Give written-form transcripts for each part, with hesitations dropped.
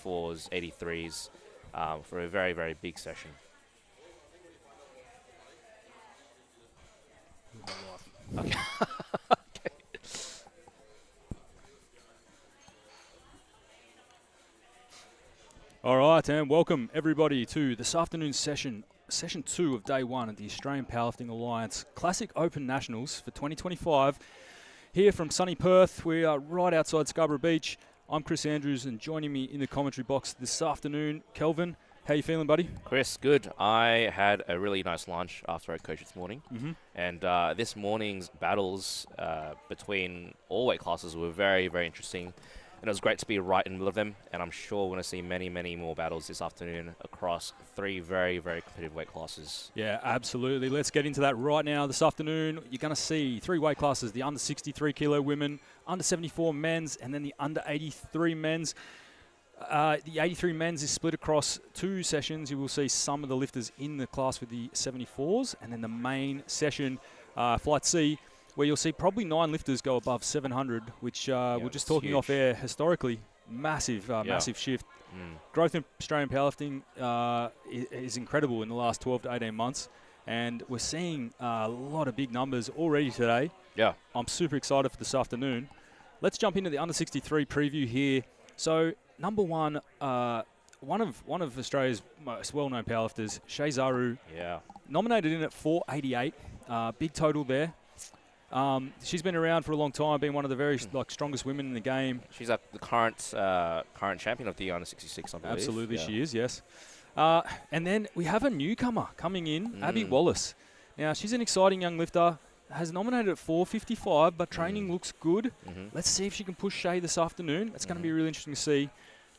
74s, 83s for a very, very big session. Okay. All right, and welcome everybody to this afternoon's session 2 of day 1 of the Australian Powerlifting Alliance Classic Open Nationals for 2025. Here from sunny Perth, we are right outside Scarborough Beach. I'm Chris Andrews, and joining me in the commentary box this afternoon, Kelvin. How you feeling, buddy? Chris, good. I had a really nice lunch after I coached this morning. And this morning's battles between all weight classes were very, very interesting. And it was great to be right in the middle of them. And I'm sure we're going to see many, many more battles this afternoon across 3 very, very competitive weight classes. Yeah, absolutely. Let's get into that right now. This afternoon, you're going to see 3 weight classes: the under 63 kilo women, under 74 men's, and then the under 83 men's. The 83 men's is split across 2 sessions. You will see some of the lifters in the class with the 74s, and then the main session, Flight C, where you'll see probably 9 lifters go above 700, which we're just talking huge. off air. Historically, massive shift. Growth in Australian powerlifting is incredible in the last 12 to 18 months, and we're seeing a lot of big numbers already today. Yeah. I'm super excited for this afternoon. Let's jump into the under 63 preview here. So, number one, one of Australia's most well-known powerlifters, Shea Zaru, nominated in at 488, big total there. She's been around for a long time, been one of the very strongest women in the game. She's the current champion of the under 66, I believe. Absolutely, she is, yes. And then we have a newcomer coming in, Abby Wallace. Now, she's an exciting young lifter, has nominated at 455, but training looks good. Let's see if she can push Shea this afternoon. It's going to be really interesting to see.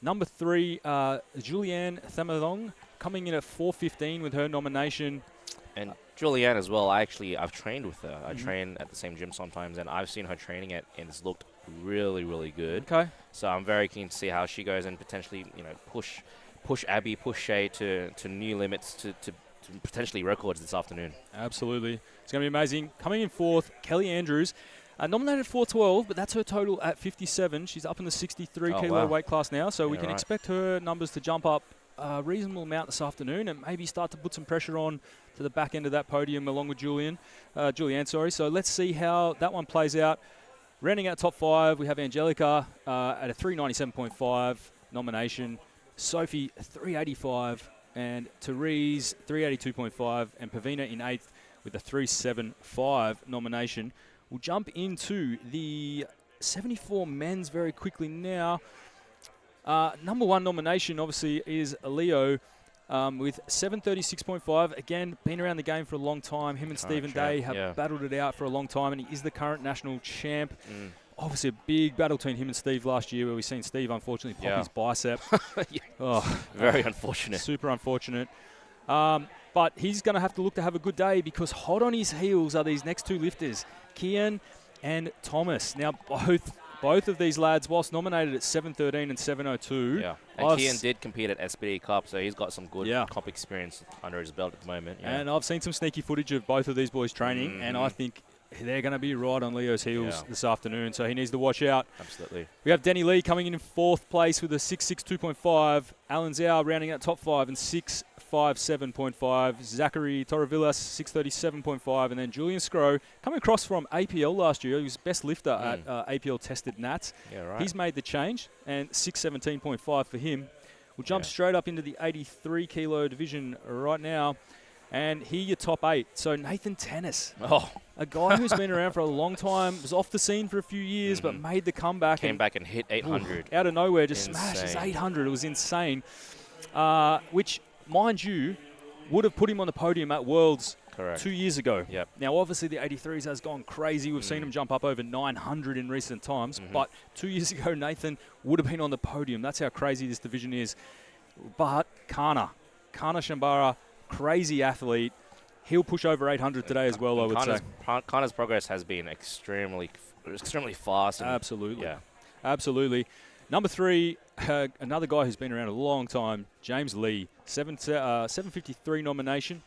Number 3, Julianne Thamadong, coming in at 415 with her nomination. And Julianne as well, I've trained with her. I train at the same gym sometimes, and I've seen her training and it's looked really, really good. Okay. So I'm very keen to see how she goes and potentially, push Abby, push Shea to new limits, to potentially records this afternoon. Absolutely. It's going to be amazing. Coming in 4th, Kelly Andrews. Nominated 412, but that's her total at 57. She's up in the 63 kilo weight class now, so we can expect her numbers to jump up a reasonable amount this afternoon and maybe start to put some pressure on to the back end of that podium along with Julianne. So let's see how that one plays out. Rounding out top 5, we have Angelica at a 397.5 nomination, Sophie 385, and Therese 382.5, and Pavina in 8th with a 375 nomination. We'll jump into the 74 men's very quickly now. Number 1 nomination, obviously, is Leo with 736.5. Again, been around the game for a long time. Him and Stephen Day have battled it out for a long time, and he is the current national champ. Obviously, a big battle between him and Steve last year, where we've seen Steve, unfortunately, pop his bicep. Very unfortunate. Super unfortunate. But he's going to have to look to have a good day, because hot on his heels are these next 2 lifters, Kian and Thomas. Now, both of these lads, whilst nominated at 713 and 702. Yeah, and Kian did compete at SPD Cup, so he's got some good comp experience under his belt at the moment. Yeah. And I've seen some sneaky footage of both of these boys training, and I think they're going to be right on Leo's heels this afternoon, so he needs to watch out. Absolutely. We have Denny Lee coming in 4th place with a 662.5. Alan Zhao rounding out top 5 and 657.5. Zachary Torrevillas 637.5, and then Julian Scrow coming across from APL last year. He was best lifter at APL tested Nats. Yeah, right. He's made the change, and 617.5 for him. We'll jump straight up into the 83 kilo division right now. And here your top 8. So Nathan Tennis, a guy who's been around for a long time, was off the scene for a few years, but made the comeback. Came back and hit 800. Out of nowhere, just smashed his 800. It was insane. Which, mind you, would have put him on the podium at Worlds 2 years ago. Yep. Now, obviously, the 83s has gone crazy. We've seen him jump up over 900 in recent times. But 2 years ago, Nathan would have been on the podium. That's how crazy this division is. But Kana Shambara, crazy athlete. He'll push over 800 today as well, I would say. Kana's progress has been extremely fast. Absolutely. Yeah. Absolutely. Number 3, another guy who's been around a long time, James Lee, 753 nomination.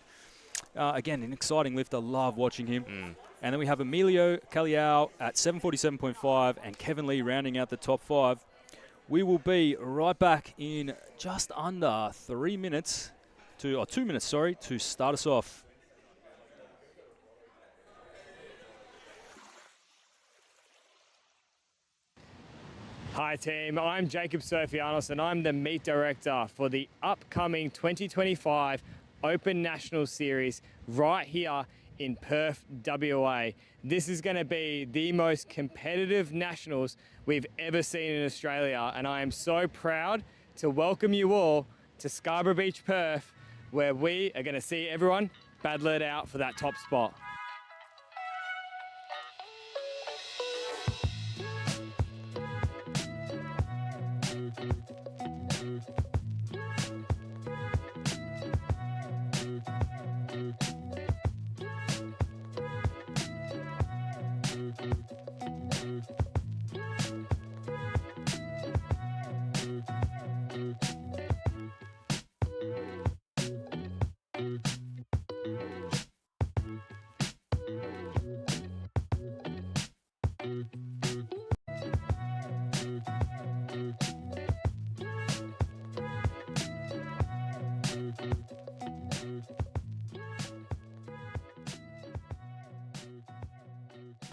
Again, an exciting lifter. Love watching him. And then we have Emilio Caliao at 747.5 and Kevin Lee rounding out the top 5. We will be right back in just under 3 minutes, 2 minutes, sorry, to start us off. Hi team, I'm Jacob Sofianos and I'm the meet director for the upcoming 2025 Open National Series right here in Perth, WA. This is going to be the most competitive nationals we've ever seen in Australia, and I am so proud to welcome you all to Scarborough Beach, Perth, where we are going to see everyone battle it out for that top spot.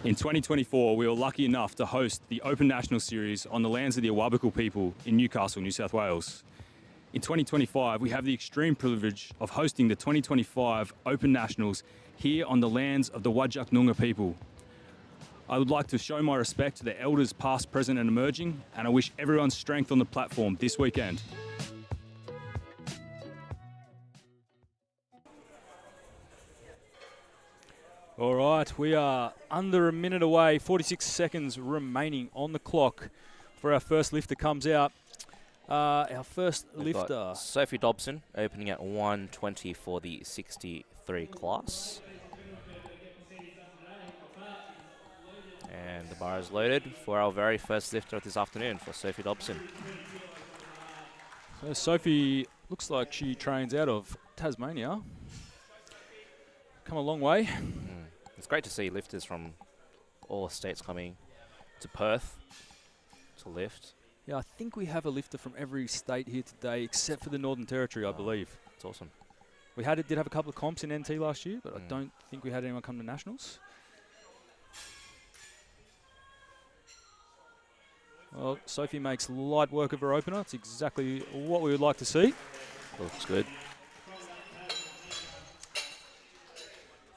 In 2024, we were lucky enough to host the Open National Series on the lands of the Awabakal people in Newcastle, New South Wales. In 2025, we have the extreme privilege of hosting the 2025 Open Nationals here on the lands of the Whadjuk Noongar people. I would like to show my respect to the elders past, present and emerging, and I wish everyone strength on the platform this weekend. All right, we are under a minute away, 46 seconds remaining on the clock for our first lifter comes out. Our first lifter. Sophie Dobson opening at 1:20 for the 63 class. And the bar is loaded for our very first lifter this afternoon for Sophie Dobson. So Sophie looks like she trains out of Tasmania. Come a long way. It's great to see lifters from all states coming to Perth to lift. Yeah, I think we have a lifter from every state here today except for the Northern Territory, I believe. It's awesome. We did have a couple of comps in NT last year, but I don't think we had anyone come to Nationals. Well, Sophie makes light work of her opener. It's exactly what we would like to see. Looks good.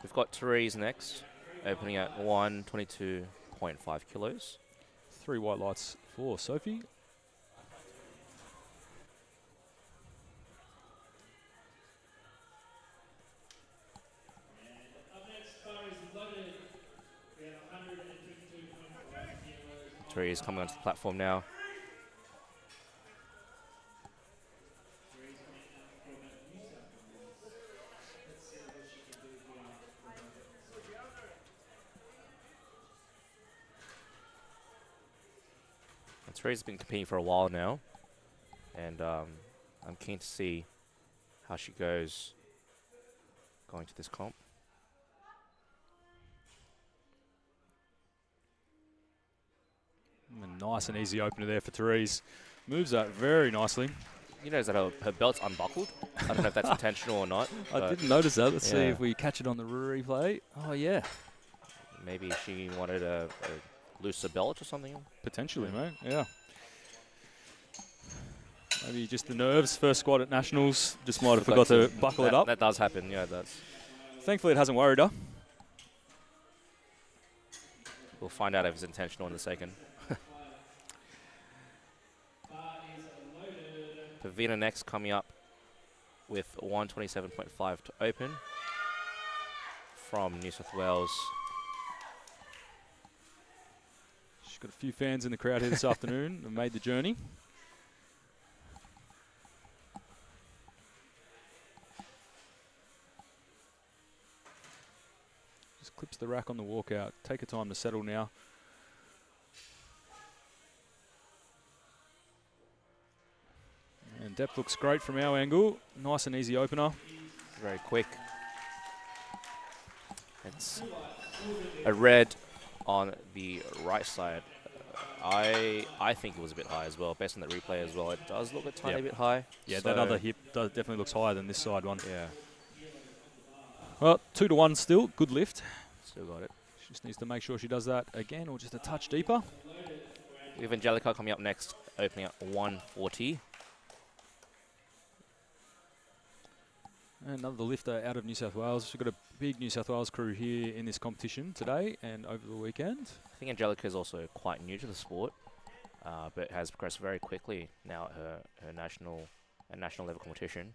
We've got Therese next, opening at 122.5 kilos. 3 white lights for Sophie. Therese coming onto the platform now. Therese has been competing for a while now, and I'm keen to see how she goes going to this comp. A nice and easy opener there for Therese. Moves that very nicely. You notice that her belt's unbuckled. I don't know if that's intentional or not. I didn't notice that. Let's see if we catch it on the replay. Oh, yeah. Maybe she wanted a looser belt or something. Potentially, mate. Yeah. Maybe just the nerves. First squad at Nationals. Just might have forgot to buckle it up. That does happen. Yeah, it does. Thankfully, it hasn't worried her. We'll find out if it's intentional in a second. Pavina next coming up with 127.5 to open from New South Wales. She's got a few fans in the crowd here this afternoon and made the journey. Just clips the rack on the walkout. Take her time to settle now. And depth looks great from our angle. Nice and easy opener. Very quick. It's a red on the right side I think it was a bit high as well. Based on the replay as well, it does look a tiny bit high. Yeah, so that other hip definitely looks higher than this side one. Yeah. Well, 2-1 still. Good lift. Still got it. She just needs to make sure she does that again or just a touch deeper. We have Angelica coming up next, opening at 140. Another lifter out of New South Wales. We've got a big New South Wales crew here in this competition today and over the weekend. I think Angelica is also quite new to the sport, but has progressed very quickly now at her national level competition.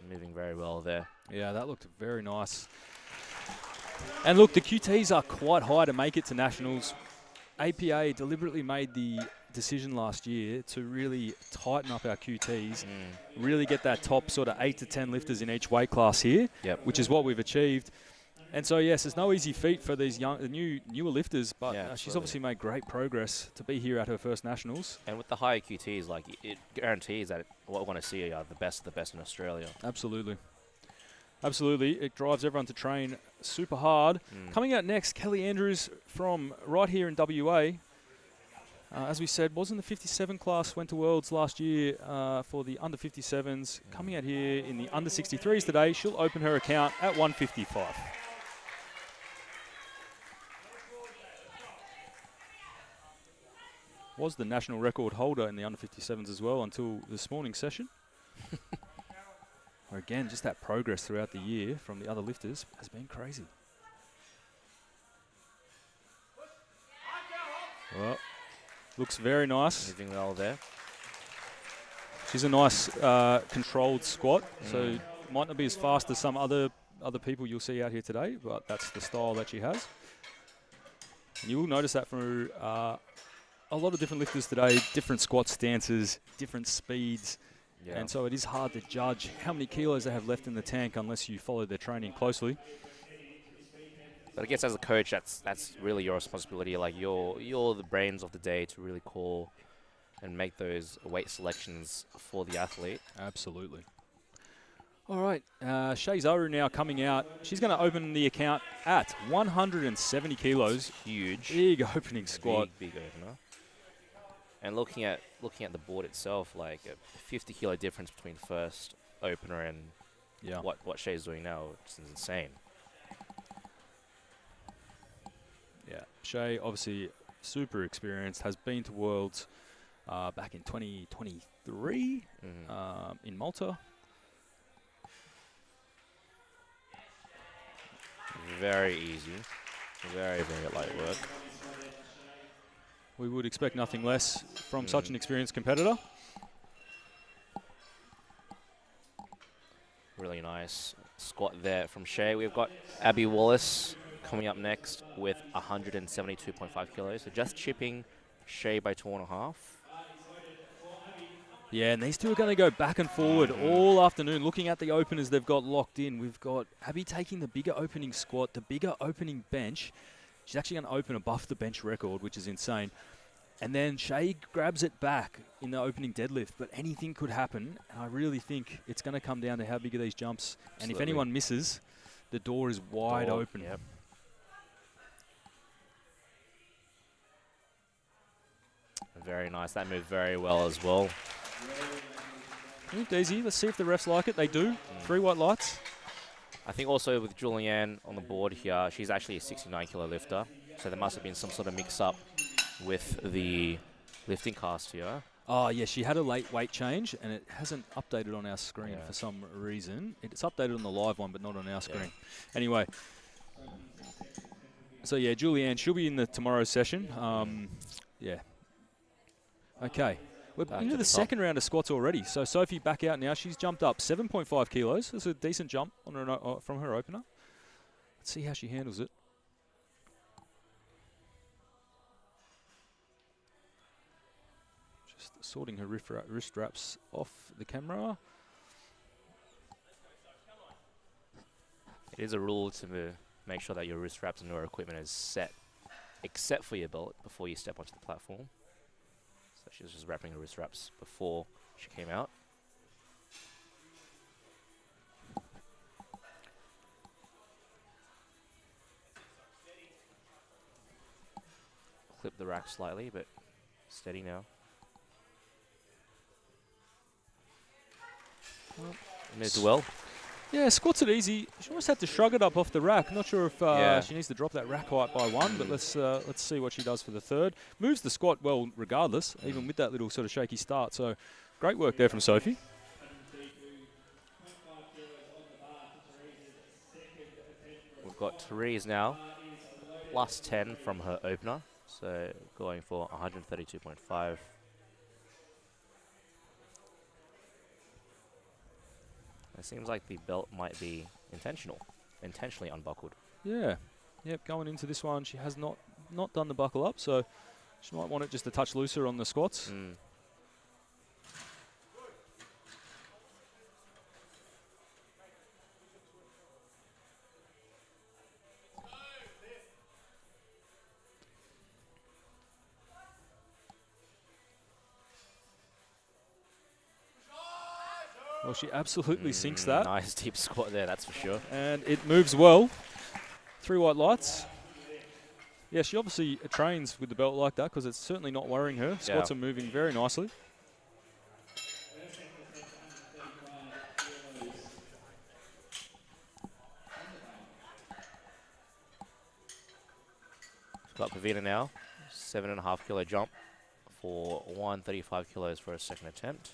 Moving very well there. Yeah, that looked very nice. And look, the QTs are quite high to make it to nationals. APA deliberately made the decision last year to really tighten up our QTs, really get that top sort of 8 to 10 lifters in each weight class here, which is what we've achieved. And so, yes, it's no easy feat for these newer lifters, but she's obviously made great progress to be here at her first nationals. And with the higher QTs, like, it guarantees that what we're going to see are the best of the best in Australia. Absolutely. Absolutely. It drives everyone to train super hard. Coming out next, Kelly Andrews from right here in WA. As we said, was in the 57 class, went to Worlds last year for the under 57s. Coming out here in the under 63s today, she'll open her account at 155. Was the national record holder in the under 57s as well until this morning's session. Where again, just that progress throughout the year from the other lifters has been crazy. Well, looks very nice. Moving well there. She's a nice controlled squat, so might not be as fast as some other people you'll see out here today, but that's the style that she has. And you will notice that from a lot of different lifters today, different squat stances, different speeds. Yeah. And so it is hard to judge how many kilos they have left in the tank unless you follow their training closely. But I guess as a coach, that's really your responsibility. Like you're the brains of the day to really call and make those weight selections for the athlete. Absolutely. All right, Shay Zaru now coming out. She's going to open the account at 170 kilos. Huge. Big opening squat. Big opener. And looking at the board itself, like a 50 kilo difference between first opener and what Shay's doing now, it's insane. Yeah, Shay obviously super experienced, has been to Worlds back in 2023 in Malta. Very easy, very light work. We would expect nothing less from such an experienced competitor. Really nice squat there from Shay. We've got Abby Wallace coming up next with 172.5 kilos. So just chipping Shay by 2.5. Yeah, and these two are going to go back and forward all afternoon, looking at the openers they've got locked in. We've got Abby taking the bigger opening squat, the bigger opening bench. She's actually going to open above the bench record, which is insane. And then Shay grabs it back in the opening deadlift, but anything could happen. And I really think it's going to come down to how big are these jumps. Absolutely. And if anyone misses, the door is wide open. Yep. Very nice. That moved very well as well. Move Daisy. Let's see if the refs like it. They do. 3 white lights. I think also with Julianne on the board here, she's actually a 69 kilo lifter. So there must have been some sort of mix-up with the lifting cast here. Oh, yeah, she had a late weight change, and it hasn't updated on our screen for some reason. It's updated on the live one, but not on our screen. Anyway, so yeah, Julianne, she'll be in the tomorrow's session. Yeah. Okay. We're into the second round of squats already. So Sophie back out now. She's jumped up 7.5 kilos. That's a decent jump on her, from her opener. Let's see how she handles it. Just sorting her wrist wraps off the camera. It is a rule to make sure that your wrist wraps and your equipment is set, except for your belt, before you step onto the platform. So she was just wrapping her wrist wraps before she came out. clip the rack slightly, but steady now. Moved well. Yeah, squats it easy. She almost had to shrug it up off the rack. Not sure if she needs to drop that rack height by one, but let's see what she does for the third. Moves the squat well regardless, even with that little sort of shaky start. So great work there from Sophie. We've got Therese now, plus 10 from her opener, so going for 132.5. It seems like the belt might be intentionally unbuckled. Yeah. Yep, going into this one, she has not done the buckle up, so she might want it just a touch looser on the squats. Well, she absolutely sinks that. Nice deep squat there, that's for sure. And it moves well. 3 white lights. Yeah, she obviously trains with the belt like that because it's certainly not worrying her. Squats are moving very nicely. Got Pavina now, 7.5 kilo jump for 135 kilos for a second attempt.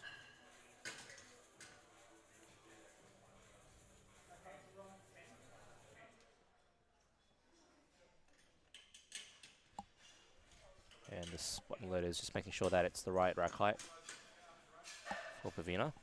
And the spot and loader is just making sure that it's the right rack height for Pavina.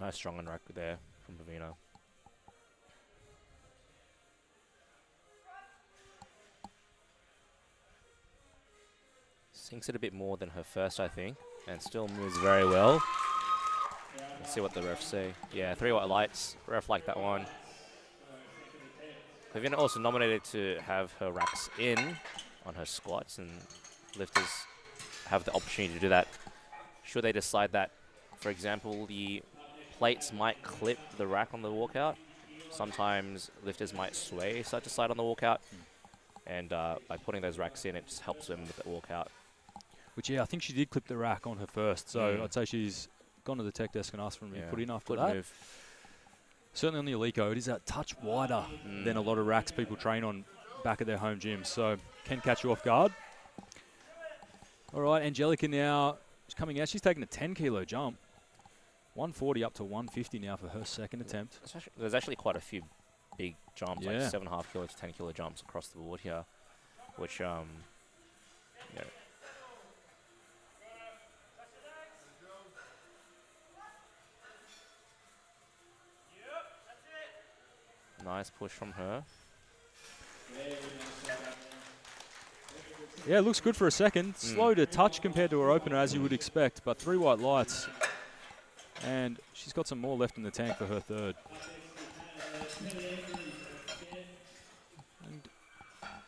Nice strong and rack there from Pavina. Sinks it a bit more than her first, I think, and still moves very well. Let's see what the refs say. Yeah, 3 white lights. Ref like that one. Pavina also nominated to have her racks in on her squats, and lifters have the opportunity to do that. Should they decide that, for example, the plates might clip the rack on the walkout. Sometimes lifters might sway side to side on the walkout. And by putting those racks in, it just helps them with the walkout. Which, yeah, I think she did clip the rack on her first. So I'd say she's gone to the tech desk and asked for me to put in after that. Move. Certainly on the Alico, it is a touch wider than a lot of racks people train on back at their home gym. So can catch you off guard. All right, Angelica now is coming out. She's taking a 10 kilo jump. 140 up to 150 now for her second attempt. There's actually quite a few big jumps, like 7.5 kilo to 10 kilo jumps across the board here, which, nice push from her. Yeah, looks good for a second. Slow to touch compared to her opener, as you would expect, but 3 white lights. And she's got some more left in the tank for her third. And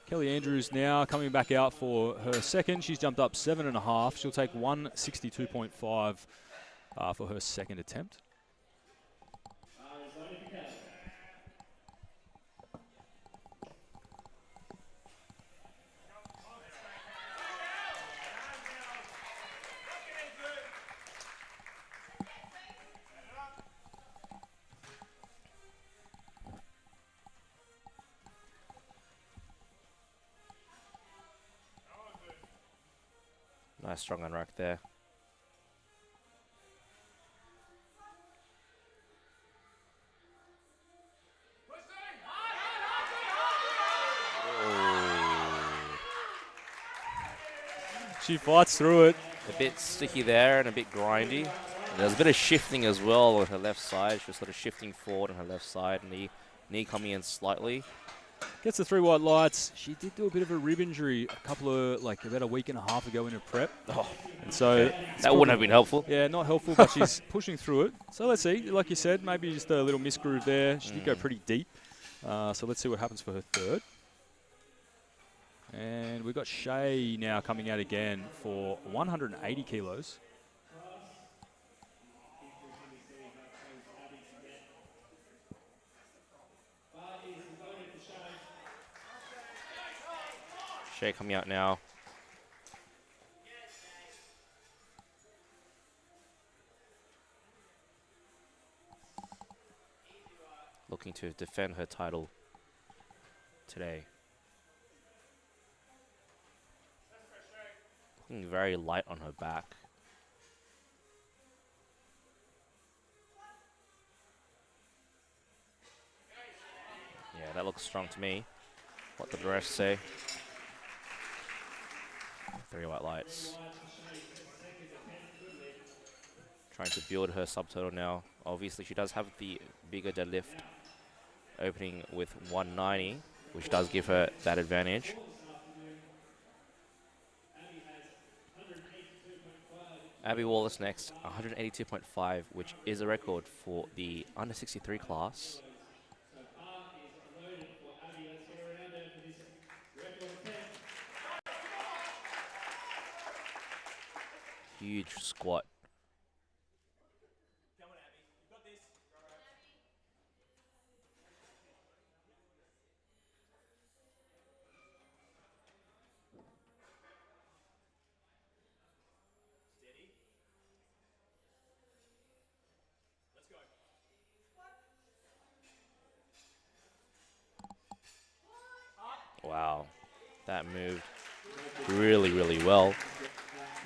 Kelly Andrews now coming back out for her second. She's jumped up 7.5. She'll take 162.5 for her second attempt. Nice strong unrack there. She fights through it. A bit sticky there and a bit grindy. And there's a bit of shifting as well on her left side. She's sort of shifting forward on her left side. Knee coming in slightly. Gets the 3 white lights. She did do a bit of a rib injury about a week and a half ago in her prep. And so that wouldn't have been helpful. Yeah, not helpful, but she's pushing through it. So let's see. Like you said, maybe just a little misgroove there. She did go pretty deep. So let's see what happens for her third. And we've got Shay now coming out again for 180 kilos. Shay coming out now. Looking to defend her title today. Looking very light on her back. Yeah, that looks strong to me. What did the rest say? 3 white lights. Trying to build her subtotal now. Obviously, she does have the bigger deadlift, opening with 190, which does give her that advantage. Abby Wallace next, 182.5, which is a record for the under 63 class. Huge squat. Wow, that moved really, really well.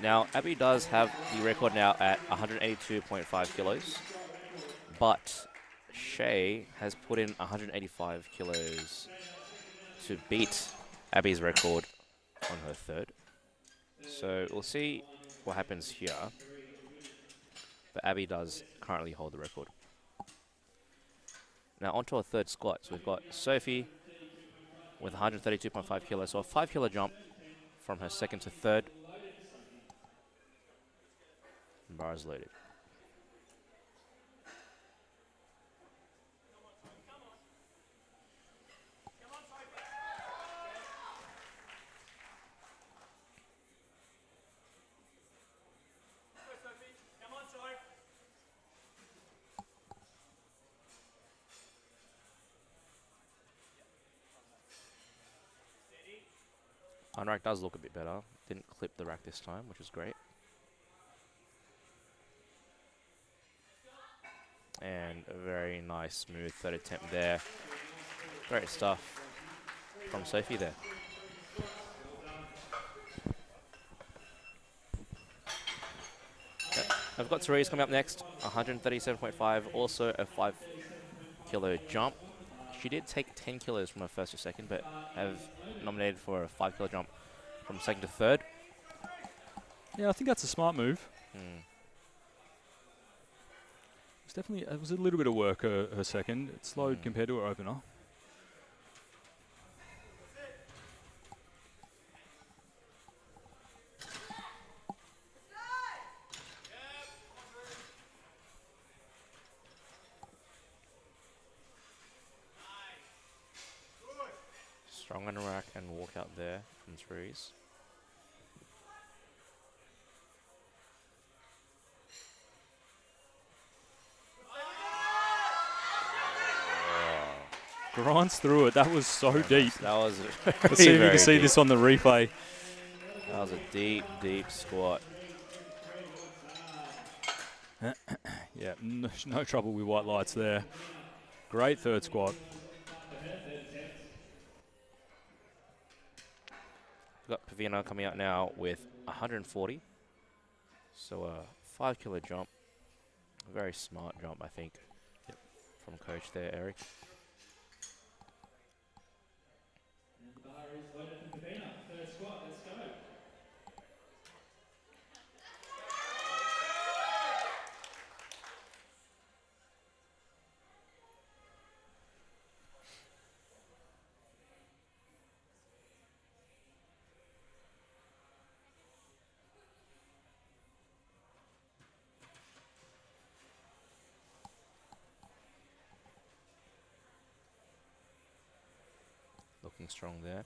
Now, Abby does have the record now at 182.5 kilos, but Shay has put in 185 kilos to beat Abby's record on her third. So we'll see what happens here. But Abby does currently hold the record. Now onto our third squat. So we've got Sophie with 132.5 kilos, so a 5 kilo jump from her second to third. Bars loaded. Unrack does look a bit better. Didn't clip the rack this time, which is great. And a very nice, smooth third attempt there. Great stuff from Sophie there. I've got Therese coming up next, 137.5, also a 5 kilo jump. She did take 10 kilos from her first to second, but have nominated for a 5 kilo jump from second to third. Yeah, I think that's a smart move. It was a little bit of work her second. It slowed compared to her opener. Strong on the rack and walk out there from Therese. Grinds through it. That was so deep. That was Let's see if you can see this on the replay. That was a deep, deep squat. Yeah, no trouble with white lights there. Great third squat. We've got Pavina coming out now with 140. So a 5 kilo jump. A very smart jump, I think, from coach there, Eric. looking strong there.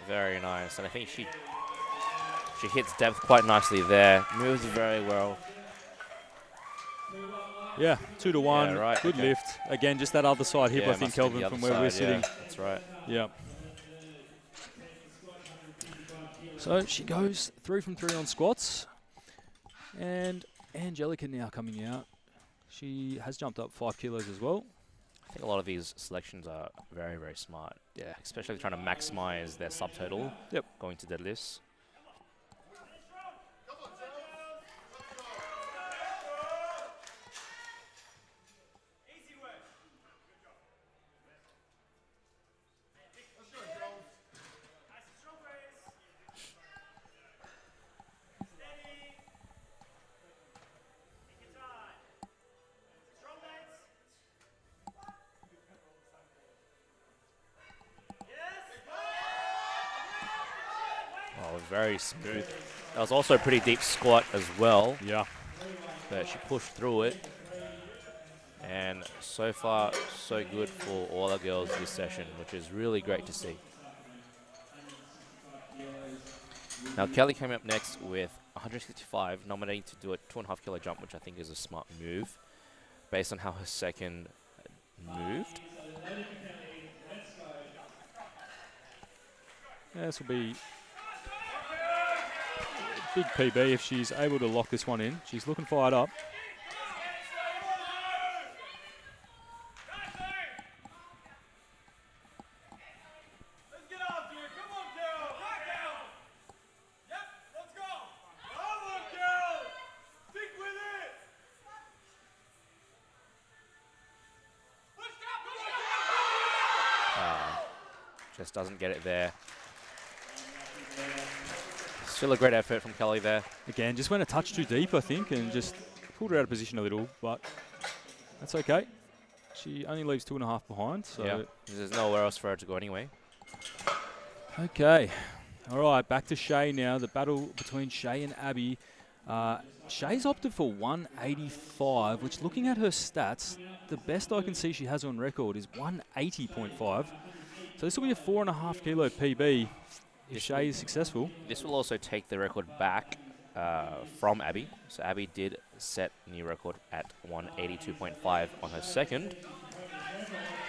Very nice, and I think she hits depth quite nicely there. Moves very well. Yeah, 2 to 1. Yeah, right, Good lift. Again, just that other side hip, I think, Kelvin, from where we're sitting. That's right. Yeah. So she goes 3 from 3 on squats. And Angelica now coming out. She has jumped up 5 kilos as well. I think a lot of these selections are very, very smart. Yeah, especially trying to maximize their subtotal. Yep. Going to deadlifts. Oh, very smooth. That was also a pretty deep squat as well. Yeah. But she pushed through it. And so far, so good for all the girls this session, which is really great to see. Now, Kelly came up next with 165, nominating to do a 2.5 kilo jump, which I think is a smart move, based on how her second moved. Yeah, this will be a big PB if she's able to lock this one in. She's looking fired up. Just doesn't get it there. Still a great effort from Kelly there. Again, just went a touch too deep, I think, and just pulled her out of position a little, but that's okay. She only leaves 2.5 behind, so... Yeah, there's nowhere else for her to go anyway. Okay. All right, back to Shay now. The battle between Shay and Abby. Shay's opted for 185, which, looking at her stats, the best I can see she has on record is 180.5. So this will be a 4.5 kilo PB if Shay is successful. This will also take the record back from Abby. So Abby did set a new record at 182.5 on her second.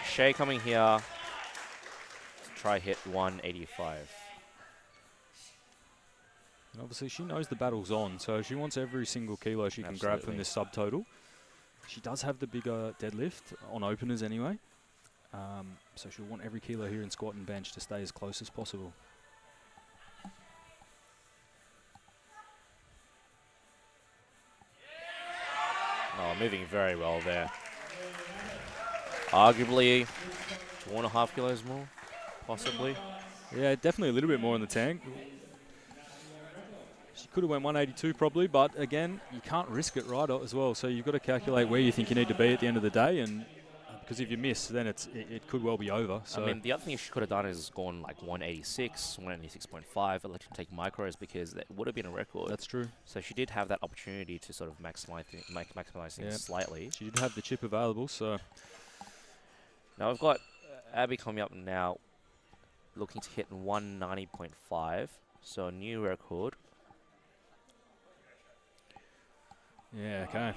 Shay coming here to try hit 185. And obviously she knows the battle's on, so she wants every single kilo she can grab from this subtotal. She does have the bigger deadlift on openers anyway. So she'll want every kilo here in squat and bench to stay as close as possible. Oh, moving very well there. Arguably 4.5 kilos more, possibly. Yeah, definitely a little bit more in the tank. She could have went 182 probably, but again, you can't risk it right as well. So you've got to calculate where you think you need to be at the end of the day, and because if you miss, then it could well be over. So I mean, the other thing she could have done is gone like 186, 186.5, let her take micros, because that would have been a record. That's true. So she did have that opportunity to sort of maximize things slightly. She did have the chip available, so... Now we've got Abby coming up now, looking to hit 190.5, so a new record. Yeah, okay.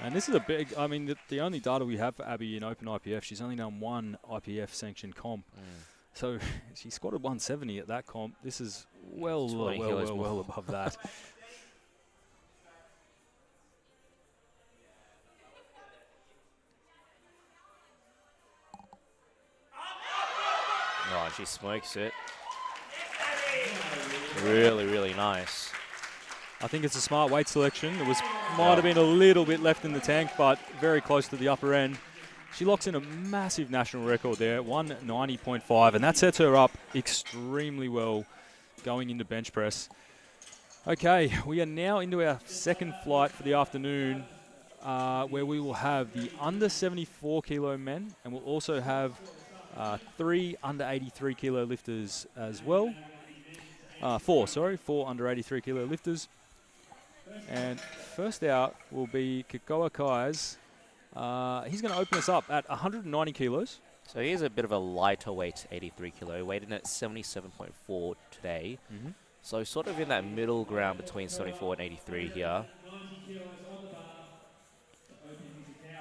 And this is a big, I mean, the only data we have for Abby in open IPF, she's only done one IPF sanctioned comp. So she squatted 170 at that comp. This is well above that. Oh, she smokes it. Really, really nice. I think it's a smart weight selection. It might have been a little bit left in the tank, but very close to the upper end. She locks in a massive national record there, 190.5, and that sets her up extremely well going into bench press. Okay, we are now into our second flight for the afternoon, where we will have the under 74 kilo men, and we'll also have 3 under 83 kilo lifters as well. 4 under 83 kilo lifters. And first out will be Kekoa Kai's. He's going to open us up at 190 kilos. So he's a bit of a lighter weight, 83 kilo, weighed in at 77.4 today. So sort of in that middle ground between 74 and 83 here.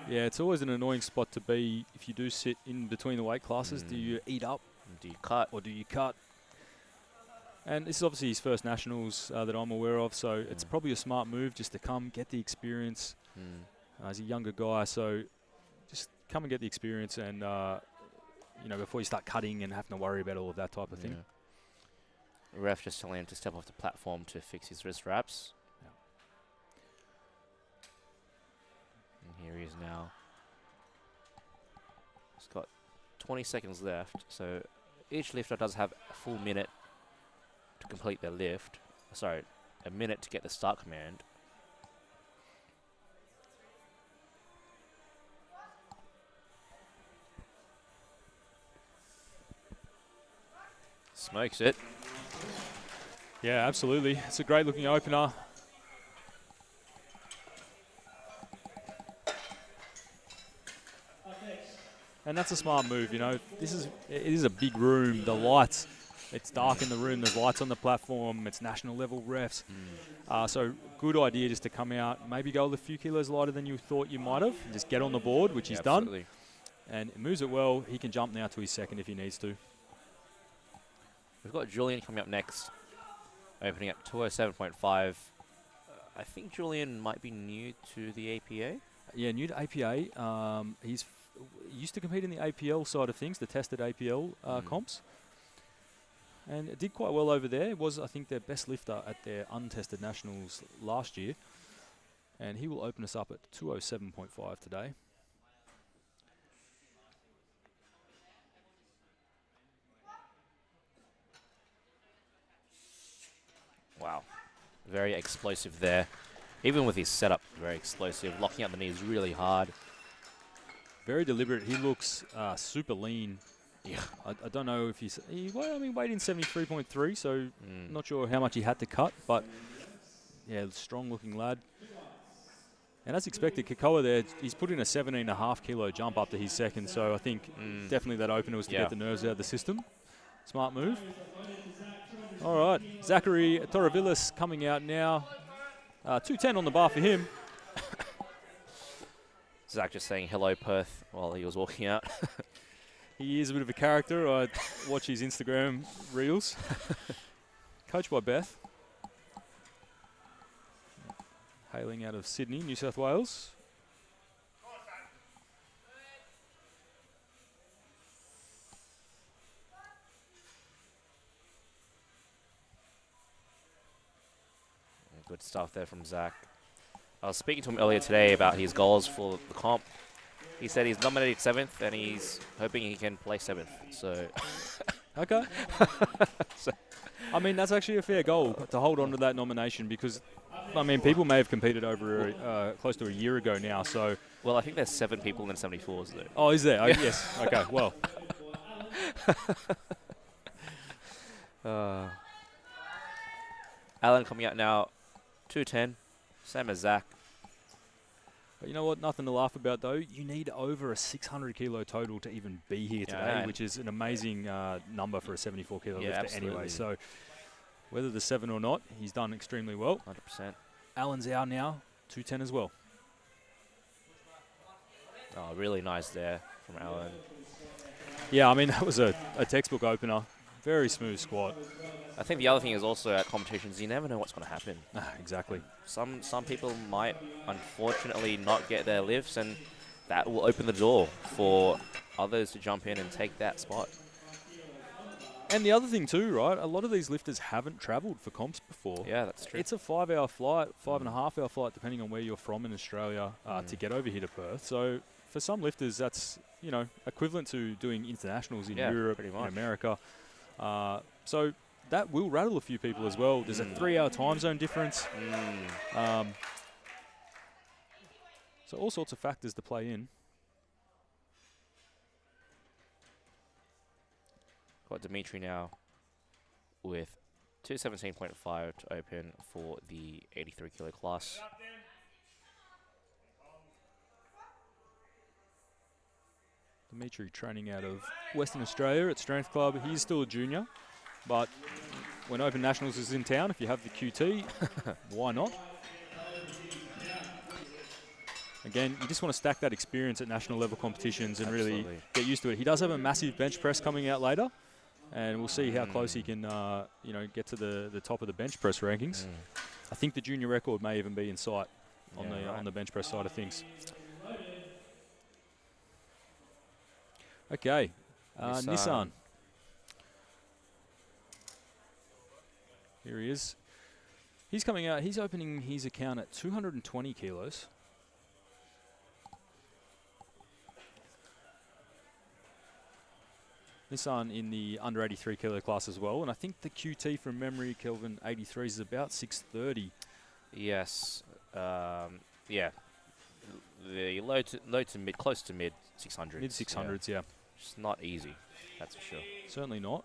Yeah, it's always an annoying spot to be if you do sit in between the weight classes. Do you eat up? Do you cut? Or do you cut? And this is obviously his first nationals that I'm aware of, so it's probably a smart move just to come, get the experience. He's a younger guy, so just come and get the experience and, you know, before you start cutting and having to worry about all of that type of thing. Ref just telling him to step off the platform to fix his wrist wraps. And here he is now. He's got 20 seconds left, so each lifter does have a full minute to complete their lift. Sorry, a minute to get the start command. Smokes it. Yeah, absolutely. It's a great looking opener. And that's a smart move, you know. It is a big room. The lights, it's dark in the room. There's lights on the platform. It's national level refs. So good idea just to come out, maybe go a few kilos lighter than you thought you might have. And just get on the board, which he's done. And it moves it well. He can jump now to his second if he needs to. We've got Julian coming up next, opening at 207.5. I think Julian might be new to the APA. Yeah, new to APA. He's used to compete in the APL side of things, the tested APL comps. And it did quite well over there. It was, I think, their best lifter at their untested nationals last year. And he will open us up at 207.5 today. Wow. Very explosive there. Even with his setup, very explosive. Locking out the knees really hard. Very deliberate. He looks super lean. Yeah. I don't know if weighed in 73.3, so not sure how much he had to cut, but yeah, strong looking lad. And as expected, Kekoa there, he's put in a 17.5 kilo jump up to his second, so I think definitely that opener was to get the nerves out of the system. Smart move. All right, Zachary Torrevillas coming out now. 210 on the bar for him. Zach just saying hello, Perth, while he was walking out. He is a bit of a character. I watch his Instagram reels. Coached by Beth. Hailing out of Sydney, New South Wales. Good stuff there from Zach. I was speaking to him earlier today about his goals for the comp. He said he's nominated 7th and he's hoping he can play 7th. So, okay. I mean, that's actually a fair goal to hold on to that nomination because, I mean, people may have competed over close to a year ago now. So, well, I think there's 7 people in 74s though. Oh, is there? Oh, yes. Okay. Well. Alan coming out now, 210, same as Zach. But you know what? Nothing to laugh about, though. You need over a 600 kilo total to even be here today, which is an amazing number for a 74 kilo lifter anyway. So whether the 7 or not, he's done extremely well. 100%. Alan's out now, 210 as well. Oh, really nice there from Alan. Yeah, I mean, that was a textbook opener. Very smooth squat. I think the other thing is also at competitions, you never know what's going to happen. Exactly. Some people might, unfortunately, not get their lifts, and that will open the door for others to jump in and take that spot. And the other thing too, right? A lot of these lifters haven't travelled for comps before. Yeah, that's true. It's a 5-hour flight, 5.5-hour flight, depending on where you're from in Australia, to get over here to Perth. So for some lifters, that's, you know, equivalent to doing internationals in Europe, in America. So that will rattle a few people as well. There's a 3-hour time zone difference. So all sorts of factors to play in. Got Dimitri now with 217.5 to open for the 83 kilo class. Dimitri training out of Western Australia at Strength Club. He's still a junior, but when Open Nationals is in town, if you have the QT, why not? Again, you just want to stack that experience at national level competitions and really get used to it. He does have a massive bench press coming out later, and we'll see how close he can get to the top of the bench press rankings. I think the junior record may even be in sight on the bench press side of things. Okay, Nissan. Here he is. He's coming out. He's opening his account at 220 kilos. Nissan in the under 83 kilo class as well, and I think the QT from memory, Kelvin 83 is about 630. Yes. Yeah. The low to mid, close to mid 600s. Mid 600s, yeah. It's not easy, that's for sure. Certainly not.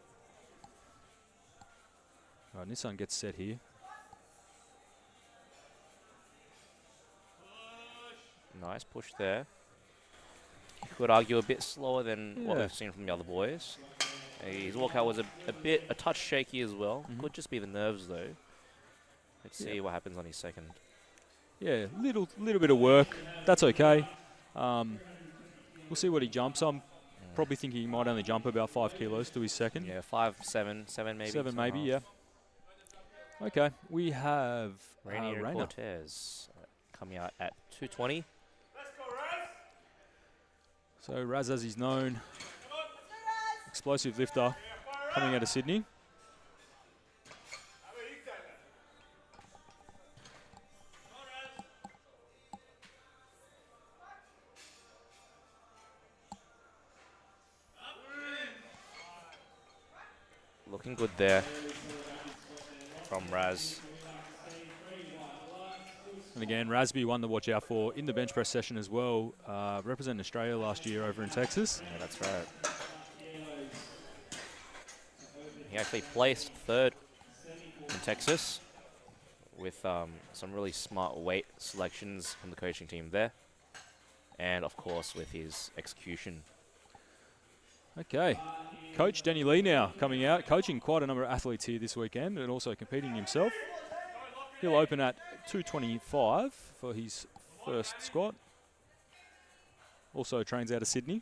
All right, Nissan gets set here. Nice push there. Could argue a bit slower than what we've seen from the other boys. His walkout was a touch shaky as well. Could just be the nerves though. Let's see what happens on his second. Yeah, little bit of work. That's okay. We'll see what he jumps. I'm probably thinking he might only jump about 5 kilos to his second. Yeah, 5, 7 maybe. 7 maybe, yeah. Okay, we have Rainier Rainer. Cortez coming out at 220. So Raz, as he's known, explosive lifter coming out of Sydney. Looking good there from Raz. And again, Rasby, one to watch out for in the bench press session as well. Representing Australia last year over in Texas. Yeah, that's right. He actually placed third in Texas with some really smart weight selections from the coaching team there. And, of course, with his execution. Okay. Coach Denny Lee now coming out, coaching quite a number of athletes here this weekend and also competing himself. He'll open at 225 for his first squat. Also trains out of Sydney.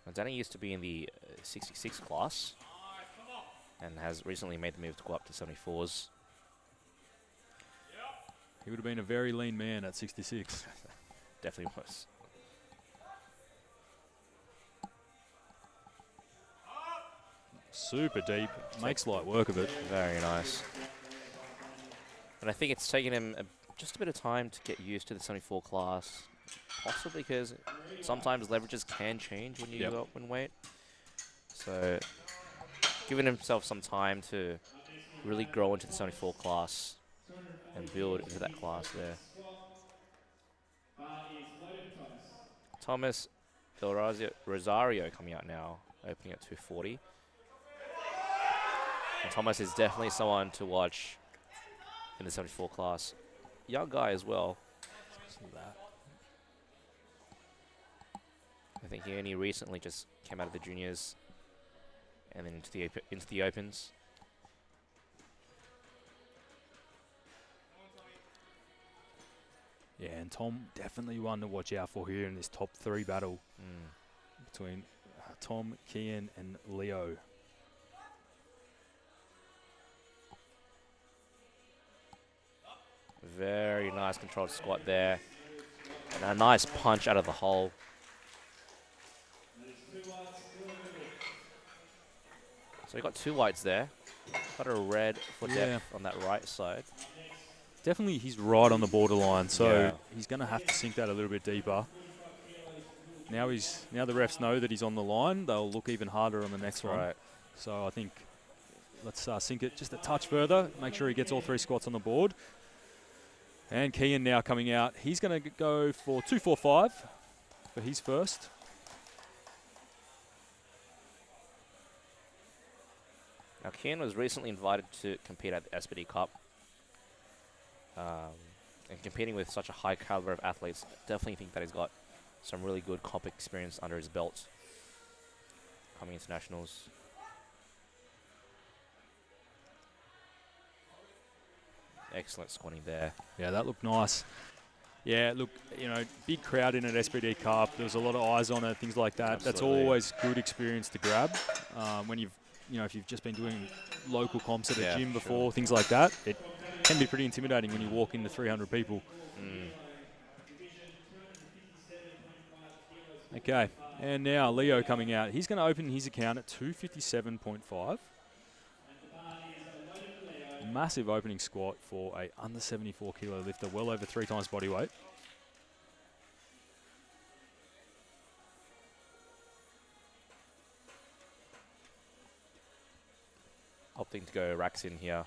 Now, Danny used to be in the 66 class and has recently made the move to go up to 74s. He would have been a very lean man at 66. Definitely was. Super deep, makes light work of it. Very nice. And I think it's taken him just a bit of time to get used to the 74 class, possibly because sometimes leverages can change when you go up in weight. So giving himself some time to really grow into the 74 class and build into that class there. Thomas Del Rosario coming out now, opening at 240. And Thomas is definitely someone to watch in the 74 class. Young guy as well. I think he only recently just came out of the juniors and then into the opens. Yeah, and Tom definitely one to watch out for here in this top 3 battle between Tom, Kian, and Leo. Very nice controlled squat there. And a nice punch out of the hole. So we got 2 whites there. Got a red for depth on that right side. Definitely he's right on the borderline, so he's going to have to sink that a little bit deeper. Now the refs know that he's on the line. They'll look even harder on the next one. Right. So I think let's sink it just a touch further. Make sure he gets all 3 squats on the board. And Kian now coming out. He's going to go for 245 for his first. Now, Kian was recently invited to compete at the SPD Cup. And competing with such a high caliber of athletes, definitely think that he's got some really good comp experience under his belt coming into nationals. Excellent squatting there. Yeah, that looked nice. Yeah, look, you know, big crowd in at SPD Cup. There was a lot of eyes on it, things like that. Absolutely. That's always good experience to grab. When you've, you know, if you've just been doing local comps at a gym before, things like that, it can be pretty intimidating when you walk into 300 people. Okay, and now Leo coming out. He's going to open his account at 257.5. Massive opening squat for a under 74 kilo lifter, well over 3 times body weight. Opting to go racks in here.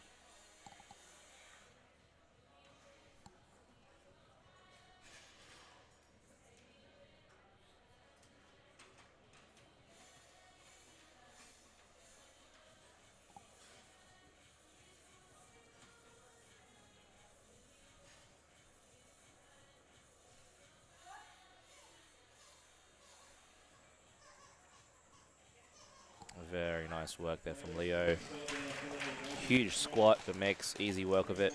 Very nice work there from Leo. Huge squat, but makes easy work of it.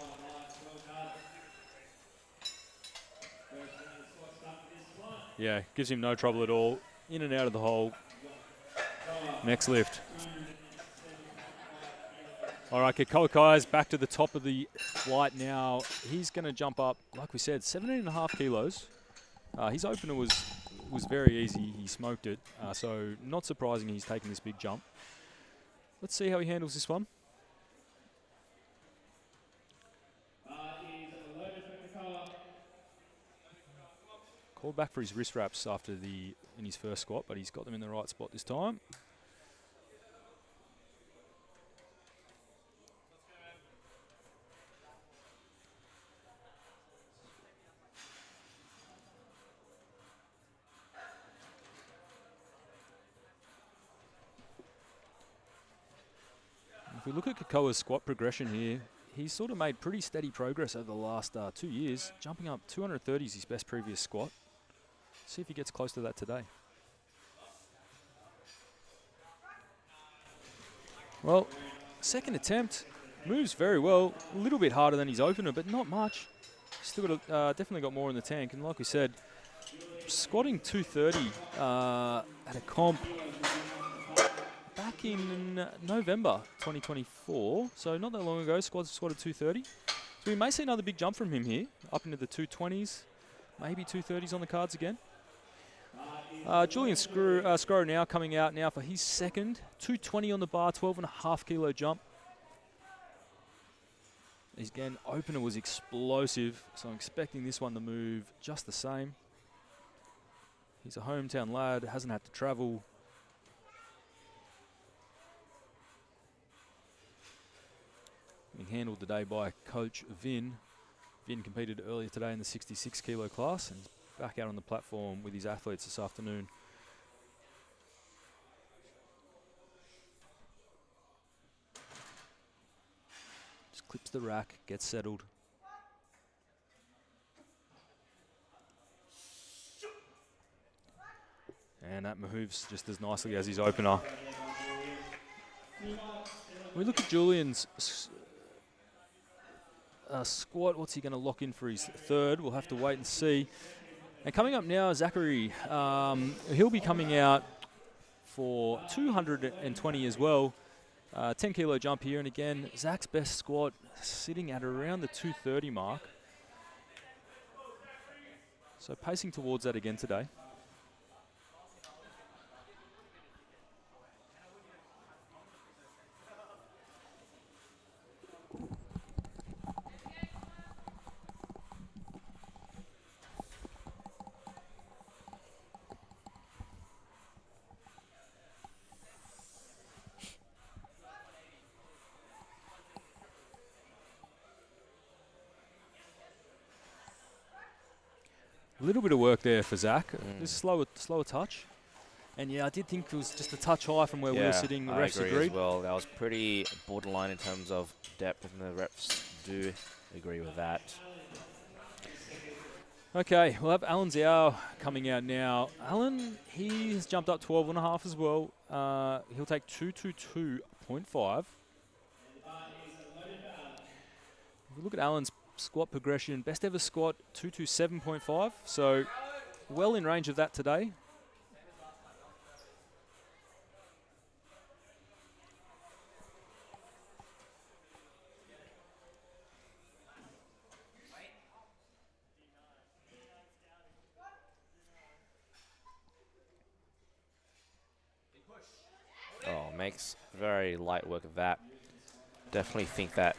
Yeah, gives him no trouble at all. In and out of the hole. Next lift. All right, Kekauakai's back to the top of the flight now. He's going to jump up, like we said, 17.5 kilos. His opener was very easy. He smoked it. So not surprising he's taking this big jump. Let's see how he handles this one. Called back for his wrist wraps after in his first squat, but he's got them in the right spot this time. If we look at Kekoa's squat progression here, he's sort of made pretty steady progress over the last 2 years, jumping up 230 is his best previous squat. See if he gets close to that today. Well, second attempt, moves very well, a little bit harder than his opener, but not much. Still got definitely got more in the tank, and like we said, squatting 230 at a comp back in November 2024, so not that long ago, squatted 230. So we may see another big jump from him here, up into the 220s, maybe 230s on the cards again. Julian Scrow now coming out now for his second, 220 on the bar, 12.5 kilo jump. Again, opener was explosive, so I'm expecting this one to move just the same. He's a hometown lad, hasn't had to travel. Being handled today by Coach Vin. Vin competed earlier today in the 66 kilo class and is back out on the platform with his athletes this afternoon. Just clips the rack, gets settled. And that moves just as nicely as his opener. We look at Julian's squat. What's he going to lock in for his third? We'll have to wait and see. And coming up now, Zachary. He'll be coming out for 220 as well. 10 kilo jump here. And again, Zach's best squat sitting at around the 230 mark. So pacing towards that again today. A little bit of work there for Zach. Just slower touch. And yeah, I did think it was just a touch high from where we Yeah, were sitting. The I refs agree agreed. as well. That was pretty borderline in terms of depth, and the refs do agree with that. Okay, we'll have Alan Zhao coming out now. Alan, he has jumped up 12.5 as well. He'll take 222.5. If we look at Alan's squat progression, best ever squat 227.5. So well in range of that today. Oh, makes very light work of that. Definitely think that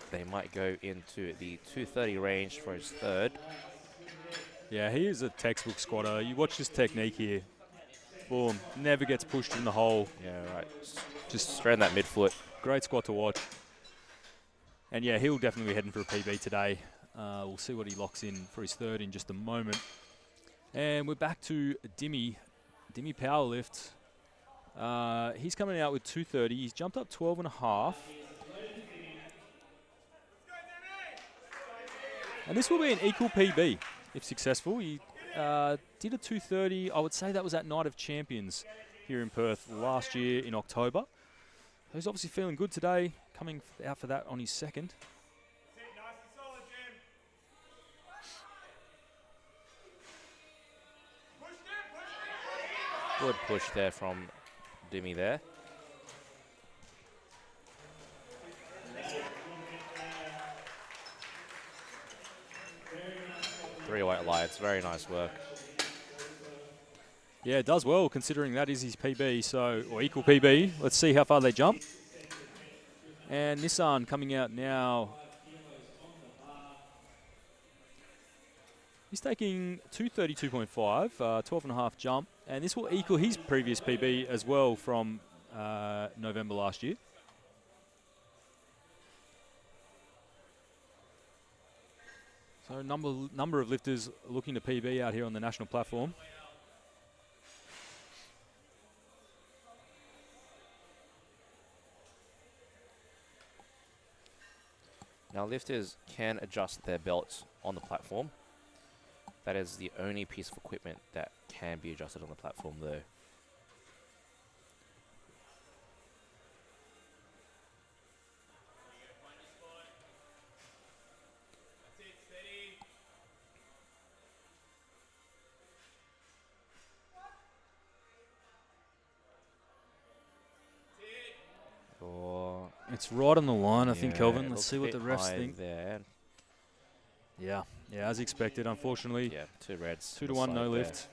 they might go into the 230 range for his third. Yeah, he is a textbook squatter. You watch his technique here. Boom, never gets pushed in the hole. Yeah, right. Just straight in that midfoot. Great squat to watch. And yeah, he'll definitely be heading for a PB today. We'll see what he locks in for his third in just a moment. And we're back to Dimmy Powerlift. He's coming out with 230. He's jumped up 12.5. And this will be an equal PB if successful. He did a 230. I would say that was at Night of Champions here in Perth last year in October. He's obviously feeling good today, coming out for that on his second. Good push there from Dimmy there. Three white lights, very nice work. Yeah, it does well considering that is his PB, so or equal PB. Let's see how far they jump. And Nissan coming out now. He's taking 232.5, 12.5 jump, and this will equal his previous PB as well from November last year. So a number of lifters looking to PB out here on the national platform. Now lifters can adjust their belts on the platform. That is the only piece of equipment that can be adjusted on the platform though. It's right on the line, I think, Kelvin. Let's looks see a what the bit refs high think. there. Yeah, as expected, unfortunately. Yeah, two reds. 2 to 1, no there. lift.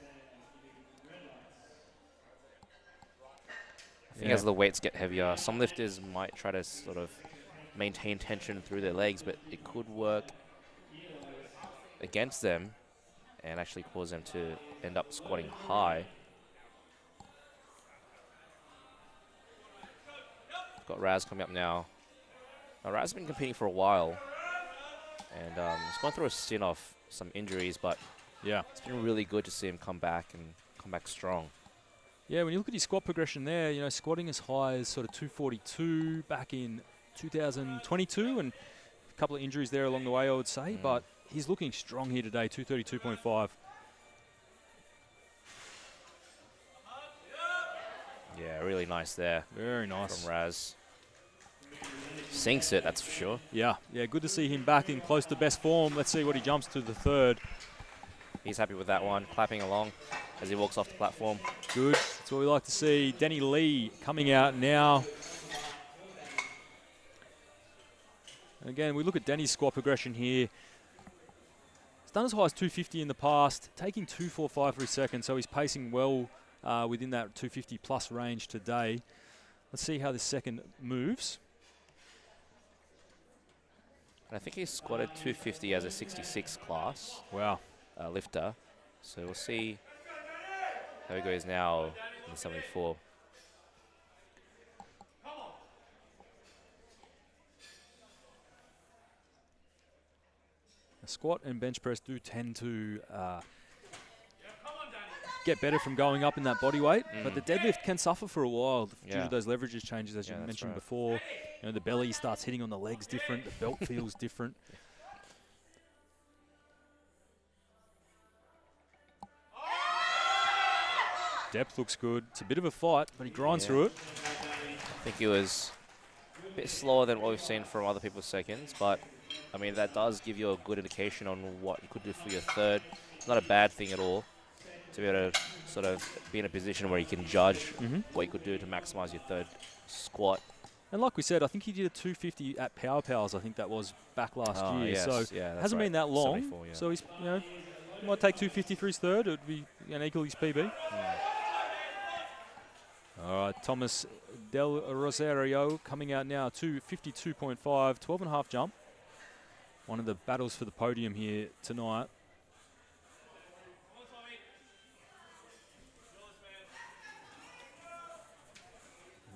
I think as the weights get heavier, some lifters might try to sort of maintain tension through their legs, but it could work against them and actually cause them to end up squatting high. Got Raz coming up now. Now Raz has been competing for a while, and he's gone through a stint off some injuries, but yeah, it's been really good to see him come back and come back strong. Yeah, when you look at his squat progression there, you know, squatting as high as sort of 242 back in 2022, and a couple of injuries there along the way, I would say, but he's looking strong here today, 232.5. Yeah, really nice there. Very nice. From Raz. Sinks it, that's for sure. Yeah, good to see him back in close to best form. Let's see what he jumps to the third. He's happy with that one, clapping along as he walks off the platform. Good, that's what we like to see. Denny Lee coming out now. And again, we look at Denny's squat progression here. He's done as high as 250 in the past, taking 245 for his second, so he's pacing well within that 250 plus range today. Let's see how this second moves. And I think he squatted 250 as a 66 class. Wow. Lifter. So we'll see how he goes now in the 74. Squat and bench press do tend to get better from going up in that body weight, but the deadlift can suffer for a while due to those leverages changes, as you mentioned before. You know, the belly starts hitting on the legs different, the belt feels different. Depth looks good. It's a bit of a fight, but he grinds through it. I think he was a bit slower than what we've seen from other people's seconds, but I mean, that does give you a good indication on what you could do for your third. It's not a bad thing at all to be able to sort of be in a position where you can judge what you could do to maximize your third squat. And like we said, I think he did a 250 at Power Powers. I think that was back last year. Yes, so it hasn't been that long. So he's, you know, might take 250 for his third. It would be equal his PB. All right, Thomas Del Rosario coming out now to 52.5, 12.5 jump. One of the battles for the podium here tonight.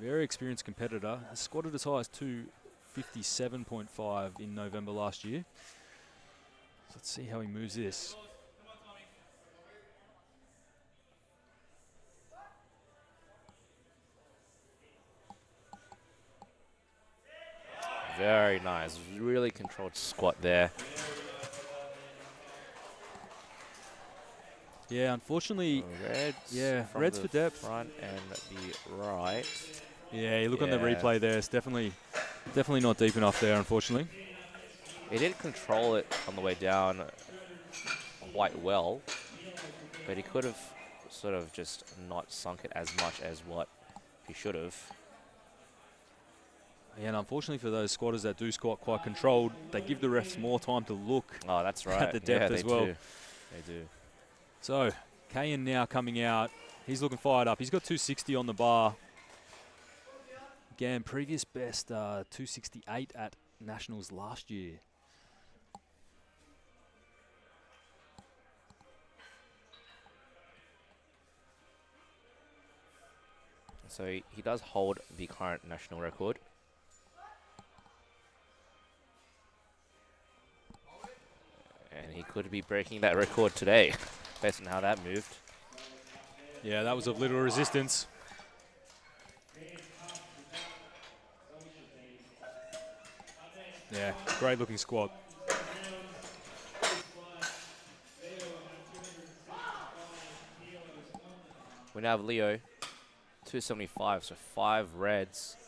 Very experienced competitor. Has squatted as high as 257.5 in November last year. So let's see how he moves this. Very nice. Really controlled squat there. Yeah, unfortunately. Reds for depth. Front and the right. Yeah, you look on the replay there. It's definitely not deep enough there, unfortunately. He did control it on the way down quite well, but he could have sort of just not sunk it as much as what he should have. Yeah, and unfortunately for those squatters that do squat quite controlled, they give the refs more time to look that's right. at the depth as well. They do. So, Kayan now coming out. He's looking fired up. He's got 260 on the bar. Again, previous best 268 at Nationals last year. So he does hold the current national record. And he could be breaking that record today, based on how that moved. Yeah, that was of little resistance. Yeah, great looking squat. We now have Leo, 275, so 5 reds.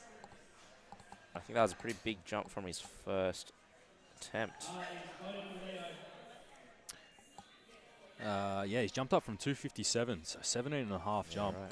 I think that was a pretty big jump from his first attempt. Yeah, he's jumped up from 257, so 17.5 jump. Right.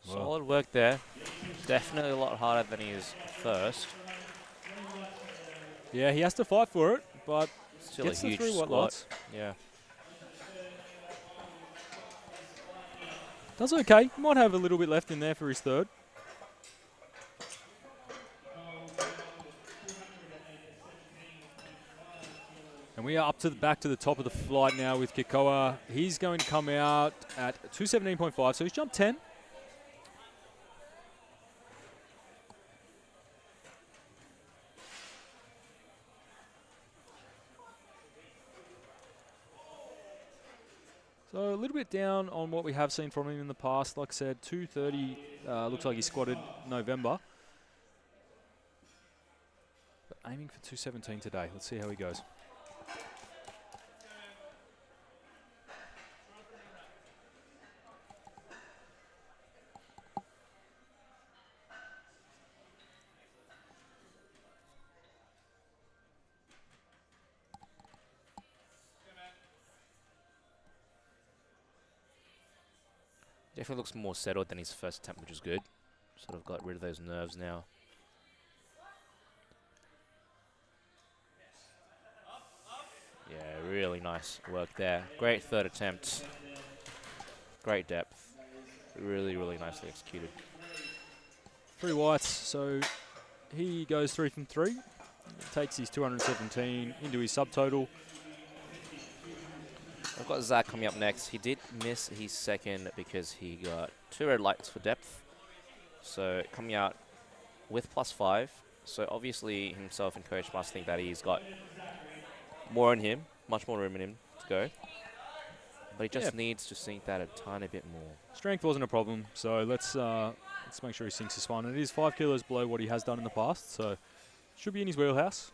Solid work there. Definitely a lot harder than his first. Yeah, he has to fight for it, but still gets a huge the squat. Lots. Yeah. Does okay. Might have a little bit left in there for his third. And we are up to back to the top of the flight now with Kikoa. He's going to come out at 217.5, so he's jumped 10. So a little bit down on what we have seen from him in the past. Like I said, 230 looks like he squatted November. But aiming for 217 today. Let's see how he goes. Definitely looks more settled than his first attempt, which is good. Sort of got rid of those nerves now. Yeah, really nice work there. Great third attempt. Great depth. Really, really nicely executed. 3 whites, so he goes 3 from 3. Takes his 217 into his subtotal. I've got Zach coming up next. He did miss his second because he got 2 red lights for depth. So coming out with +5. So obviously himself and coach must think that he's got more in him, much more room in him to go. But he just needs to sink that a tiny bit more. Strength wasn't a problem, so let's make sure he sinks his one. It is 5 kilos below what he has done in the past, so should be in his wheelhouse.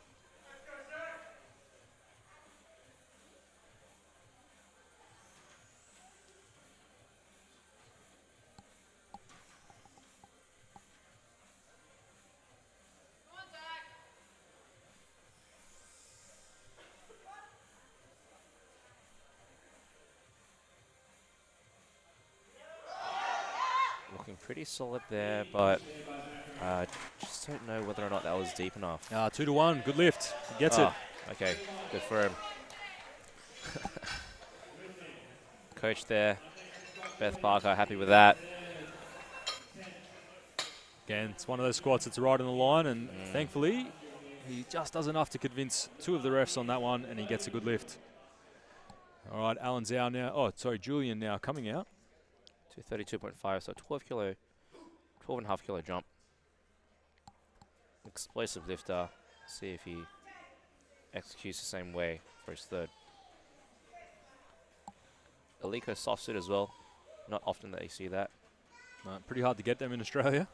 Looking pretty solid there, but just don't know whether or not that was deep enough. 2 to 1, good lift. He gets it. Okay, good for him. Coach there, Beth Parker, happy with that. Again, it's one of those squats that's right on the line, and thankfully, he just does enough to convince 2 of the refs on that one, and he gets a good lift. All right, Alan Zhao now. Julian now coming out. 232.5, so 12.5 kilo jump. Explosive lifter. See if he executes the same way for his third. Aliko soft suit as well. Not often that you see that. Pretty hard to get them in Australia.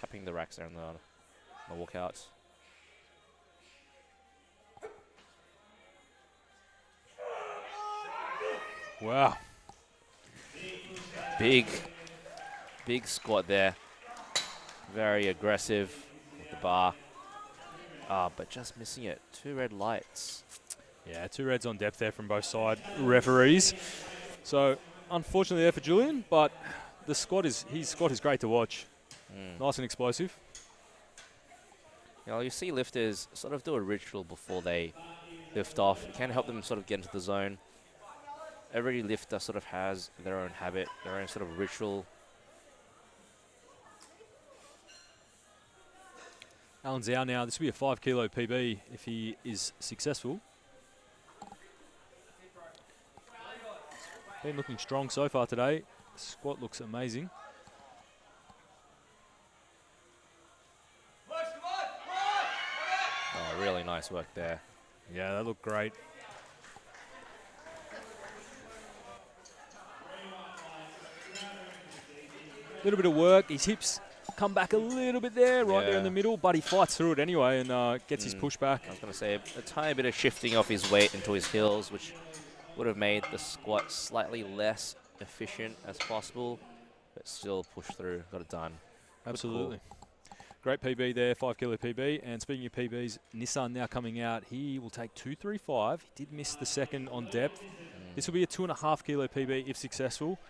Tapping the racks there on the walkouts. Wow. Big squat there. Very aggressive with the bar. But just missing it. 2 red lights. Yeah, 2 reds on depth there from both side referees. So, unfortunately there for Julian, but his squat is great to watch. Nice and explosive. You know, you see lifters sort of do a ritual before they lift off. It can help them sort of get into the zone. Every lifter sort of has their own habit, their own sort of ritual. Alan Zhao now, this will be a 5 kilo PB if he is successful. Been looking strong so far today. Squat looks amazing. Really nice work there. Yeah, that looked great. Little bit of work. His hips come back a little bit there, right there in the middle, but he fights through it anyway and gets his push back. I was going to say a tiny bit of shifting off his weight into his heels, which would have made the squat slightly less efficient as possible, but still push through, got it done. Absolutely. Great PB there, 5 kilo PB. And speaking of PBs, Nissan now coming out. He will take 235. He did miss the second on depth. This will be a 2.5 kilo PB if successful.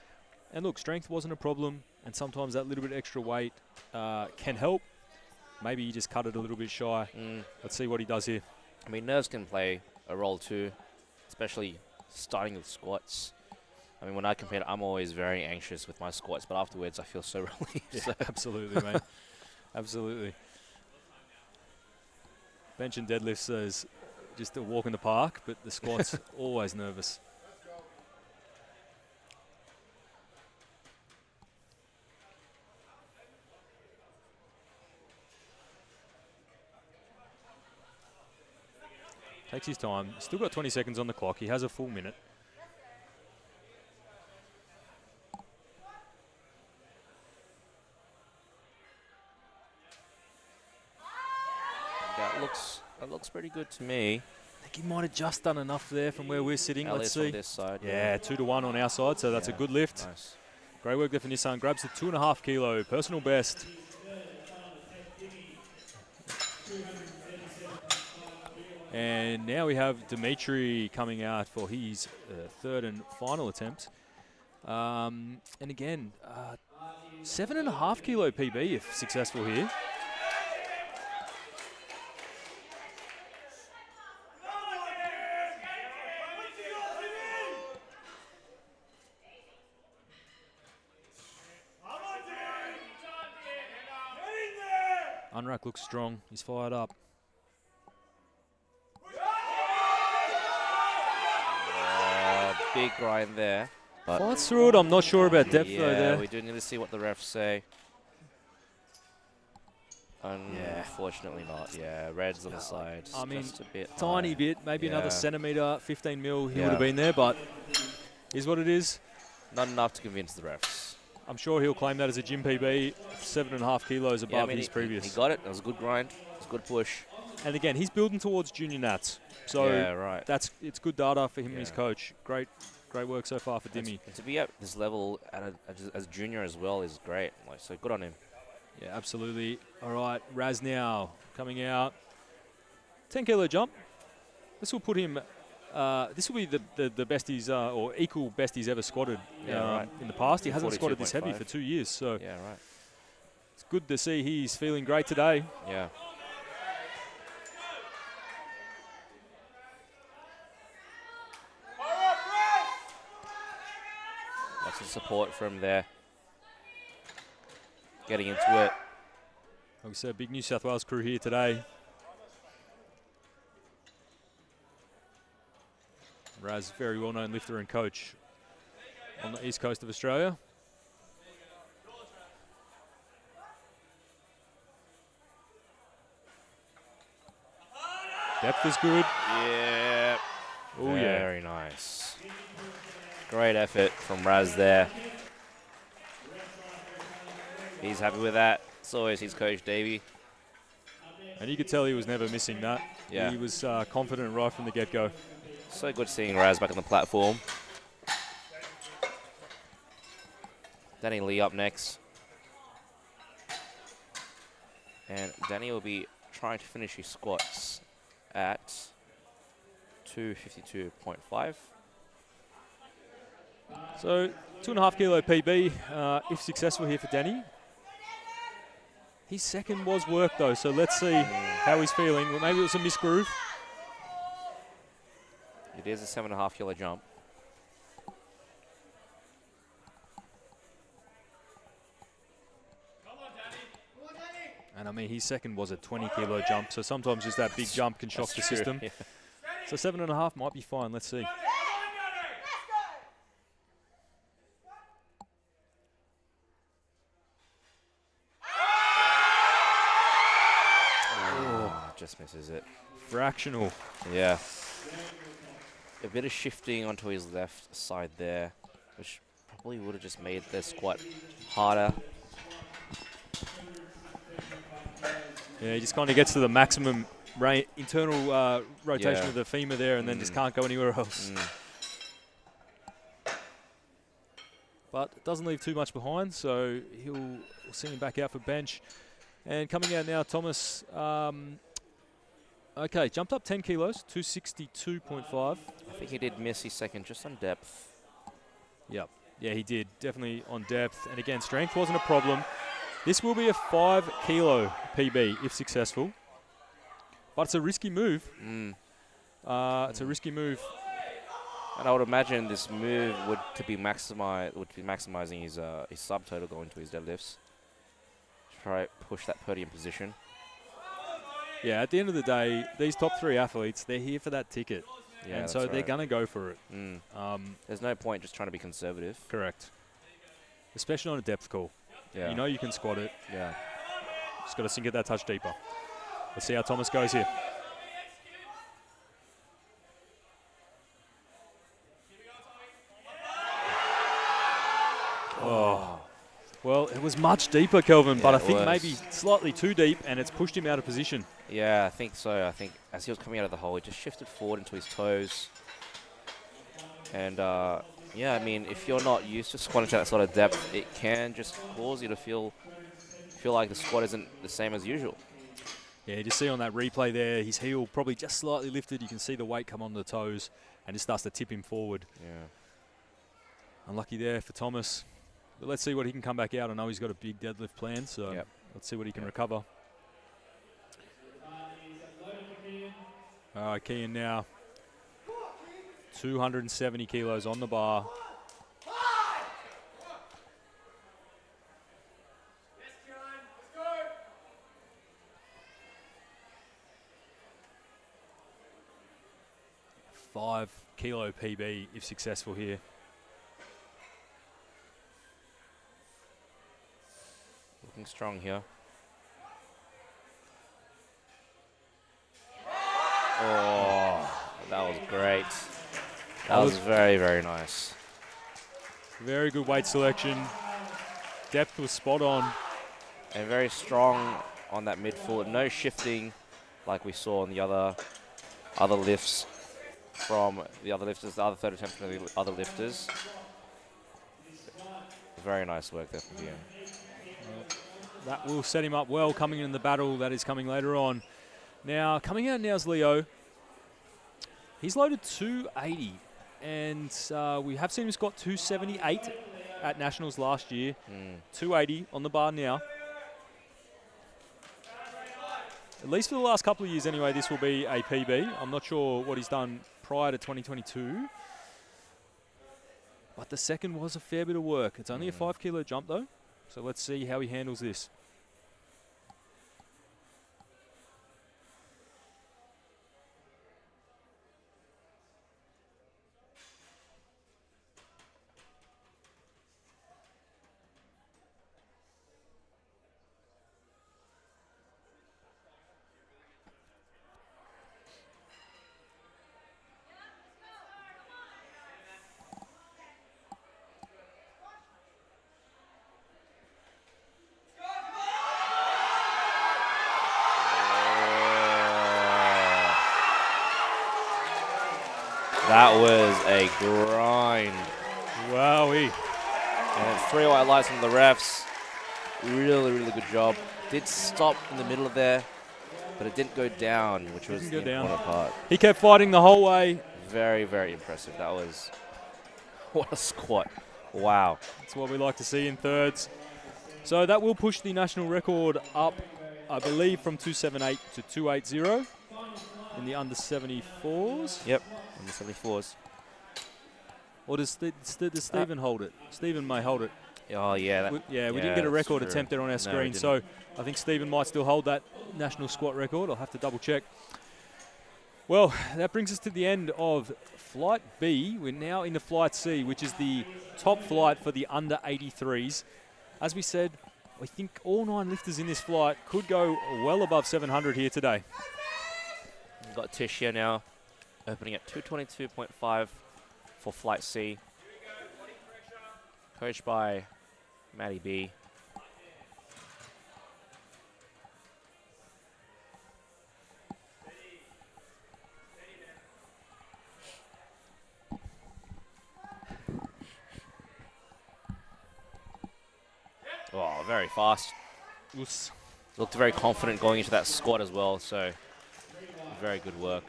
And look, strength wasn't a problem. And sometimes that little bit extra weight can help. Maybe you just cut it a little bit shy. Let's see what he does here. I mean, nerves can play a role too, especially starting with squats. I mean, when I compete, I'm always very anxious with my squats, but afterwards I feel so relieved. Yeah, so. absolutely, mate. Absolutely. Bench and deadlifts is just a walk in the park, but the squat's always nervous. Takes his time. Still got 20 seconds on the clock. He has a full minute. That looks pretty good to me. think he might have just done enough there from where we're sitting. Let's see. On this side. Yeah, 2-1 on our side, so that's a good lift. Nice. Great work there for Nissan. Grabs the 2.5 kilo personal best. And now we have Dimitri coming out for his third and final attempt. And again, 7.5 kilo PB if successful here. Unrack looks strong. He's fired up. Big grind there. But Fights through it. I'm not sure about depth though there. Yeah, we do need to see what the refs say. Unfortunately not. Yeah, red's on the side. I mean, just a bit tiny high. bit, maybe another centimetre, 15 mil, he would Yeah. have been there, but is what it is. Not enough to convince the refs. I'm sure he'll claim that as a gym PB, 7.5 kilos above his previous. He got it. That was a good grind. It was a good push. And again, he's building towards junior nats. So yeah, right. it's good data for him and his coach. Great work so far for Dimmy. And to be at this level as junior as well is great. Like, so good on him. Yeah, absolutely. All right, Raz now coming out. 10 kilo jump. This will put him. This will be the best he's or equal best he's ever squatted in the past. He hasn't squatted this heavy for 2 years, so yeah, right. It's good to see he's feeling great today. Yeah. Lots of support from there. Getting into it. Like we said, big New South Wales crew here today. Raz, very well-known lifter and coach on the east coast of Australia. Depth is good. Yeah. Oh, yeah. Very nice. Great effort from Raz there. He's happy with that. So is his coach, Davey. And you could tell he was never missing that. Yeah. He was confident right from the get-go. So good seeing Raz back on the platform. Danny Lee up next. And Danny will be trying to finish his squats at 252.5. So 2.5 kilo PB, if successful here for Danny. His second was work though, so let's see how he's feeling. Well, maybe it was a misgroove. It is a 7.5 kilo jump. And I mean, his second was a 20 kilo jump, so sometimes just that big jump can shock the system. Yeah. So 7.5 might be fine, let's see. Just misses it. Fractional. Yeah. A bit of shifting onto his left side there, which probably would have just made the squat harder. Yeah, he just kind of gets to the maximum internal rotation Yeah. of the femur there and then just can't go anywhere else. But it doesn't leave too much behind, so we'll see him back out for bench. And coming out now, Thomas, okay, jumped up 10 kilos, 262.5. I think he did miss his second just on depth. Yep. Yeah, he did. Definitely on depth. And again, strength wasn't a problem. This will be a 5 kilo PB if successful. But it's a risky move. It's a risky move. And I would imagine this move would be maximizing his subtotal going to his deadlifts. Try push that podium position. Yeah, at the end of the day, these top 3 athletes, they're here for that ticket. Yeah, and so they're going to go for it. There's no point just trying to be conservative. Correct. Especially on a depth call. Yeah. You know you can squat it. Yeah. Just got to sink it that touch deeper. Let's see how Thomas goes here. Oh. Well, it was much deeper, Kelvin, but I think maybe slightly too deep, and it's pushed him out of position. Yeah, I think so. I think as he was coming out of the hole, he just shifted forward into his toes. And yeah, I mean, if you're not used to squatting to that sort of depth, it can just cause you to feel like the squat isn't the same as usual. Yeah, you just see on that replay there, his heel probably just slightly lifted. You can see the weight come on the toes, and it starts to tip him forward. Yeah. Unlucky there for Thomas. But let's see what he can come back out. I know he's got a big deadlift plan, so let's see what he can recover. All right, Kian now. 270 kilos on the bar. $5 kilo PB if successful here. Looking strong here. Oh, that was great. That was very, very nice. Very good weight selection. Depth was spot on. And very strong on that midfoot. No shifting like we saw on the other lifts from the other lifters, the other third attempt from the other lifters. Very nice work there from Ian. That will set him up well coming in the battle that is coming later on. Now, coming out now is Leo. He's loaded 280, and we have seen him squat 278 at Nationals last year. 280 on the bar now. At least for the last couple of years anyway, this will be a PB. I'm not sure what he's done prior to 2022. But the second was a fair bit of work. It's only a 5 kilo jump though. So let's see how he handles this. That was a grind. Wowee. And 3 white lights from the refs. Really, really good job. Did stop in the middle of there, but it didn't go down, which was the important part. He kept fighting the whole way. Very, very impressive. That was... What a squat. Wow. That's what we like to see in thirds. So that will push the national record up, I believe, from 278 to 280 in the under 74s. Yep. In the 74s. Or does Stephen hold it? Stephen may hold it. Oh, yeah. We didn't get a record attempt there on our screen, so I think Stephen might still hold that national squat record. I'll have to double check. Well, that brings us to the end of Flight B. We're now into Flight C, which is the top flight for the under 83s. As we said, we think all 9 lifters in this flight could go well above 700 here today. We've got Tish here now, opening at 222.5 for Flight C. Coached by Matty B. Oh, very fast. Oops. Looked very confident going into that squat as well, so very good work.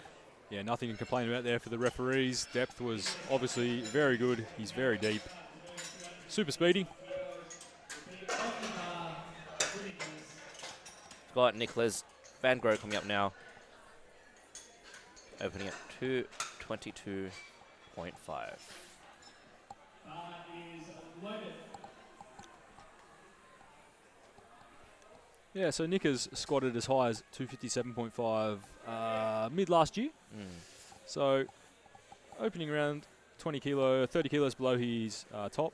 Yeah, nothing to complain about there for the referees. Depth was obviously very good. He's very deep. Super speedy. Got Nicholas Van Gro coming up now. Opening at 222.5. Yeah, so Nick has squatted as high as 257.5 mid last year. So opening around 20 kilo, 30 kilos below his top,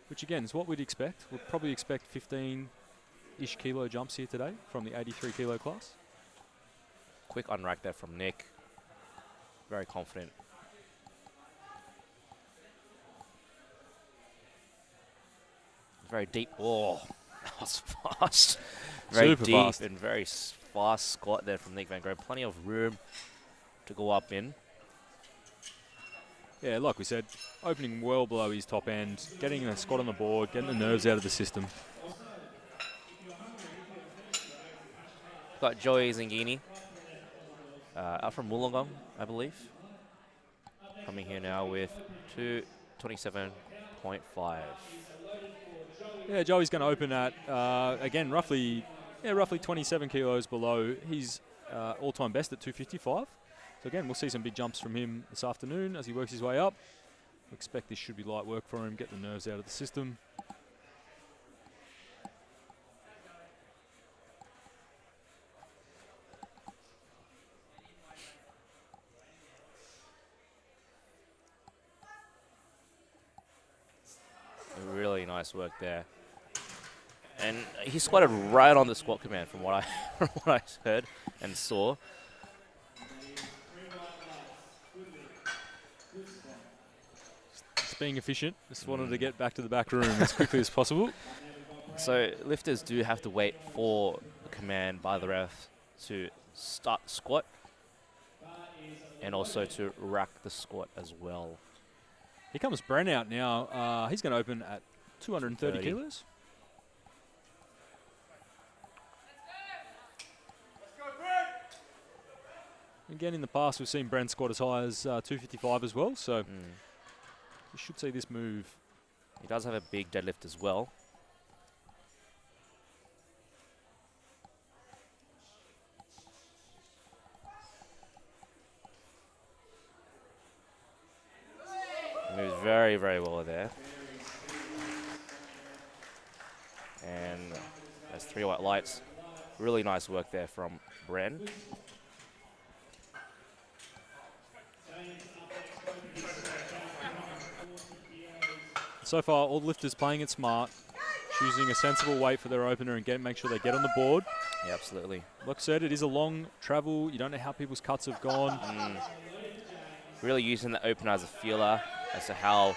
which again is what we'd expect. We'll probably expect 15-ish kilo jumps here today from the 83 kilo class. Quick unrack there from Nick. Very confident. Very deep. Oh, that was fast. Very Super deep fast. and very fast squat there from Nick Van Gogh. Plenty of room to go up in. Yeah, like we said, opening well below his top end, getting a squat on the board, getting the nerves out of the system. Got Joey Zingini, up from Wollongong, I believe. Coming here now with 227.5. Yeah, Joey's going to open at, again, roughly 27 kilos below his all-time best at 255. So again, we'll see some big jumps from him this afternoon as he works his way up. We expect this should be light work for him, get the nerves out of the system. Really nice work there. And he squatted right on the squat command from what I heard and saw. Just being efficient. Just wanted to get back to the back room as quickly as possible. So lifters do have to wait for the command by the ref to start the squat and also to rack the squat as well. Here comes Bren out now. He's going to open at 230 kilos. Again, in the past, we've seen Bren squat as high as 255 as well, so we should see this move. He does have a big deadlift as well. He moves very, very well there. And there's 3 white lights. Really nice work there from Bren. So far, all the lifters playing it smart, choosing a sensible weight for their opener and make sure they get on the board. Yeah, absolutely. Like I said, it is a long travel. You don't know how people's cuts have gone. Really using the opener as a feeler as to how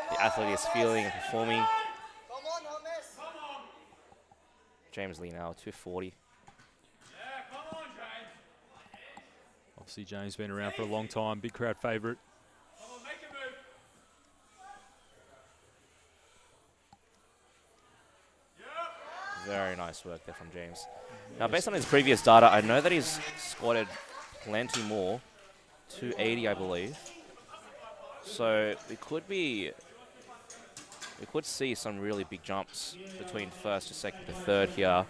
the athlete is feeling and performing. James Lee now, 240. Obviously, James been around for a long time, big crowd favourite. Very nice work there from James. Now, based on his previous data, I know that he's squatted plenty more, 280, I believe. So we could see some really big jumps between first to second to third here.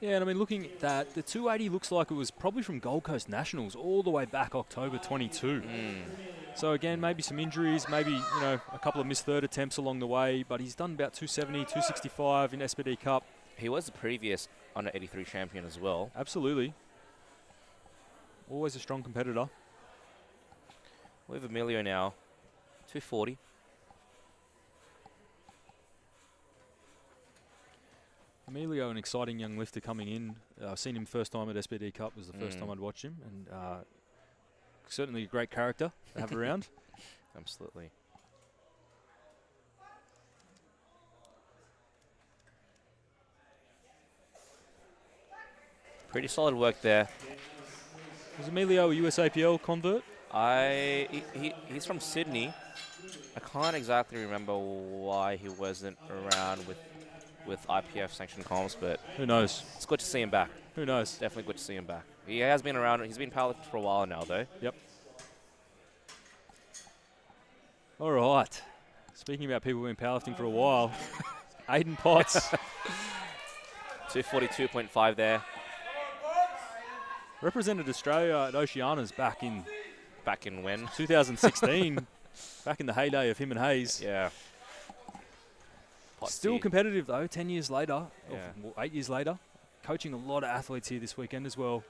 Yeah, and I mean, looking at that, the 280 looks like it was probably from Gold Coast Nationals all the way back October 22. So again, maybe some injuries, maybe, you know, a couple of missed third attempts along the way, but he's done about 270, 265 in SPD Cup. He was the previous under 83 champion as well. Absolutely. Always a strong competitor. We have Emilio now, 240. Emilio, an exciting young lifter coming in. I've seen him first time at SPD Cup, was the first time I'd watched him, and certainly a great character to have around. Absolutely. Pretty solid work there. Was Emilio a USAPL convert? He's from Sydney. I can't exactly remember why he wasn't around with IPF sanctioned comps, but who knows? It's good to see him back. Who knows? Definitely good to see him back. He has been around. He's been powerlifting for a while now, though. Yep. All right. Speaking about people who've been powerlifting for a while, Aiden Potts. 242.5 there. Represented Australia at Oceanias back in when? 2016. Back in the heyday of him and Hayes. Yeah. Still competitive though, 10 years later, yeah. or 8 years later. Coaching a lot of athletes here this weekend as well.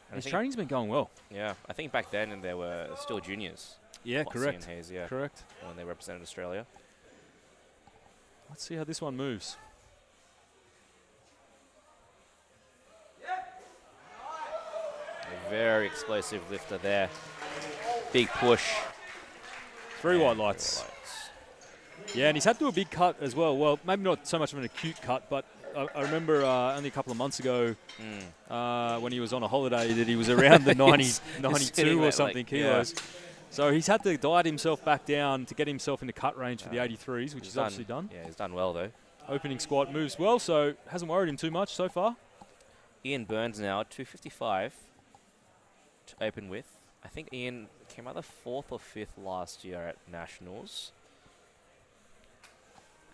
And his training's been going well. Yeah, I think back then and there were still juniors. Yeah, Potts correct. and Hayes, yeah. Correct. When they represented Australia. Let's see how this one moves. A very explosive lifter there. Big push. 3 white lights. Yeah, and he's had to do a big cut as well. Well, maybe not so much of an acute cut, but I remember only a couple of months ago when he was on a holiday that he was around the 92 or something kilos. Yeah. So he's had to diet himself back down to get himself into cut range for the 83s, which he's obviously done. Yeah, he's done well, though. Opening squat moves well, so hasn't worried him too much so far. Ian Burns now, 255 to open with. I think Ian came either 4th or 5th last year at Nationals.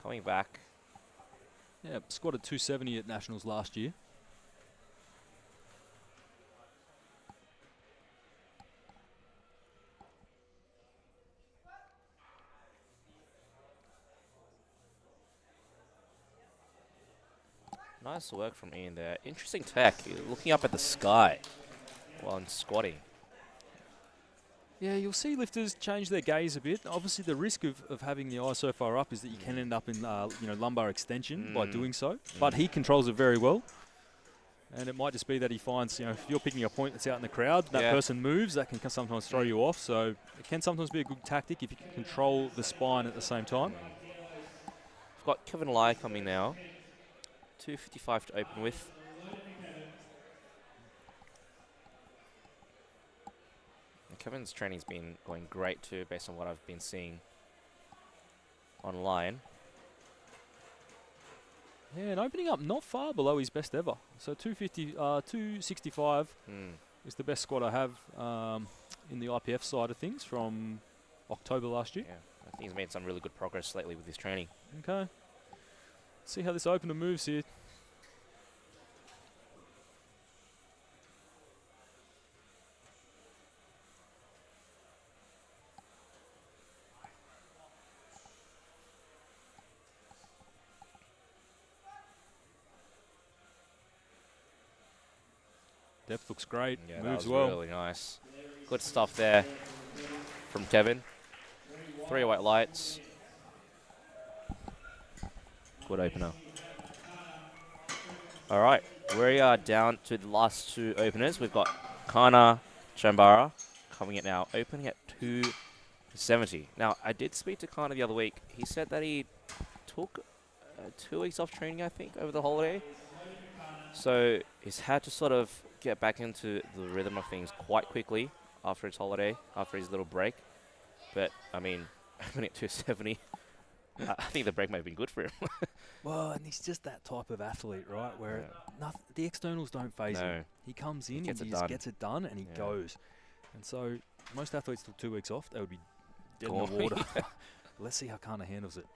Coming back. Yeah, squatted 270 at Nationals last year. Nice work from Ian there. Interesting tech, looking up at the sky while squatting. Yeah, you'll see lifters change their gaze a bit. Obviously, the risk of having the eye so far up is that you can end up in lumbar extension by doing so. But he controls it very well. And it might just be that he finds, if you're picking a point that's out in the crowd, that person moves, that can sometimes throw you off. So it can sometimes be a good tactic if you can control the spine at the same time. We've got Kevin Lai coming now. 255 to open with. And Kevin's training's been going great too, based on what I've been seeing online. Yeah, and opening up not far below his best ever. So 265 is the best squat I have in the IPF side of things from October last year. Yeah, I think he's made some really good progress lately with his training. Okay. See how this opener moves here. Depth looks great. Yeah, moves that was well. Really nice. Good stuff there from Kevin. 3 white lights. Good opener. All right, we are down to the last 2 openers. We've got Kana Chambara coming in now, opening at 270. Now, I did speak to Kana the other week. He said that he took 2 weeks off training, I think, over the holiday. So he's had to sort of get back into the rhythm of things quite quickly after his holiday, after his little break. But, I mean, opening at 270... I think the break may have been good for him. Well, and he's just that type of athlete, right? Where the externals don't phase him. He comes in, he just gets it done, and he goes. And so most athletes took 2 weeks off. They would be dead in the water. Let's see how Kana handles it.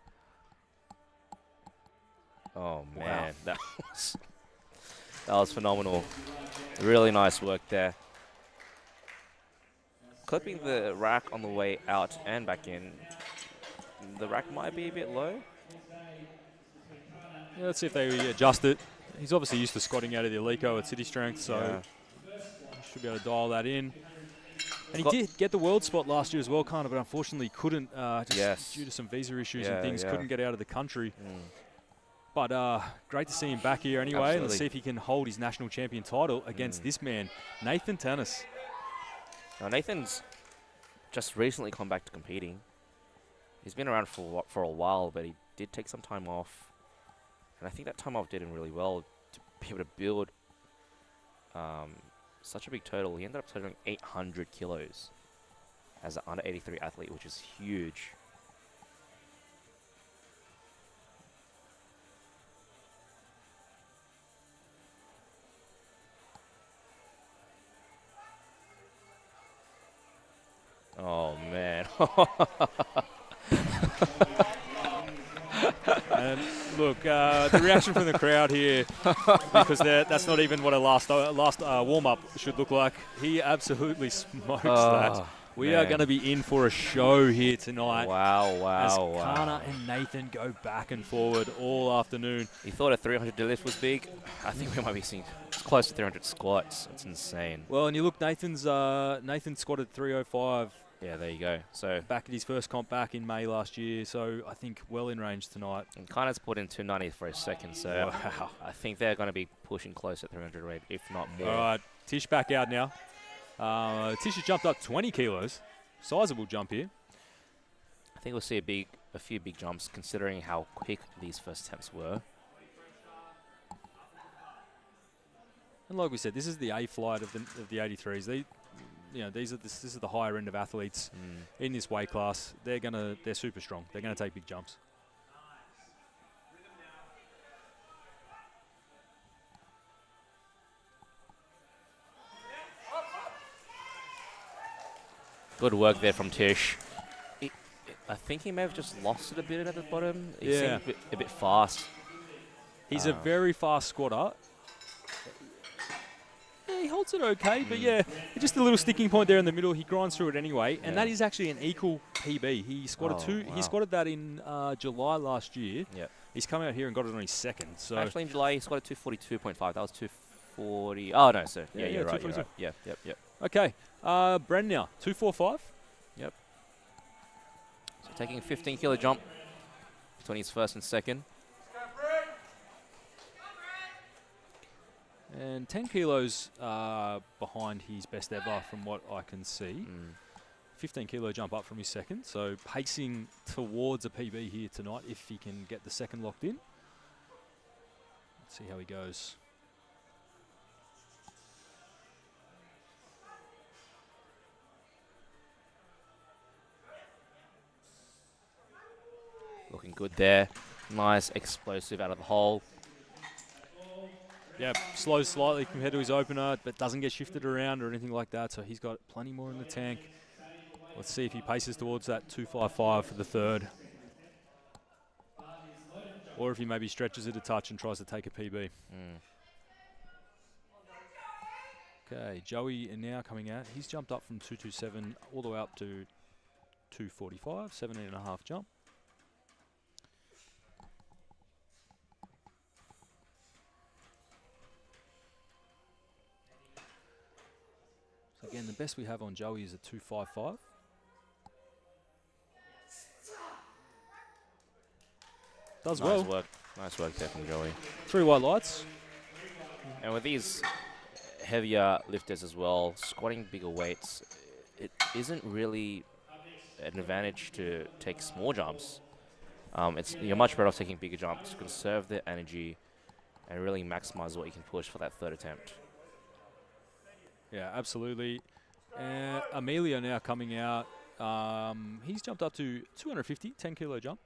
Oh, man. Wow. That was phenomenal. Really nice work there. Clipping the rack on the way out and back in. The rack might be a bit low. Yeah, let's see if they adjust it. He's obviously used to squatting out of the Alico at City Strength, so he should be able to dial that in. And he did get the world spot last year as well, kind of, but unfortunately couldn't, just due to some visa issues and things, couldn't get out of the country. But great to see him back here anyway. Absolutely. Let's see if he can hold his national champion title against this man, Nathan Tanis. Now, Nathan's just recently come back to competing. He's been around for a while, but he did take some time off. And I think that time off did him really well to be able to build such a big total. He ended up totaling 800 kilos as an under 83 athlete, which is huge. Oh, man. And look, the reaction from the crowd here, because that's not even what a last warm-up should look like. He absolutely smokes that. We are going to be in for a show here tonight. Wow. As Kana and Nathan go back and forward all afternoon. He thought a 300 deadlift was big. I think we might be seeing close to 300 squats. It's insane. Well, and you look, Nathan squatted 305. Yeah, there you go. So back at his first comp back in May last year, so I think well in range tonight. And Kana's put in 290 for a second, so wow. I think they're going to be pushing close at 300 rate, if not more. All right, Tish back out now. Tish has jumped up 20 kilos. Sizable jump here. I think we'll see a few big jumps, considering how quick these first attempts were. And like we said, this is the A flight of the 83s. This is the higher end of athletes in this weight class. They're super strong. They're gonna take big jumps. Good work there from Tish. I think he may have just lost it a bit at the bottom. He seemed a bit fast. He's a very fast squatter. Yeah, he holds it okay, but just a little sticking point there in the middle. He grinds through it anyway, and that is actually an equal PB. He squatted He squatted that in July last year. Yep. He's come out here and got it on his second. So actually, in July he squatted 242.5. That was 240. Oh no, sir. Yeah, you're right. You're right. Yep. Okay, Bren now 245. Yep. So taking a 15 kilo jump between his first and second. And 10 kilos behind his best ever from what I can see. 15 kilo jump up from his second. So pacing towards a PB here tonight if he can get the second locked in. Let's see how he goes. Looking good there. Nice explosive out of the hole. Yeah, slows slightly compared to his opener, but doesn't get shifted around or anything like that, so he's got plenty more in the tank. Let's see if he paces towards that 255 for the third. Or if he maybe stretches it a touch and tries to take a PB. Okay, Joey now coming out. He's jumped up from 227 all the way up to 245, 17.5 jump. Again, the best we have on Joey is a 255. Does well. Nice work. Nice work there from Joey. 3 white lights. And with these heavier lifters as well, squatting bigger weights, it isn't really an advantage to take small jumps. You're much better off taking bigger jumps to conserve the energy and really maximize what you can push for that third attempt. Yeah, absolutely. Amelia now coming out. He's jumped up to 250, 10 kilo jump.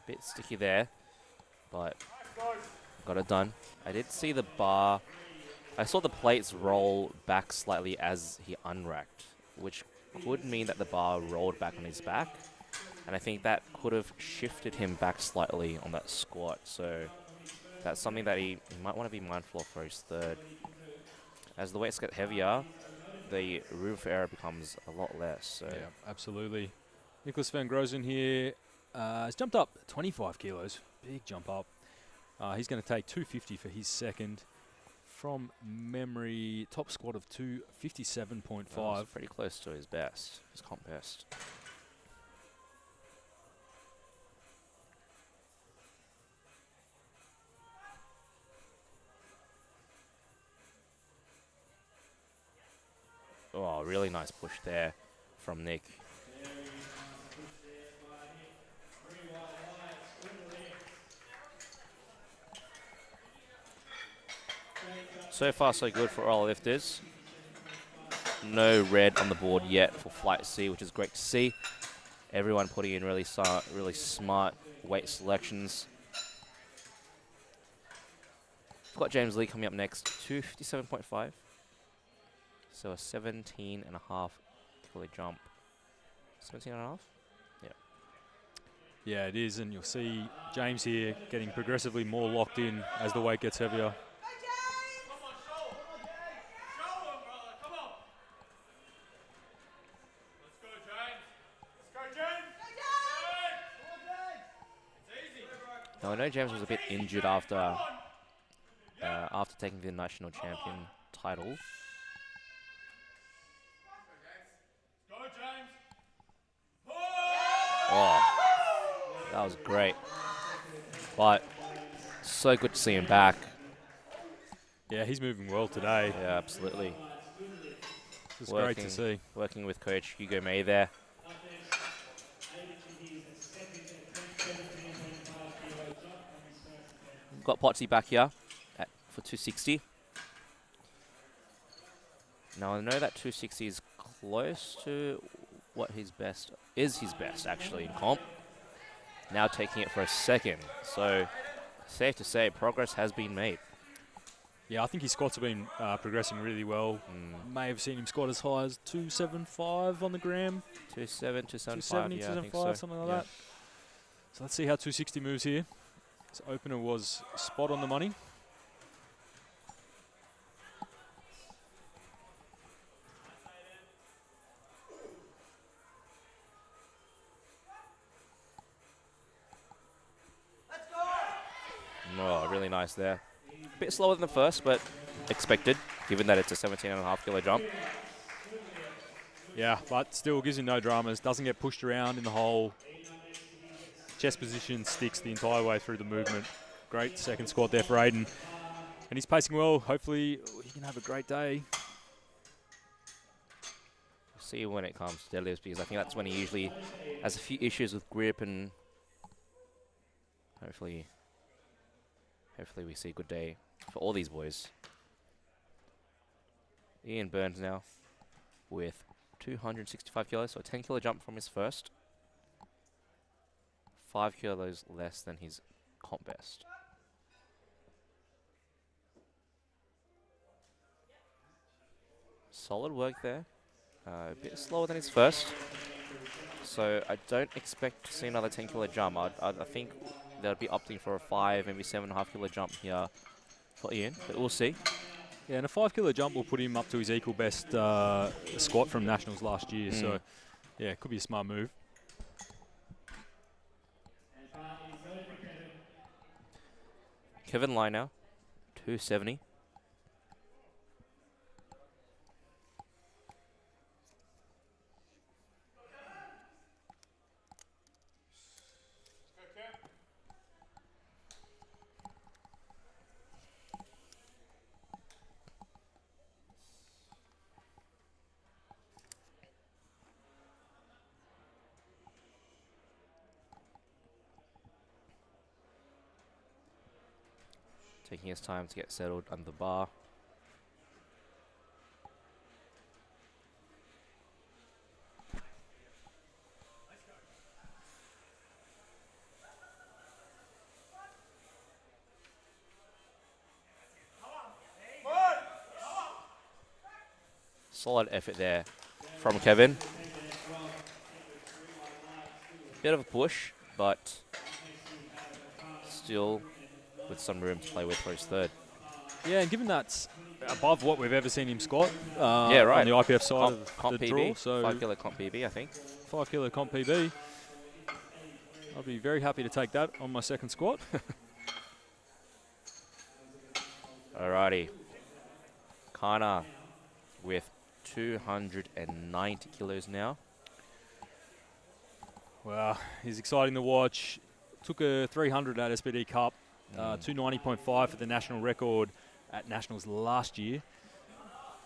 Bit sticky there, but got it done. I did see the bar. I saw the plates roll back slightly as he unracked, which could mean that the bar rolled back on his back, and I think that could have shifted him back slightly on that squat. So that's something that he might want to be mindful of for his third. As the weights get heavier, the room for error becomes a lot less. So yeah, absolutely. Nicholas Van Grozen here. He's jumped up 25 kilos. Big jump up. He's going to take 250 for his second. From memory, top squat of 257.5. Well, pretty close to his best, his comp best. Oh, really nice push there from Nick. So far, so good for all lifters. No red on the board yet for Flight C, which is great to see. Everyone putting in really smart weight selections. We've got James Lee coming up next, 257.5. So a 17.5 kilo jump. 17.5? Yeah. Yeah, it is, and you'll see James here getting progressively more locked in as the weight gets heavier. Now, I know James was a bit injured after after taking the national champion title. Oh, that was great. But so good to see him back. Yeah, he's moving well today. Yeah, absolutely. It's great to see. Working with Coach Hugo May there. We've got Potsy back here for 260. Now I know that 260 is close to what his best actually in comp. Now taking it for a second. So safe to say progress has been made. Yeah, I think his squats have been progressing really well. May have seen him squat as high as 275 on the gram. 270, 275, 270, yeah, 275, I think so. something like that. So let's see how 260 moves here. His opener was spot on the money. Oh, really nice there. A bit slower than the first, but expected, given that it's a 17.5 kilo jump. Yeah, but still gives him no dramas. Doesn't get pushed around in the hole. Chest position sticks the entire way through the movement. Great second squat there for Aiden. And he's pacing well. Hopefully he can have a great day. We'll see when it comes to deadlifts, because I think that's when he usually has a few issues with grip, and hopefully we see a good day for all these boys. Ian Burns now with 265 kilos, so a 10 kilo jump from his first. 5 kilos less than his comp best. Solid work there. A bit slower than his first. So I don't expect to see another 10 kilo jump. I think they'll be opting for a 5, maybe 7.5 kilo jump here for Ian, but we'll see. Yeah, and a 5 kilo jump will put him up to his equal best squat from Nationals last year. So, yeah, it could be a smart move. Kevin Lai now, 270. Taking his time to get settled under the bar. Solid effort there from Kevin. Bit of a push, but still with some room to play with for his third. Yeah, and given that's above what we've ever seen him squat yeah, right. on the IPF side of comp the PB, draw. So 5 kilo comp PB, I think. 5 kilo comp PB. I'll be very happy to take that on my second squat. Alrighty. Kana with 290 kilos now. Wow, he's exciting to watch. Took a 300 at SPD Cup. 290.5 for the national record at Nationals last year.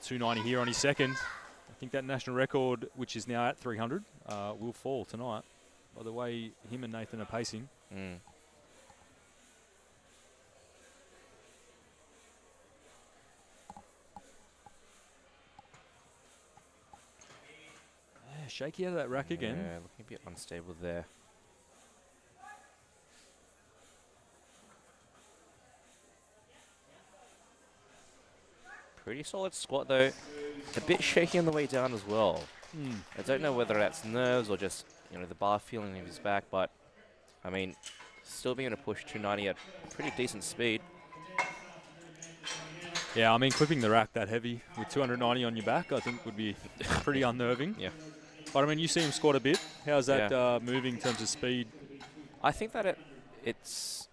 290 here on his second. I think that national record, which is now at 300, will fall tonight by the way him and Nathan are pacing. Yeah, shaky out of that rack again. Yeah, looking a bit unstable there. Pretty solid squat though. A bit shaky on the way down as well. I don't know whether that's nerves or just, you know, the bar feeling in his back, but I mean, still being able to push 290 at pretty decent speed. Yeah, I mean, clipping the rack that heavy with 290 on your back, I think would be pretty unnerving. Yeah. But I mean, you see him squat a bit. How's that moving in terms of speed? I think that it's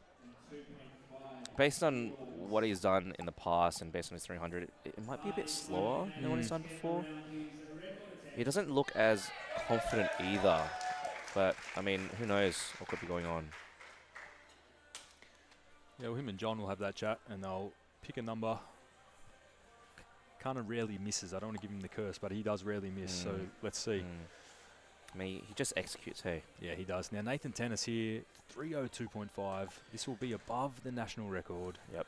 based on what he's done in the past and based on his 300, it might be a bit slower than what he's done before. He doesn't look as confident either. But, I mean, who knows what could be going on. Yeah, well, him and John will have that chat, and they'll pick a number. Kind of rarely misses. I don't want to give him the curse, but he does rarely miss, so let's see. I mean, he just executes, hey? Yeah, he does. Now, Nathan Tennis here, 302.5. This will be above the national record. Yep.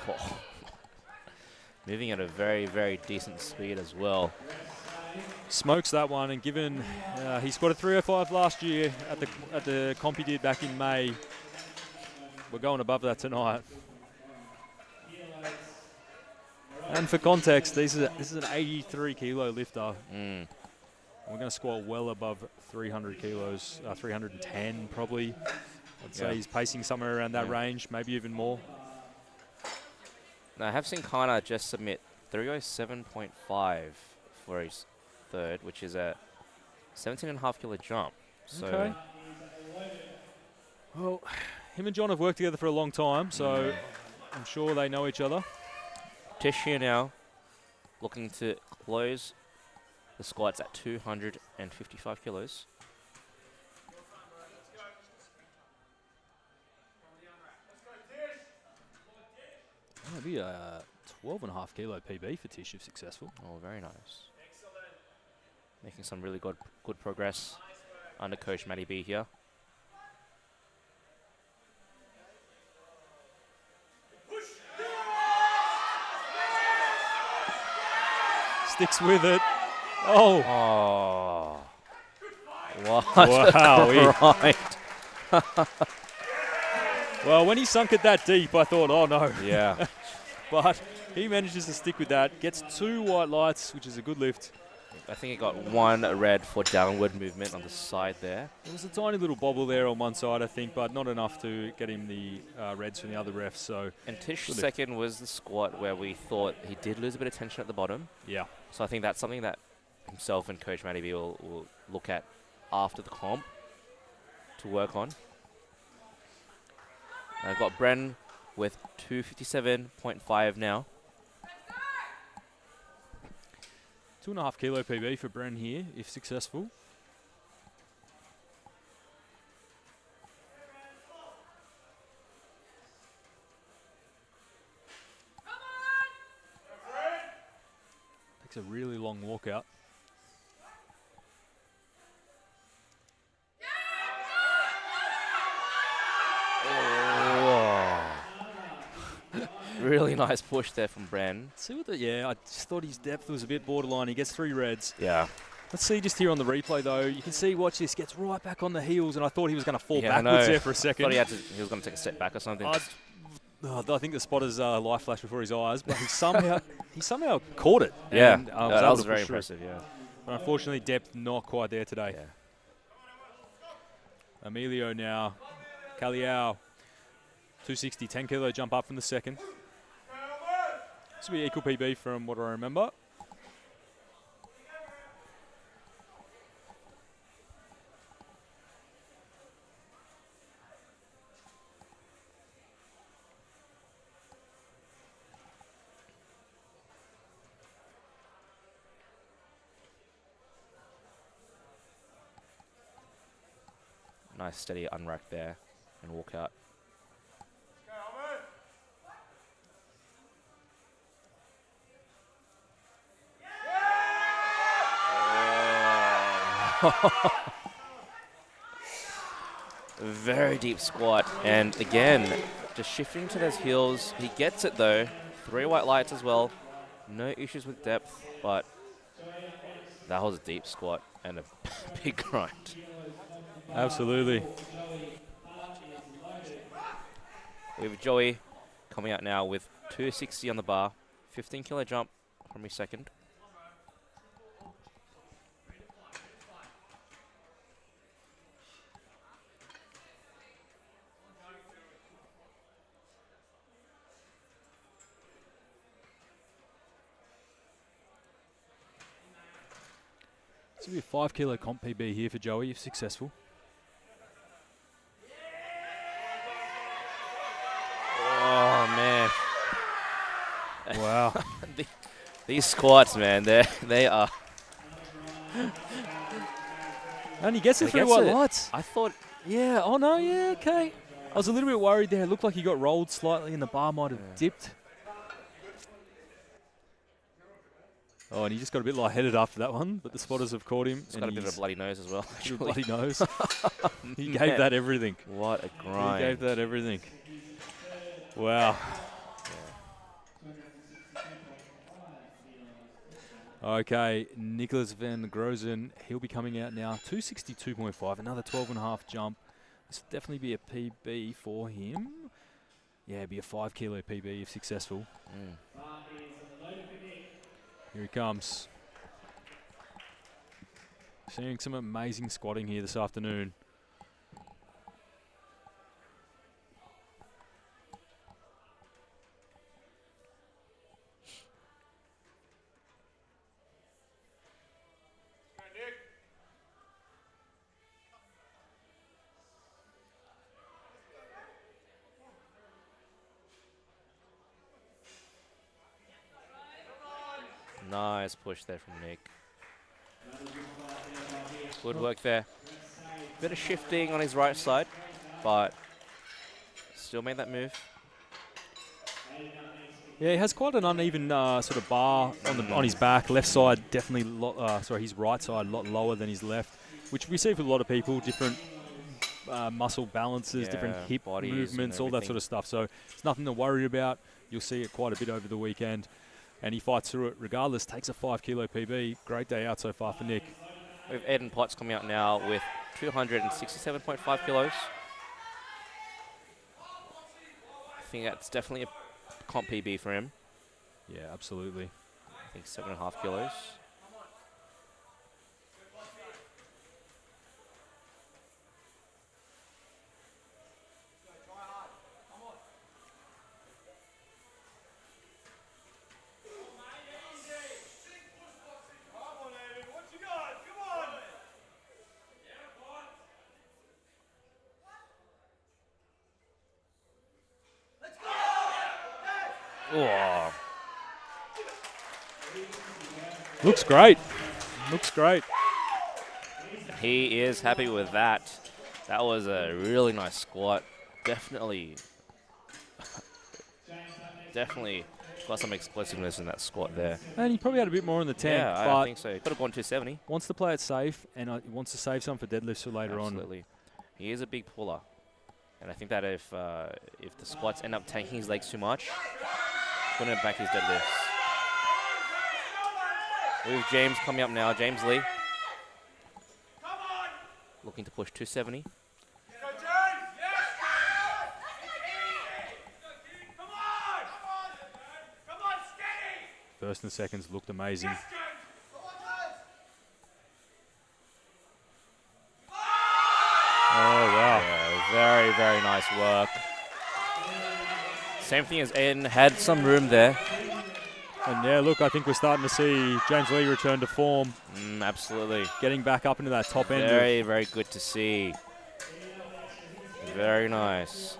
Oh. Moving at a very, very decent speed as well. Smokes that one, and given he scored a 305 last year at the comp he did back in May, we're going above that tonight. And for context, this is an 83 kilo lifter. We're going to squat well above 300 kilos, 310 probably. I'd say he's pacing somewhere around that range, maybe even more. Now, I have seen Kana just submit 307.5 for his third, which is a 17.5 kilo jump. So okay. Well, him and John have worked together for a long time, so I'm sure they know each other. Tish here now, looking to close the squats at 255 kilos. Maybe a 12.5 kilo PB for Tish if successful. Oh, very nice. Making some really good progress under Coach Matty B here. Sticks with it. Oh. Oh. What? Wow. Right. Well, when he sunk it that deep, I thought, oh no. Yeah. But he manages to stick with that. Gets 2 white lights, which is a good lift. I think he got 1 red for downward movement on the side there. There was a tiny little bobble there on one side, I think, but not enough to get him the reds from the other refs. So. And Tish's second was the squat where we thought he did lose a bit of tension at the bottom. Yeah. So I think that's something that himself and Coach Matty B will look at after the comp to work on. I've got Bren with 257.5 now. 2.5 kilo PB for Bren here, if successful. Takes a really long walkout. Really nice push there from Bren. See what I just thought his depth was a bit borderline. He gets 3 reds. Yeah. Let's see just here on the replay though. You can see, watch this, gets right back on the heels, and I thought he was going to fall backwards there for a second. I thought he was going to take a step back or something. I think the spotter's life flashed before his eyes, but he somehow caught it. Yeah, and, that was very impressive. Yeah. But unfortunately, depth not quite there today. Yeah. Emilio now, Caliao, 260, 10 kilo jump up from the second. This will be equal PB from what I remember. Nice steady unrack there and walk out. Very deep squat, and again, just shifting to those heels. He gets it though. 3 white lights as well. No issues with depth, but that was a deep squat and a big grind. Absolutely. We have Joey coming out now with 260 on the bar, 15 kilo jump from his second. This will be a 5 kilo comp PB here for Joey if successful. These squats, man, they are. And he gets it through white lights. I thought. Yeah. Oh no. Yeah. Okay. I was a little bit worried there. It looked like he got rolled slightly, and the bar might have dipped. Oh, and he just got a bit lightheaded after that one, but the spotters have caught him. He's got a bit of a bloody nose as well. A bloody nose. He gave that everything. What a grind. He gave that everything. Wow. Okay, Nicholas van Grozen, he'll be coming out now. 262.5, another 12.5 jump. This will definitely be a PB for him. Yeah, it'd be a 5 kilo PB if successful. Here he comes. Seeing some amazing squatting here this afternoon. Nice push there from Nick. Good work there. Bit of shifting on his right side, but still made that move. Yeah, he has quite an uneven sort of bar on his back. Left side definitely, his right side a lot lower than his left, which we see for a lot of people. Different muscle balances, different hip movements, all that sort of stuff. So it's nothing to worry about. You'll see it quite a bit over the weekend. And he fights through it regardless, takes a 5 kilo PB. Great day out so far for Nick. We have Eden Potts coming out now with 267.5 kilos. I think that's definitely a comp PB for him. Yeah, absolutely. I think 7.5 kilos. Oh. Looks great. Looks great. He is happy with that. That was a really nice squat. Definitely got some explosiveness in that squat there. And he probably had a bit more in the tank. Yeah, but I think so. He could have gone 270. Wants to play it safe, and he wants to save some for deadlifts for later on. Absolutely. He is a big puller. And I think that if the squats end up tanking his legs too much, couldn't back his deadlifts. We have James coming up now. James Lee. Looking to push 270. First and seconds looked amazing. Oh, wow. Yeah, very, very nice work. Same thing as Aiden, had some room there. And yeah, look, I think we're starting to see James Lee return to form. Absolutely. Getting back up into that top end. Very, very good to see. Very nice.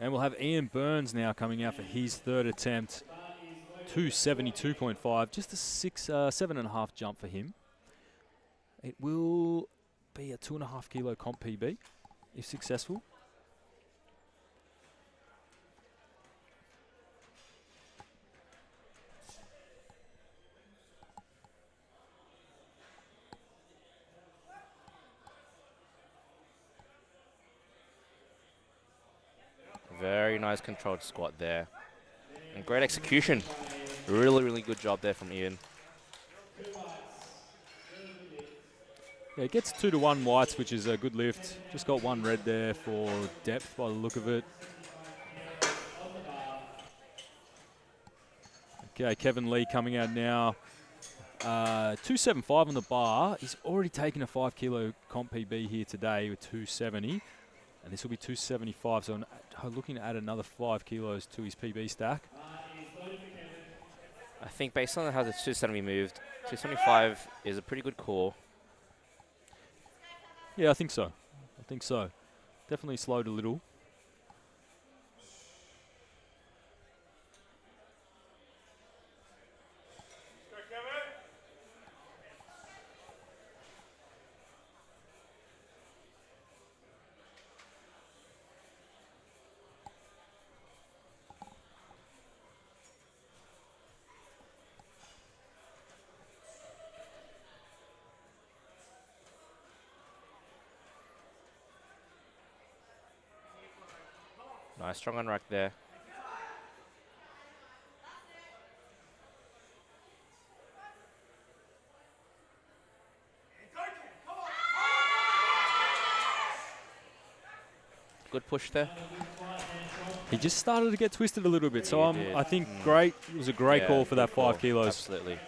And we'll have Ian Burns now coming out for his third attempt. 272.5, just a 7.5 jump for him. It will be a 2.5 kilo comp PB if successful. Very nice controlled squat there. And great execution. Really, really good job there from Ian. Yeah, it gets 2-to-1 whites, which is a good lift. Just got one red there for depth by the look of it. Okay, Kevin Lee coming out now. 275 on the bar. He's already taken a 5 kilo comp PB here today with 270. And this will be 275, so I'm looking to add another 5 kilos to his PB stack. I think based on how the 270 moved, 275 is a pretty good core. Yeah, I think so. Definitely slowed a little. Nice strong on rack there. Good push there. He just started to get twisted a little bit, so I think great. It was a great call for that 5 kilos. Absolutely.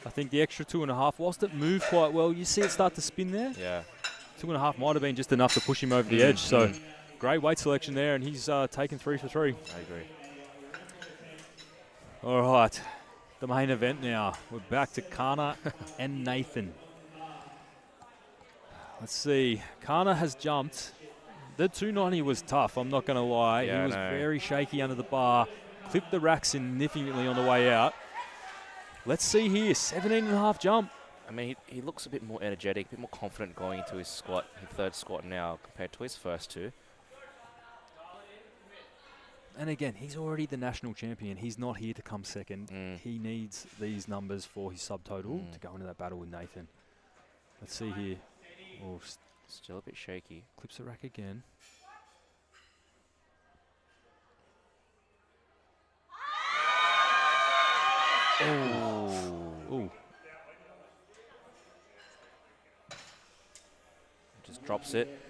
I think the extra 2.5, whilst it moved quite well, you see it start to spin there. Yeah. 2.5 might have been just enough to push him over the edge. So great weight selection there, and he's taken 3 for 3. I agree. All right, the main event now. We're back to Kana and Nathan. Let's see. Kana has jumped. The 290 was tough, I'm not going to lie. Yeah, he was very shaky under the bar. Clipped the rack significantly on the way out. Let's see here, 17.5 jump. I mean, he looks a bit more energetic, a bit more confident going into his squat, his third squat now compared to his first 2. And again, he's already the national champion. He's not here to come second. He needs these numbers for his subtotal to go into that battle with Nathan. Let's see here. Oh, still a bit shaky. Clips the rack again. Oh. Just drops it.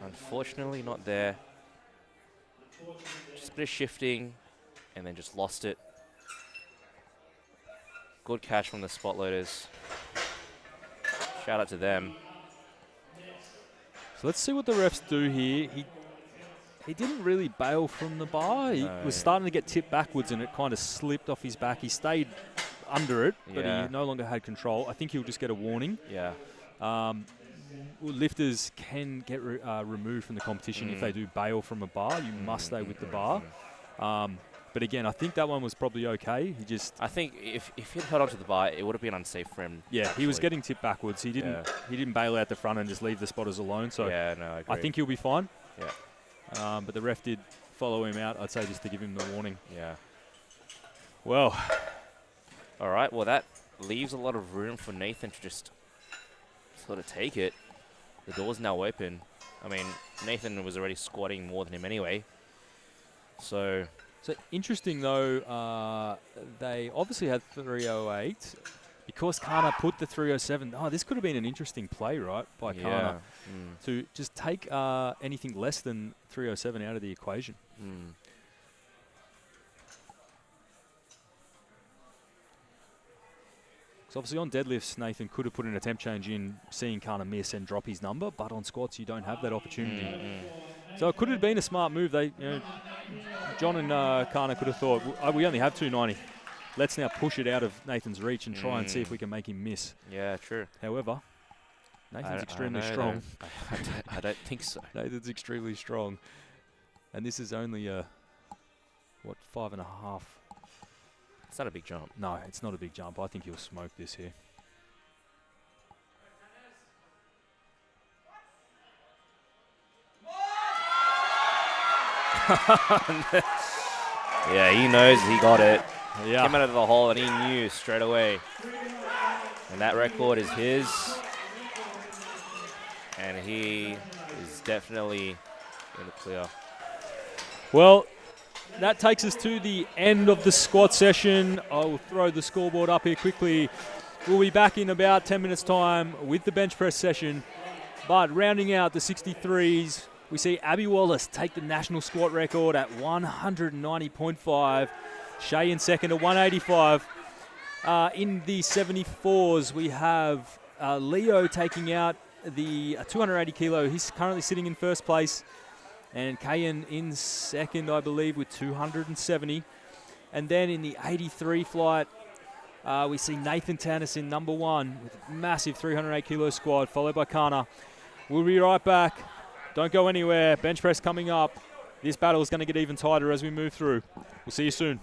Unfortunately not there. Just a bit of shifting and then just lost it. Good catch from the spot loaders. Shout out to them. So let's see what the refs do here. He didn't really bail from the bar. He was starting to get tipped backwards and it kind of slipped off his back. He stayed under it, but he no longer had control. I think he'll just get a warning. Yeah. Lifters can get removed from the competition if they do bail from a bar. You must stay with the bar. But again, I think that one was probably okay. I think if he'd held onto the bar, it would have been unsafe for him. Yeah, actually. He was getting tipped backwards. He didn't bail out the front and just leave the spotters alone. So yeah, no, I agree. I think he'll be fine. Yeah. But the ref did follow him out, I'd say, just to give him the warning. Yeah. Well. All right. Well, that leaves a lot of room for Nathan to just sort of take it. The door's now open. I mean, Nathan was already squatting more than him anyway. So interesting, though, they obviously had 308. Because Kana put the 307, this could have been an interesting play, right, by Kana, to just take anything less than 307 out of the equation. So obviously on deadlifts, Nathan could have put an attempt change in, seeing Kana miss and drop his number, but on squats you don't have that opportunity. So it could have been a smart move. John and Kana could have thought, we only have 290. Let's now push it out of Nathan's reach and try and see if we can make him miss. Yeah, true. However, Nathan's extremely strong. I don't think so. Nathan's extremely strong. And this is only 5.5? It's not a big jump. No, it's not a big jump. I think he'll smoke this here. Yeah, he knows he got it. Yeah. Came out of the hole and he knew straight away. And that record is his. And he is definitely in the clear. Well, that takes us to the end of the squat session. I'll throw the scoreboard up here quickly. We'll be back in about 10 minutes' time with the bench press session. But rounding out the 63s, we see Abby Wallace take the national squat record at 190.5. Shay in second at 185. In the 74s, we have Leo taking out the 280 kilo. He's currently sitting in first place. And Kayan in second, I believe, with 270. And then in the 83 flight, we see Nathan Tannis in number 1 with a massive 308 kilo squad, followed by Kana. We'll be right back. Don't go anywhere. Bench press coming up. This battle is going to get even tighter as we move through. We'll see you soon.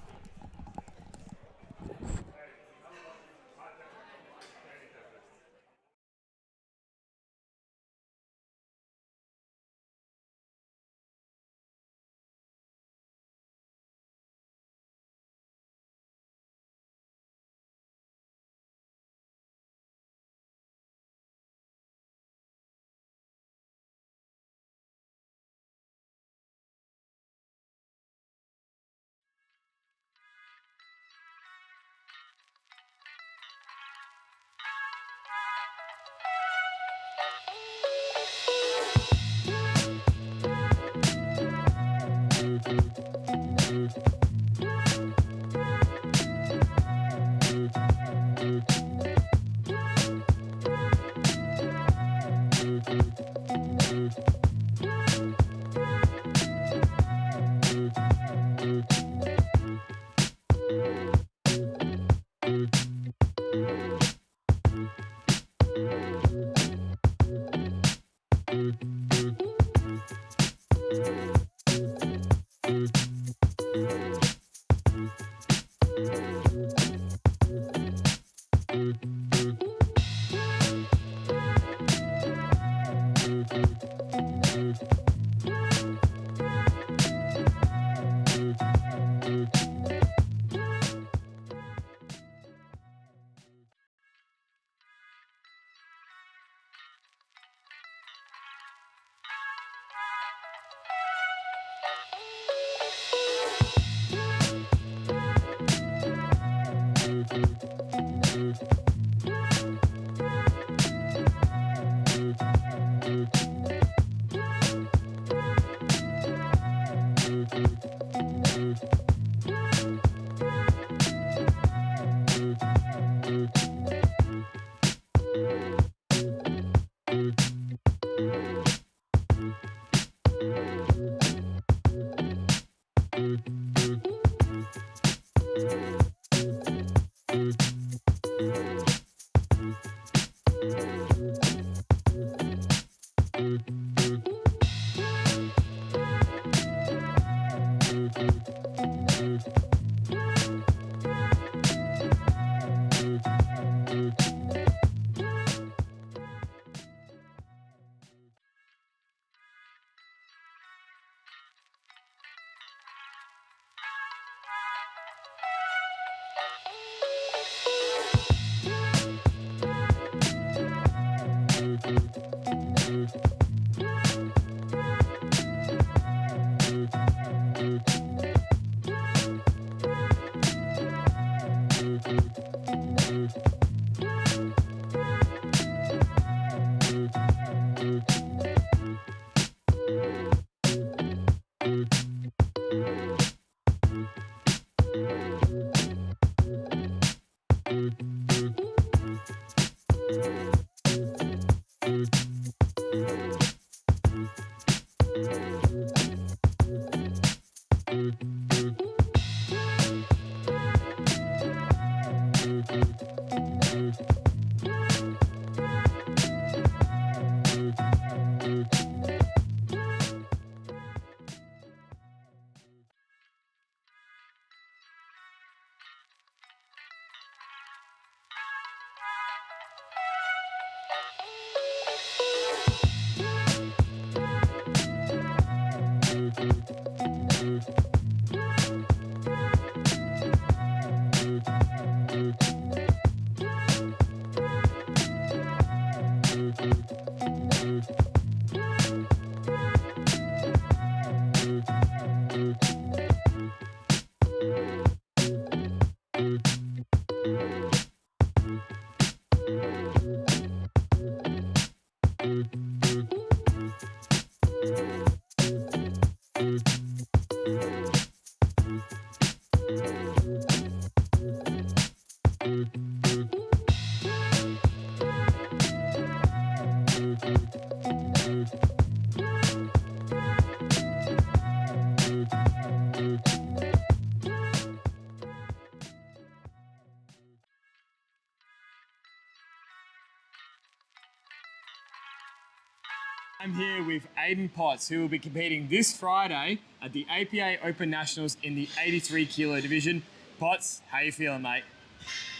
I'm here with Aiden Potts, who will be competing this Friday at the APA Open Nationals in the 83 kilo division. Potts, how you feeling, mate?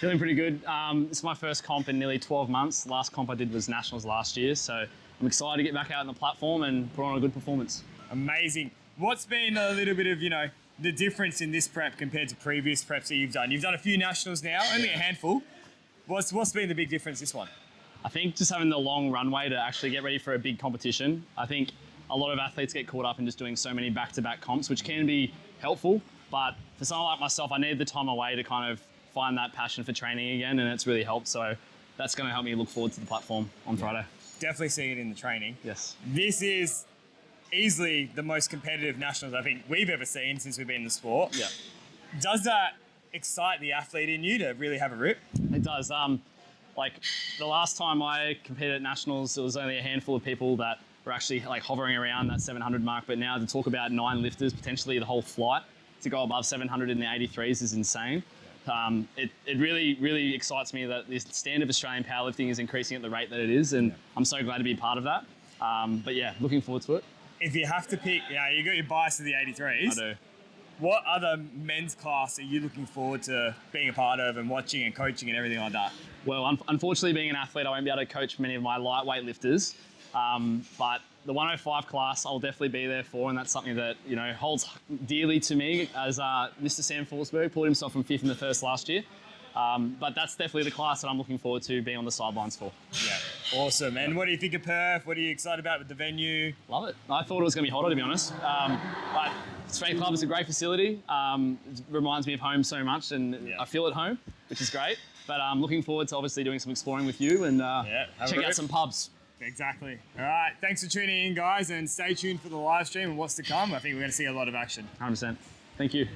Feeling pretty good. It's my first comp in nearly 12 months. The last comp I did was Nationals last year, so I'm excited to get back out on the platform and put on a good performance. Amazing. What's been a little bit of, the difference in this prep compared to previous preps that you've done? You've done a few Nationals now, only a handful. What's been the big difference this one? I think just having the long runway to actually get ready for a big competition. I think a lot of athletes get caught up in just doing so many back-to-back comps, which can be helpful, but for someone like myself, I needed the time away to kind of find that passion for training again, and it's really helped. So that's going to help me look forward to the platform on Friday. Definitely seeing it in the training. Yes. This is easily the most competitive Nationals I think we've ever seen since we've been in the sport. Yeah. Does that excite the athlete in you to really have a rip? It does. Like the last time I competed at Nationals, it was only a handful of people that were actually like hovering around that 700 mark. But now to talk about 9 lifters, potentially the whole flight, to go above 700 in the 83s is insane. It really excites me that the standard of Australian powerlifting is increasing at the rate that it is, and I'm so glad to be part of that. But yeah, looking forward to it. If you have to pick, you got your bias to the 83s. I do. What other men's class are you looking forward to being a part of and watching and coaching and everything like that? Well, unfortunately, being an athlete, I won't be able to coach many of my lightweight lifters. But the 105 class, I'll definitely be there for, and that's something that holds dearly to me. As Mr. Sam Forsberg pulled himself from 5th in the first last year. But that's definitely the class that I'm looking forward to being on the sidelines for. Yeah, awesome. And what do you think of Perth? What are you excited about with the venue? Love it. I thought it was going to be hotter, to be honest. But Strength Club is a great facility. It reminds me of home so much, and I feel at home, which is great. But I'm looking forward to obviously doing some exploring with you and check out some pubs. Exactly. All right. Thanks for tuning in, guys, and stay tuned for the live stream and what's to come. I think we're going to see a lot of action. 100%. Thank you.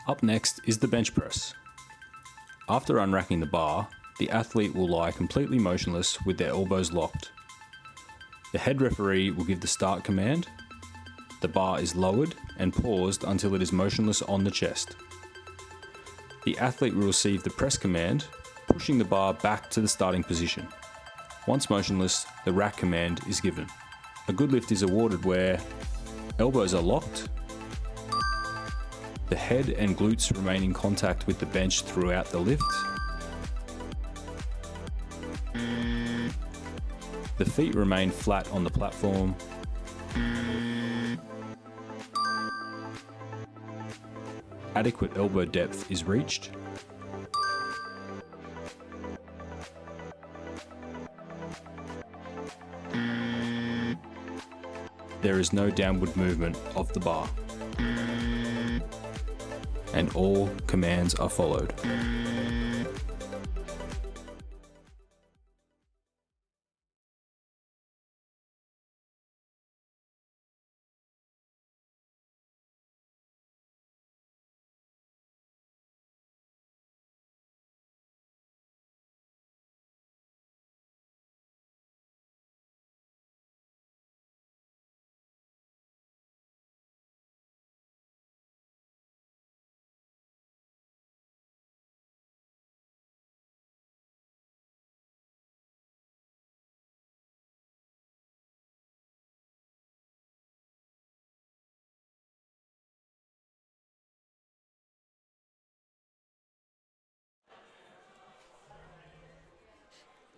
Up next is the bench press. After unracking the bar, the athlete will lie completely motionless with their elbows locked. The head referee will give the start command. The bar is lowered and paused until it is motionless on the chest. The athlete will receive the press command, pushing the bar back to the starting position. Once motionless, the rack command is given. A good lift is awarded where elbows are locked, the head and glutes remain in contact with the bench throughout the lift. The feet remain flat on the platform. Adequate elbow depth is reached. there is no downward movement of the bar, and all commands are followed.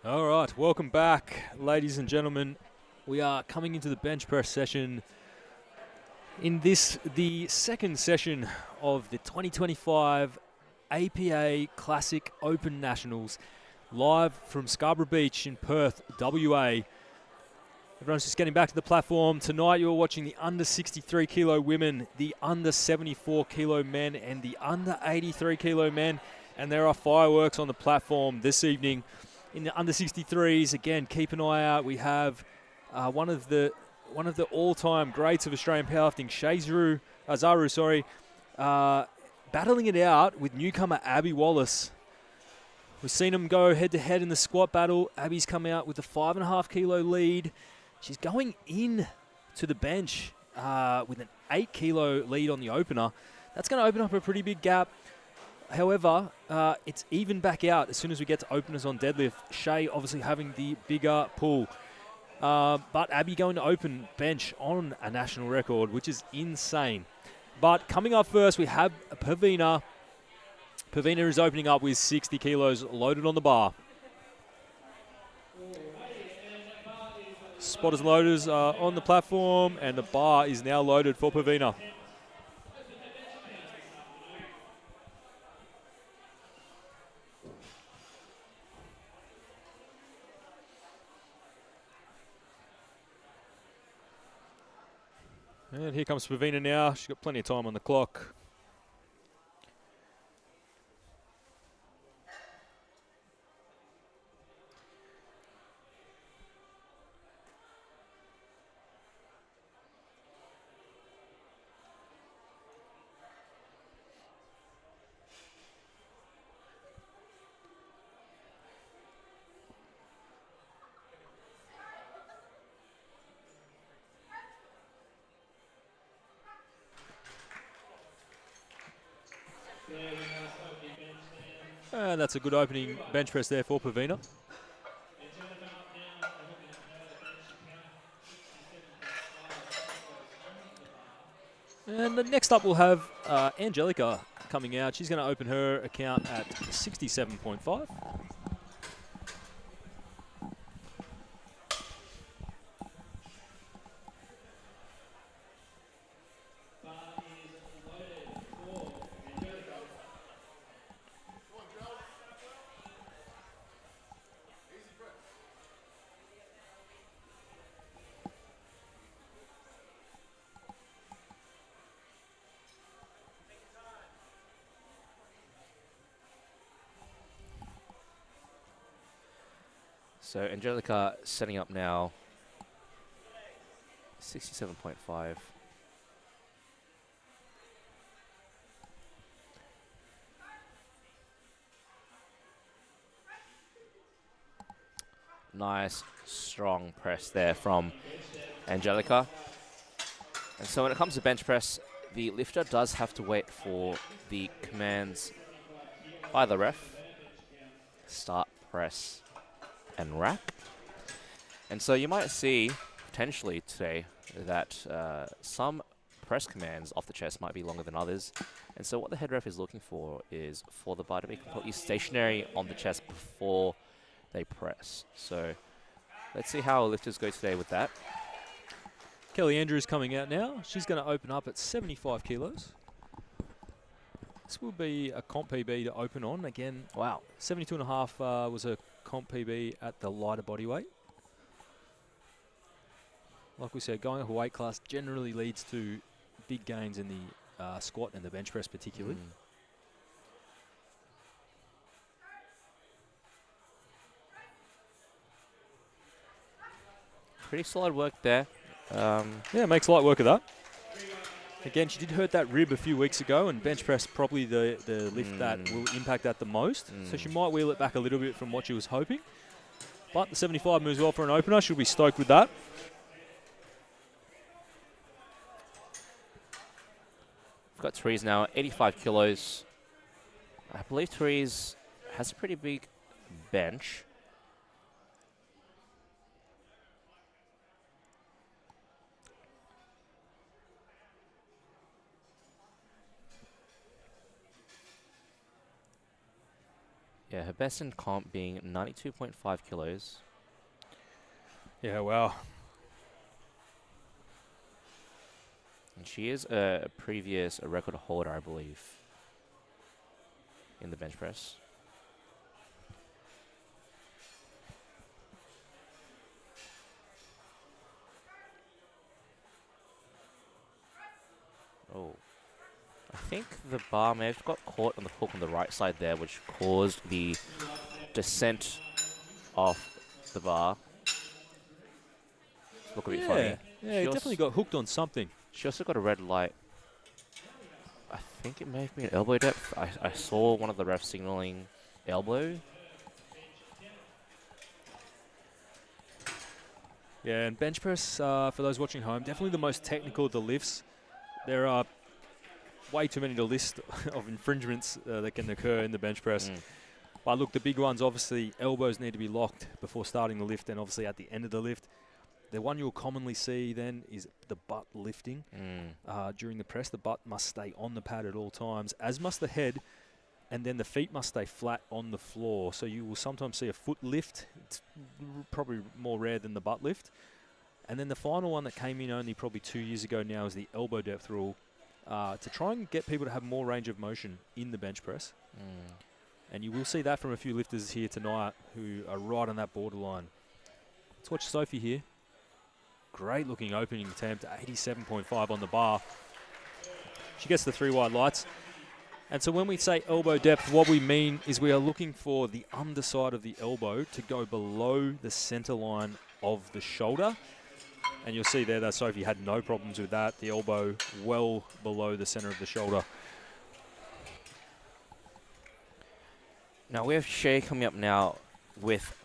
All right, welcome back, ladies and gentlemen. We are coming into the bench press session in this, the second session of the 2025 APA Classic Open Nationals, live from Scarborough Beach in Perth, WA. Everyone's just getting back to the platform. Tonight you're watching the under 63 kilo women, the under 74 kilo men, and the under 83 kilo men. And there are fireworks on the platform this evening. In the under 63s, again, keep an eye out. We have one of the all-time greats of Australian powerlifting, Zaru, battling it out with newcomer Abby Wallace. We've seen him go head-to-head in the squat battle. Abby's come out with a 5.5 kilo lead. She's going in to the bench with an 8 kilo lead on the opener. That's going to open up a pretty big gap. However, it's even back out as soon as we get to openers on deadlift. Shay obviously having the bigger pull. But Abby going to open bench on a national record, which is insane. But coming up first, we have Pavina. Pavina is opening up with 60 kilos loaded on the bar. Spotters and loaders are on the platform, and the bar is now loaded for Pavina. And here comes Pavina now. She's got plenty of time on the clock. And that's a good opening bench press there for Pavina. And next up we'll have Angelica coming out. She's going to open her account at 67.5. So Angelica setting up now, 67.5. Nice, strong press there from Angelica. And so when it comes to bench press, the lifter does have to wait for the commands by the ref. Start, press, and rack. And so you might see potentially today that some press commands off the chest might be longer than others. And so what the head ref is looking for is for the bar to be completely stationary on the chest before they press. So let's see how our lifters go today with that. Kelly Andrews coming out now. She's going to open up at 75 kilos. This will be a comp PB to open on. Again, wow, 72.5 was a comp PB at the lighter body weight. Like we said, going up a weight class generally leads to big gains in the squat and the bench press particularly. Pretty solid work there. Yeah, makes light work of that. Again, she did hurt that rib a few weeks ago, and bench press probably the lift that will impact that the most. So she might wheel it back a little bit from what she was hoping. But the 75 moves well for an opener. She'll be stoked with that. We've got Therese now, 85 kilos. I believe Therese has a pretty big bench. Yeah, her best in comp being 92.5 kilos. Yeah, wow. And she is a previous record holder, I believe, in the bench press. Oh. I think the bar may have got caught on the hook on the right side there, which caused the descent off the bar. Look a bit funny. Yeah, it definitely got hooked on something. She also got a red light. I think it may have been elbow depth. I saw one of the refs signaling elbow. Yeah, and bench press, for those watching home, definitely the most technical of the lifts. There are way too many to list of infringements that can occur in the bench press. But look, the big ones, obviously, elbows need to be locked before starting the lift and obviously at the end of the lift. The one you'll commonly see then is the butt lifting. During the press, the butt must stay on the pad at all times, as must the head, and then the feet must stay flat on the floor. So you will sometimes see a foot lift. It's probably more rare than the butt lift. And then the final one that came in only probably 2 years ago now is the elbow depth rule, to try and get people to have more range of motion in the bench press. And you will see that from a few lifters here tonight who are right on that borderline. Let's watch Sophie here. Great looking opening attempt, 87.5 on the bar. She gets the 3 wide lights. And so when we say elbow depth, what we mean is we are looking for the underside of the elbow to go below the center line of the shoulder. And you'll see there that Sophie had no problems with that. The elbow well below the center of the shoulder. Now we have Shay coming up now with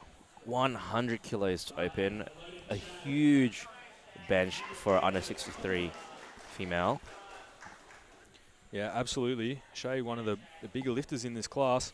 100 kilos to open. A huge bench for under 63 female. Yeah, absolutely. Shay, one of the bigger lifters in this class.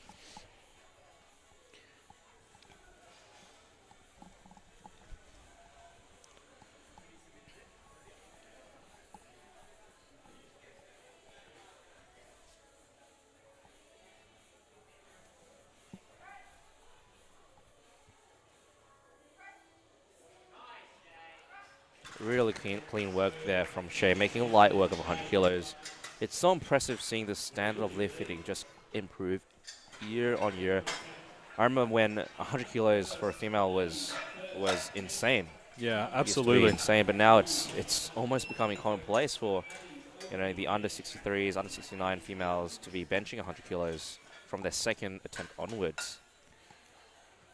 Really clean work there from Shay, making light work of 100 kilos. It's so impressive seeing the standard of lifting just improve year on year. I remember when 100 kilos for a female was insane. Yeah, It absolutely. used to be insane, but now it's almost becoming commonplace for the under 63s, under 69 females to be benching 100 kilos from their second attempt onwards.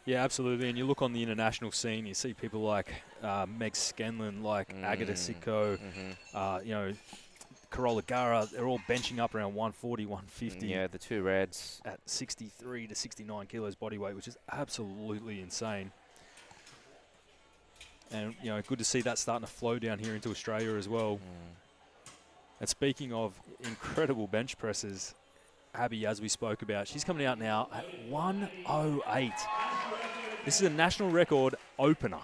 Yeah, absolutely. And you look on the international scene, you see people like Meg Scanlon, like Agata Sitko, Carola Gara. They're all benching up around 140, 150. Yeah, the two reds. At 63 to 69 kilos body weight, which is absolutely insane. And, good to see that starting to flow down here into Australia as well. And speaking of incredible bench presses, Abby, as we spoke about, she's coming out now at 108. This is a national record opener.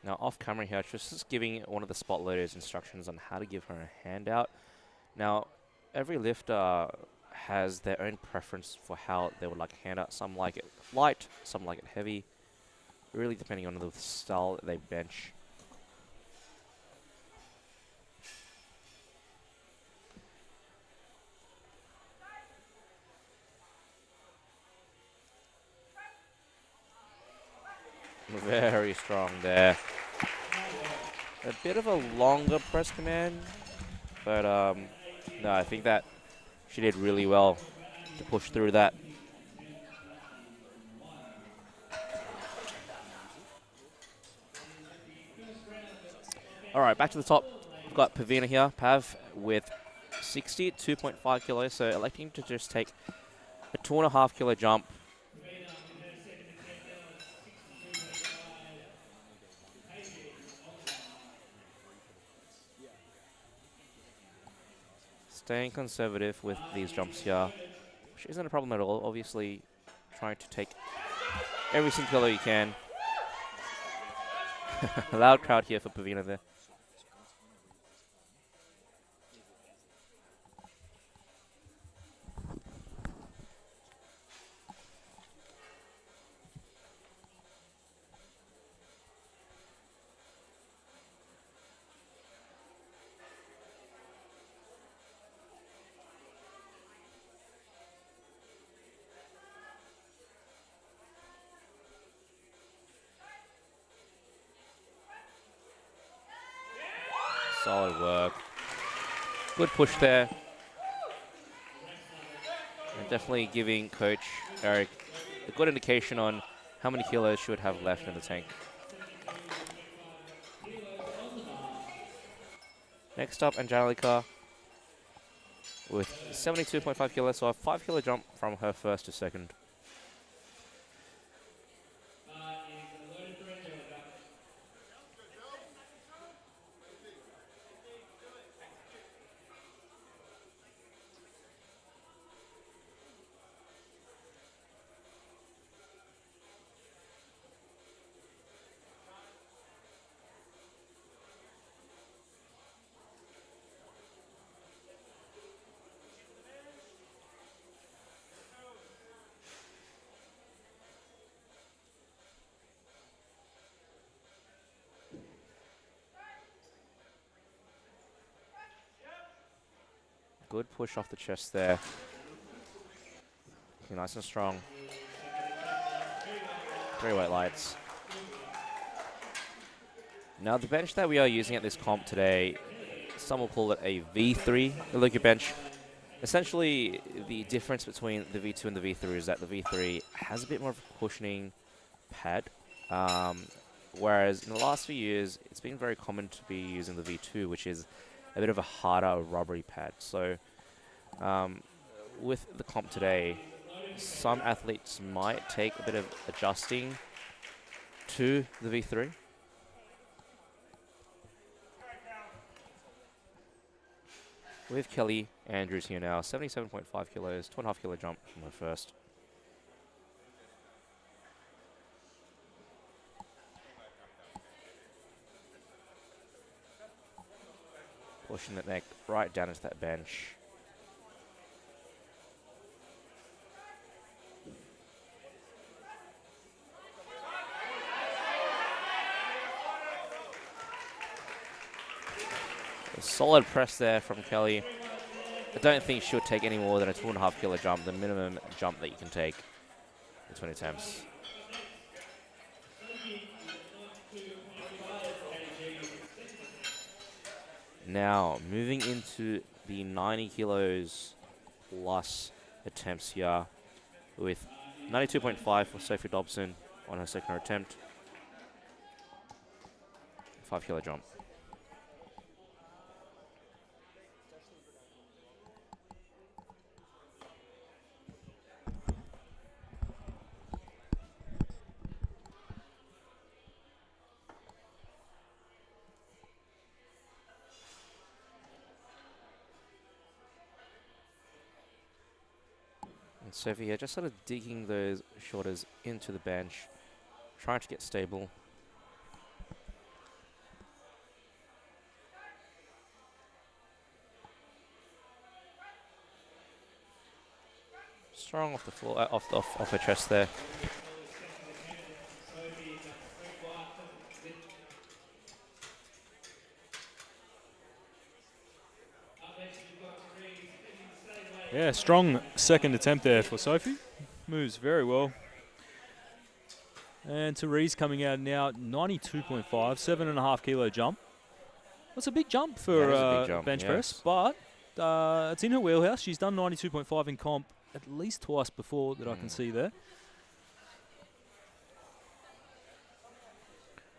Now, off camera here, she was just giving one of the spot loaders instructions on how to give her a handout. Now, every lifter has their own preference for how they would like a handout. Some like it light, some like it heavy, really depending on the style that they bench. Very strong there. A bit of a longer press command, but no, I think that she did really well to push through that. All right, back to the top. We've got Pavina here, Pav, with 62.5 kilos, so electing to just take a 2.5 kilo jump. Staying conservative with these jumps here, which isn't a problem at all. Obviously, trying to take every single kilo you can. A loud crowd here for Pavina there. Solid work. Good push there. And definitely giving Coach Eric a good indication on how many kilos she would have left in the tank. Next up, Angelica with 72.5 kilos, so a 5 kilo jump from her first to second. Good push off the chest there. Looking nice and strong. 3 weight lights. Now the bench that we are using at this comp today, some will call it a V3 Olympic bench. Essentially, the difference between the V2 and the V3 is that the V3 has a bit more of a cushioning pad, whereas in the last few years, it's been very common to be using the V2, which is a bit of a harder rubbery pad. So with the comp today, some athletes might take a bit of adjusting to the V3. With Kelly Andrews here now, 77.5 kilos, 2.5 kilo jump from her first. Pushing the neck right down into that bench. A solid press there from Kelly. I don't think she would take any more than a 2.5 kilo jump, the minimum jump that you can take in 20 attempts. Now, moving into the 90 kilos plus attempts here with 92.5 for Sophie Dobson on her second attempt. 5 kilo jump. And Sophie here just sort of digging those shoulders into the bench, trying to get stable. Strong off the floor, off her chest there. Yeah, strong second attempt there for Sophie. Moves very well. And Therese coming out now, 92.5, 7.5 kilo jump. That's a big jump for a big jump, bench yes. press, but it's in her wheelhouse. She's done 92.5 in comp at least twice before that I can see there.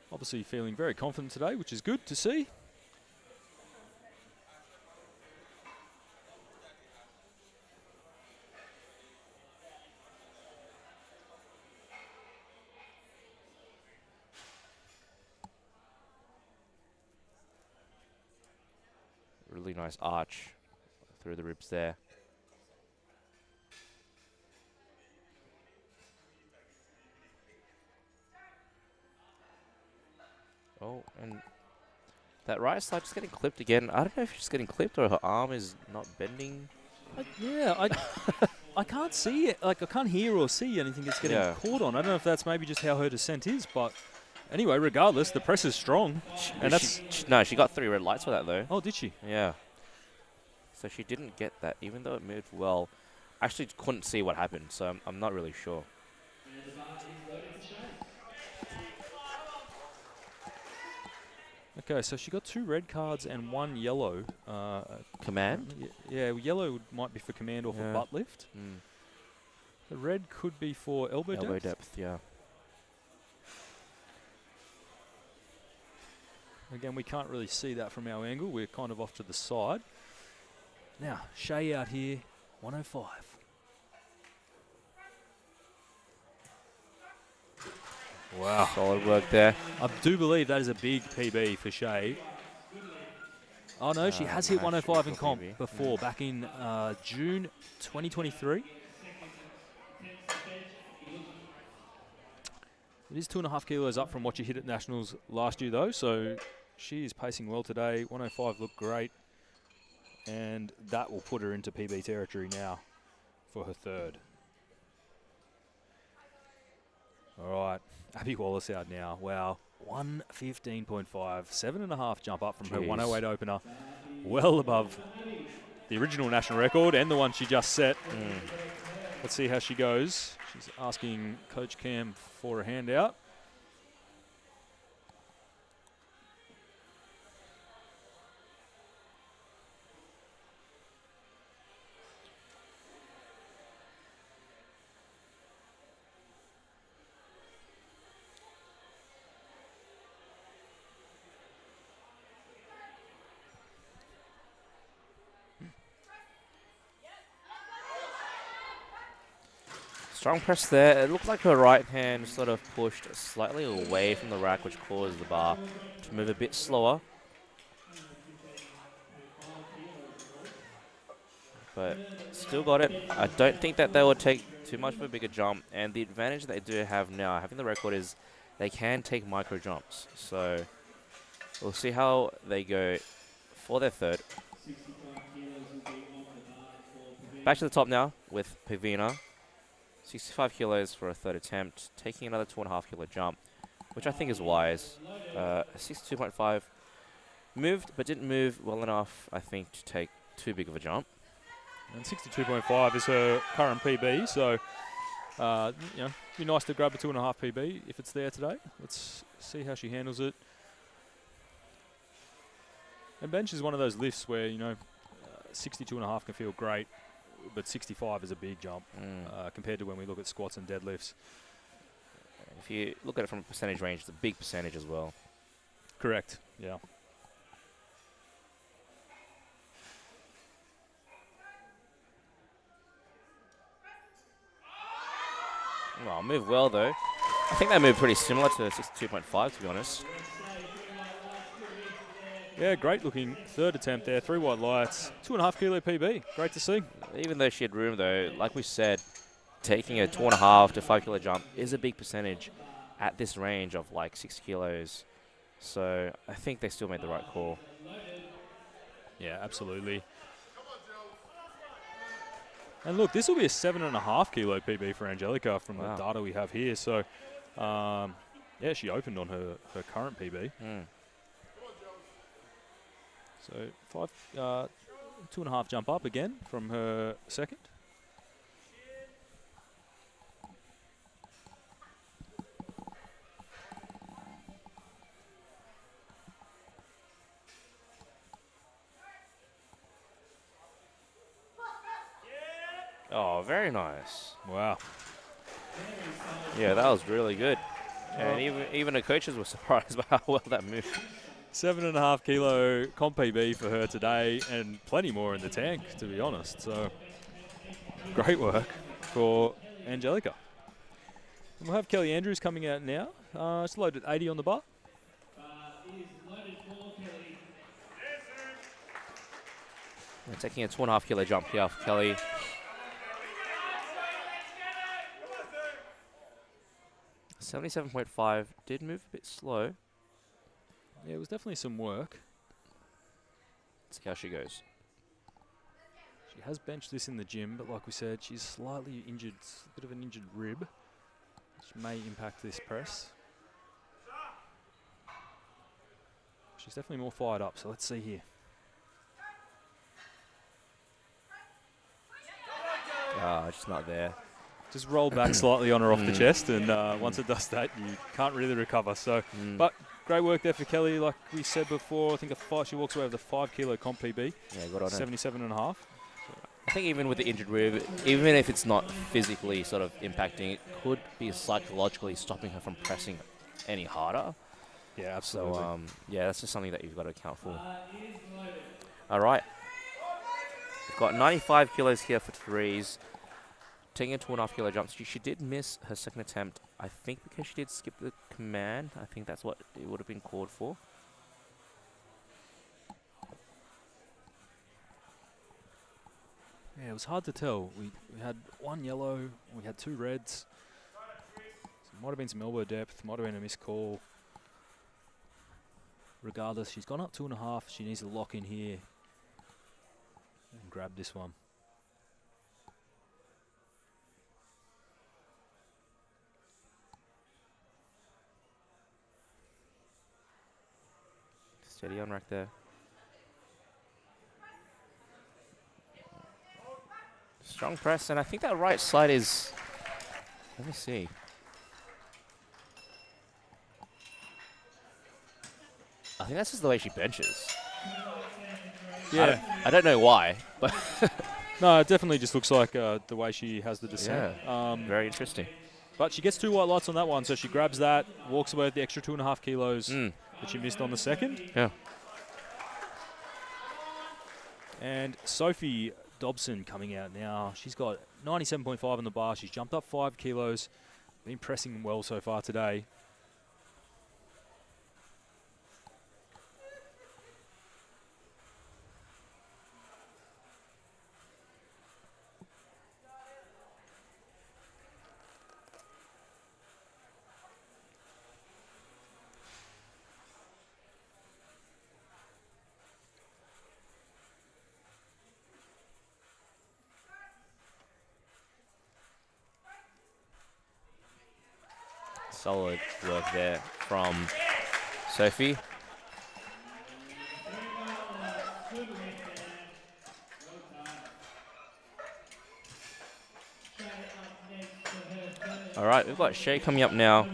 Obviously feeling very confident today, which is good to see. Really nice arch through the ribs there. Oh, and that right side just getting clipped again. I don't know if she's getting clipped or her arm is not bending. I can't see it. Like, I can't hear or see anything that's getting caught on. I don't know if that's maybe just how her descent is, but anyway, regardless, the press is strong. No, she got 3 red lights for that, though. Oh, did she? Yeah. So she didn't get that, even though it moved well. I actually couldn't see what happened, so I'm not really sure. Okay, so she got 2 red cards and 1 yellow. Command? Yeah, yellow might be for command or for butt lift. The red could be for elbow depth. Elbow depth, yeah. Again, we can't really see that from our angle. We're kind of off to the side. Now, Shay out here, 105. Wow. Solid work there. I do believe that is a big PB for Shay. Oh, no, she has hit 105 in comp before, back in June 2023. It is 2.5 kilos up from what she hit at Nationals last year, though, so she is pacing well today. 105 looked great, and that will put her into PB territory now for her third. All right, Abby Wallace out now. Wow, 115.5, 7.5 jump up from her 108 opener. Well above the original national record and the one she just set. Let's see how she goes. She's asking Coach Cam for a handout. Strong press there. It looked like her right hand sort of pushed slightly away from the rack, which caused the bar to move a bit slower. But still got it. I don't think that they will take too much of a bigger jump. And the advantage they do have now, having the record, is they can take micro jumps. So we'll see how they go for their third. Back to the top now with Pavina. 65 kilos for a third attempt, taking another 2.5 kilo jump, which I think is wise. 62.5 moved, but didn't move well enough, I think, to take too big of a jump. And 62.5 is her current PB, so you know, be nice to grab a 2.5 PB if it's there today. Let's see how she handles it. And bench is one of those lifts where, you know, 62.5 can feel great, but 65 is a big jump compared to when we look at squats and deadlifts. If you look at it from a percentage range, it's a big percentage as well. Correct, yeah. Well, move well though. I think they moved pretty similar to 62.5, to be honest. Yeah, great looking third attempt there. 3 white lights, 2.5 kilo PB. Great to see. Even though she had room though, like we said, taking a 2.5 to 5 kilo jump is a big percentage at this range of like 6 kilos. So I think they still made the right call. Yeah, absolutely. And look, this will be a 7.5 kilo PB for Angelica from the data we have here. So, yeah, she opened on her current PB. So 2.5 jump up again from her second. Oh, very nice. Wow. Yeah, that was really good. And even the coaches were surprised by how well that moved. 7.5 kilo comp PB for her today, and plenty more in the tank, to be honest. So great work for Angelica. And we'll have Kelly Andrews coming out now. It's loaded 80 on the bar. We're taking a 2.5 kilo jump here for Kelly. $77.5 did move a bit slow. Yeah, it was definitely some work. Let's see how she goes. She has benched this in the gym, but like we said, she's slightly injured, a bit of an injured rib, which may impact this press. She's definitely more fired up, so let's see here. Just not there. Just roll back slightly on her off the chest, and once it does that, you can't really recover. So, but great work there for Kelly. Like we said before, I think she walks away with a 5 kilo comp PB. Yeah, good on her. 77.5. I think even with the injured rib, even if it's not physically sort of impacting, it could be psychologically stopping her from pressing any harder. Yeah, absolutely. So, yeah, that's just something that you've got to account for. All right. We've got 95 kilos here for threes. Taking a 2.5 kilo jump. She did miss her second attempt, I think, because she did skip the command. I think that's what it would have been called for. Yeah, it was hard to tell. We had one yellow, we had two reds. So it might have been some elbow depth, might have been a missed call. Regardless, she's gone up 2.5. She needs to lock in here and grab this one. Steady on rack there. Strong press, and I think that right side is... Let me see. I think that's just the way she benches. Yeah. I don't know why, but... No, it definitely just looks like the way she has the descent. Yeah, very interesting. But she gets 2 white lights on that one, so she grabs that, walks away with the extra 2.5 kilos that she missed on the second. Yeah. And Sophie Dobson coming out now. She's got 97.5 on the bar. She's jumped up 5 kilos. Been pressing well so far today. Solid work there from Sophie. All right, we've got Shay coming up now,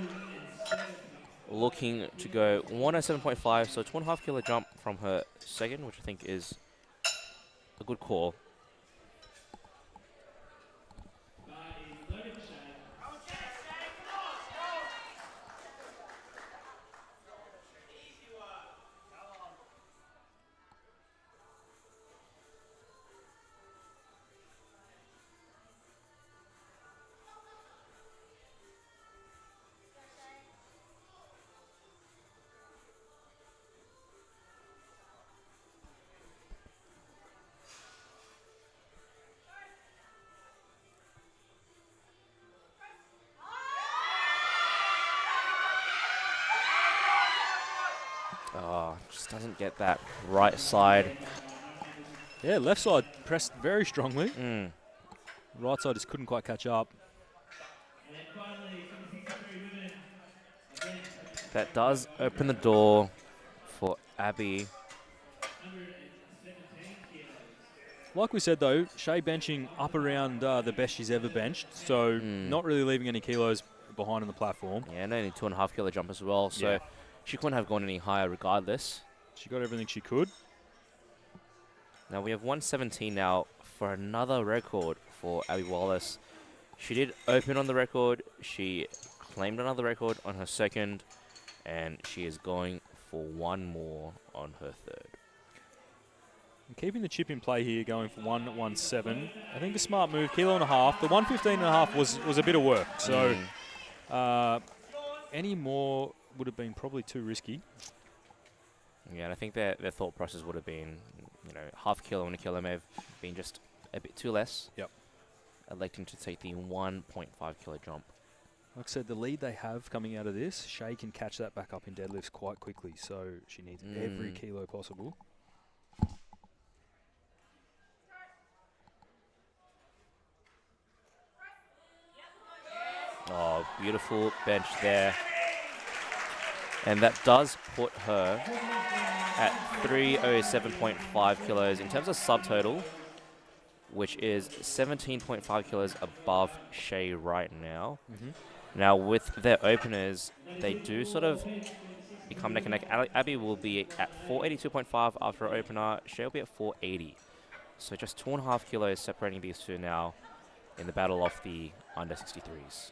looking to go 107.5, so 2.5 kilo jump from her second, which I think is a good call. Just doesn't get that right side. Yeah, left side pressed very strongly. Right side just couldn't quite catch up. That does open the door for Abby. Like we said, though, Shay benching up around the best she's ever benched, so not really leaving any kilos behind on the platform. Yeah, and only 2.5 kilo jump as well, so Yeah. she couldn't have gone any higher regardless. She got everything she could. Now we have 117 now for another record for Abby Wallace. She did open on the record. She claimed another record on her second, and she is going for one more on her third. And keeping the chip in play here, going for 117. I think a smart move, kilo and a half. The 115.5 was a bit of work, so any more would have been probably too risky. Yeah, and I think their thought process would have been, half kilo and a kilo may have been just a bit too less. Yep. Electing to take the 1.5 kilo jump. Like I said, the lead they have coming out of this, Shay can catch that back up in deadlifts quite quickly, so she needs every kilo possible. Oh, beautiful bench there. And that does put her at 307.5 kilos in terms of subtotal, which is 17.5 kilos above Shay right now. Now, with their openers, they do sort of become neck and neck. Abby will be at 482.5 after her opener. Shay will be at 480. So just 2.5 kilos separating these two now in the battle of the under 63s.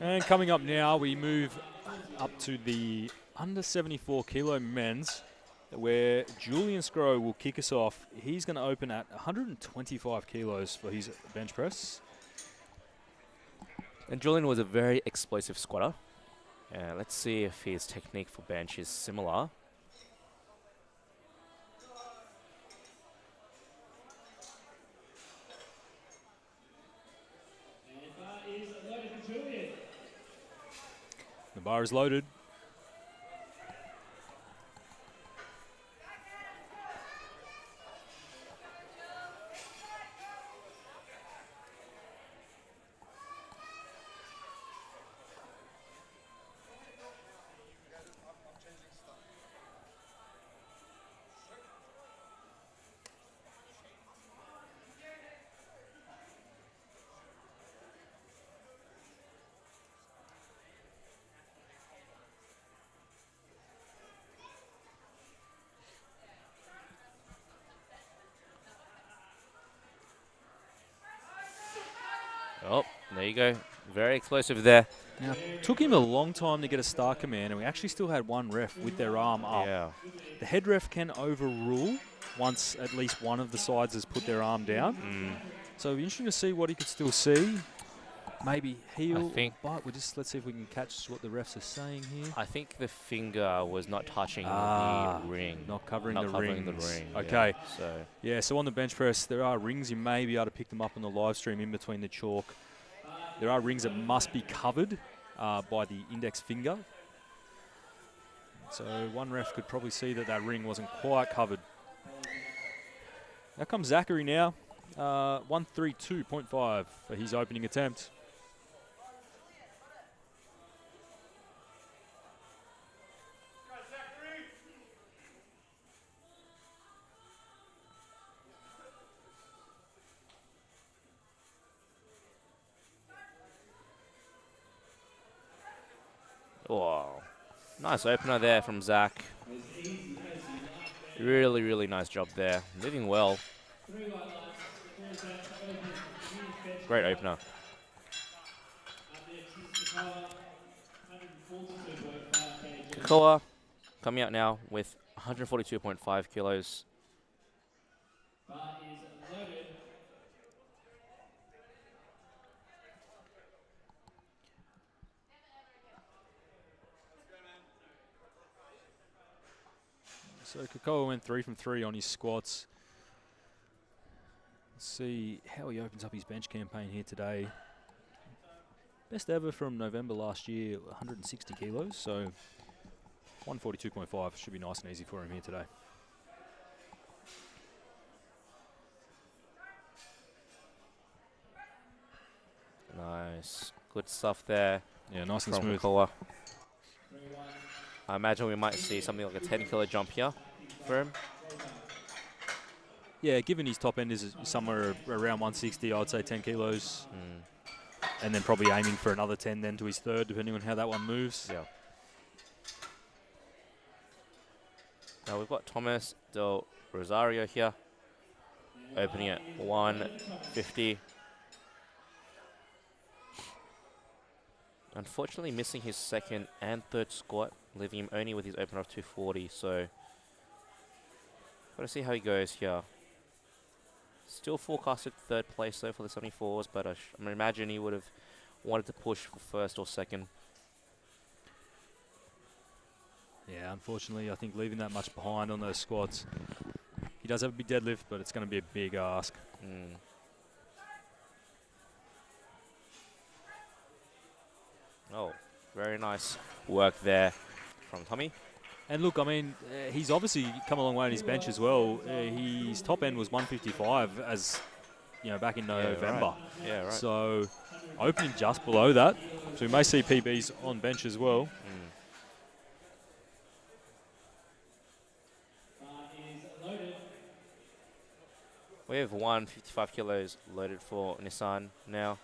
And coming up now, we move up to the under 74 kilo men's, where Julian Scrow will kick us off. He's going to open at 125 kilos for his bench press. And Julian was a very explosive squatter. Let's see if his technique for bench is similar. The bar is loaded. Oh, there you go. Very explosive there. Now, it took him a long time to get a start command, and we actually still had one ref with their arm up. Yeah. The head ref can overrule once at least one of the sides has put their arm down. So it'll be interesting to see what he could still see. Maybe heel, but let's see if we can catch what the refs are saying here. I think the finger was not touching the ring. Not covering the ring. Okay. So on the bench press, there are rings. You may be able to pick them up on the live stream in between the chalk. There are rings that must be covered by the index finger. So one ref could probably see that that ring wasn't quite covered. Now comes Zachary now. 132.5 for his opening attempt. Oh, nice opener there from Zach. Really, really nice job there. Moving well. Great opener. Kakoa coming out now with 142.5 kilos. So Kakoa went 3 from 3 on his squats. Let's see how he opens up his bench campaign here today. Best ever from November last year, 160 kilos. So 142.5 should be nice and easy for him here today. Nice. Good stuff there. Yeah, nice and from smooth. Kakoa. I imagine we might see something like a 10 kilo jump here for him. Yeah, given his top end is somewhere around 160, I would say 10 kilos. And then probably aiming for another 10 then to his third, depending on how that one moves. Yeah. Now we've got Thomas Del Rosario here. opening at 150. Unfortunately missing his second and third squat, leaving him only with his opener of 240, so gotta see how he goes here. Still forecasted third place though for the 74s, but I imagine he would have wanted to push for first or second. Yeah, unfortunately, I think leaving that much behind on those squats. He does have a big deadlift, but it's going to be a big ask. Oh, very nice work there from Tommy. And look, I mean, he's obviously come a long way on his bench as well. His top end was 155 as, you know, back in November. Right. Yeah, right. So opening just below that. So we may see PBs on bench as well. We have 155 kilos loaded for Nissan now.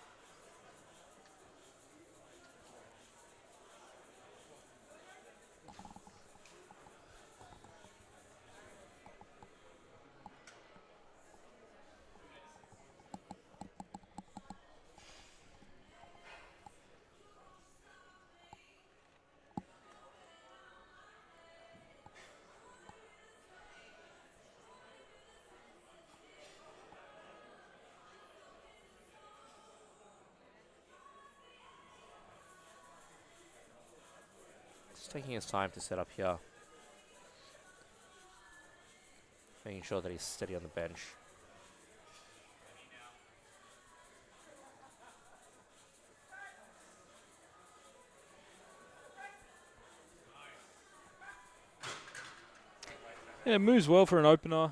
Just taking his time to set up here. Making sure that he's steady on the bench. Yeah, moves well for an opener.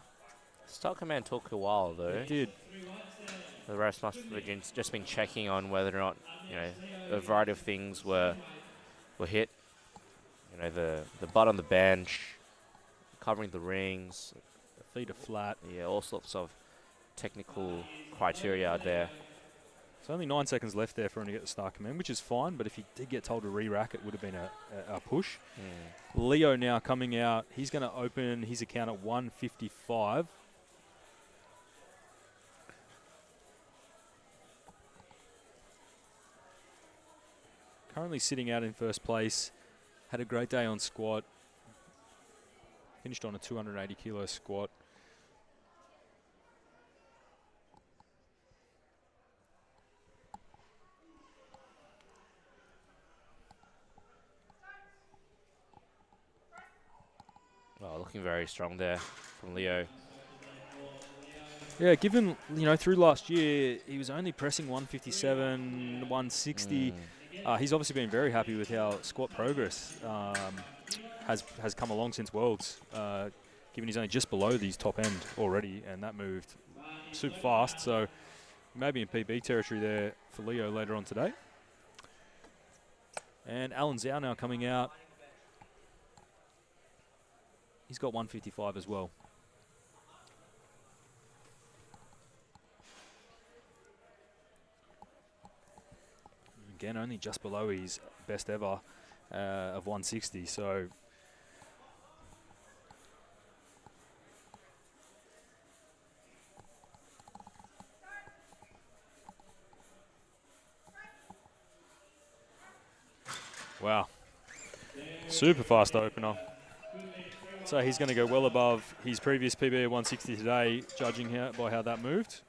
Start command took a while though. It did. The rest must have just been checking on whether or not, you know, a variety of things were hit. You know, the butt on the bench, covering the rings. Feet are flat. Yeah, all sorts of technical criteria out there. So only 9 seconds left there for him to get the start command, which is fine, but if he did get told to re-rack, it would have been a push. Leo now coming out. He's going to open his account at 155. Currently sitting out in first place. Had a great day on squat. Finished on a 280 kilo squat. Oh, looking very strong there from Leo. Yeah, given, you know, through last year, he was only pressing 157, 160. He's obviously been very happy with how squat progress has come along since Worlds, given he's only just below these top end already, and that moved super fast. So maybe in PB territory there for Leo later on today. And Alan Zhao now coming out. He's got 155 as well. Again, only just below his best ever of 160. So wow, super fast opener. So he's going to go well above his previous PB of 160 today, judging by how that moved.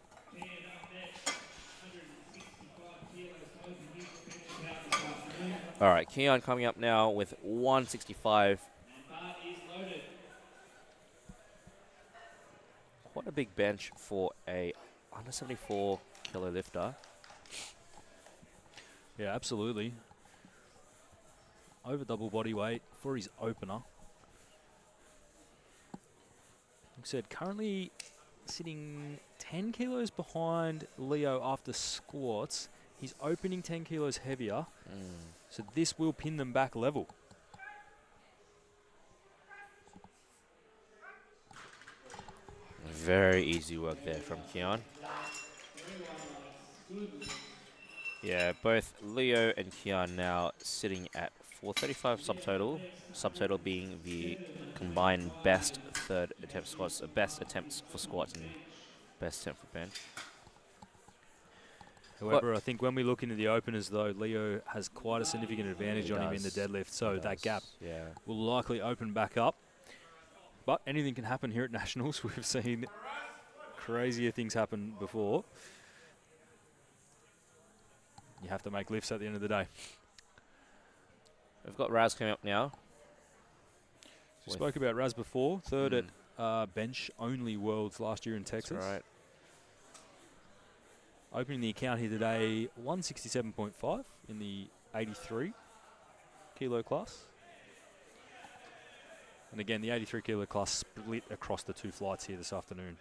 All right, Keon coming up now with 165. Quite a big bench for a under 74 kilo lifter. Yeah, absolutely. Over double body weight for his opener. Like I said, currently sitting 10 kilos behind Leo after squats. He's opening 10 kilos heavier. So this will pin them back level. Very easy work there from Keon. Yeah, both Leo and Keon now sitting at 435 subtotal. Subtotal being the combined best third attempt squats, best attempts for squats in best 10 foot bench. However, I think when we look into the openers, though, Leo has quite a significant advantage on him in the deadlift, so that gap will likely open back up. But anything can happen here at Nationals. We've seen crazier things happen before. You have to make lifts at the end of the day. We've got Raz coming up now. We spoke about Raz before, third at bench-only Worlds last year in Texas. That's right. Opening the account here today, 167.5 in the 83 kilo class. And again, the 83 kilo class split across the 2 flights here this afternoon.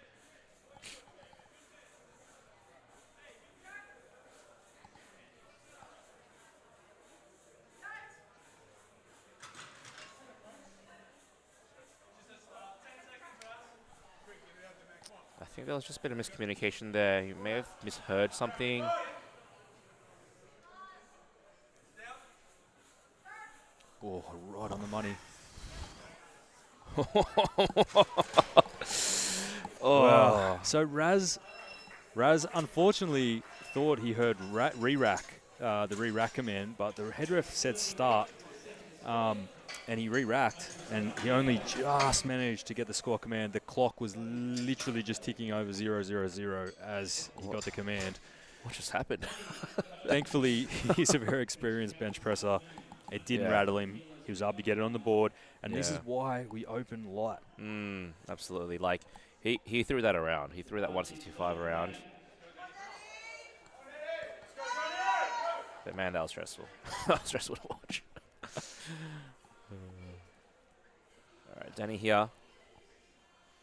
I think there was just a bit of miscommunication there. You may have misheard something. Oh, right on the money. Wow. So Raz unfortunately thought he heard re-rack, the re-rack command, but the head ref said start, and he re-racked, and he only just managed to get the score command. The clock was literally just ticking over 000 as he got the command. What just happened? Thankfully, he's a very experienced bench presser. It didn't rattle him. He was able to get it on the board, and this is why we open light. Absolutely. Like, he threw that around. He threw that 165 around. But man, that was stressful. That was stressful to watch. All right, Danny here.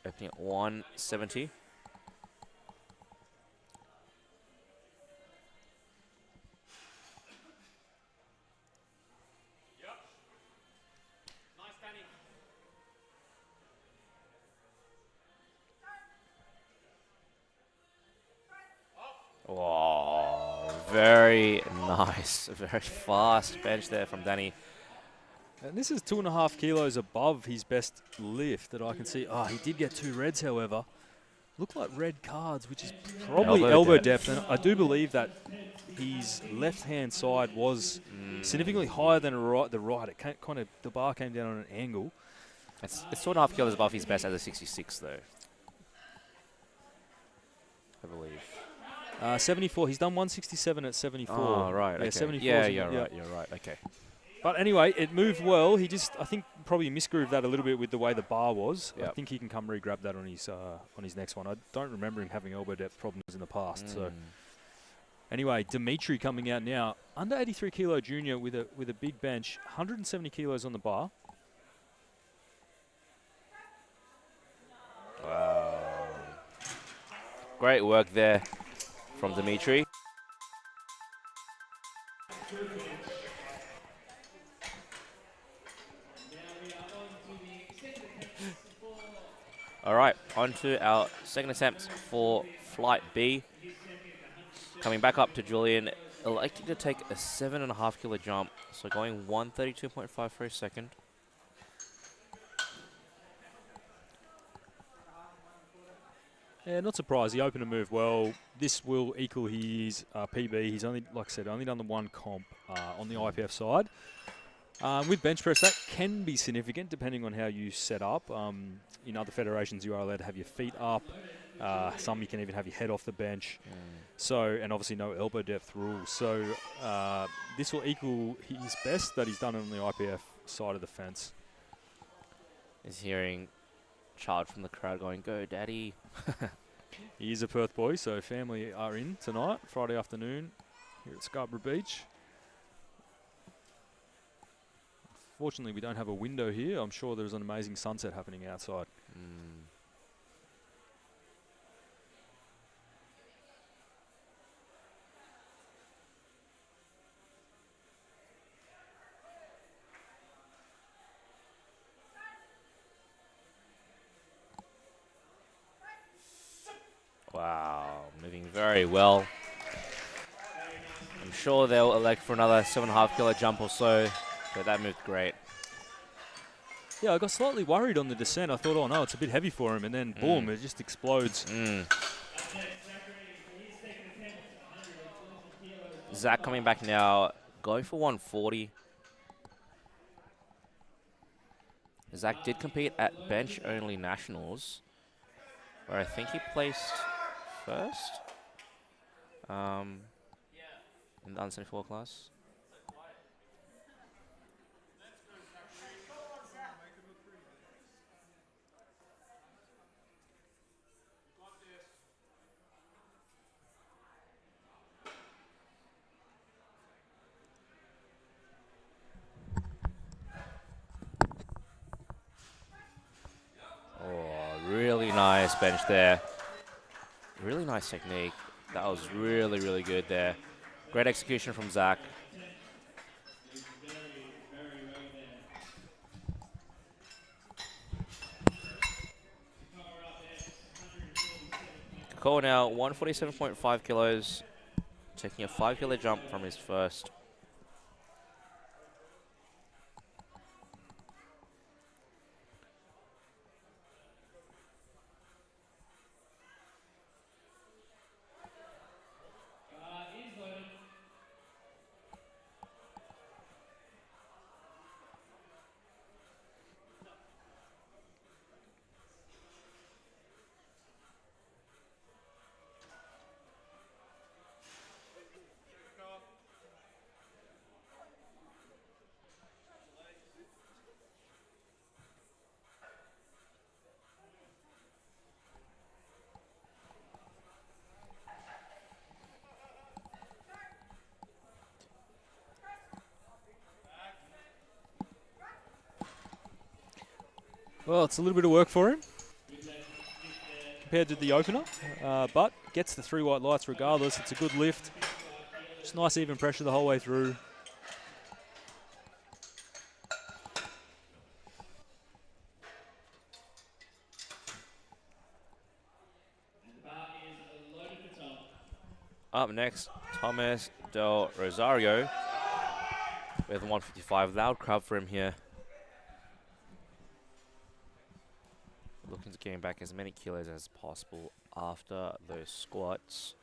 Opening at 170. Oh, very nice. Very fast bench there from Danny. And this is 2.5 kilos above his best lift that I can see. Oh, he did get 2 reds, however. Look like red cards, which is probably elbow depth. And I do believe that his left-hand side was significantly higher than the right. It the bar came down on an angle. It's 2.5 kilos above his best as a 66, though. I believe. 74. He's done 167 at 74. Oh, right. Yeah, Okay. 74. Yeah, you're right. You're right. Okay. But anyway, it moved well. He just, I think, probably misgrooved that a little bit with the way the bar was. Yep. I think he can come re-grab that on his next one. I don't remember him having elbow depth problems in the past. So anyway, Dimitri coming out now, under 83 kilo junior with a big bench, 170 kilos on the bar. Wow. Great work there from Dimitri. All right, on to our second attempt for Flight B. Coming back up to Julian, electing to take a 7.5 kilo jump, so going 132.5 for a second. Yeah, not surprised. He opened a move well. This will equal his PB. He's only, like I said, only done the one comp on the IPF side. With bench press, that can be significant depending on how you set up. In other federations, you are allowed to have your feet up. Some you can even have your head off the bench. So, and obviously no elbow depth rules. So this will equal his best that he's done on the IPF side of the fence. Is hearing child from the crowd going, "Go, Daddy." He is a Perth boy, so family are in tonight, Friday afternoon, here at Scarborough Beach. Fortunately, we don't have a window here. I'm sure there's an amazing sunset happening outside. Wow, moving very well. I'm sure they'll elect for another 7.5 kilo jump or so, but that moved great. Yeah, I got slightly worried on the descent. I thought, oh no, it's a bit heavy for him, and then boom, it just explodes. Zach coming back now, going for 140. Zach did compete at bench only nationals, where I think he placed first in the under 74 class. Oh, really nice bench there. Really nice technique. That was really, really good there. Great execution from Zach. Cole now 147.5 kilos, taking a 5 kilo jump from his first. Well, it's a little bit of work for him compared to the opener, but gets the 3 white lights regardless. It's a good lift. Just nice even pressure the whole way through. Up next, Thomas Del Rosario with 155. Loud crowd for him here. Looking to gain back as many kilos as possible after those squats.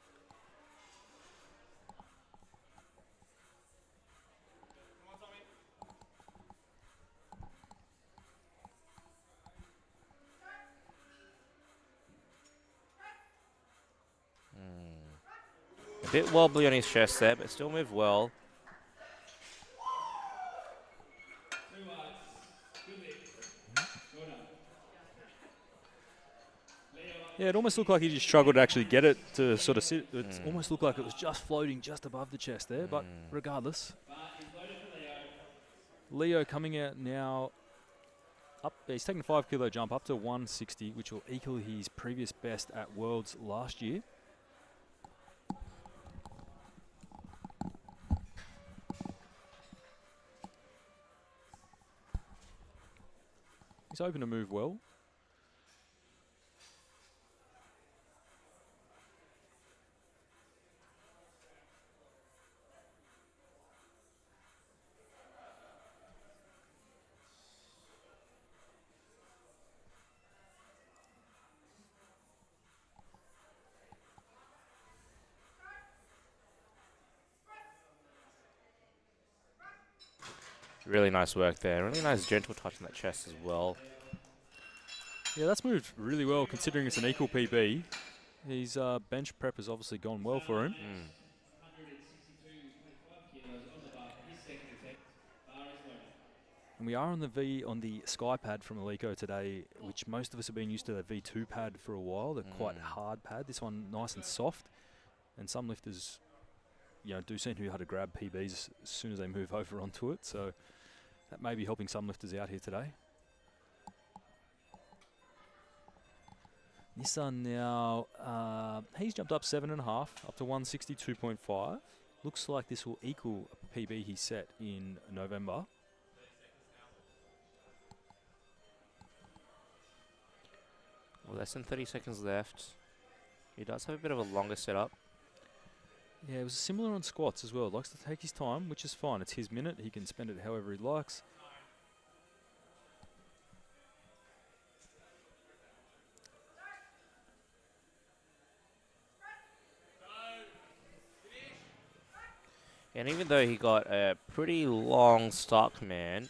A bit wobbly on his chest there, but still moved well. Yeah, it almost looked like he just struggled to actually get it to sort of sit. It almost looked like it was just floating just above the chest there, but regardless. Leo coming out now up. He's taking a 5 kilo jump up to 160, which will equal his previous best at Worlds last year. He's hoping to move well. Really nice work there. Really nice gentle touch on that chest as well. Yeah, that's moved really well considering it's an equal PB. His bench prep has obviously gone well for him. And we are on the Sky pad from Alico today, which most of us have been used to the V2 pad for a while. They're quite hard pad. This one nice and soft. And some lifters, do seem to be able to grab PBs as soon as they move over onto it. So that may be helping some lifters out here today. Nissan now, he's jumped up 7.5, up to 162.5. Looks like this will equal a PB he set in November. Well, less than 30 seconds left. He does have a bit of a longer setup. Yeah, it was similar on squats as well. Likes to take his time, which is fine. It's his minute. He can spend it however he likes. And even though he got a pretty long start command,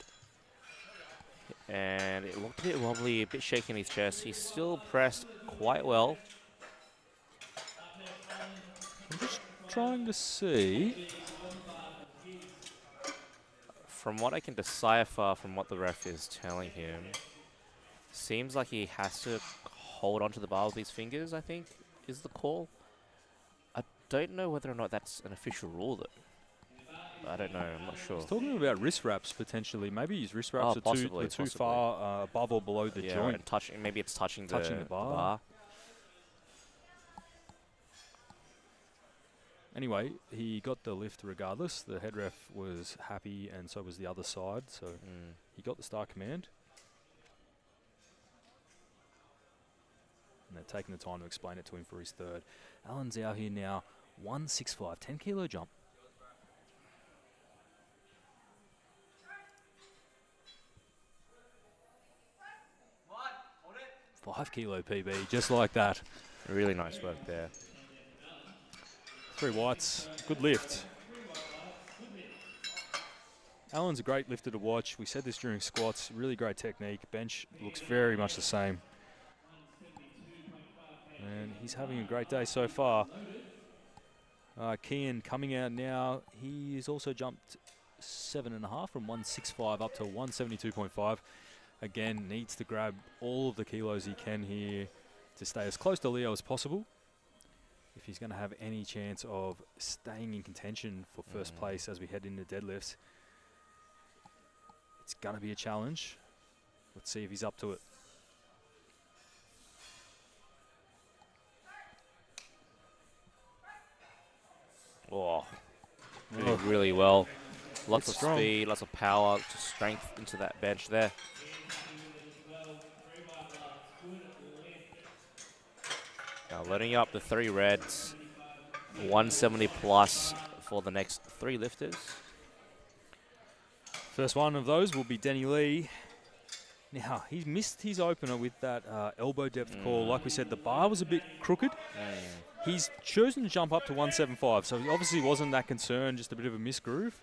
and it looked a bit wobbly, a bit shaky in his chest, he still pressed quite well. I'm just trying to see. From what I can decipher from what the ref is telling him, seems like he has to hold onto the bar with his fingers, I think, is the call. I don't know whether or not that's an official rule, though. I don't know, I'm not sure. He's talking about wrist wraps, potentially. Maybe his wrist wraps are too far above or below the joint. And touching, maybe it's touching the bar. Anyway, he got the lift regardless. The head ref was happy, and so was the other side. So he got the start command. And they're taking the time to explain it to him for his third. Alan's out here now, 165, 10 kilo jump. Five kilo PB, just like that. Really nice work there. 3 whites, good lift. Alan's a great lifter to watch. We said this during squats, really great technique. Bench looks very much the same. And he's having a great day so far. Kian coming out now. He's also jumped 7.5 from 165 up to 172.5. Again, needs to grab all of the kilos he can here to stay as close to Leo as possible if he's going to have any chance of staying in contention for first place as we head into deadlifts. It's going to be a challenge. Let's see if he's up to it. Oh, really well. Lots of speed, lots of power, just strength into that bench there. Now loading up the 3 reds, 170 plus for the next 3 lifters. First one of those will be Denny Lee. Now, he's missed his opener with that elbow depth call. Like we said, the bar was a bit crooked. He's chosen to jump up to 175, so he obviously wasn't that concerned, just a bit of a misgroove.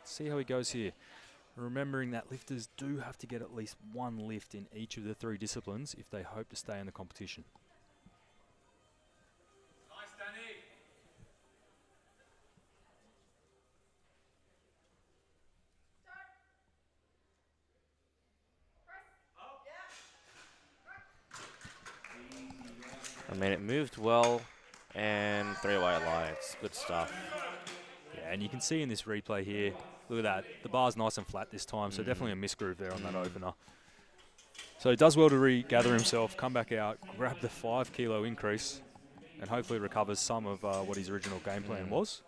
See how he goes here. Remembering that lifters do have to get at least 1 lift in each of the 3 disciplines if they hope to stay in the competition. Nice, Danny. I mean, it moved well, and 3 wide lines. Good stuff. Yeah, and you can see in this replay here, look at that. The bar's nice and flat this time, so definitely a misgroove there on that opener. So he does well to regather himself, come back out, grab the 5 kilo increase, and hopefully recovers some of what his original game plan was.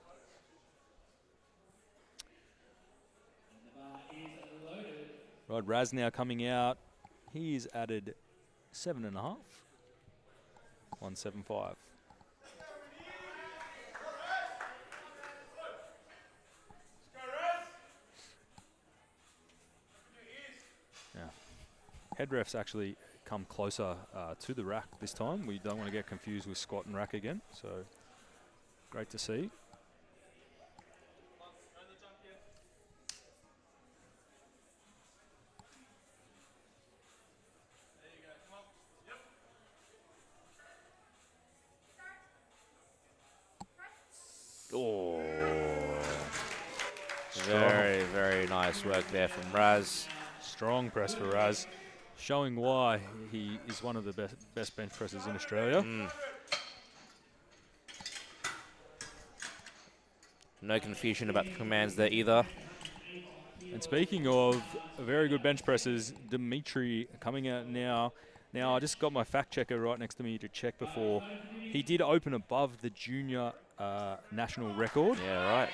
Right, Raz now coming out. He's added 7.5. 175. Yeah. Head refs actually come closer to the rack this time. We don't want to get confused with squat and rack again. So great to see. Oh, very, very nice work there from Raz. Strong press for Raz, showing why he is one of the best bench pressers in Australia. No confusion about the commands there either. And speaking of very good bench pressers, Dimitri coming out now. Now, I just got my fact checker right next to me to check before. He did open above the junior national record. Yeah, right.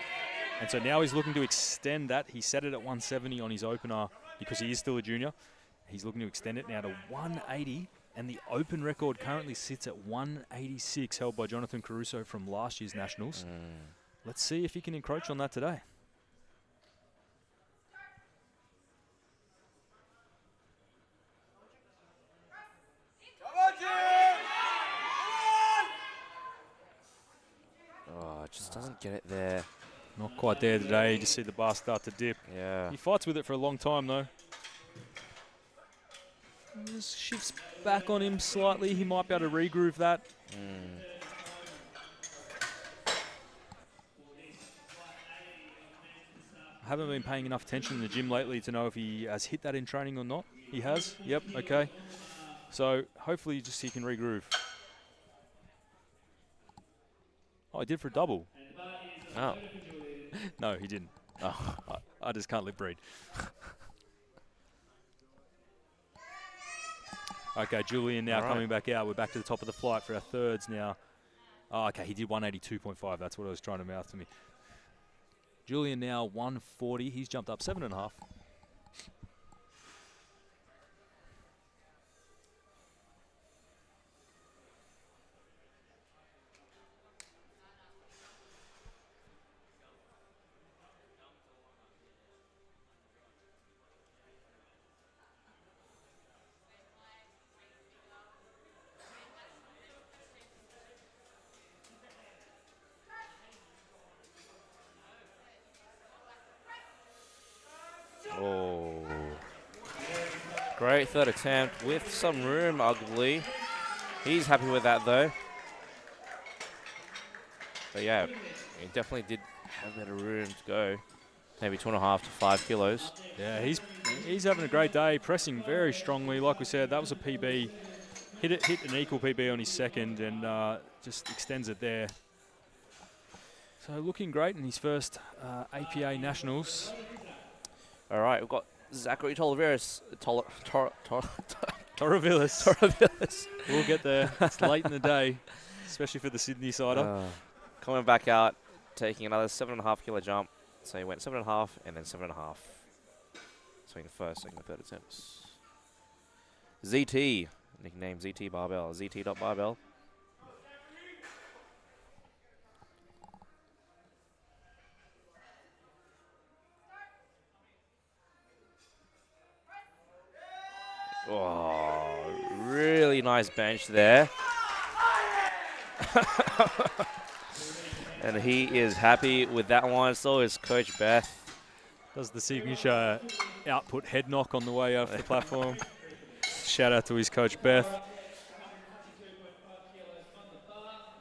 And so now he's looking to extend that. He set it at 170 on his opener because he is still a junior. He's looking to extend it now to 180. And the open record currently sits at 186, held by Jonathan Caruso from last year's nationals. Let's see if he can encroach on that today. Just doesn't get it there. Not quite there today. You just see the bar start to dip. Yeah. He fights with it for a long time, though. Just shifts back on him slightly. He might be able to regroove that. I haven't been paying enough attention in the gym lately to know if he has hit that in training or not. He has. Yep. Okay. So hopefully just he can regroove. Oh, he did for a double. Oh. No, he didn't. Oh, I just can't lip read. Okay, Julian now coming back out. We're back to the top of the flight for our thirds now. Oh, okay, he did 182.5. That's what I was trying to mouth to me. Julian now 140. He's jumped up 7.5. Oh. Great third attempt with some room, ugly. He's happy with that, though. But yeah, he definitely did have a bit of room to go. Maybe 2.5 to 5 kilos. Yeah, he's having a great day, pressing very strongly. Like we said, that was a PB. Hit an equal PB on his second and just extends it there. So looking great in his first APA Nationals. All right, we've got Zachary Tolaveras. Toravillas. We'll get there. It's late in the day, especially for the Sydney sider. Coming back out, taking another 7.5 kilo jump. So he went 7.5 and then 7.5. Between the first, second, and third attempts. ZT, nickname ZT Barbell, ZT.Barbell. Oh, really nice bench there. And he is happy with that one. So is Coach Beth. Does the signature output head knock on the way off the platform. Shout out to his coach Beth,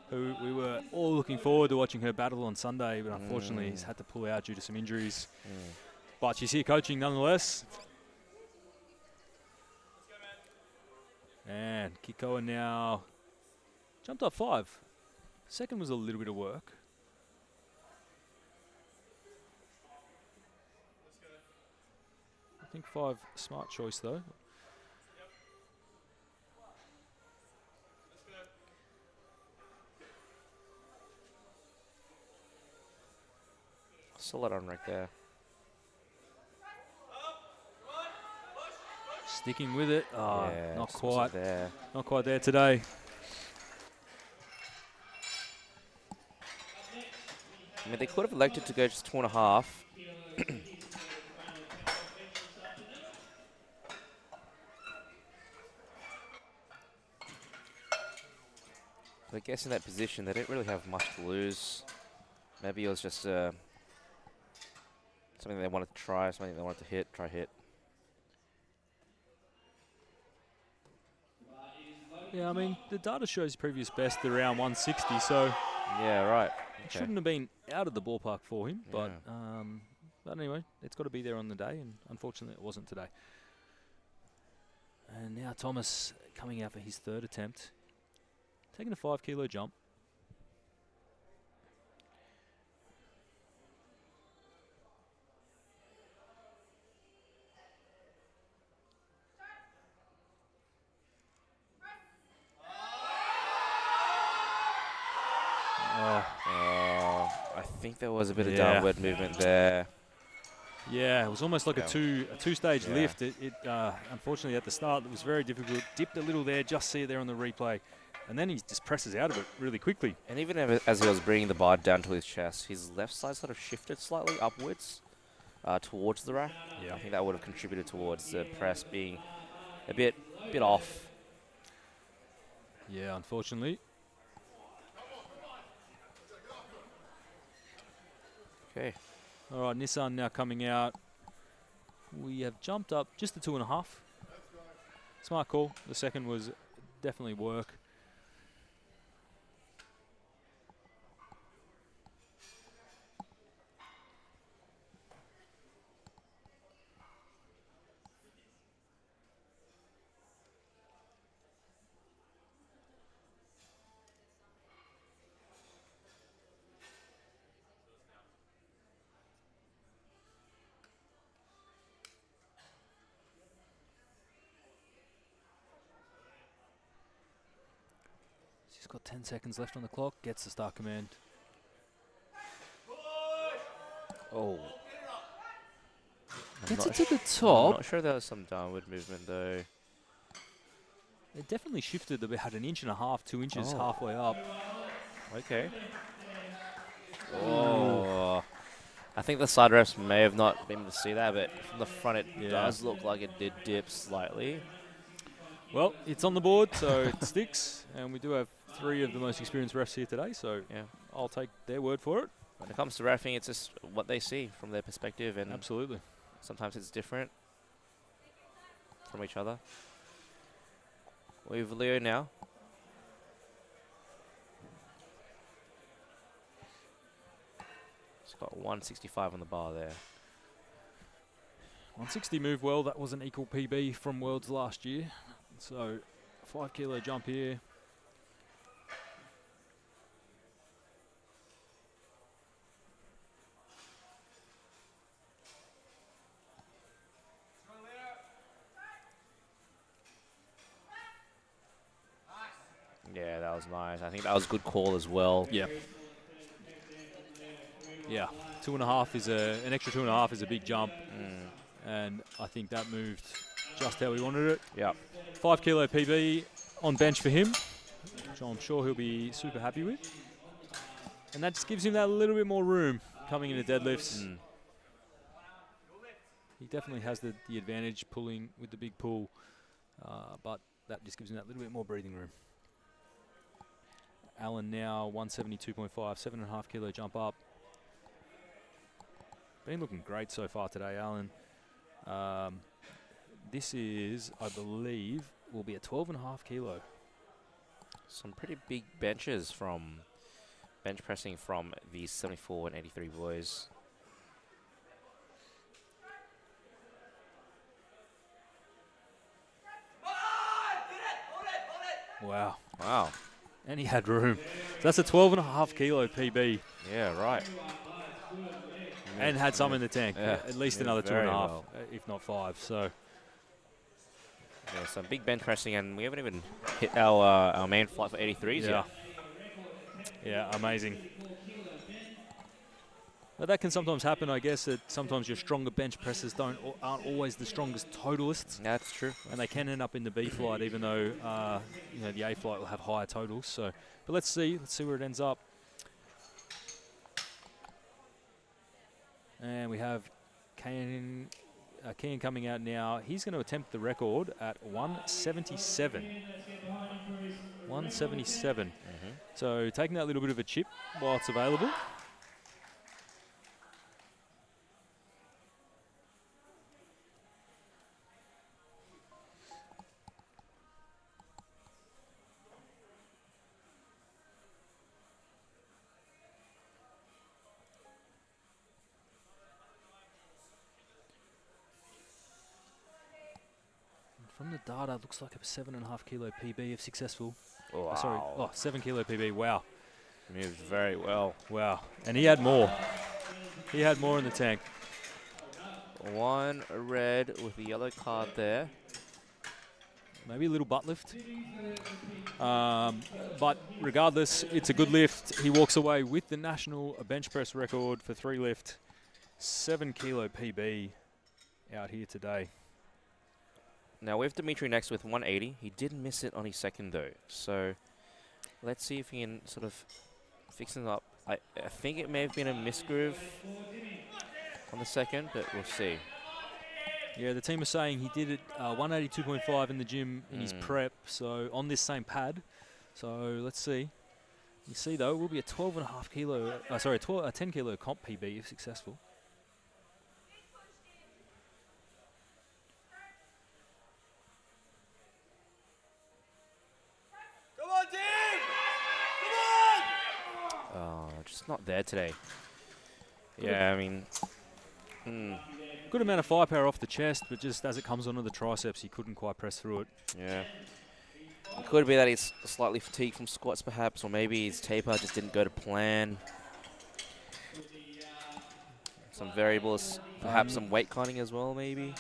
who we were all looking forward to watching her battle on Sunday, but unfortunately he's had to pull out due to some injuries. But she's here coaching nonetheless. And Kikoa now jumped up 5. Second was a little bit of work. I think 5, smart choice though. Solid on right there. Sticking with it. Oh, Yeah, not just quite wasn't there. Not quite there today. I mean, they could have elected to go just 2.5. But I guess in that position, they didn't really have much to lose. Maybe it was just something they wanted to try, something they wanted to try hit. Yeah, I mean, the data shows previous best around 160, so Yeah, right. it shouldn't have been out of the ballpark for him. But anyway, it's got to be there on the day, and unfortunately it wasn't today. And now Thomas coming out for his third attempt, taking a 5 kilo jump. I think there was a bit of downward movement there. Yeah, it was almost like a two-stage lift. It unfortunately at the start it was very difficult. Dipped a little there, just see it there on the replay, and then he just presses out of it really quickly. And even as he was bringing the bar down to his chest, his left side sort of shifted slightly upwards towards the rack. Yeah, I think that would have contributed towards the press being a bit off. Yeah, unfortunately. Okay. All right, Nissan now coming out. We have jumped up just the 2.5. Smart call. The second was definitely work. She's got 10 seconds left on the clock. Gets the start command. Oh. Gets it to the top. I'm not sure there was some downward movement though. It definitely shifted. They had 1.5 inches, 2 inches halfway up. Okay. Oh. I think the side reps may have not been able to see that, but from the front it does look like it did dip slightly. Well, it's on the board, so it sticks. And we do have 3 of the most experienced refs here today, so yeah, I'll take their word for it. When it comes to reffing, it's just what they see from their perspective, and absolutely, sometimes it's different from each other. We have Leo now. He's got 165 on the bar there. 160 moved well. That was an equal PB from Worlds last year. So 5 kilo jump here. Yeah, that was nice. I think that was a good call as well. Yeah. Yeah, 2.5 is an extra 2.5 is a big jump, and I think that moved just how we wanted it. Yeah. 5 kilo PB on bench for him, which I'm sure he'll be super happy with. And that just gives him that little bit more room coming into deadlifts. He definitely has the advantage pulling with the big pull, but that just gives him that little bit more breathing room. Alan now 172.5, 7.5 kilo jump up. Been looking great so far today, Alan. This is, I believe, will be a 12.5 kilo. Some pretty big benches from bench pressing from the 74 and 83 boys. Wow. Wow. And he had room. So that's a 12.5 kilo PB. Yeah, right. And had some in the tank. Yeah. At least another 2.5, if not 5. So. Yeah, some big bench pressing, and we haven't even hit our main flight for 83s yet. Yeah, amazing. But that can sometimes happen, I guess, that sometimes your stronger bench pressers aren't always the strongest totalists. That's true. And they can end up in the B flight, even though the A flight will have higher totals. So, but let's see where it ends up. And we have Kian coming out now. He's going to attempt the record at 177. 177. So taking that little bit of a chip while it's available. From the data, it looks like a 7.5 kilo PB if successful. Wow. 7 kilo PB. Wow. Moved very well. Wow. And he had more. He had more in the tank. One red with the yellow card there. Maybe a little butt lift. But regardless, it's a good lift. He walks away with the national bench press record for 3 lift. 7 kilo PB out here today. Now we have Dimitri next with 180. He did miss it on his second though. So let's see if he can sort of fix it up. I think it may have been a misgroove on the second, but we'll see. Yeah, the team was saying he did it 182.5 in the gym in his prep, so on this same pad. So let's see. You see, though, it will be a 12.5 kilo, sorry, a 10 kilo comp PB if successful. Come on, team! Come on! Oh, just not there today. Yeah, I mean... Good amount of firepower off the chest, but just as it comes onto the triceps, he couldn't quite press through it. Yeah. It could be that he's slightly fatigued from squats, perhaps, or maybe his taper just didn't go to plan. Some variables, perhaps some weight cutting as well, maybe.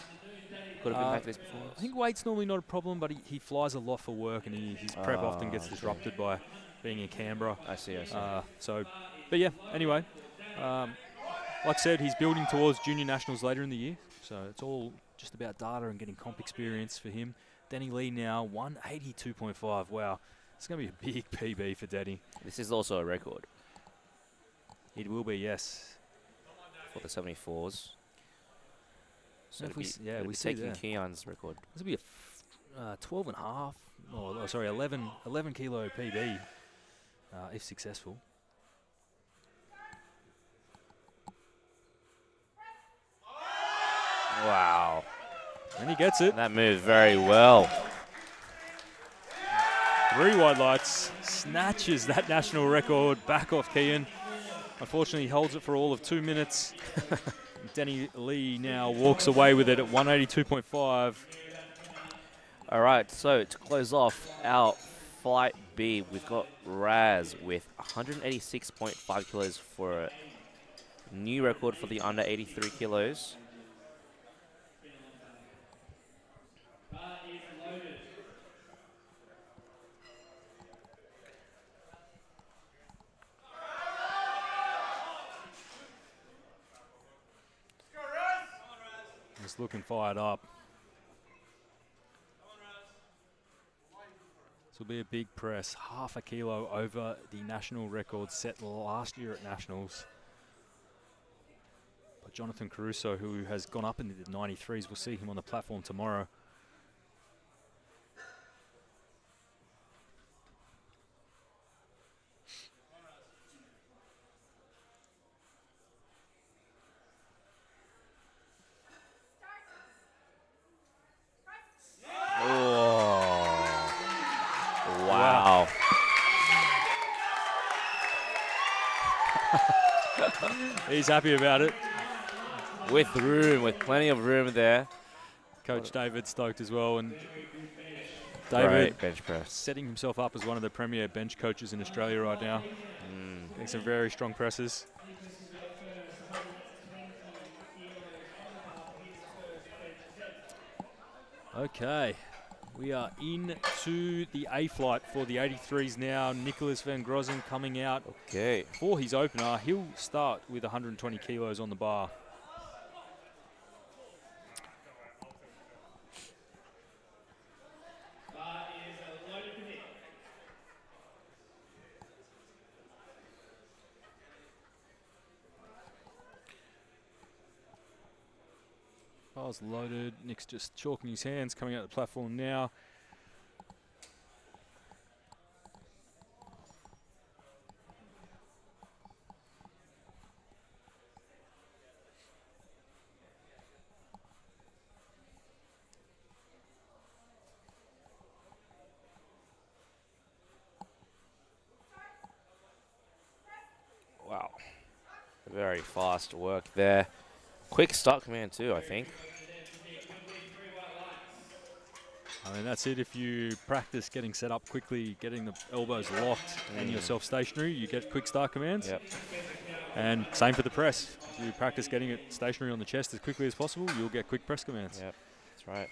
Could have impacted his performance. I think weight's normally not a problem, but he flies a lot for work, and his prep often gets disrupted by being in Canberra. I see. But yeah, anyway. Like I said, he's building towards junior nationals later in the year, so it's all just about data and getting comp experience for him. Denny Lee now, 182.5. Wow, it's going to be a big PB for Denny. This is also a record. It will be, yes. For the 74s. So we we're see taking there. Keon's record. This will be a 12.5, oh, sorry, 11 kilo PB if successful. Wow. And he gets it. That moved very well. 3 wide lights, snatches that national record back off Keon. Unfortunately, he holds it for all of 2 minutes. Denny Lee now walks away with it at 182.5. All right, so to close off our Flight B, we've got Raz with 186.5 kilos for a new record for the under 83 kilos. Just looking fired up. This will be a big press, half a kilo over the national record set last year at Nationals. But Jonathan Caruso, who has gone up into the 93s, we'll see him on the platform tomorrow. Wow. He's happy about it. With room, with plenty of room there. Coach David stoked as well, and Great David bench press. setting himself up as one of the premier bench coaches in Australia right now. Getting some very strong presses. Okay, we are into the A flight for the 83s now. Nicholas van Grozen coming out Okay. for his opener. He'll start with 120 kilos on the bar. Bar's loaded. Nick's just chalking his hands, coming out the platform now. Wow. Very fast work there. Quick start command too, I think. I mean, that's it. If you practice getting set up quickly, getting the elbows locked and yourself stationary, you get quick start commands. Yep. And same for the press. If you practice getting it stationary on the chest as quickly as possible, you'll get quick press commands. Yep, that's right.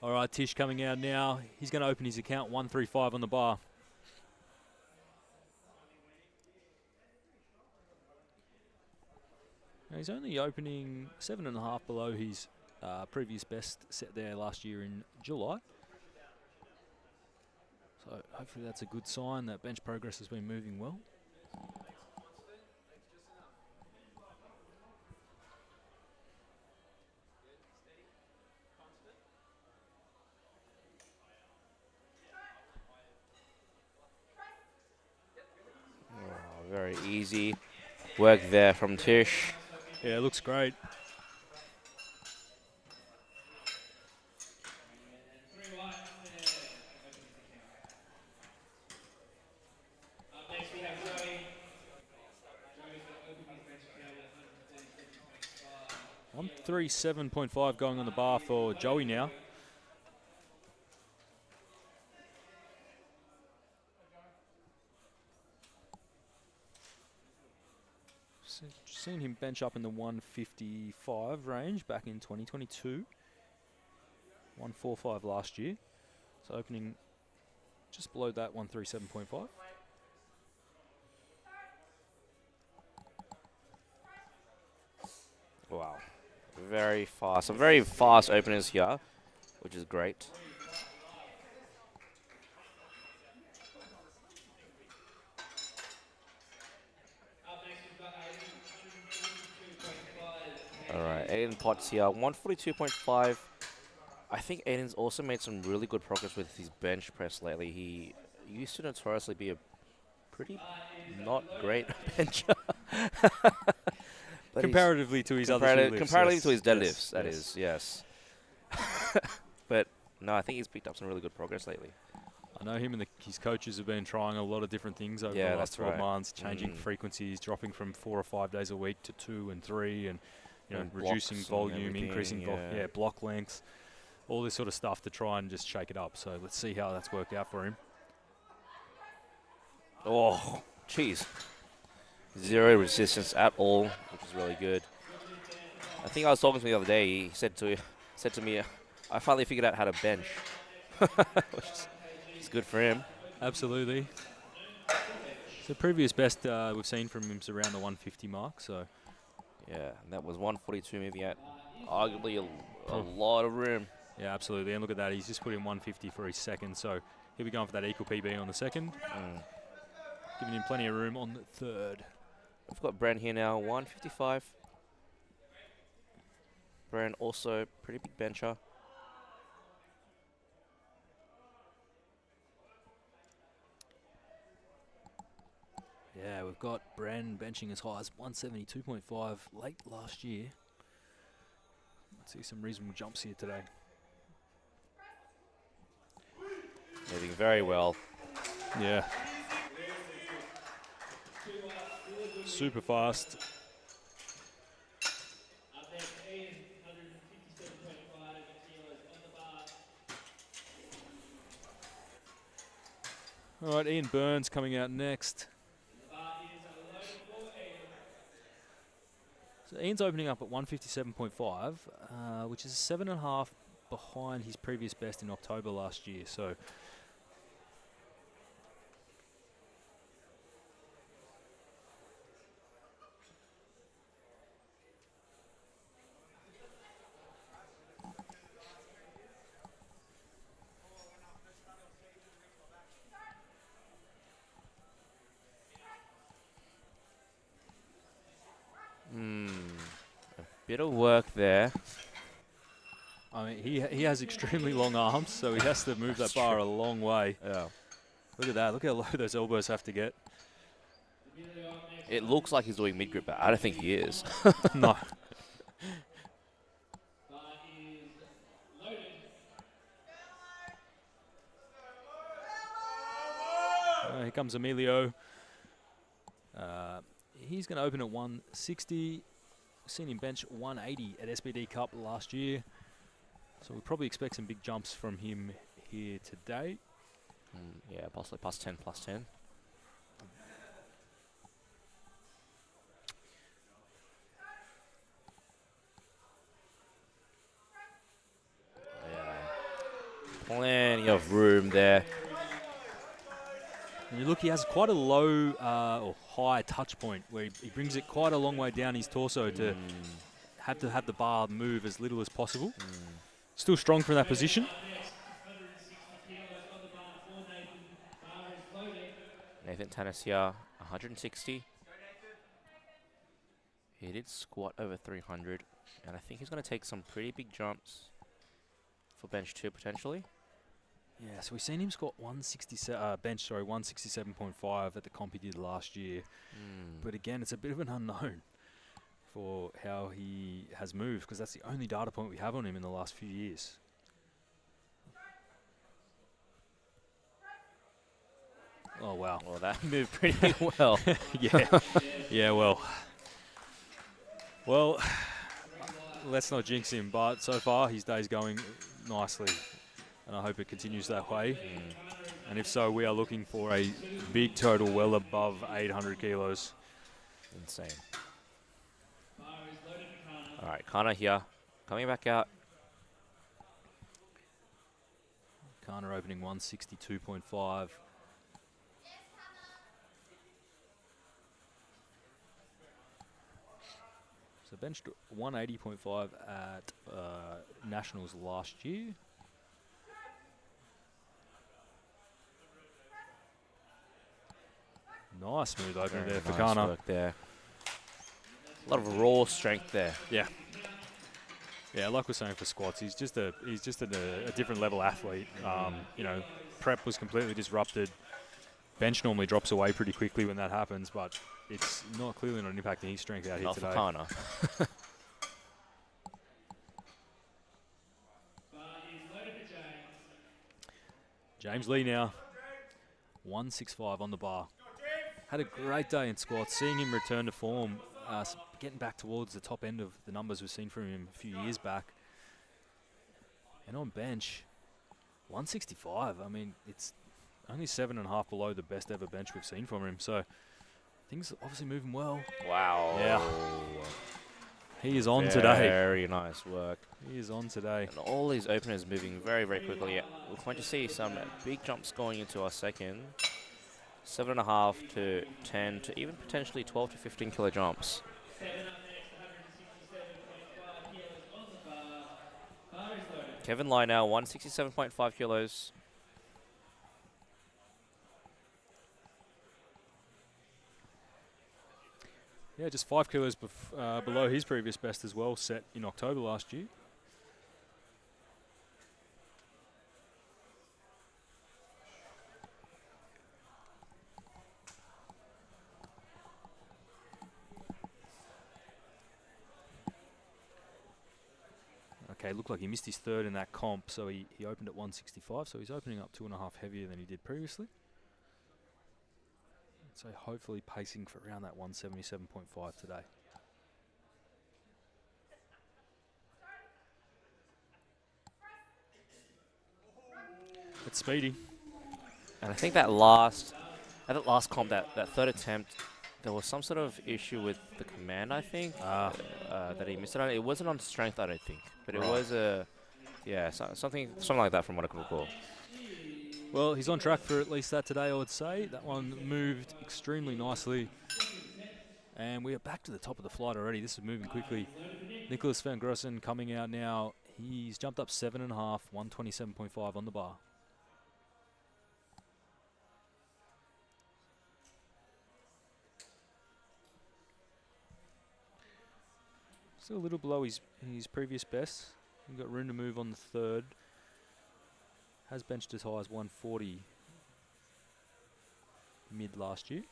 All right, Tish coming out now. He's going to open his account 135 on the bar. Now he's only opening 7.5 below his previous best set there last year in July. So hopefully that's a good sign that bench progress has been moving well. Oh, very easy work there from Tish. Yeah, it looks great. I'm 137.5 going on the bar for Joey now. Seen him bench up in the 155 range back in 2022. 145 last year. So opening just below that 137.5. Wow. Very fast. Some very fast openers here, which is great. All right, Aiden Potts here, 142.5. I think Aiden's also made some really good progress with his bench press lately. He used to notoriously be a pretty not great bencher. Comparatively to his other lifts. Comparatively to his deadlifts, that is, yes. But no, I think he's picked up some really good progress lately. I know him and his coaches have been trying a lot of different things over the last 12 months, changing frequencies, dropping from 4 or 5 days a week to 2 and 3, and reducing volume, increasing block lengths, all this sort of stuff to try and just shake it up. So let's see how that's worked out for him. Oh, jeez. Zero resistance at all, which is really good. I think I was talking to him the other day. He said to me, I finally figured out how to bench, which is good for him. Absolutely. The previous best we've seen from him is around the 150 mark. So yeah, and that was 142, moving at arguably a lot of room. Yeah, absolutely. And look at that. He's just put in 150 for his second. So he'll be going for that equal PB on the second. Giving him plenty of room on the third. We've got Bren here now, 155. Bren also pretty big bencher. Yeah, we've got Bren benching as high as 172.5 late last year. Let's see some reasonable jumps here today. Moving very well. Yeah. Super fast. All right, Ian Burns coming out next. So Ian's opening up at 157.5, which is 7.5 behind his previous best in October last year. So bit of work there. I mean, he has extremely long arms, so he has to move that bar a long way. Yeah. Look at that. Look how low those elbows have to get. It looks like he's doing mid-grip, but I don't think he is. No. Here comes Emilio. He's going to open at 160. Seen him bench 180 at SBD Cup last year. So we probably expect some big jumps from him here today. Yeah, possibly plus 10, plus 10. Yeah. Plenty of room there. And you look, he has quite a low or high touch point where he brings it quite a long way down his torso to have the bar move as little as possible. Still strong from that position. Nathan Tanis here, 160. He did squat over 300, and I think he's going to take some pretty big jumps for bench 2 potentially. Yeah, so we've seen him squat 167.5 at the comp he did last year. But again, it's a bit of an unknown for how he has moved, because that's the only data point we have on him in the last few years. Oh, wow. Well, that moved pretty well. Yeah. Yeah, well. Well, let's not jinx him, but so far his day's going nicely, and I hope it continues that way. And if so, we are looking for a big total well above 800 kilos. Insane. All right, Kana here, coming back out. Kana opening 162.5. So benched 180.5 at Nationals last year. Nice smooth opener there for Kana. Work there. A lot of raw strength there. Yeah. Yeah, like we're saying for squats, he's just a different level athlete. You know, prep was completely disrupted. Bench normally drops away pretty quickly when that happens, but it's clearly not impacting his strength out here today. Not for Kana. James Lee now, 165 on the bar. Had a great day in squats. Seeing him return to form, getting back towards the top end of the numbers we've seen from him a few years back. And on bench, 165. I mean, it's only 7.5 below the best ever bench we've seen from him. So things obviously moving well. Wow. Yeah. He is on today. Very nice work. He is on today. And all these openers moving very, very quickly. Yeah, we're going to see some big jumps going into our second. 7.5 to 10 to even potentially 12 to 15 kilo jumps. Kevin Lai now, 167.5 kilos. Yeah, just 5 kilos below his previous best as well, set in October last year. Okay, looked like he missed his third in that comp, so he opened at 165, so he's opening up 2.5 heavier than he did previously. So hopefully pacing for around that 177.5 today. It's speedy. And I think that last comp, that third attempt, there was some sort of issue with the command, I think, that he missed it on. It wasn't on strength, I don't think, but it was something like that from what I can recall. Well, he's on track for at least that today, I would say. That one moved extremely nicely. And we are back to the top of the flight already. This is moving quickly. Nicholas van Grossen coming out now. He's jumped up 7.5, 127.5 on the bar. Still a little below his previous best. He's got room to move on the third. Has benched as high as 140 mid last year.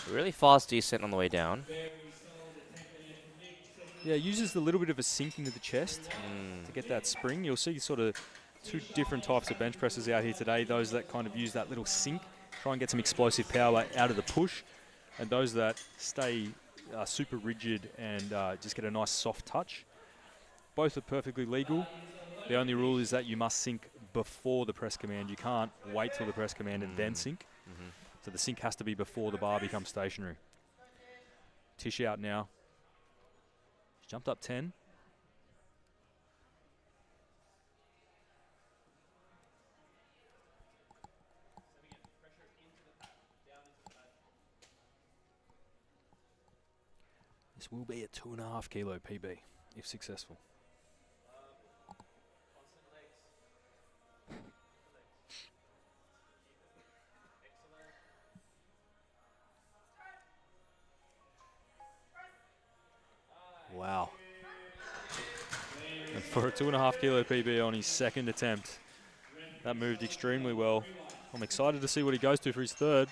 Really fast descent on the way down. Yeah, uses a little bit of a sink into the chest to get that spring. You'll see sort of two different types of bench presses out here today. Those that kind of use that little sink, try and get some explosive power out of the push, and those that stay super rigid and just get a nice soft touch. Both are perfectly legal. The only rule is that you must sink before the press command. You can't wait till the press command and then sink. So the sink has to be before the bar becomes stationary. Tish out now. He's jumped up 10. This will be a 2.5 kilo PB, if successful. Wow. And for a 2.5 kilo PB on his second attempt, that moved extremely well. I'm excited to see what he goes to for his third.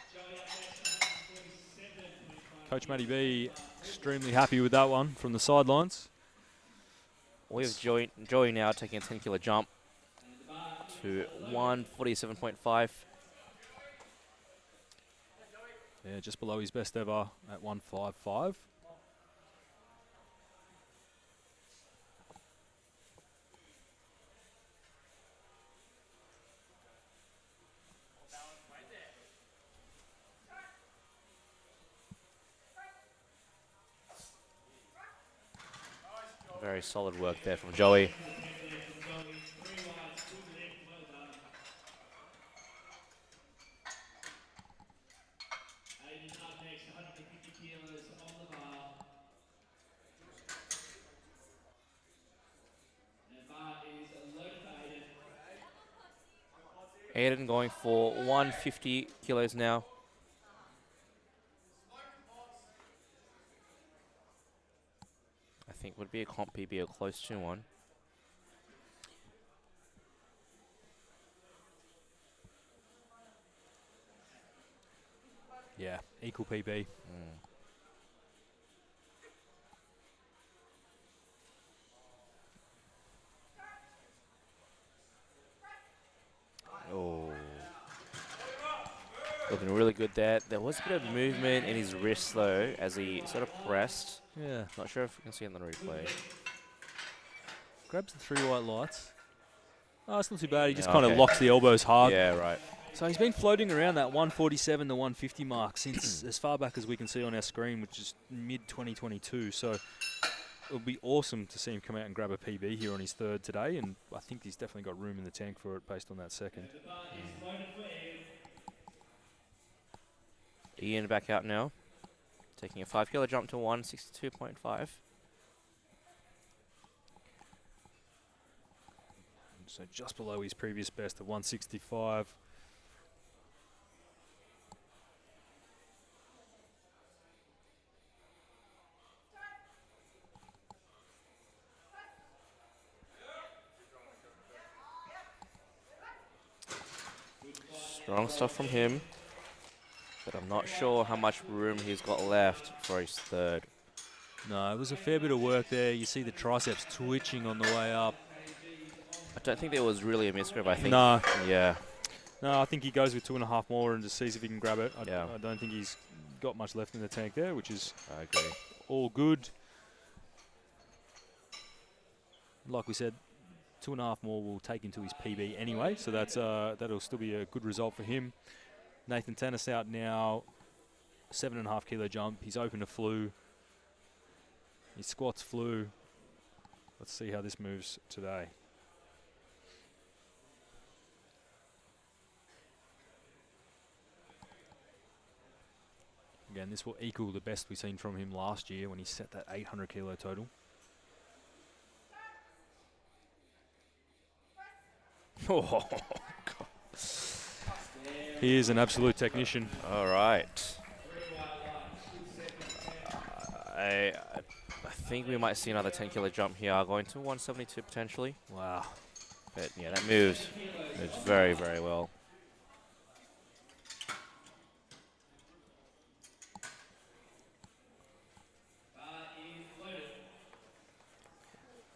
Coach Matty B extremely happy with that one from the sidelines. We have Joey now taking a 10 kilo jump to 147.5. Yeah, just below his best ever at 155. Very solid work there from Joey. Aiden going for 150 kilos now. I think would be a comp PB or close to one. Yeah, equal PB. Oh. Looking really good there. There was a bit of movement in his wrist though as he sort of pressed. Yeah. Not sure if you can see on the replay. Grabs the 3 white lights. Oh, it's not too bad. He just kind of locks the elbows hard. Yeah, right. So he's been floating around that 147 to 150 mark since as far back as we can see on our screen, which is mid-2022. So it would be awesome to see him come out and grab a PB here on his third today, and I think he's definitely got room in the tank for it based on that second. Ian back out now, taking a 5 kilo jump to 162.5. So just below his previous best of 165. Strong stuff from him, but I'm not sure how much room he's got left for his third. No, it was a fair bit of work there. You see the triceps twitching on the way up. I don't think there was really a misgrip, I think. No. Yeah. No, I think he goes with 2.5 more and just sees if he can grab it. I don't think he's got much left in the tank there, which is I agree. All good. Like we said, 2.5 more will take into his PB anyway, so that's that'll still be a good result for him. Nathan Tannis out now, 7.5 kilo jump. He's open to flew. His squats flew. Let's see how this moves today. Again, this will equal the best we've seen from him last year when he set that 800 kilo total. Oh, God. He is an absolute technician. All right. I think we might see another 10 kilo jump here, going to 172 potentially. Wow. But yeah, that moves very, very well.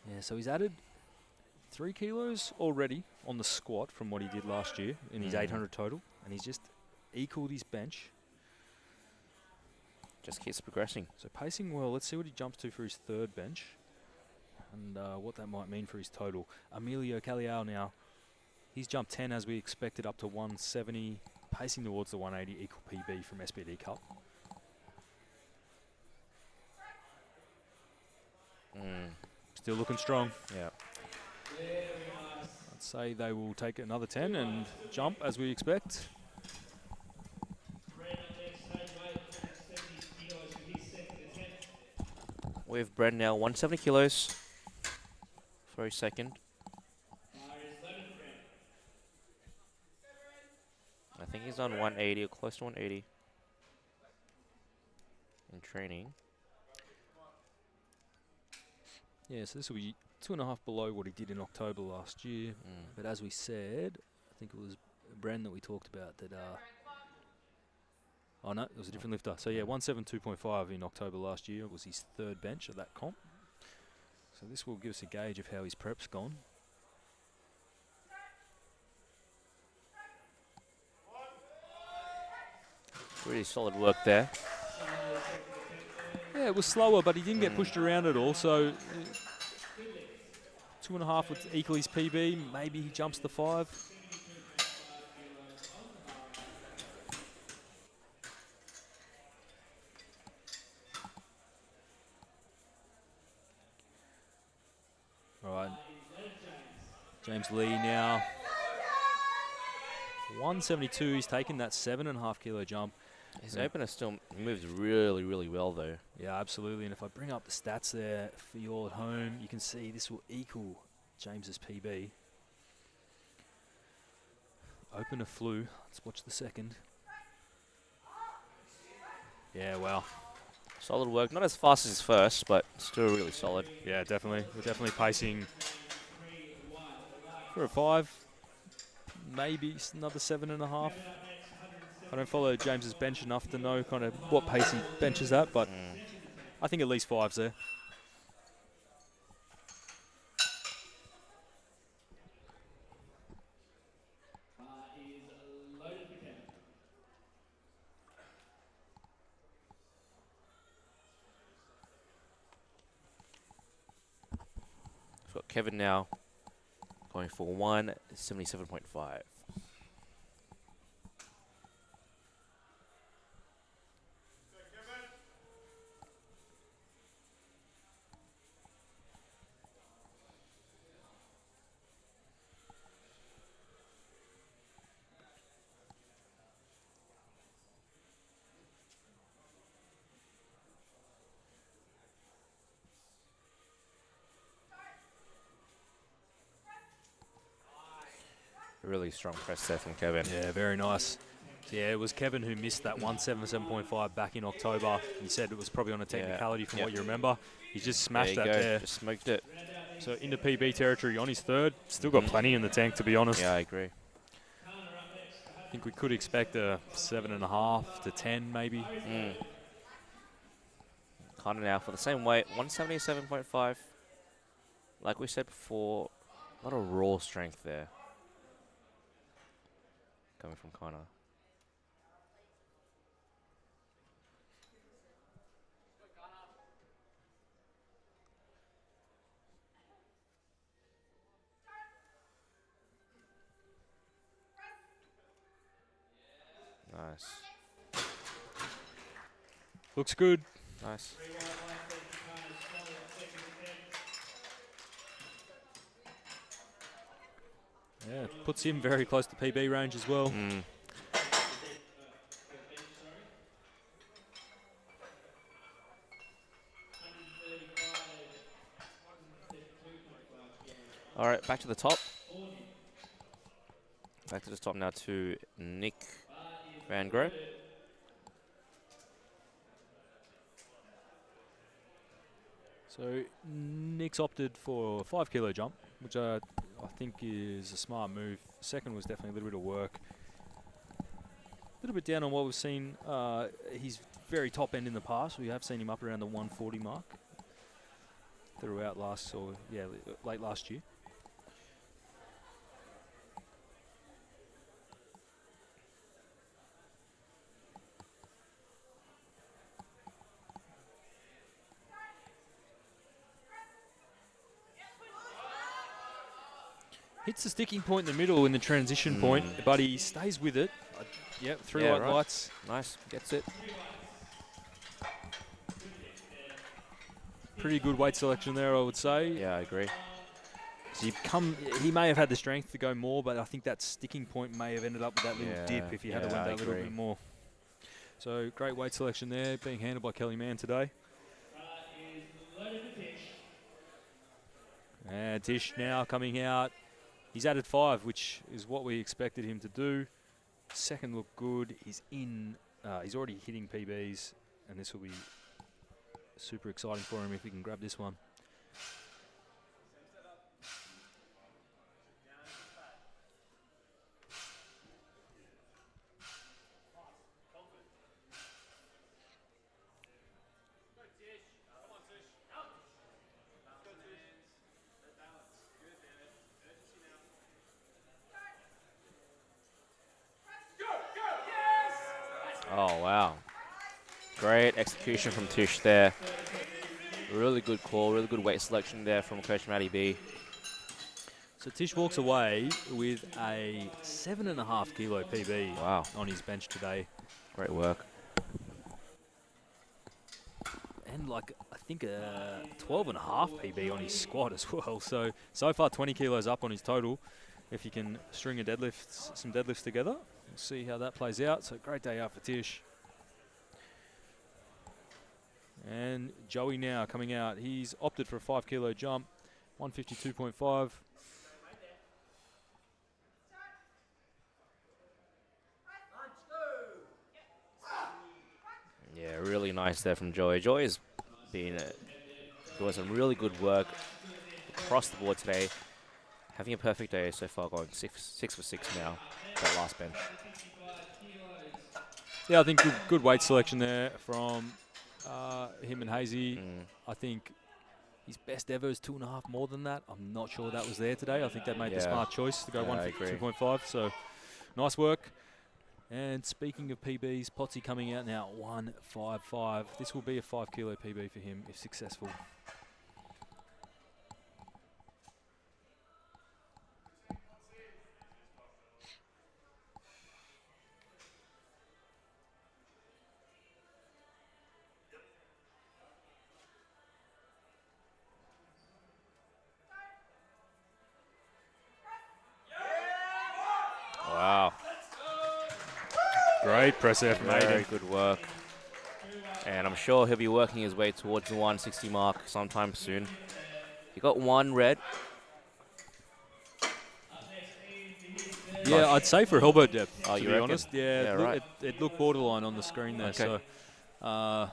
Yeah, so he's added 3 kilos already on the squat from what he did last year in his 800 total, and he's just equaled his bench. Just keeps progressing. So pacing well. Let's see what he jumps to for his third bench and what that might mean for his total. Emilio Caliao now, he's jumped 10 as we expected up to 170, pacing towards the 180 equal PB from SBD Cup. Still looking strong. Yeah. I'd say they will take another 10 and jump as we expect. with Bren now, 170 kilos for a second. I think he's on 180 or close to 180 in training. Yeah, so this will be 2.5 below what he did in October last year. But as we said, I think it was Bren that we talked about that. Oh no, it was a different lifter. So yeah, 172.5 in October last year was his third bench of that comp. So this will give us a gauge of how his prep's gone. Really solid work there. Yeah, it was slower, but he didn't get pushed around at all. So 2.5 would equal his PB. Maybe he jumps the 5. All right. James Lee now. 172. He's taken that 7.5 kilo jump. His opener still moves really, really well, though. Yeah, absolutely. And if I bring up the stats there for you all at home, you can see this will equal James's PB. Opener flew. Let's watch the second. Yeah, wow. Solid work. Not as fast as his first, but still really solid. Yeah, definitely. We're definitely pacing for a 5. Maybe another 7.5. I don't follow James's bench enough to know kind of what pace he benches at, but I think at least 5's there. We've got Kevin now going for 177.5. Really strong press there from Kevin. Yeah, very nice. Yeah, it was Kevin who missed that 177.5 back in October. He said it was probably on a technicality from what you remember. He just smashed that there. Just smoked it. So into PB territory on his third. Still got plenty in the tank, to be honest. Yeah, I agree. I think we could expect a 7.5 to 10 maybe. Kind of now for the same weight, 177.5. Like we said before, a lot of raw strength there. Coming from Connor. Nice. Looks good. Nice. Yeah, puts him very close to PB range as well. All right, back to the top. Back to the top now to Nick Van Groot. So Nick's opted for a 5 kilo jump, which I think is a smart move. Second was definitely a little bit of work. A little bit down on what we've seen. He's very top end in the past. We have seen him up around the 140 mark throughout late last year. Hits the sticking point in the middle in the transition point, but he stays with it. Yep, three white lights. Nice, gets it. Pretty good weight selection there, I would say. Yeah, I agree. So he may have had the strength to go more, but I think that sticking point may have ended up with that little dip if he had to went that little bit more. So great weight selection there, being handled by Kelly Mann today. And Tish now coming out. He's added 5, which is what we expected him to do. Second looked good. He's in. He's already hitting PBs, and this will be super exciting for him if he can grab this one. Oh, wow. Great execution from Tish there. Really good call, really good weight selection there from Coach Matty B. So Tish walks away with a 7.5 kilo PB on his bench today. Great work. And like, I think a 12.5 PB on his squat as well. So far 20 kilos up on his total. If you can string some deadlifts together, we'll see how that plays out. So great day out for Tish. And Joey now coming out. He's opted for a 5 kilo jump, 152.5. Yeah, really nice there from Joey. Joey's been doing some really good work across the board today. Having a perfect day so far, going 6 for 6 now, that last bench. Yeah, I think good weight selection there from him and Hazy. I think his best ever is 2.5 more than that. I'm not sure that was there today. I think they made the smart choice to go 152.5. So nice work. And speaking of PBs, Potsy coming out now at 155. This will be a 5 kilo PB for him if successful. Wow. Great press there from Aiden. Very good work. And I'm sure he'll be working his way towards the 160 mark sometime soon. He got 1 red. Yeah, I'd say for elbow depth, to be reckon? honest. Yeah, it looked borderline on the screen there. Okay. So,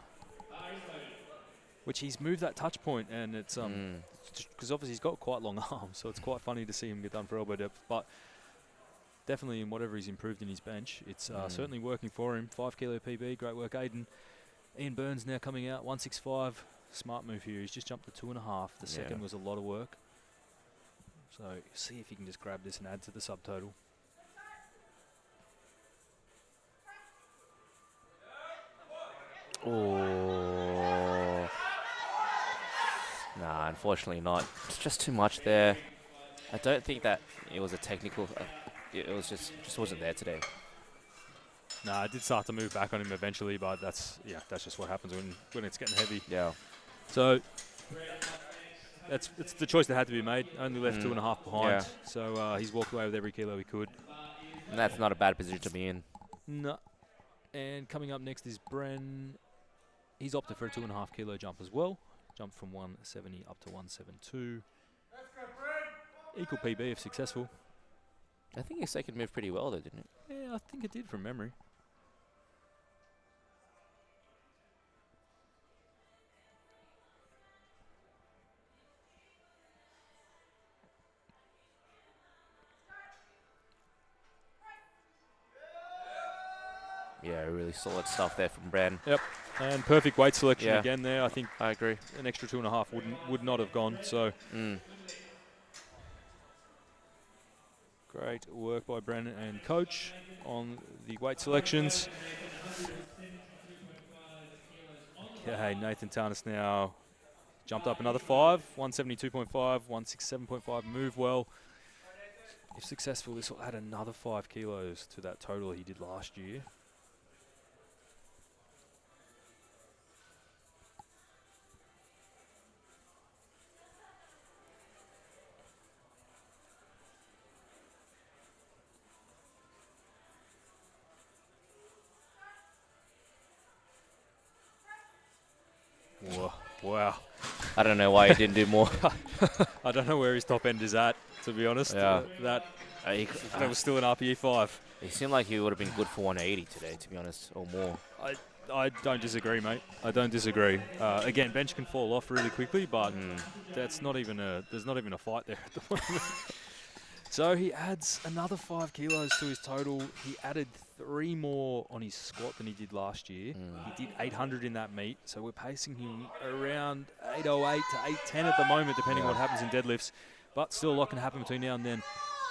which he's moved that touch point, and it's because obviously he's got quite long arms, so it's quite funny to see him get done for elbow depth. But definitely in whatever he's improved in his bench, it's certainly working for him. 5 kilo PB, great work, Aiden. Ian Burns now coming out, 165. Smart move here. He's just jumped to 2.5. The second was a lot of work. So see if he can just grab this and add to the subtotal. Oh. Nah, unfortunately not. It's just too much there. I don't think that it was a technical. It was just wasn't there today. No, I did start to move back on him eventually, but that's just what happens when it's getting heavy. Yeah. So it's the choice that had to be made. Only left 2.5 behind. Yeah. So he's walked away with every kilo he could. And that's not a bad position to be in. No. And coming up next is Bren. He's opted for a 2.5 kilo jump as well. Jumped from 170 up to 172. Equal PB if successful. I think his second moved pretty well though, didn't it? Yeah, I think it did from memory. Yeah, really solid stuff there from Bren. Yep, and perfect weight selection again there. I think I agree. An extra 2.5 would not have gone. So great work by Brennan and coach on the weight selections. Okay, Nathan Tarnas now jumped up another 5, 172.5, 167.5. Move well. If successful, this will add another 5 kilos to that total he did last year. Wow. I don't know why he didn't do more. I don't know where his top end is at, to be honest. Yeah. That was still an RPE 5. He seemed like he would have been good for 180 today, to be honest, or more. I don't disagree, mate. I don't disagree. Again, bench can fall off really quickly, but there's not even a fight there at the moment. So he adds another 5 kilos to his total. He added 3 more on his squat than he did last year. He did 800 in that meet, so we're pacing him around 808 to 810 at the moment, depending on what happens in deadlifts. But still a lot can happen between now and then.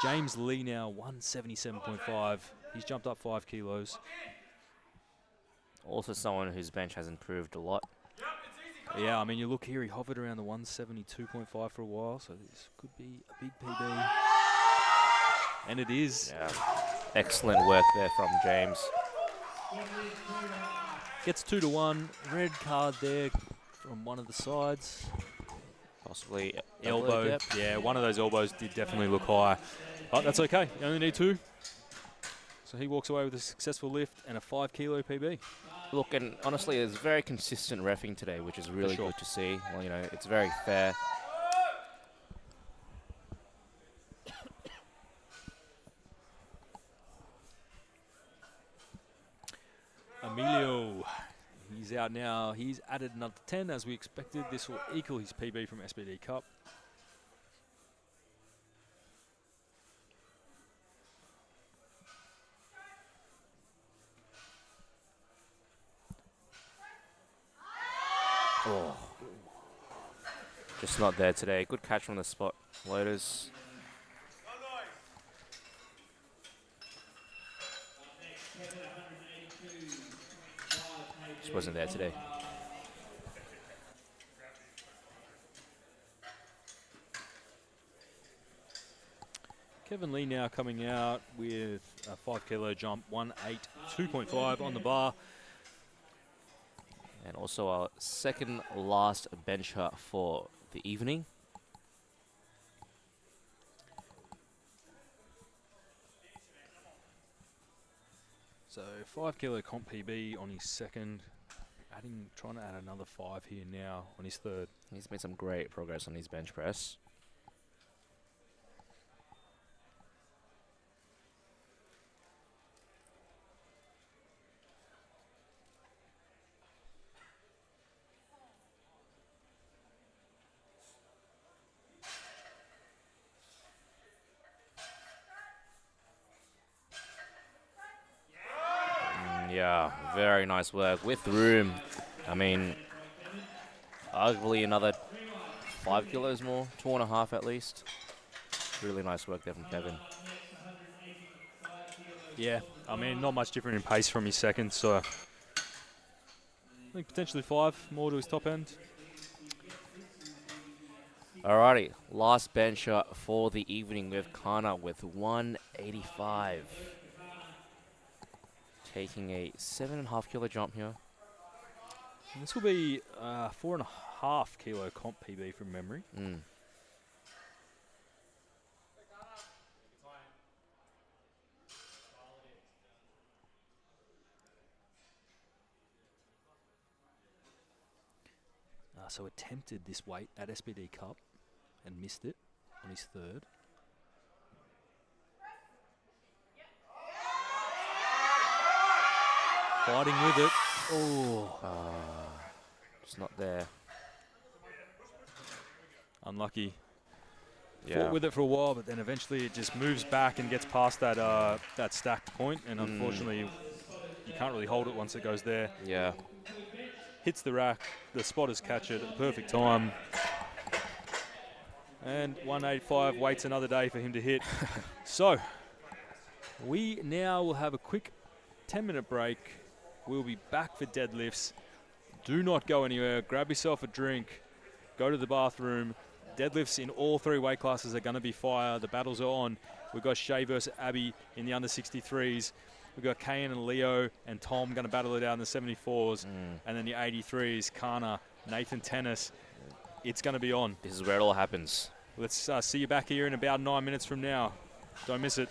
James Lee now 177.5. He's jumped up 5 kilos. Also someone whose bench has improved a lot. Yeah, I mean, you look here, he hovered around the 172.5 for a while, so this could be a big PB. And it is. Yeah. Excellent work there from James. Gets 2-1. Red card there from one of the sides. Possibly elbow. Yep. Yeah, one of those elbows did definitely look high. But that's okay. You only need 2. So he walks away with a successful lift and a 5 kilo PB. Look, and honestly, it's very consistent reffing today, which is really good to see. Well, you know, it's very fair. Emilio, he's out now. He's added another 10 as we expected. This will equal his PB from SBD Cup. Oh. Just not there today. Good catch from the spot loaders. Just wasn't there today. Kevin Lee now coming out with a 5 kilo jump, 182.5 on the bar. And also our second last bencher for the evening. So 5 kilo comp PB on his second. Trying to add another 5 here now on his third. He's made some great progress on his bench press. Yeah, very nice work with room. I mean, arguably another 5 kilos more, 2.5 at least. Really nice work there from Kevin. Yeah, I mean, not much different in pace from his second, so I think potentially 5 more to his top end. Alrighty, last bencher for the evening with Kana with 185. Taking a 7.5 kilo jump here. And this will be 4.5 kilo comp PB from memory. So attempted this weight at SBD Cup and missed it on his third. Fighting with it. Oh. Just not there. Unlucky. Yeah. Fought with it for a while, but then eventually it just moves back and gets past that that stacked point, and unfortunately you can't really hold it once it goes there. Yeah. Hits the rack, the spotters catch it at the perfect time. And 185 waits another day for him to hit. So, we now will have a quick 10-minute break. We'll be back for deadlifts. Do not go anywhere. Grab yourself a drink. Go to the bathroom. Deadlifts in all 3 weight classes are going to be fire. The battles are on. We've got Shay versus Abby in the under 63s. We've got Kayan and Leo and Tom going to battle it out in the 74s. And then the 83s, Kana, Nathan Tennis. It's going to be on. This is where it all happens. Let's see you back here in about 9 minutes from now. Don't miss it.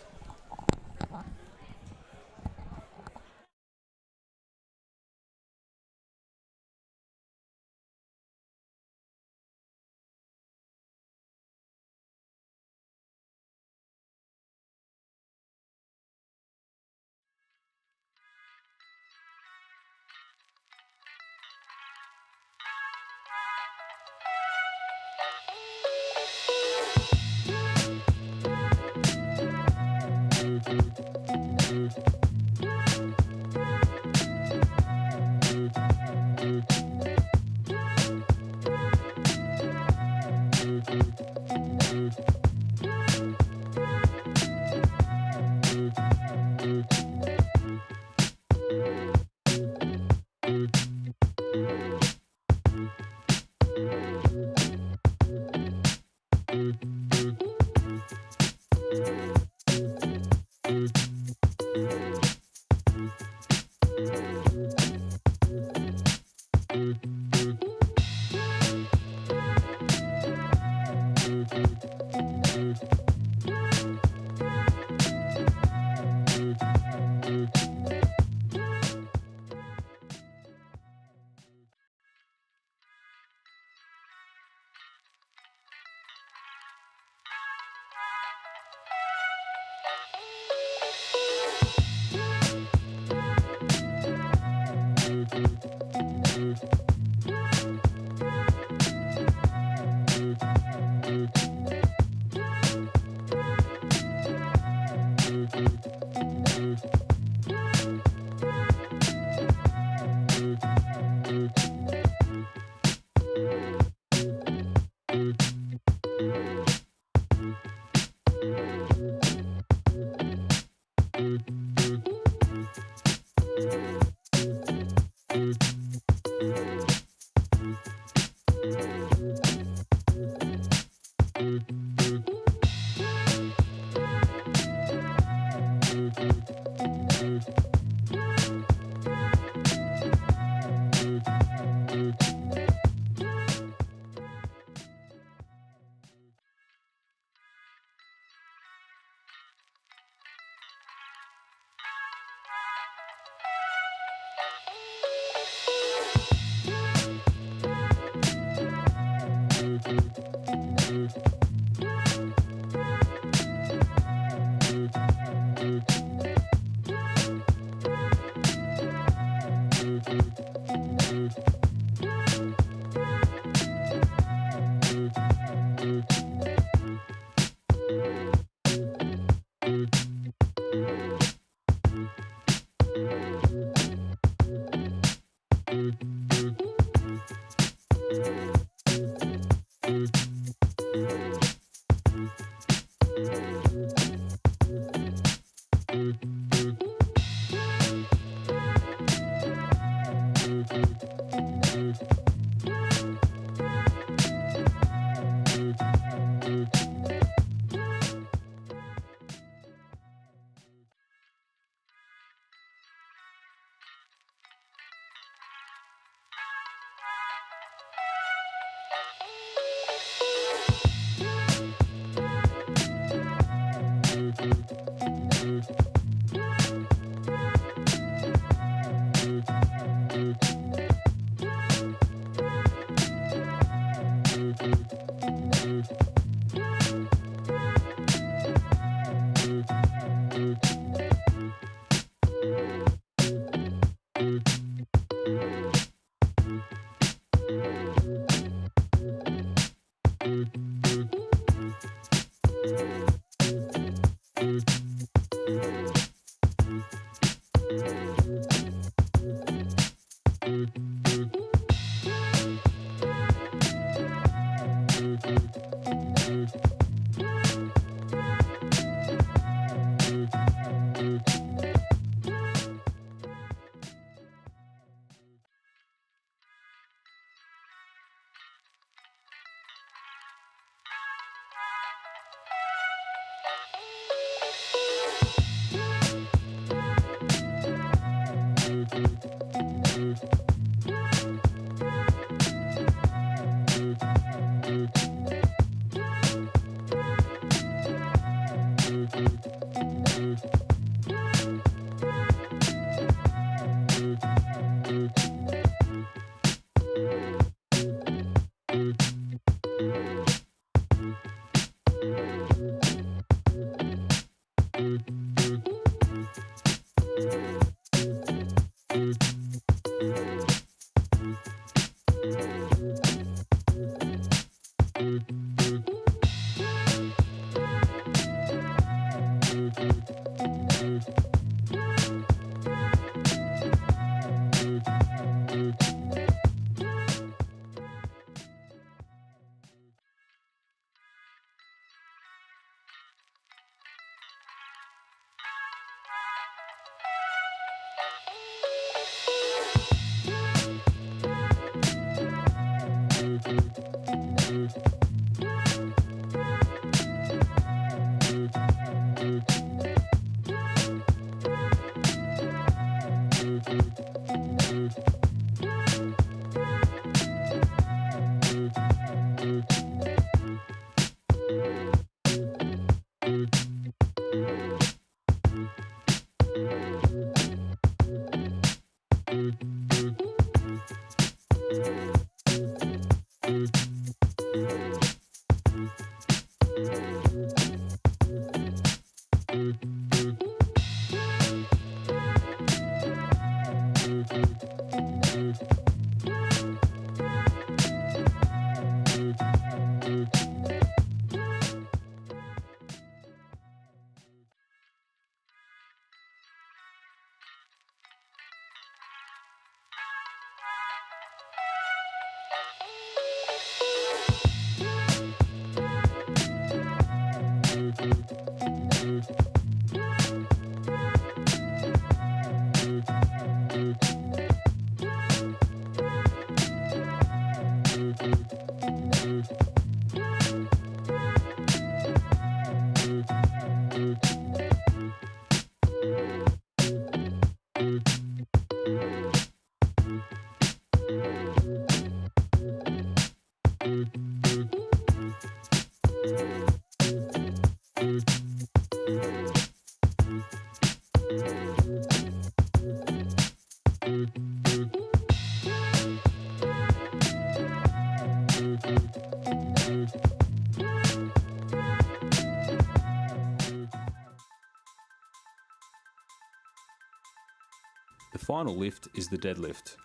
The final lift is the deadlift.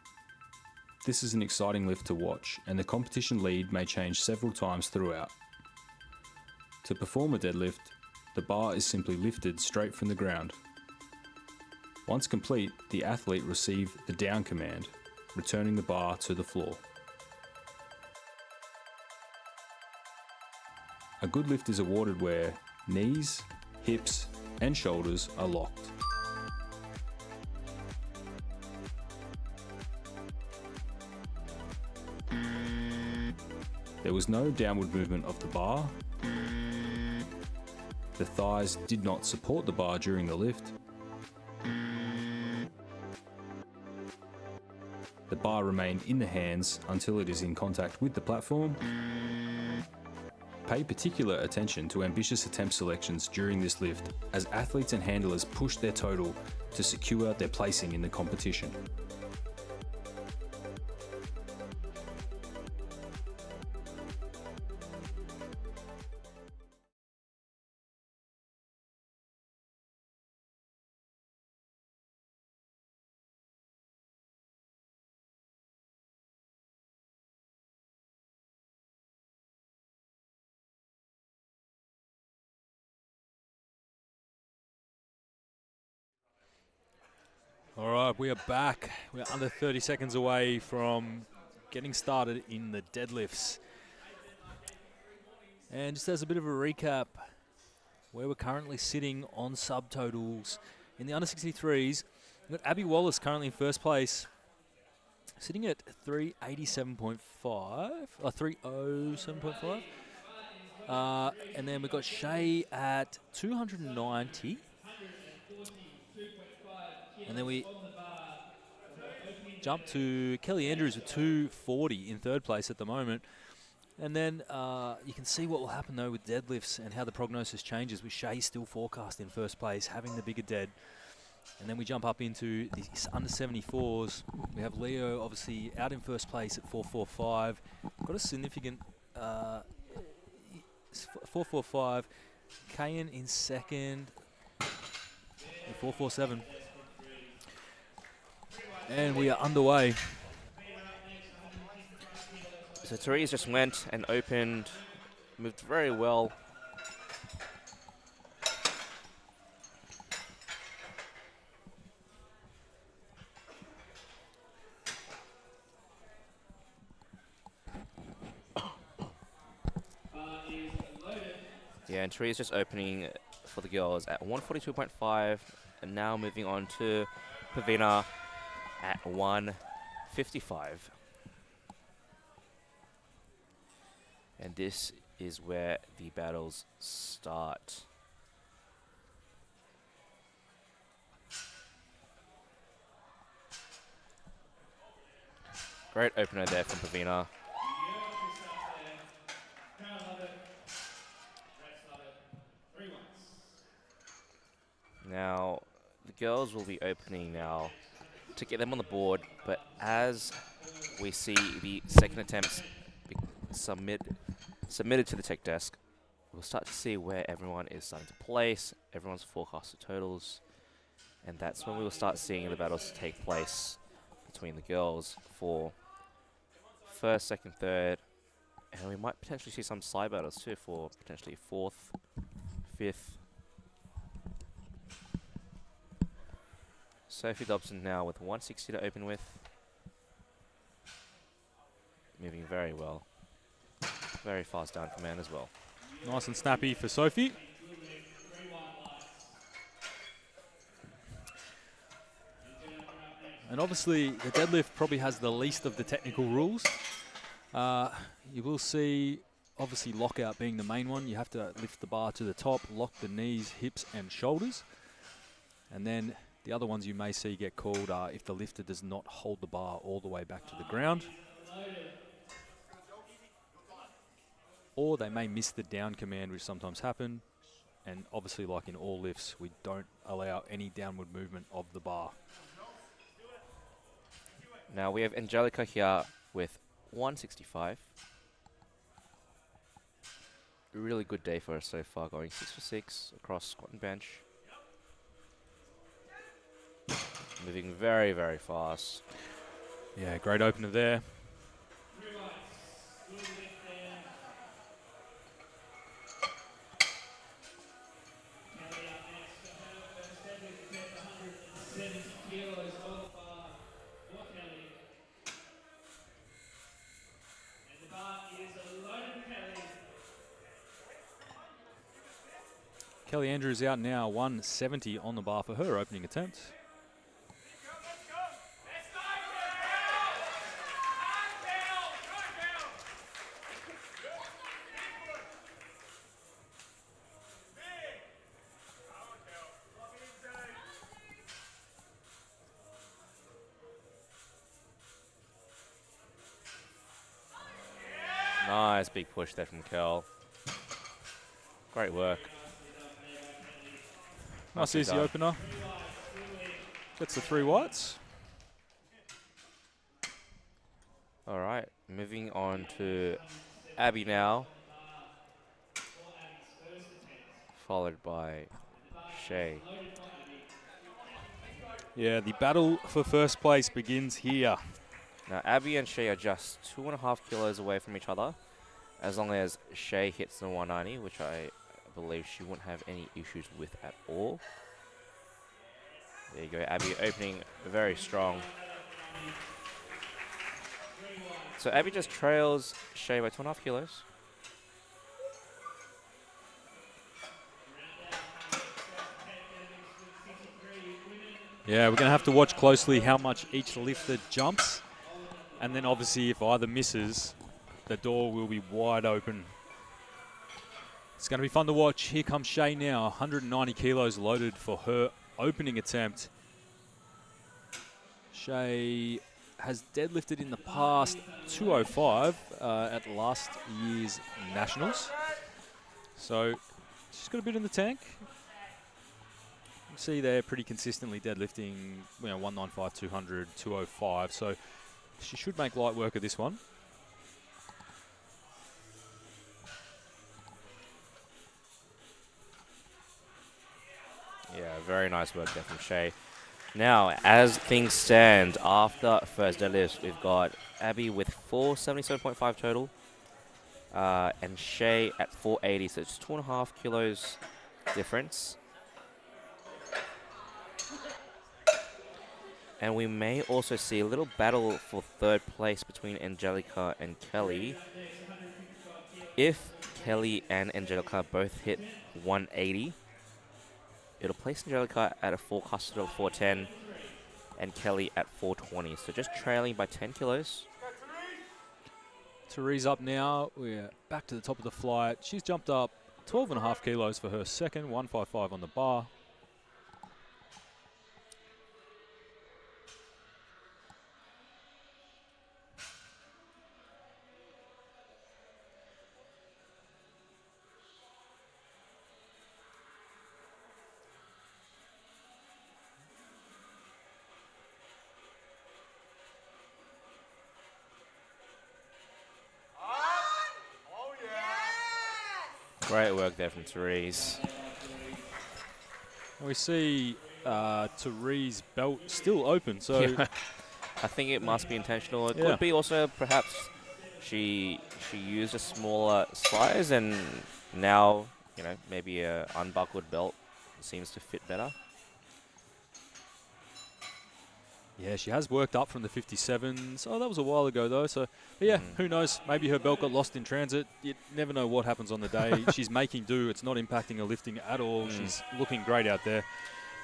This is an exciting lift to watch, and the competition lead may change several times throughout. To perform a deadlift, the bar is simply lifted straight from the ground. Once complete, the athlete receives the down command, returning the bar to the floor. A good lift is awarded where knees, hips, and shoulders are locked. There was no downward movement of the bar. The thighs did not support the bar during the lift. The bar remained in the hands until it is in contact with the platform. Pay particular attention to ambitious attempt selections during this lift, as athletes and handlers push their total to secure their placing in the competition. All right, we are back. We're under 30 seconds away from getting started in the deadlifts. And just as a bit of a recap, where we're currently sitting on subtotals in the under 63s, we've got Abby Wallace currently in first place, sitting at 387.5, or 307.5. And then we've got Shay at 290. And then we jump to Kelly Andrews with 240 in third place at the moment. And then you can see what will happen, though, with deadlifts and how the prognosis changes, with Shay still forecast in first place, having the bigger dead. And then we jump up into the under 74s. We have Leo, obviously, out in first place at 445. Got a significant 445. Kayan in second at 447. And we are underway. So Therese just went and opened, moved very well. Yeah, and Therese just opening for the girls at 142.5, and now moving on to Pavina at 155. And this is where the battles start. Great opener there from Pavina. Now, the girls will be opening now to get them on the board, but as we see the second attempts submitted to the tech desk, we'll start to see where everyone is starting to place, everyone's forecasted totals, and that's when we will start seeing the battles take place between the girls for first, second, third, and we might potentially see some side battles too for potentially fourth, fifth. Sophie Dobson now with 160 to open with. Moving very well. Very fast down command as well. Nice and snappy for Sophie. And obviously, the deadlift probably has the least of the technical rules. You will see, obviously, lockout being the main one. You have to lift the bar to the top, lock the knees, hips, and shoulders. And then the other ones you may see get called are if the lifter does not hold the bar all the way back to the ground. Or they may miss the down command, which sometimes happen. And obviously, like in all lifts, we don't allow any downward movement of the bar. Now we have Angelica here with 165. A really good day for her so far, going 6 for 6 across squat and bench. Moving very, very fast. Yeah, great opener there. Kelly Andrews out now, 170 on the bar for her opening attempt. Nice big push there from Kel. Great work. Nice easy opener. Gets the 3 whites. All right, moving on to Abby now. Followed by Shay. Yeah, the battle for first place begins here. Now, Abby and Shay are just 2.5 kilos away from each other. As long as Shay hits the 190, which I believe she wouldn't have any issues with at all. There you go, Abby opening very strong. So Abby just trails Shay by 2.5 kilos. Yeah, we're going to have to watch closely how much each lifter jumps. And then obviously if either misses, the door will be wide open. It's going to be fun to watch. Here comes Shay now, 190 kilos loaded for her opening attempt. Shay has deadlifted in the past 205 at last year's Nationals. So she's got a bit in the tank. You can see they're pretty consistently deadlifting, 195, 200, 205. So she should make light work of this one. Yeah, very nice work there from Shay. Now, as things stand after first deadlift, we've got Abby with 477.5 total, and Shay at 480, so it's 2.5 kilos difference. And we may also see a little battle for third place between Angelica and Kelly. If Kelly and Angelica both hit 180, it'll place Angelica at a forecasted of 410 and Kelly at 420. So just trailing by 10 kilos. Therese up now. We're back to the top of the flight. She's jumped up 12.5 kilos for her second, 155 on the bar. Great work there from Therese. We see Therese' belt still open, so Yeah. I think it must be intentional. It could be also perhaps she used a smaller size and now, maybe a unbuckled belt seems to fit better. yeah, she has worked up from the 57s. Oh, that was a while ago though. So, but yeah, who knows? Maybe her belt got lost in transit. You never know what happens on the day. She's making do. It's not impacting her lifting at all. She's looking great out there.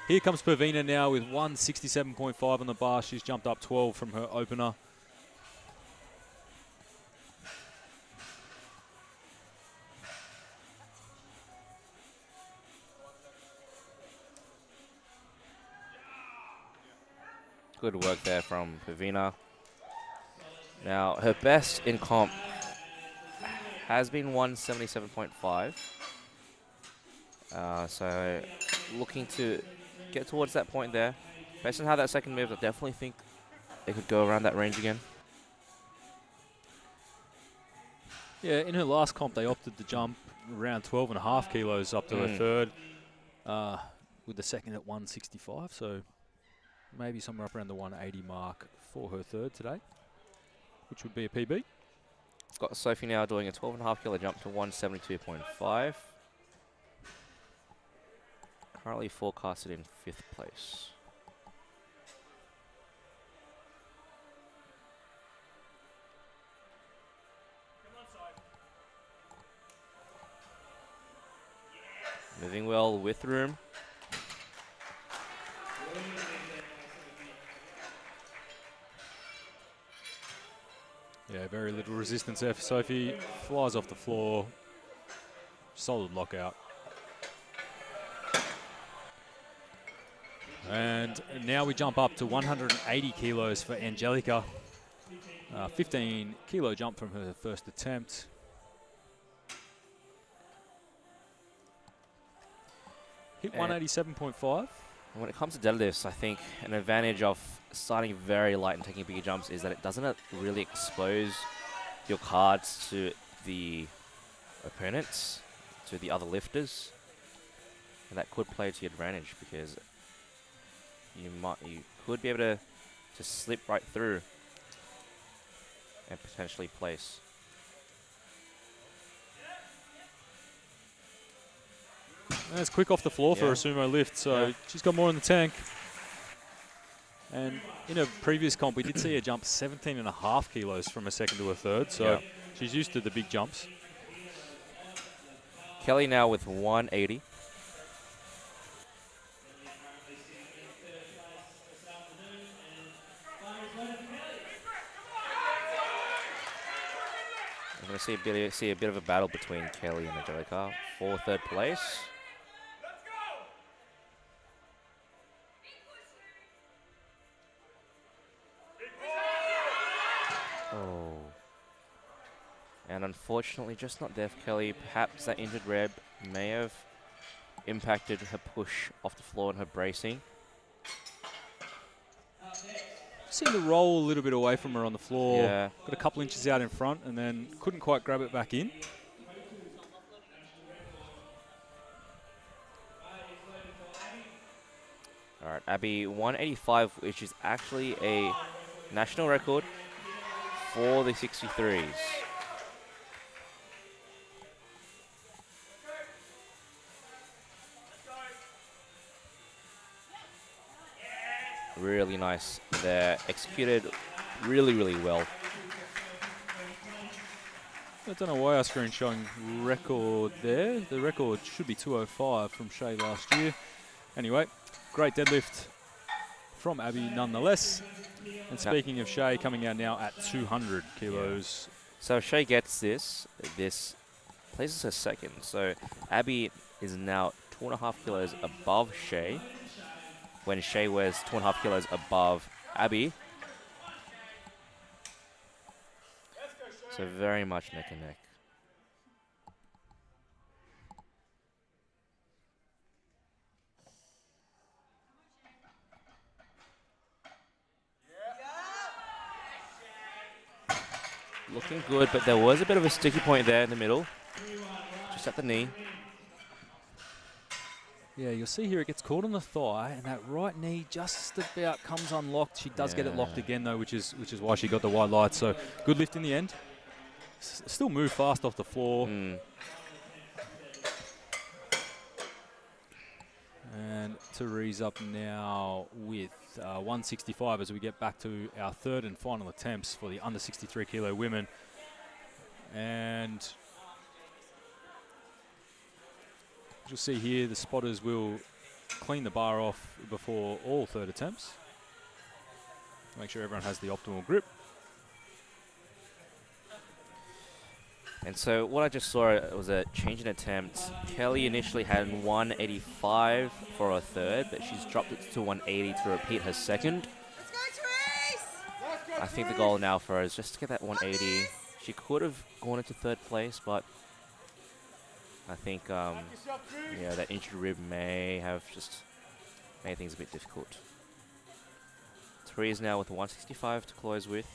Here comes Pavina now with 167.5 on the bar. She's jumped up 12 from her opener. Good work there from Pavina. Now, her best in comp has been 177.5. So looking to get towards that point there. Based on how that second moves, I definitely think they could go around that range again. Yeah, in her last comp, they opted to jump around 12.5 kilos up to her third, with the second at 165. So maybe somewhere up around the 180 mark for her third today, which would be a PB. I've got Sophie now doing a 12.5 kilo jump to 172.5. Currently forecasted in 5th place. Moving well with room. Yeah, very little resistance there for Sophie. Flies off the floor. Solid lockout. And now we jump up to 180 kilos for Angelica. 15 kilo jump from her first attempt. Hit 187.5. When it comes to deadlifts, I think an advantage of starting very light and taking bigger jumps is that it doesn't really expose your cards to the opponents, to the other lifters. And that could play to your advantage because you could be able to slip right through and potentially place. And it's quick off the floor for a sumo lift, so she's got more in the tank. And in a previous comp, we did see her jump 17.5 kilos from a second to a third, so she's used to the big jumps. Kelly now with 180. I'm going to see a bit of a battle between Kelly and Angelica for third place. Oh. And unfortunately, just not there for Kelly. Perhaps that injured rib may have impacted her push off the floor and her bracing. Seemed to roll a little bit away from her on the floor. Yeah. Got a couple inches out in front and then couldn't quite grab it back in. All right, Abby, 185, which is actually a national record for the 63s. Really nice there. Executed really, really well. I don't know why our screen's showing record there. The record should be 205 from Shay last year. Anyway, great deadlift from Abby nonetheless. And speaking of Shay, coming out now at 200 kilos. So if Shay gets this places her second. So Abby is now 2.5 kilos above Shay, when Shay was 2.5 kilos above Abby. So very much neck and neck. Looking good, but there was a bit of a sticky point there in the middle, just at the knee. Yeah, you'll see here it gets caught on the thigh, and that right knee just about comes unlocked. She does get it locked again though, which is why she got the wide light. So good lift in the end. Still move fast off the floor. And Therese up now with 165 as we get back to our third and final attempts for the under 63 kilo women. And you'll see here the spotters will clean the bar off before all third attempts. Make sure everyone has the optimal grip. And so what I just saw was a change in attempt. Kelly initially had 185 for her third, but she's dropped it to 180 to repeat her second. Let's go, Therese! I think the goal now for her is just to get that 180. She could have gone into third place, but I think that injured rib may have just made things a bit difficult. Therese now with 165 to close with.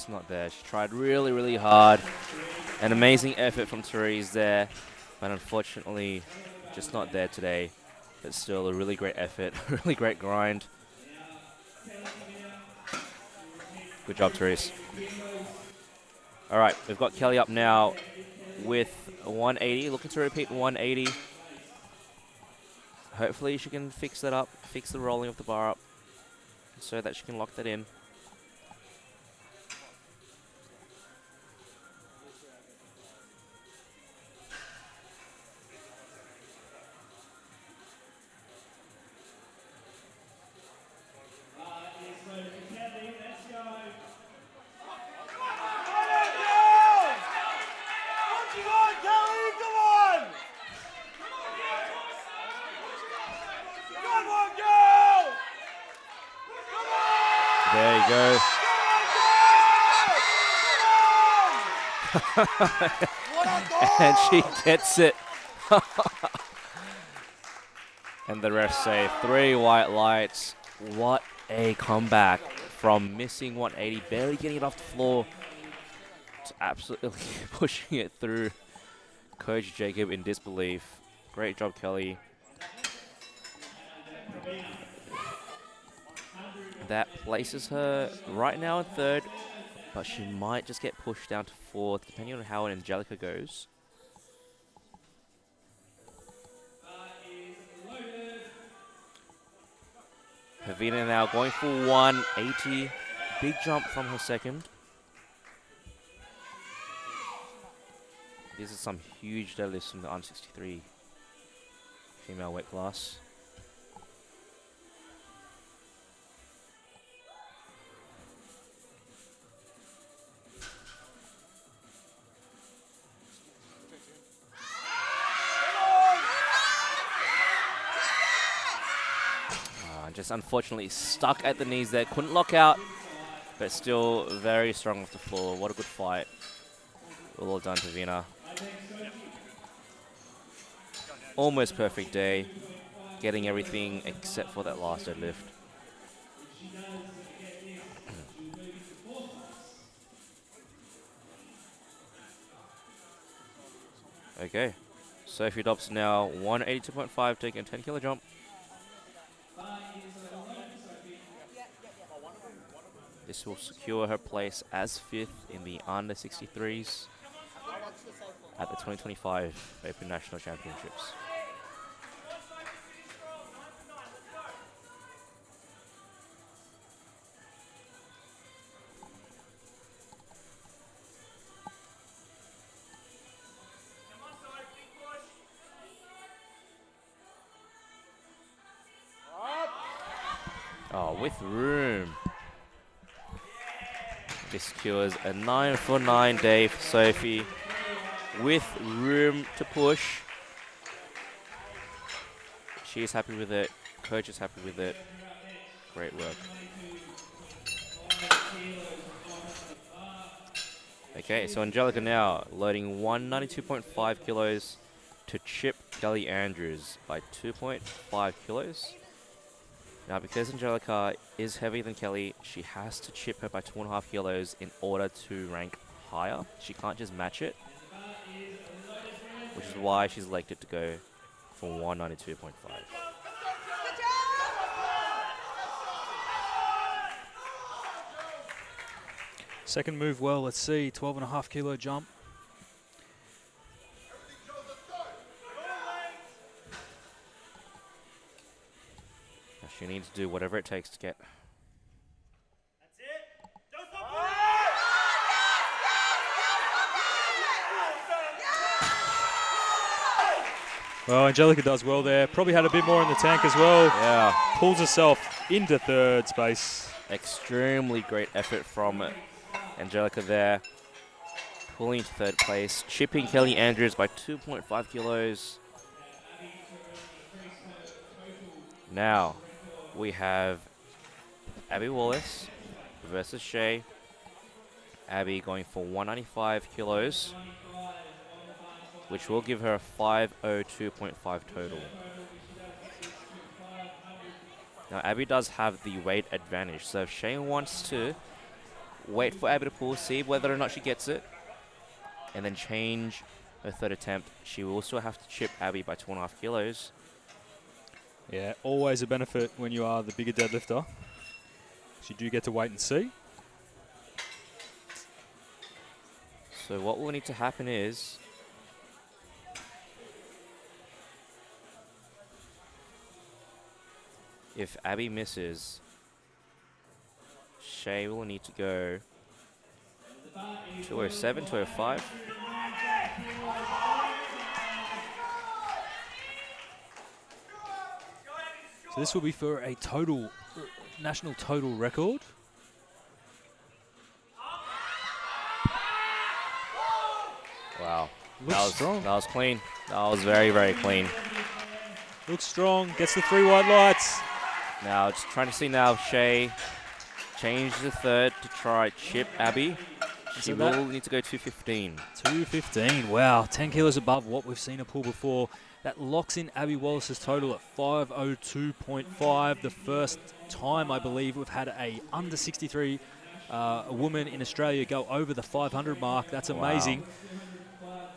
Not there. She tried really, really hard. An amazing effort from Therese there, but unfortunately, just not there today. But still, a really great effort, really great grind. Good job, Therese. All right, we've got Kelly up now with 180, looking to repeat 180. Hopefully, she can fix that up, fix the rolling of the bar up, so that she can lock that in. There you go. And she gets it. And the refs say 3 white lights. What a comeback from missing 180, barely getting it off the floor, to absolutely pushing it through. Coach Jacob in disbelief. Great job, Kelly. That places her right now in 3rd, but she might just get pushed down to 4th, depending on how Angelica goes. Pavina now going for 180. Big jump from her 2nd. These are some huge deadlifts from the U63 female weight class. Just unfortunately stuck at the knees there. Couldn't lock out, but still very strong off the floor. What a good fight. Well done, Pavina. Almost perfect day. Getting everything except for that last deadlift. Okay. Sophie Dobson now 182.5, taking a 10 kilo jump. This will secure her place as 5th in the under 63s at the 2025 Open National Championships. Oh, with room. This secures a 9 for 9 day for Sophie with room to push. She's happy with it. Coach is happy with it. Great work. Okay, so Angelica now loading 192.5 kilos to chip Kelly Andrews by 2.5 kilos. Now, because Angelica is heavier than Kelly, she has to chip her by 2.5 kilos in order to rank higher. She can't just match it, which is why she's elected to go for 192.5. Second move well, let's see, 12.5 kilo jump. She needs to do whatever it takes to get. That's it. Well, Angelica does well there. Probably had a bit more in the tank as well. Yeah. Pulls herself into 3rd space. Extremely great effort from Angelica there. Pulling to 3rd place. Chipping Kelly Andrews by 2.5 kilos. Now, we have Abby Wallace versus Shay. Abby going for 195 kilos, which will give her a 502.5 total. Now, Abby does have the weight advantage, so if Shay wants to wait for Abby to pull, see whether or not she gets it, and then change her 3rd attempt, she will also have to chip Abby by 2.5 kilos. Yeah, always a benefit when you are the bigger deadlifter. So you do get to wait and see. So what will need to happen is if Abby misses, Shay will need to go 207, 205. So this will be for a total, national total record. Wow. Looks strong. That was clean. That was very, very clean. Looks strong. Gets the 3 white lights. Now, just trying to see now, Shay change the third to try chip Abby. She will need to go 215. 215. Wow. 10 kilos above what we've seen her pull before. That locks in Abby Wallace's total at 502.5. The first time, I believe, we've had a under 63 a woman in Australia go over the 500 mark. That's amazing. Wow.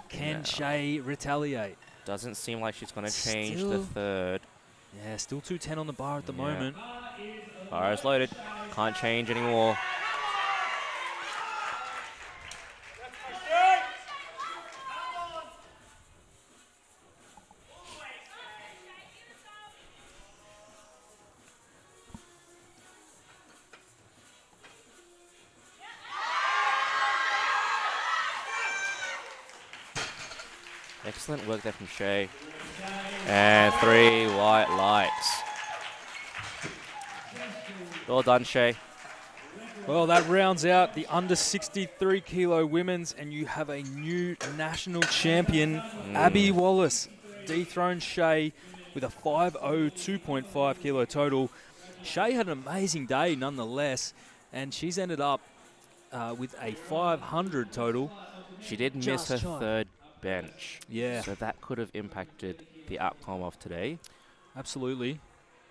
Can Shay retaliate? Doesn't seem like she's going to change the third. Yeah, still 210 on the bar at the moment. Bar is loaded. Can't change anymore. Excellent work there from Shay. And 3 white lights. Well done, Shay. Well, that rounds out the under 63 kilo women's, and you have a new national champion, Abby Wallace, dethroned Shay with a 502.5 kilo total. Shay had an amazing day nonetheless, and she's ended up with a 500 total. She did miss her third bench. Yeah. So that could have impacted the outcome of today. Absolutely.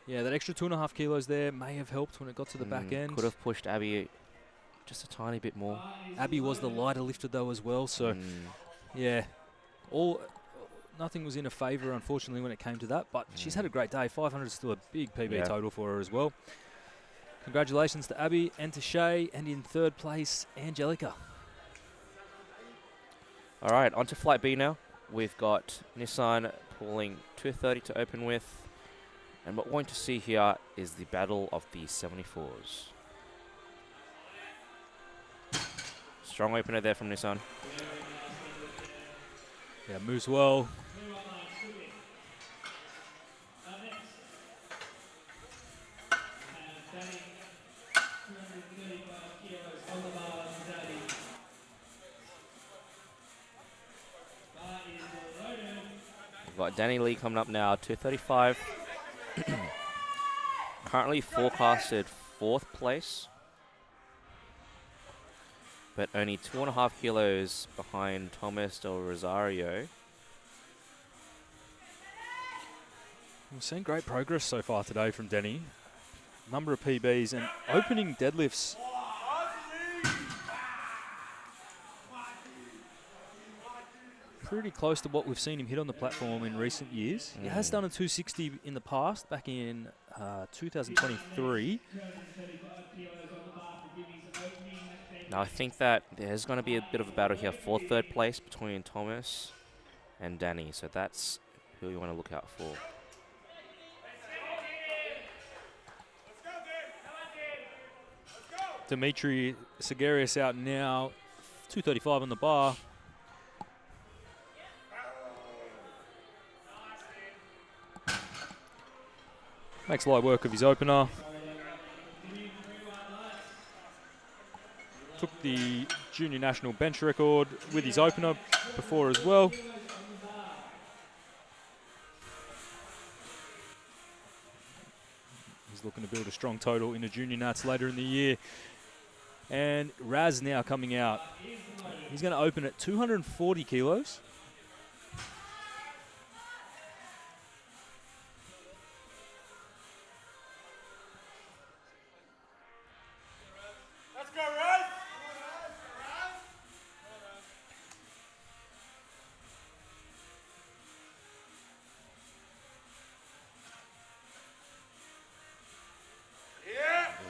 Yeah, that extra 2.5 kilos there may have helped when it got to the back end. Could have pushed Abby just a tiny bit more. Abby was the lighter lifter though as well, so yeah, nothing was in her favour unfortunately when it came to that, but she's had a great day. 500 is still a big PB total for her as well. Congratulations to Abby and to Shay, and in third place, Angelica. All right, on to Flight B now. We've got Nissan pulling 230 to open with. And what we're going to see here is the battle of the 74s. Strong opener there from Nissan. Yeah, moves well. We've got Danny Lee coming up now, 235. Currently forecasted 4th place, but only 2.5 kilos behind Thomas Del Rosario. We've seen great progress so far today from Denny. Number of PBs and opening deadlifts. Pretty close to what we've seen him hit on the platform in recent years. He has done a 260 in the past, back in 2023. Now I think that there's going to be a bit of a battle here for 3rd place between Thomas and Danny, so that's who you want to look out for. Dimitri Sagarius out now, 235 on the bar. Makes light work of his opener. Took the junior national bench record with his opener before as well. He's looking to build a strong total in the junior nats later in the year. And Raz now coming out. He's going to open at 240 kilos.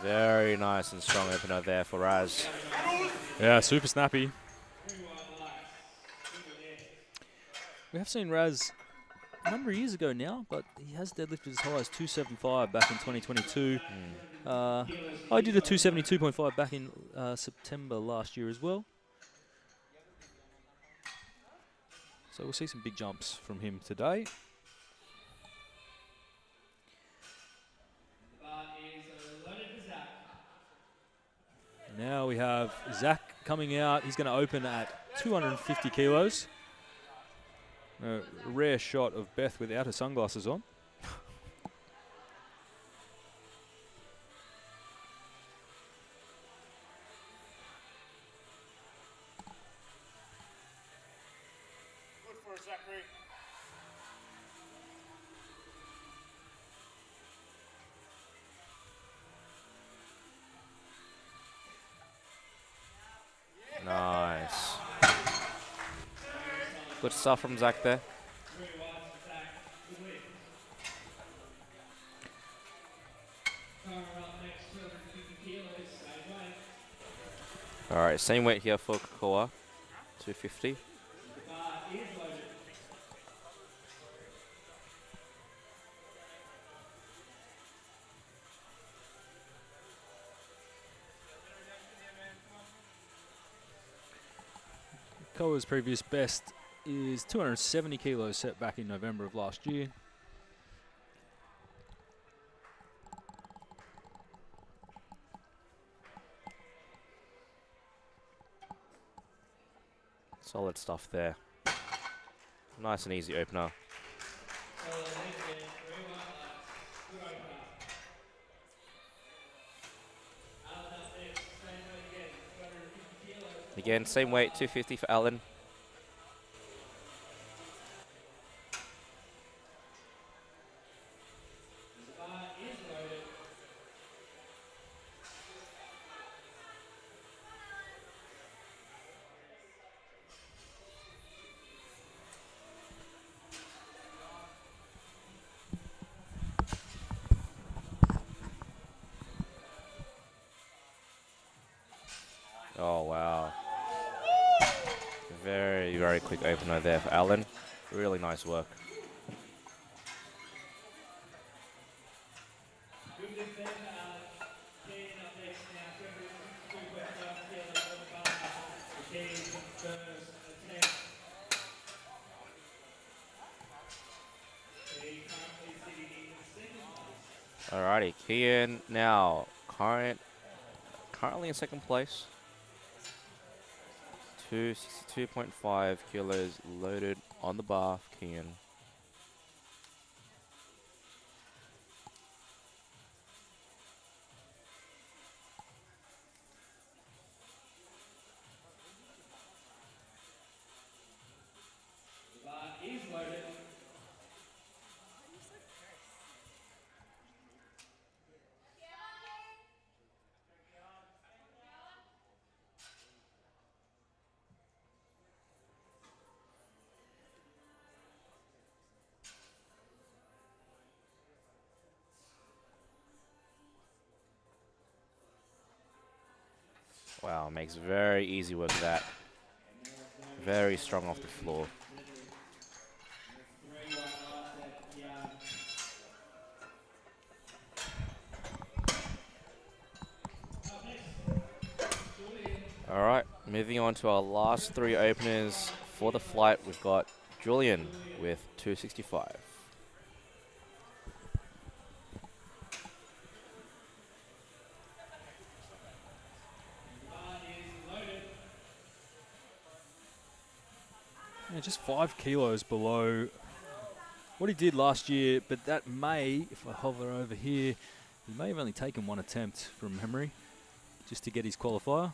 Very nice and strong opener there for Raz. Yeah, super snappy. We have seen Raz a number of years ago now, but he has deadlifted as high as 275 back in 2022. I did a 272.5 back in September last year as well. So we'll see some big jumps from him today. Now we have Zach coming out. He's going to open at 250 kilos. A rare shot of Beth without her sunglasses on. Good for Zachary. Nice. Good stuff from Zach there. All right, same weight here for Kakoa, 250. Koa's previous best is 270 kilos set back in November of last year. Solid stuff there. Nice and easy opener. Again, same weight, 250 for Alan. Oh, wow. Very, very quick opener there for Alan. Really nice work. Alrighty, Kian now currently in second place. 262.5 kilos loaded on the bar for Kian. Wow, makes very easy work of that. Very strong off the floor. All right, moving on to our last three openers for the flight. We've got Julian with 265. Yeah, just 5 kilos below what he did last year, but that may, if I hover over here, he may have only taken one attempt from memory just to get his qualifier.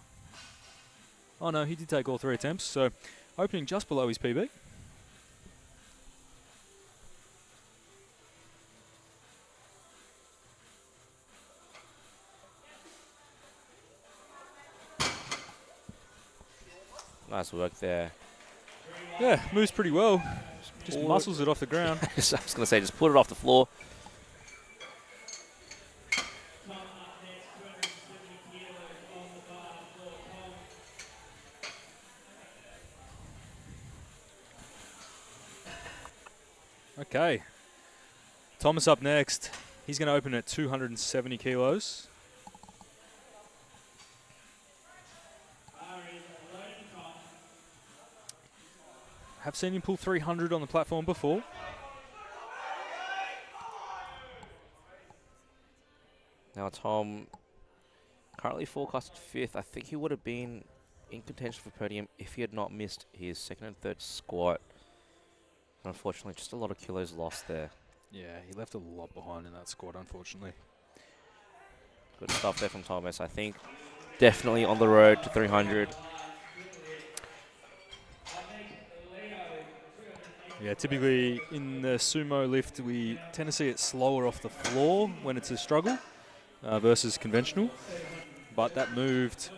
Oh no, he did take all 3 attempts, so opening just below his PB. Nice work there. Yeah, moves pretty well. Just muscles it off the ground. I was going to say, just put it off the floor. Okay. Thomas up next. He's going to open at 270 kilos. Have seen him pull 300 on the platform before. Now Tom Currently forecasted 5th. I think he would have been in contention for podium if he had not missed his 2nd and 3rd squat. Unfortunately, just a lot of kilos lost there. Yeah, he left a lot behind in that squat, unfortunately. Good stuff there from Thomas. I think definitely on the road to 300. Yeah, typically in the sumo lift, we tend to see it slower off the floor when it's a struggle versus conventional. But that moved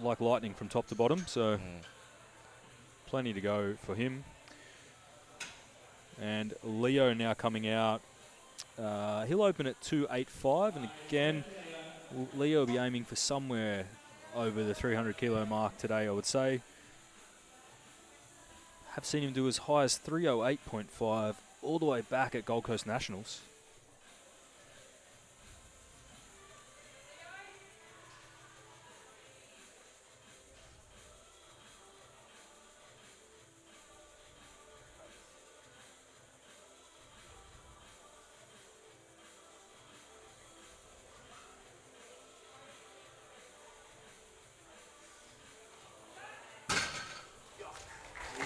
like lightning from top to bottom, so plenty to go for him. And Leo now coming out. He'll open at 285, and again, Leo will be aiming for somewhere over the 300 kilo mark today, I would say. Have seen him do as high as 308.5 all the way back at Gold Coast Nationals.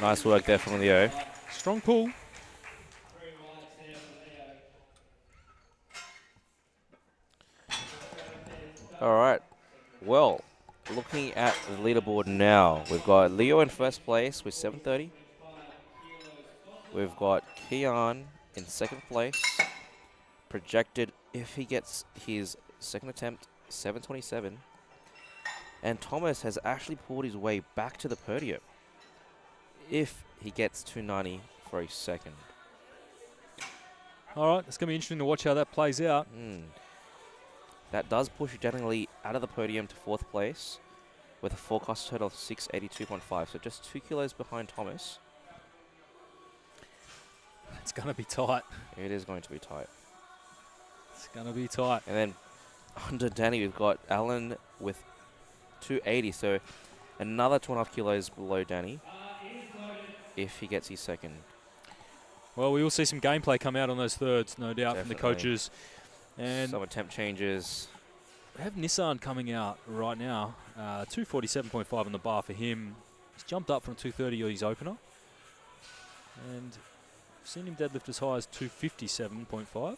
Nice work there from Leo. Strong pull. All right. Well, looking at the leaderboard now, we've got Leo in first place with 730. We've got Kian in 2nd place. Projected, if he gets his 2nd attempt, 727. And Thomas has actually pulled his way back to the podium if he gets 290 for a 2nd. All right, it's going to be interesting to watch how that plays out. That does push Danny Lee out of the podium to 4th place with a forecast total of 682.5, so just 2 kilos behind Thomas. It's going to be tight. It is going to be tight. It's going to be tight. And then under Danny, we've got Alan with 280, so another 2.5 kilos below Danny if he gets his 2nd. Well, we will see some gameplay come out on those thirds, no doubt, from the Definitely. coaches. And Some attempt changes. we have Nissan coming out right now. 247.5 on the bar for him. He's jumped up from 230 on his opener. And I've seen him deadlift as high as 257.5.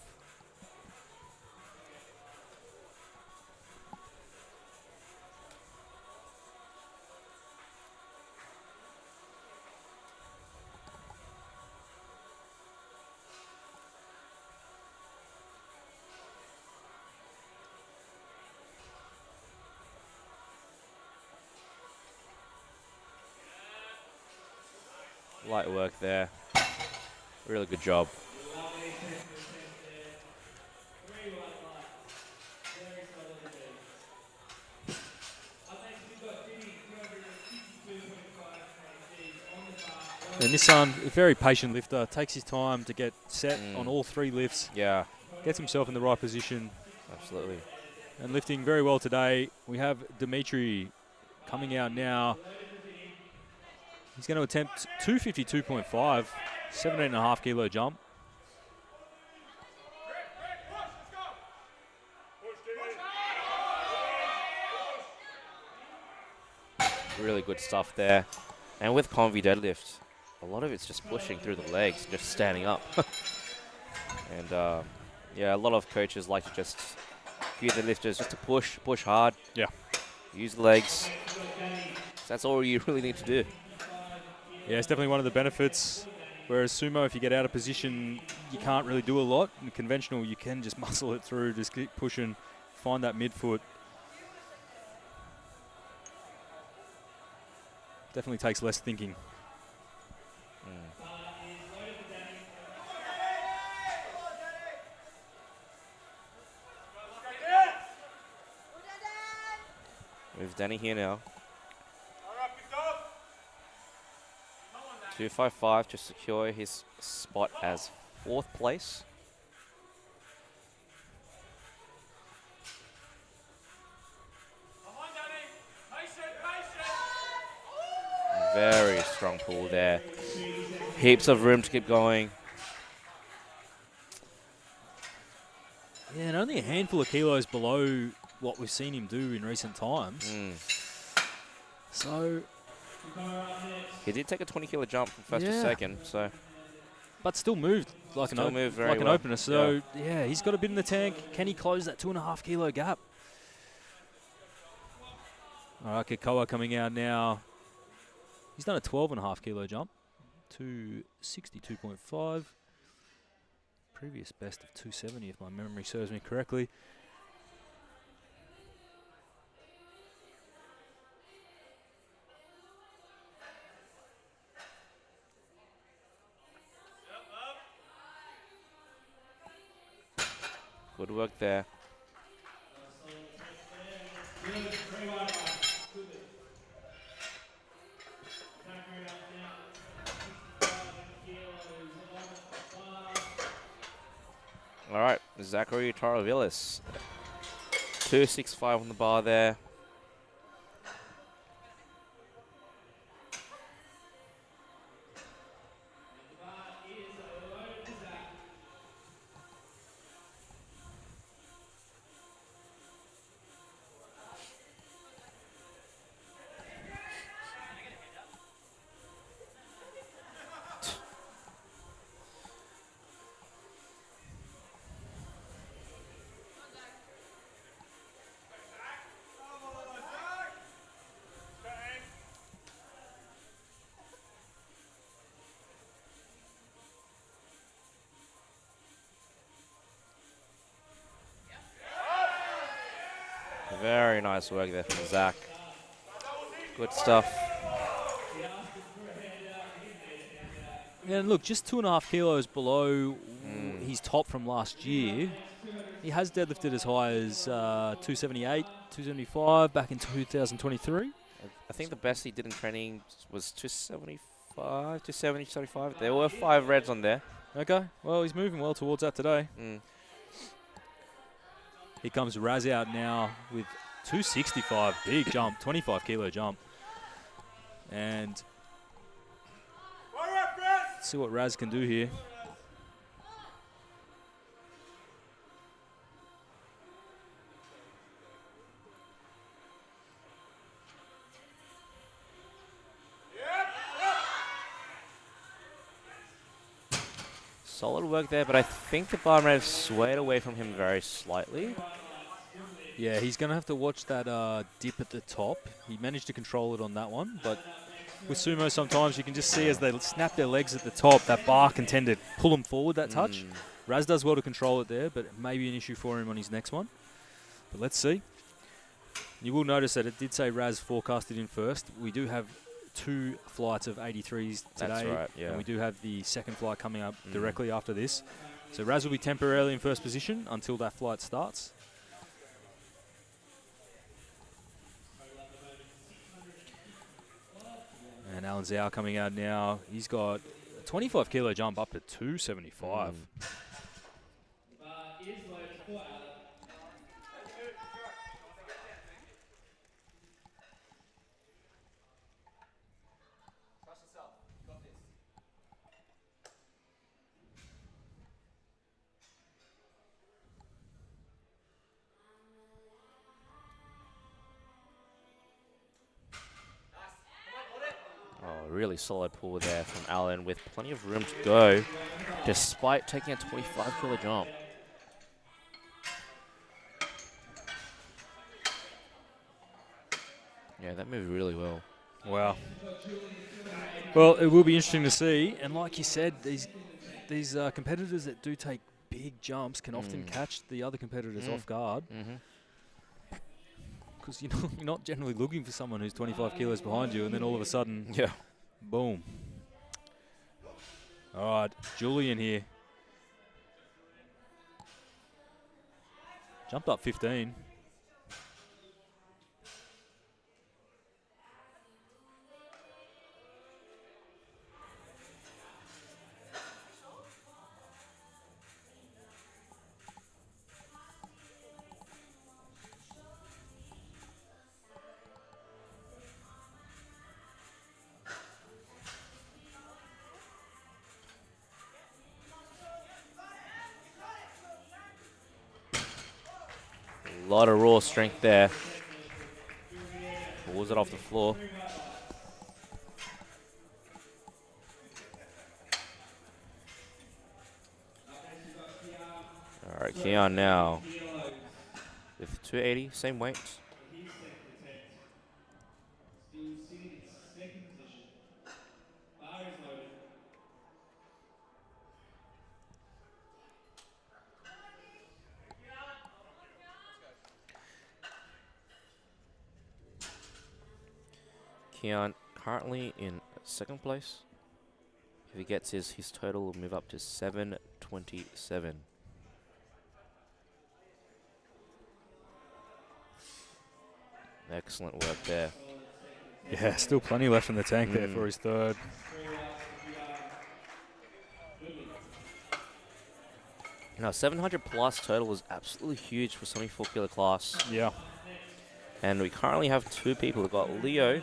Light work there. Really good job. And Nissan, a very patient lifter, takes his time to get set on all 3 lifts. Yeah, Gets himself in the right position. absolutely. And lifting very well today. We have Dimitri coming out now. He's going to attempt 252.5, 17.5 kilo jump. Really good stuff there. And with Convi deadlift, a lot of it's just pushing through the legs, just standing up. And yeah, a lot of coaches like to just cue the lifters just to push hard. Yeah. Use the legs. That's all you really need to do. Yeah, it's definitely one of the benefits. Whereas sumo, if you get out of position, you can't really do a lot. In conventional, you can just muscle it through, just keep pushing, find that midfoot. Definitely takes less thinking. With Danny here now. 255 to secure his spot as 4th place. Very strong pull there. Heaps of room to keep going. Yeah, and only a handful of kilos below what we've seen him do in recent times. So he did take a 20-kilo jump from first to second, so. But still moved like an opener. So yeah, he's got a bit in the tank. Can he close that 2.5 kilo gap? All right, Kikoa coming out now. He's done a 12.5 kilo jump to 62.5. Previous best of 270, if my memory serves me correctly. Good work there. All right, Zachary Taravillis. 265 on the bar there. Very nice work there from Zach. Good stuff. Yeah, and look, just 2.5 kilos below his top from last year. He has deadlifted as high as 278, 275 back in 2023. I think the best he did in training was 275, 270, 275. There were 5 reds on there. Okay, well, he's moving well towards that today. Here comes Raz out now with 265, big jump, 25 kilo jump. And let's see what Raz can do here. Solid work there, but I think the bar may have swayed away from him very slightly. Yeah, he's going to have to watch that dip at the top. He managed to control it on that one, but with sumo sometimes you can just see as they snap their legs at the top, that bar can tend to pull them forward that touch. Raz does well to control it there, but it may be an issue for him on his next one. But let's see. You will notice that it did say Raz forecasted in first. We do have 2 flights of 83s today. That's right, yeah. And we do have the second flight coming up directly after this. So Raz will be temporarily in first position until that flight starts. And Alan Zhao coming out now. He's got a 25 kilo jump up to 275. Really solid pull there from Alan with plenty of room to go, despite taking a 25 kilo jump. Yeah, that moved really well. Wow. Well, it will be interesting to see. And like you said, these competitors that do take big jumps can often catch the other competitors off guard. Because you're not generally looking for someone who's 25 kilos behind you, and then all of a sudden, boom. All right, Julian here. Jumped up 15. A lot of raw strength there. Pulls it off the floor. All right, Keon now with 280, same weight. Keon currently in second place. If he gets his total will move up to 727. Excellent work there. Yeah, still plenty left in the tank there for his third. Now, 700 plus total is absolutely huge for 74 kilo class. Yeah. And we currently have two people. We've got Leo,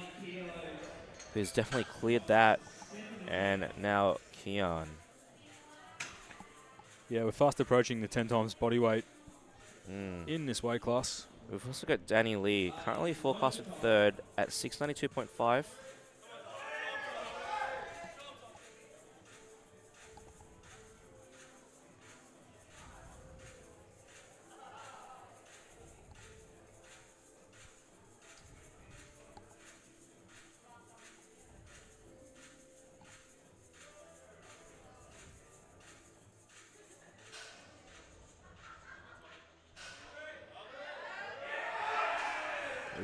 who's definitely cleared that, and now Keon. Yeah, we're fast approaching the 10 times body weight in this weight class. We've also got Danny Lee, currently forecasted third at 692.5.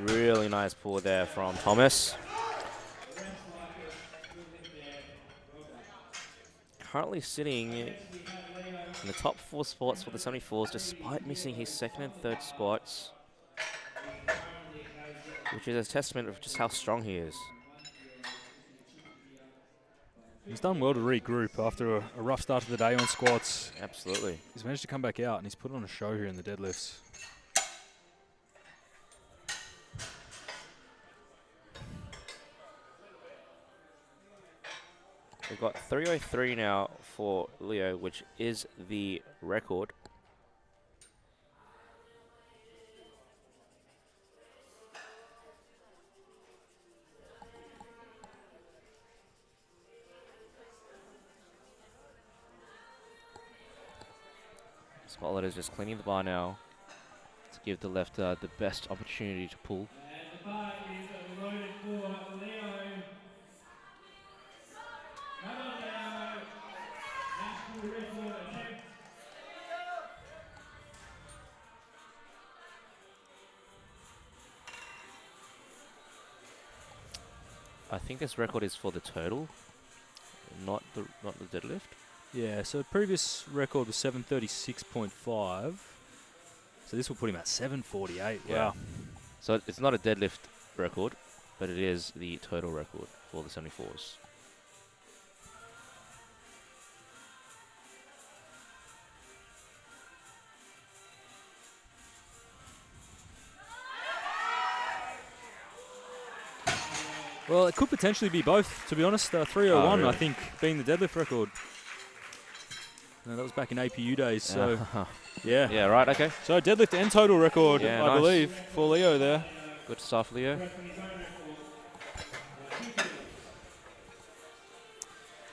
Really nice pull there from Thomas. Currently sitting in the top 4 spots for the 74s, despite missing his second and third squats, which is a testament of just how strong he is. He's done well to regroup after a rough start to the day on squats. Absolutely. He's managed to come back out, and he's put on a show here in the deadlifts. We've got 303 now for Leo, which is the record. Spotlight is just cleaning the bar now to give the lefter the best opportunity to pull. I think this record is for the total, not the deadlift. Yeah, so previous record was 736.5. So this will put him at 748. Yeah. Wow. So it's not a deadlift record, but it is the total record for the 74s. Well, it could potentially be both, to be honest. 301, really? I think, being the deadlift record. No, that was back in APU days, so yeah. Yeah, right, okay. So deadlift and total record, Yeah, I nice. believe, for Leo there. Good stuff, Leo.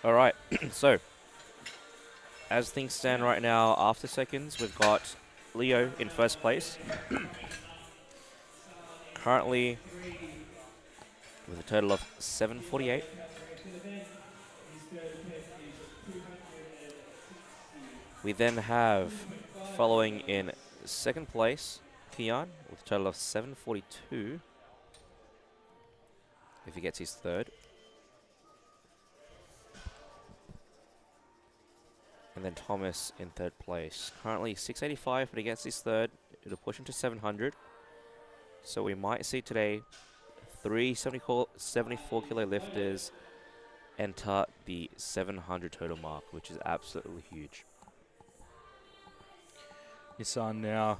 All right, so as things stand right now, after seconds, we've got Leo in first place. Currently with a total of 748. We then have, following in second place, Keon with a total of 742. If he gets his third. And then Thomas in third place. Currently 685, but he gets his third. It'll push him to 700. So we might see today 3 74 kilo lifters enter the 700 total mark, which is absolutely huge. His son now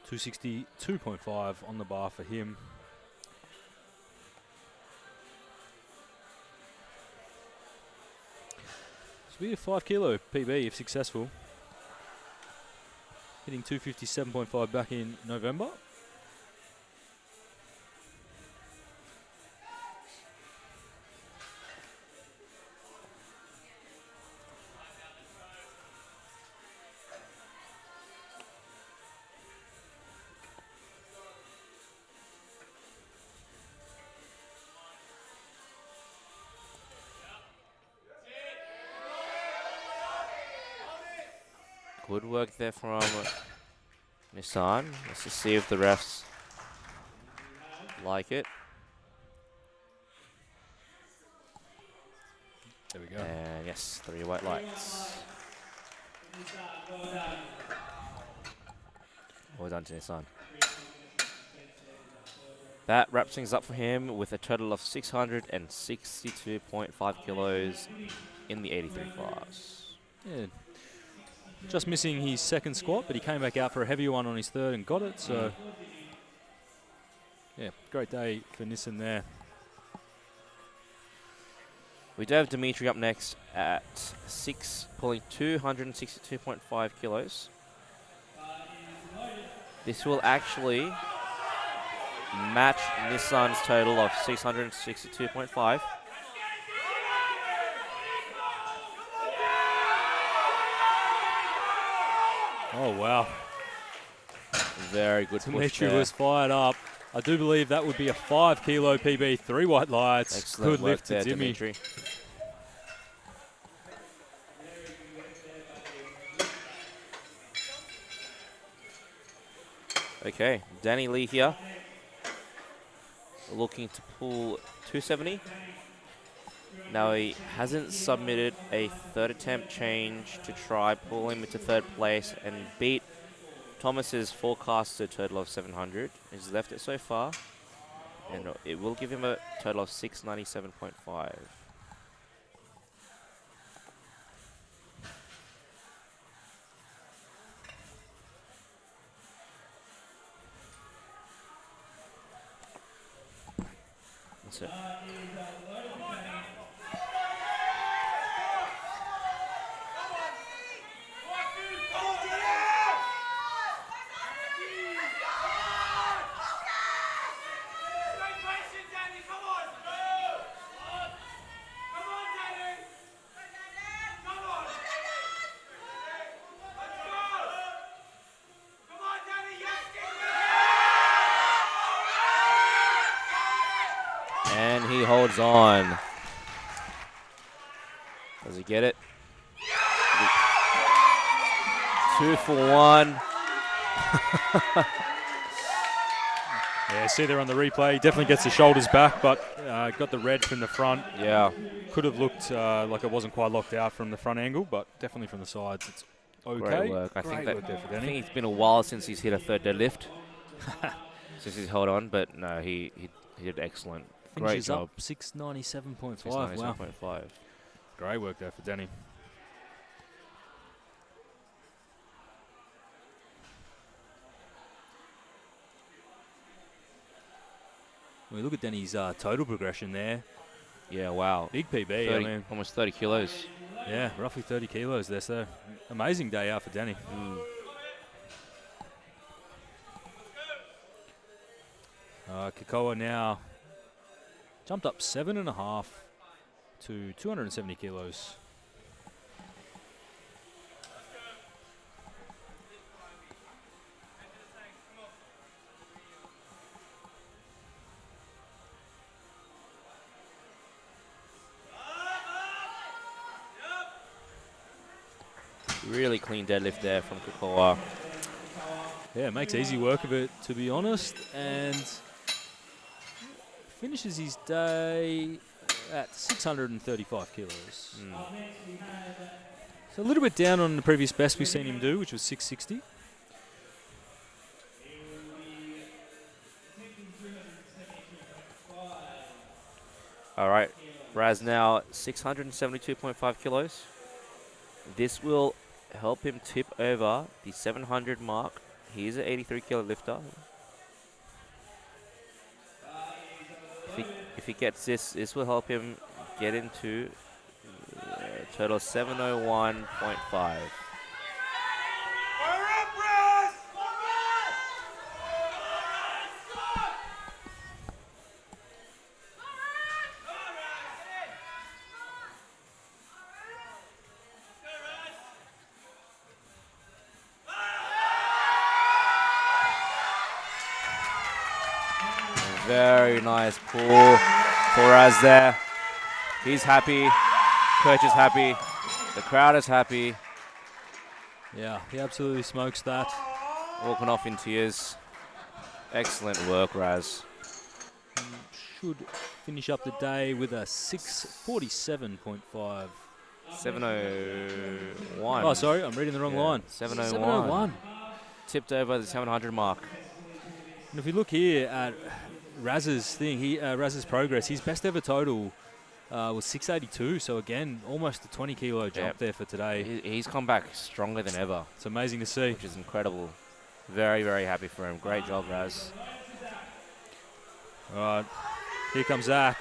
262.5 on the bar for him. This will be a 5 kilo PB if successful. hitting 257.5 back in November. Good work there from Nissan. Let's just see if the refs like it. There we go. And yes, 3 white lights. Well done to Nissan. That wraps things up for him with a total of 662.5 kilos in the 83 class. Yeah. Just missing his second squat, but he came back out for a heavier one on his third and got it. So, yeah, great day for Nissan there. We do have Dimitri up next at pulling 262.5 kilos. This will actually match Nissan's total of 662.5. Oh, wow. Very good push Dimitri there. was fired up. I do believe that would be a 5 kilo PB, 3 white lights. Excellent Good work lift to there, Dimmy. Dimitri. Okay, Danny Lee here. Looking to pull 270. Now he hasn't submitted a third attempt change to try pull him into third place and beat Thomas's forecasted total of 700. He's left it so far, and it will give him a total of 697.5. That's it. And he holds on. Does he get it? 2 for 1. Yeah, see there on the replay. He definitely gets the shoulders back, but got the red from the front. Yeah. Could have looked like it wasn't quite locked out from the front angle, but definitely from the sides. It's okay. Great work. I Great think work there for Danny. it's been a while since he's hit a third deadlift. Since he's held on, but no, he did excellent. Great Finishes job. up 697.5. 697.5. Wow. Great work there for Danny. When we look at Danny's total progression there, Yeah, wow. big PB. 30, I mean, almost 30 kilos. yeah, roughly 30 kilos there. So amazing day out for Danny. Kakoa now jumped up 7.5 to 270 kilos. Really clean deadlift there from Kakoa. Yeah, makes easy work of it, to be honest, and finishes his day at 635 kilos. So a little bit down on the previous best we've seen him do, which was 660. All right, Raz now 672.5 kilos. This will help him tip over the 700 mark. He is an 83 kilo lifter. If he gets this will help him get into a total of 701.5. Fire up, Brad! Very nice pull for Raz there. He's happy. Coach is happy. The crowd is happy. Yeah, he absolutely smokes that. Walking off in tears. Excellent work, Raz. Should finish up the day with a 6:47.5. 7:01. Oh, sorry, I'm reading the wrong line. 7:01. 7:01. Tipped over the 700 mark. And if we look here at Raz's thing, Raz's progress, his best ever total was 682. So again, almost a 20 kilo jump there for today. He's come back stronger than ever. It's amazing to see. Which is incredible. Very, very happy for him. Great job, Raz. All right, here comes Zach.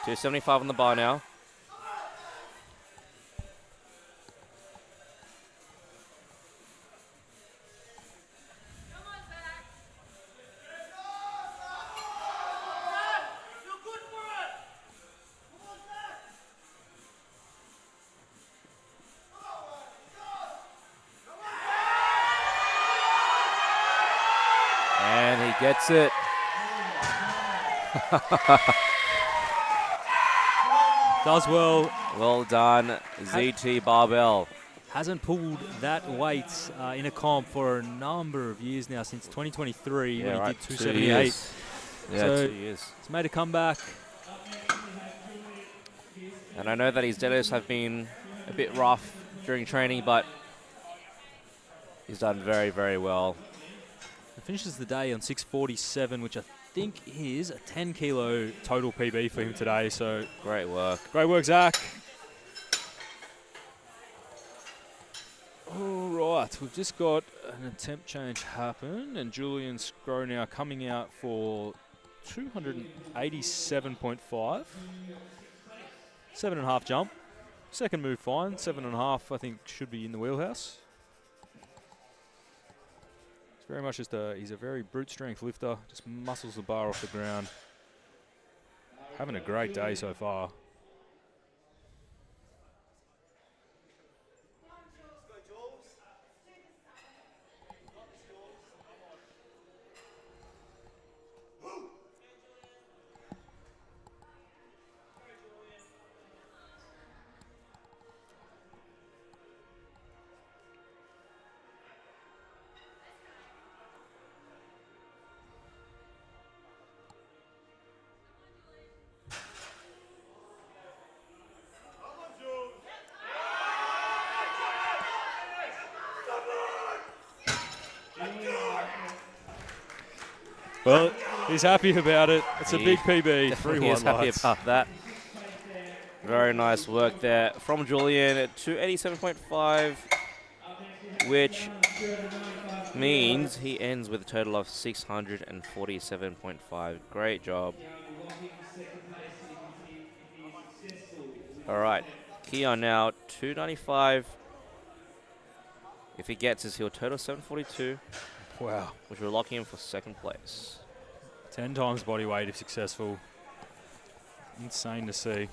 275 on the bar now. And he gets it. Does well. Well done, ZT Barbell. Hasn't pulled that weight in a comp for a number of years now, since 2023 when he did 278. Yeah, so 2 years. He's made a comeback. And I know that his deadlifts have been a bit rough during training, but he's done very, very well. He finishes the day on 6:47, which I think is a 10 kilo total PB for him today. So great work. Great work, Zach. All right, we've just got an attempt change happen, and Julian Scrow now coming out for 287.5. 7.5 jump. Second move fine. 7.5 I think should be in the wheelhouse. It's very much just he's a very brute strength lifter. Just muscles the bar off the ground. Having a great day so far. Well, he's happy about it. It's a big PB. 3 He's wide happy lights. about that. Very nice work there from Julian at 287.5, which means he ends with a total of 647.5. Great job. All right, Keon now 295. If he gets this, he'll total 742. Wow. Which will lock him for second place. 10 times body weight if successful. Insane to see.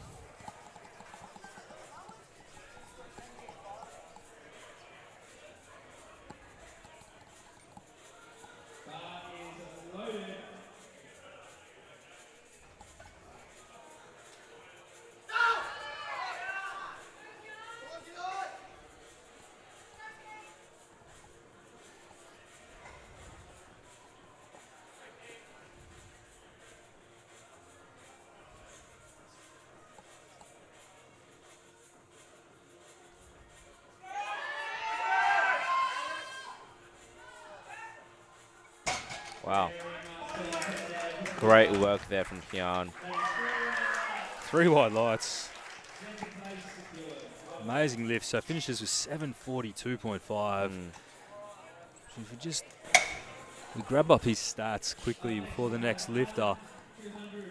Wow. Great work there from Keon. 3 wide lights. Amazing lift. So finishes with 742.5. So if we grab up his stats quickly before the next lifter.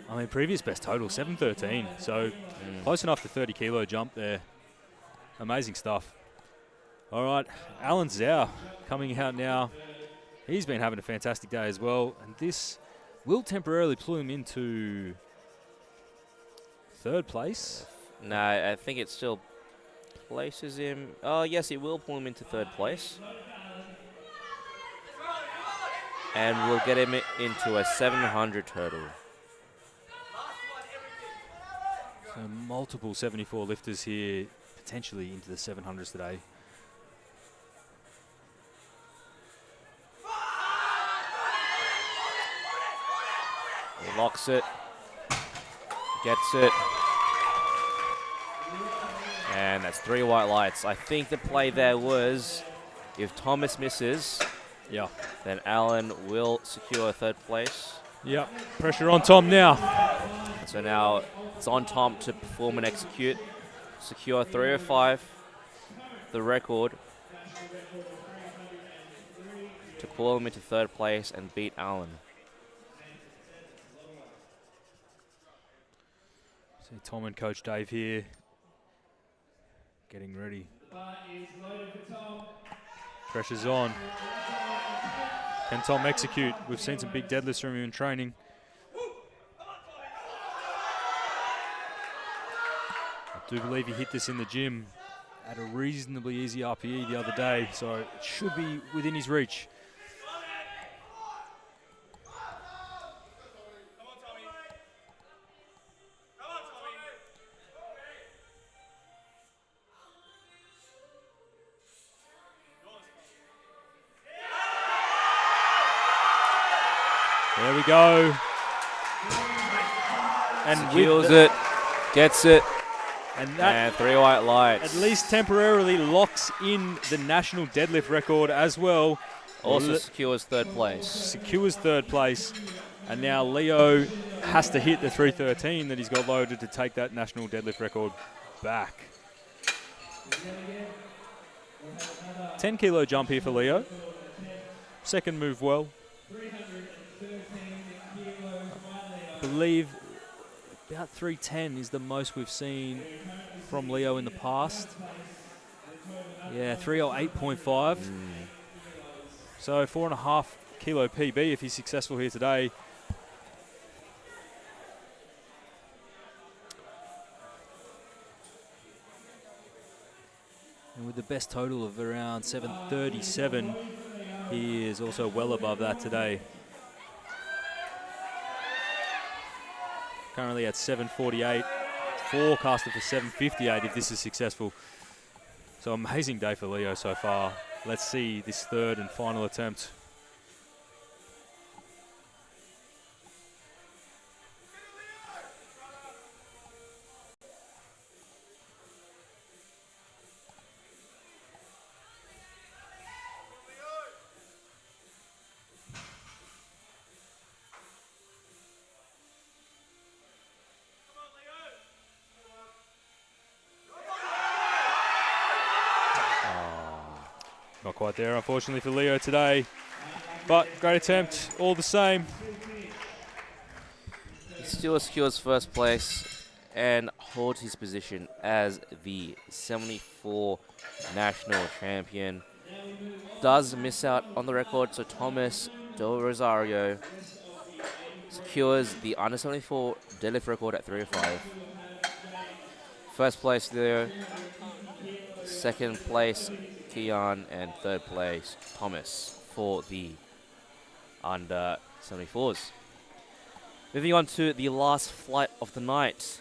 I mean, previous best total 713. So close enough to 30 kilo jump there. Amazing stuff. All right, Alan Zhao coming out now. He's been having a fantastic day as well, and this will temporarily pull him into 3rd place. No, I think it still places him. Oh, yes, it will pull him into 3rd place. And we'll get him into a 700 total. So multiple 74 lifters here, potentially into the 700s today. He locks it, gets it, and that's 3 white lights. I think the play there was, if Thomas misses, then Alan will secure 3rd place. Yep, pressure on Tom now. So now it's on Tom to perform and execute, secure 305, the record, to call him into 3rd place and beat Alan. See Tom and Coach Dave here getting ready. Pressure's on. Can Tom execute? We've seen some big deadlifts from him in training. I do believe he hit this in the gym at a reasonably easy RPE the other day, so it should be within his reach. There we go. And secures it, gets it, and 3 white lights. At least temporarily locks in the national deadlift record as well. Also secures 3rd place. Secures 3rd place. And now Leo has to hit the 313 that he's got loaded to take that national deadlift record back. 10 kilo jump here for Leo. 2nd move well. I believe about 310 is the most we've seen from Leo in the past. Yeah, 308.5. So 4.5 kilo PB if he's successful here today. And with the best total of around 737, he is also well above that today. Currently at 748, forecasted for 758 if this is successful. So amazing day for Leo so far. Let's see this 3rd and final attempt. Not quite there, unfortunately, for Leo today. But great attempt, all the same. He still secures 1st place and holds his position as the 74 national champion. Does miss out on the record, so Thomas Del Rosario secures the under 74 deadlift record at 305. 1st place Leo, 2nd place Kian, and 3rd place Thomas for the under 74s. Moving on to the last flight of the night.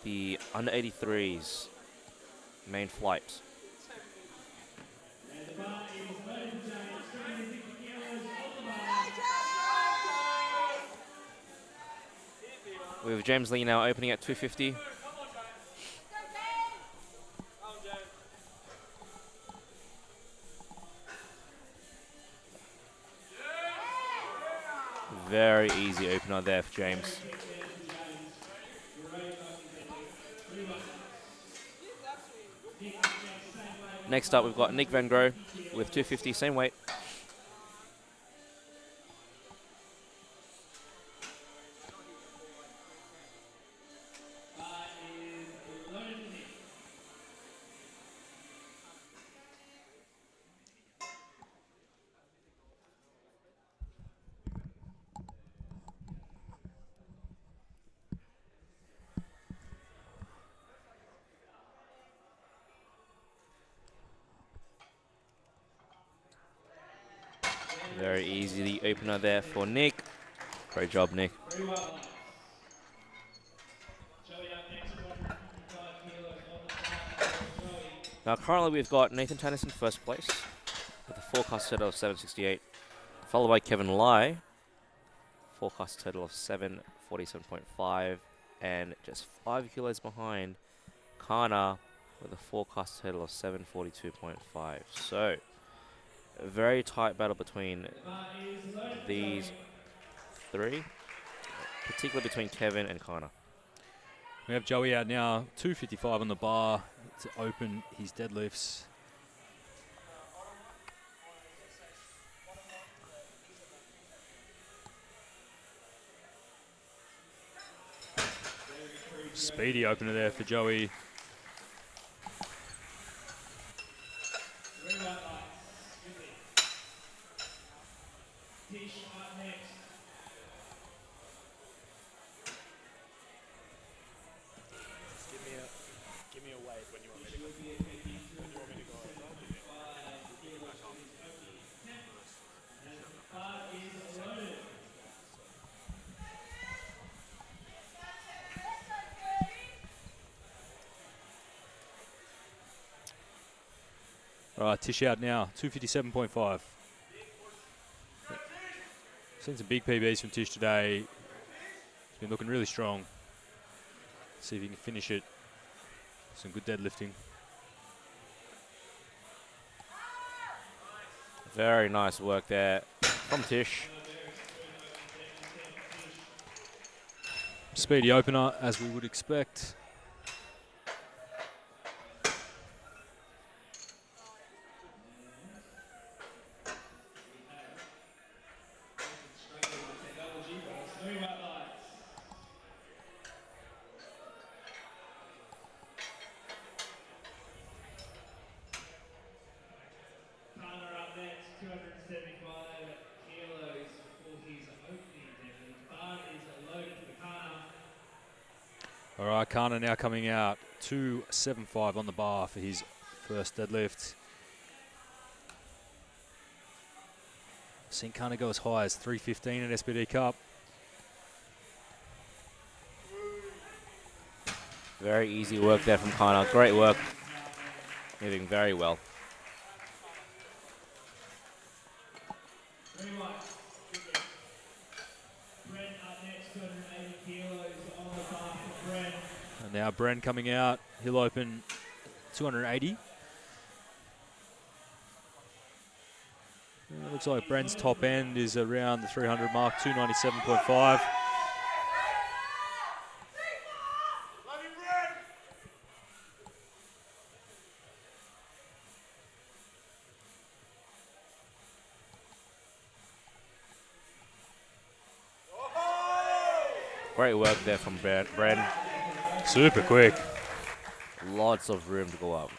The under 83s main flight. We have James Lee now opening at 250. Very easy opener there for James. Next up, we've got Nick Van Gro with 250, same weight. Very easy, the opener there for Nick. Great job, Nick. Now, currently we've got Nathan Tannis in first place with a forecast total of 768, followed by Kevin Lai, forecast total of 747.5, and just 5 kilos behind Kana with a forecast total of 742.5. So, a very tight battle between these three, particularly between Kevin and Kana. We have Joey out now, 255 on the bar to open his deadlifts. Speedy opener there for Joey. Give me a wave when you want me to go. All right, Tish out now, 257.5. Seen some big PBs from Tish today. He's been looking really strong. See if he can finish it. Some good deadlifting. Very nice work there from Tish. Speedy opener, as we would expect. All right, Kana now coming out, 275 on the bar for his first deadlift. Seen Kana go as high as 315 at SPD Cup. Very easy work there from Kana. Great work. Moving very well. And now Bren coming out. He'll open 280. Looks like Bren's top end is around the 300 mark, 297.5. Great work there from Bren. Super quick. Lots of room to go up.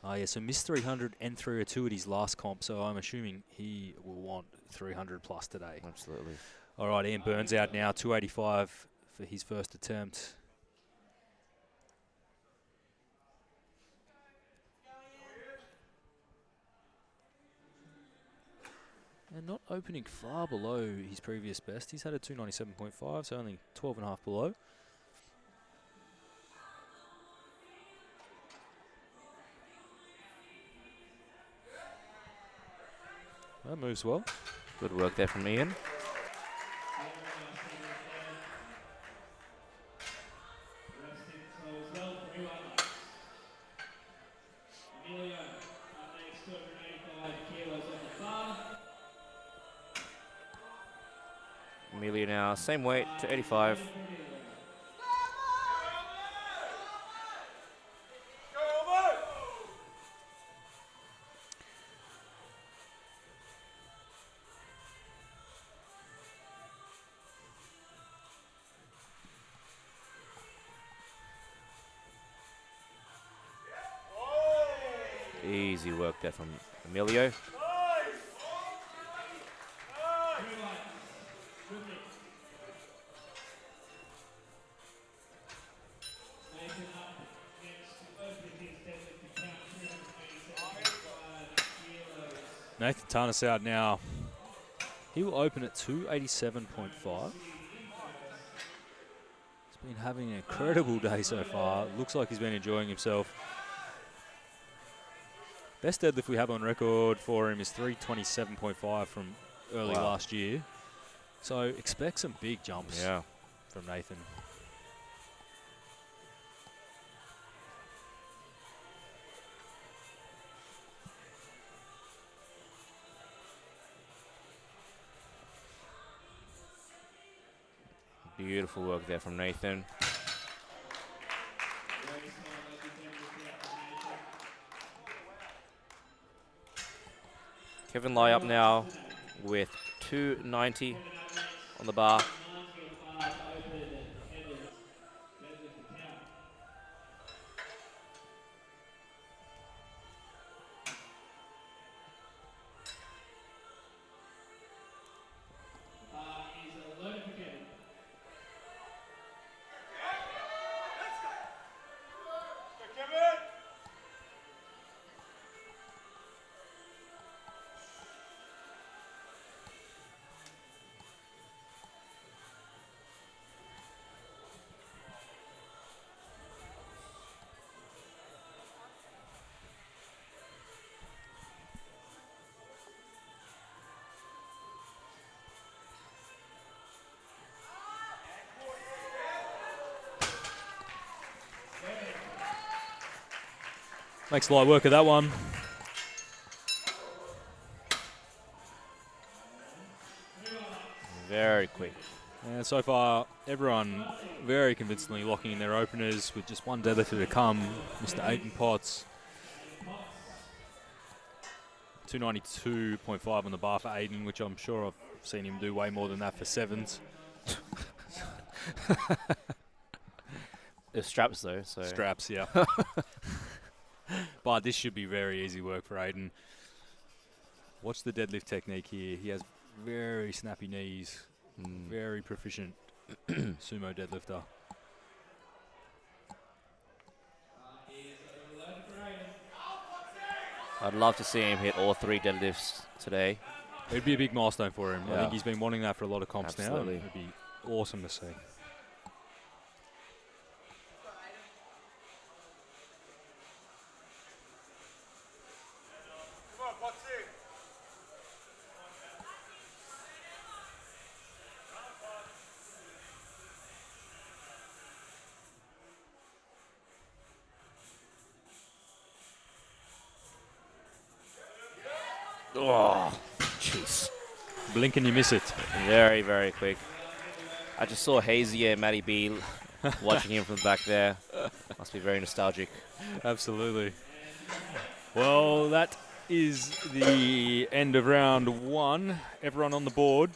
Oh yeah, so missed 300 and 302 at his last comp, so I'm assuming he will want 300 plus today. Absolutely. All right, Ian Burns out now, 285 for his first attempt. And not opening far below his previous best. He's had a 297.5, so only 12.5 below. That moves well. Good work there from Ian. Amelia now, same weight, to 85. Easy work there from Emilio. Nathan Tarnas out now. He will open at 287.5. He's been having an incredible day so far. Looks like he's been enjoying himself. Best deadlift we have on record for him is 327.5 from early last year. So expect some big jumps from Nathan. Beautiful work there from Nathan. Kevin Lai up now with 290 on the bar. Makes light work of that one. Very quick. And so far, everyone very convincingly locking in their openers with just one deadlifter to come. Mr. Aidan Potts. 292.5 on the bar for Aidan, which I'm sure I've seen him do way more than that for sevens. The straps though. So. Straps, yeah. But this should be very easy work for Aidan. Watch the deadlift technique here. He has very snappy knees. Very proficient sumo deadlifter. I'd love to see him hit all 3 deadlifts today. It'd be a big milestone for him. Yeah. I think he's been wanting that for a lot of comps now. It'd be awesome to see. Oh, jeez. Blink and you miss it. Very, very quick. I just saw Hazy and Matty B watching him from the back there. Must be very nostalgic. Absolutely. Well, that is the end of round 1. Everyone on the board.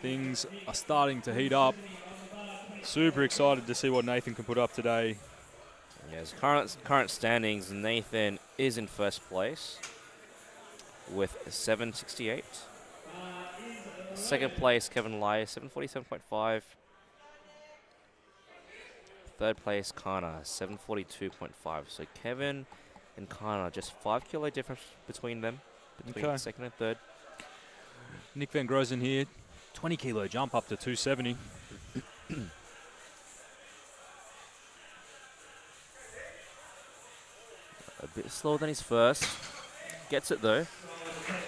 Things are starting to heat up. Super excited to see what Nathan can put up today. Yes, current standings, Nathan is in first place with 768. Second place, Kevin Lai, 747.5. Third place, Kana, 742.5. So Kevin and Kana, just 5 kilo difference between them, between second and third. Nick Van Grozen here, 20 kilo jump up to 270. A bit slower than his first. Gets it though.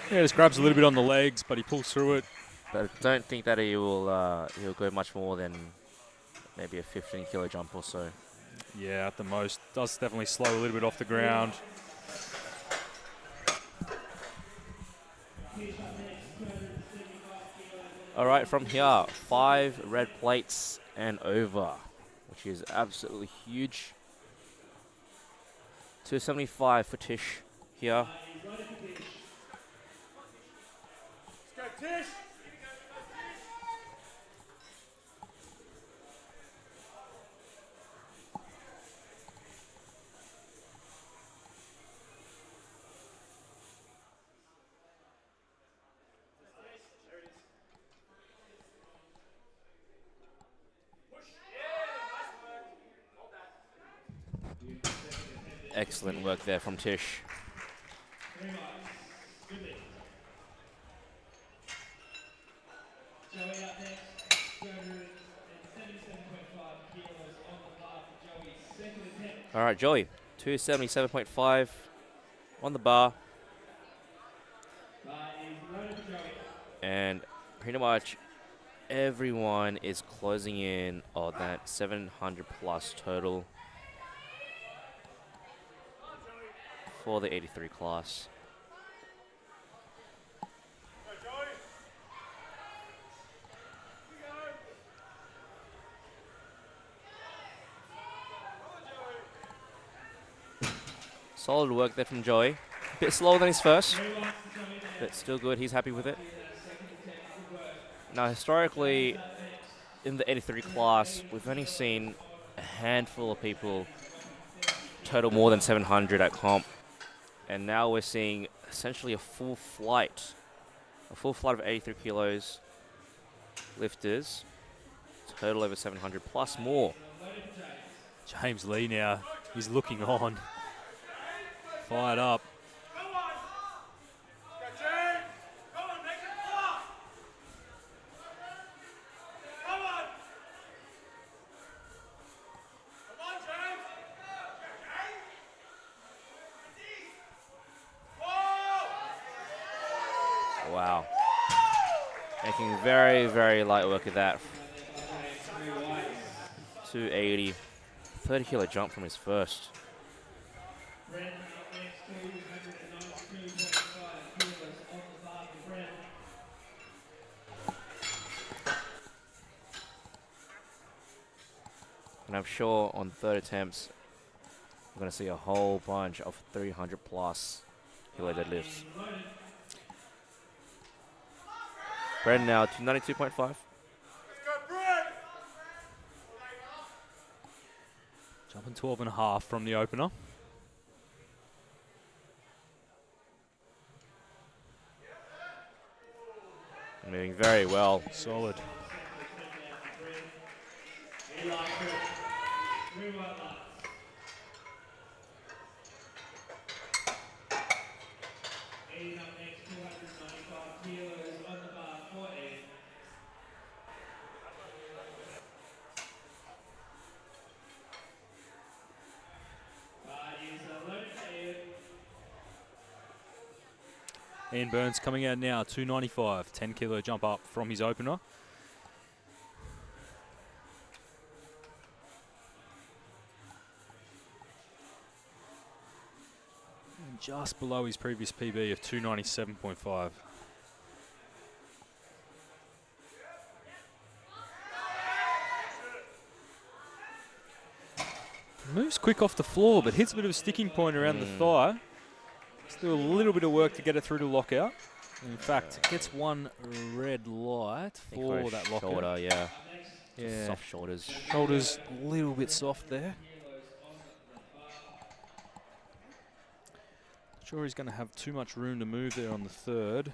Yeah, just grabs a little bit on the legs, but he pulls through it. But I don't think that he'll go much more than maybe a 15 kilo jump or so. Yeah, at the most. Does definitely slow a little bit off the ground. All right, from here, 5 red plates and over, which is absolutely huge. 275 for Tish here. Let's go, Tish! Excellent work there from Tish. All right, Joey, 277.5 on the bar. And pretty much everyone is closing in on that 700 plus total for the 83 class. Solid work there from Joey. A bit slower than his first, but still good. He's happy with it. Now, historically, in the 83 class, we've only seen a handful of people total more than 700 at comp. And now we're seeing essentially a full flight of 83 kilos lifters, total over 700 plus more. James Lee now, he's looking on. Fired up. Wow. Making very, very light work of that. 280. 30 kilo jump from his first. And I'm sure on third attempts, we're going to see a whole bunch of 300 plus kilo deadlifts. Brendan now to 92.5. Jumping 12.5 from the opener. Moving very well. Solid. Ian Burns coming out now, 295, 10 kilo jump up from his opener. And just below his previous PB of 297.5. Moves quick off the floor, but hits a bit of a sticking point around the thigh. Still a little bit of work to get it through to lockout. In fact, gets one red light for that lockout. Shoulder, yeah. Yeah. Soft shoulders. Shoulders a little bit soft there. Not sure he's going to have too much room to move there on the third.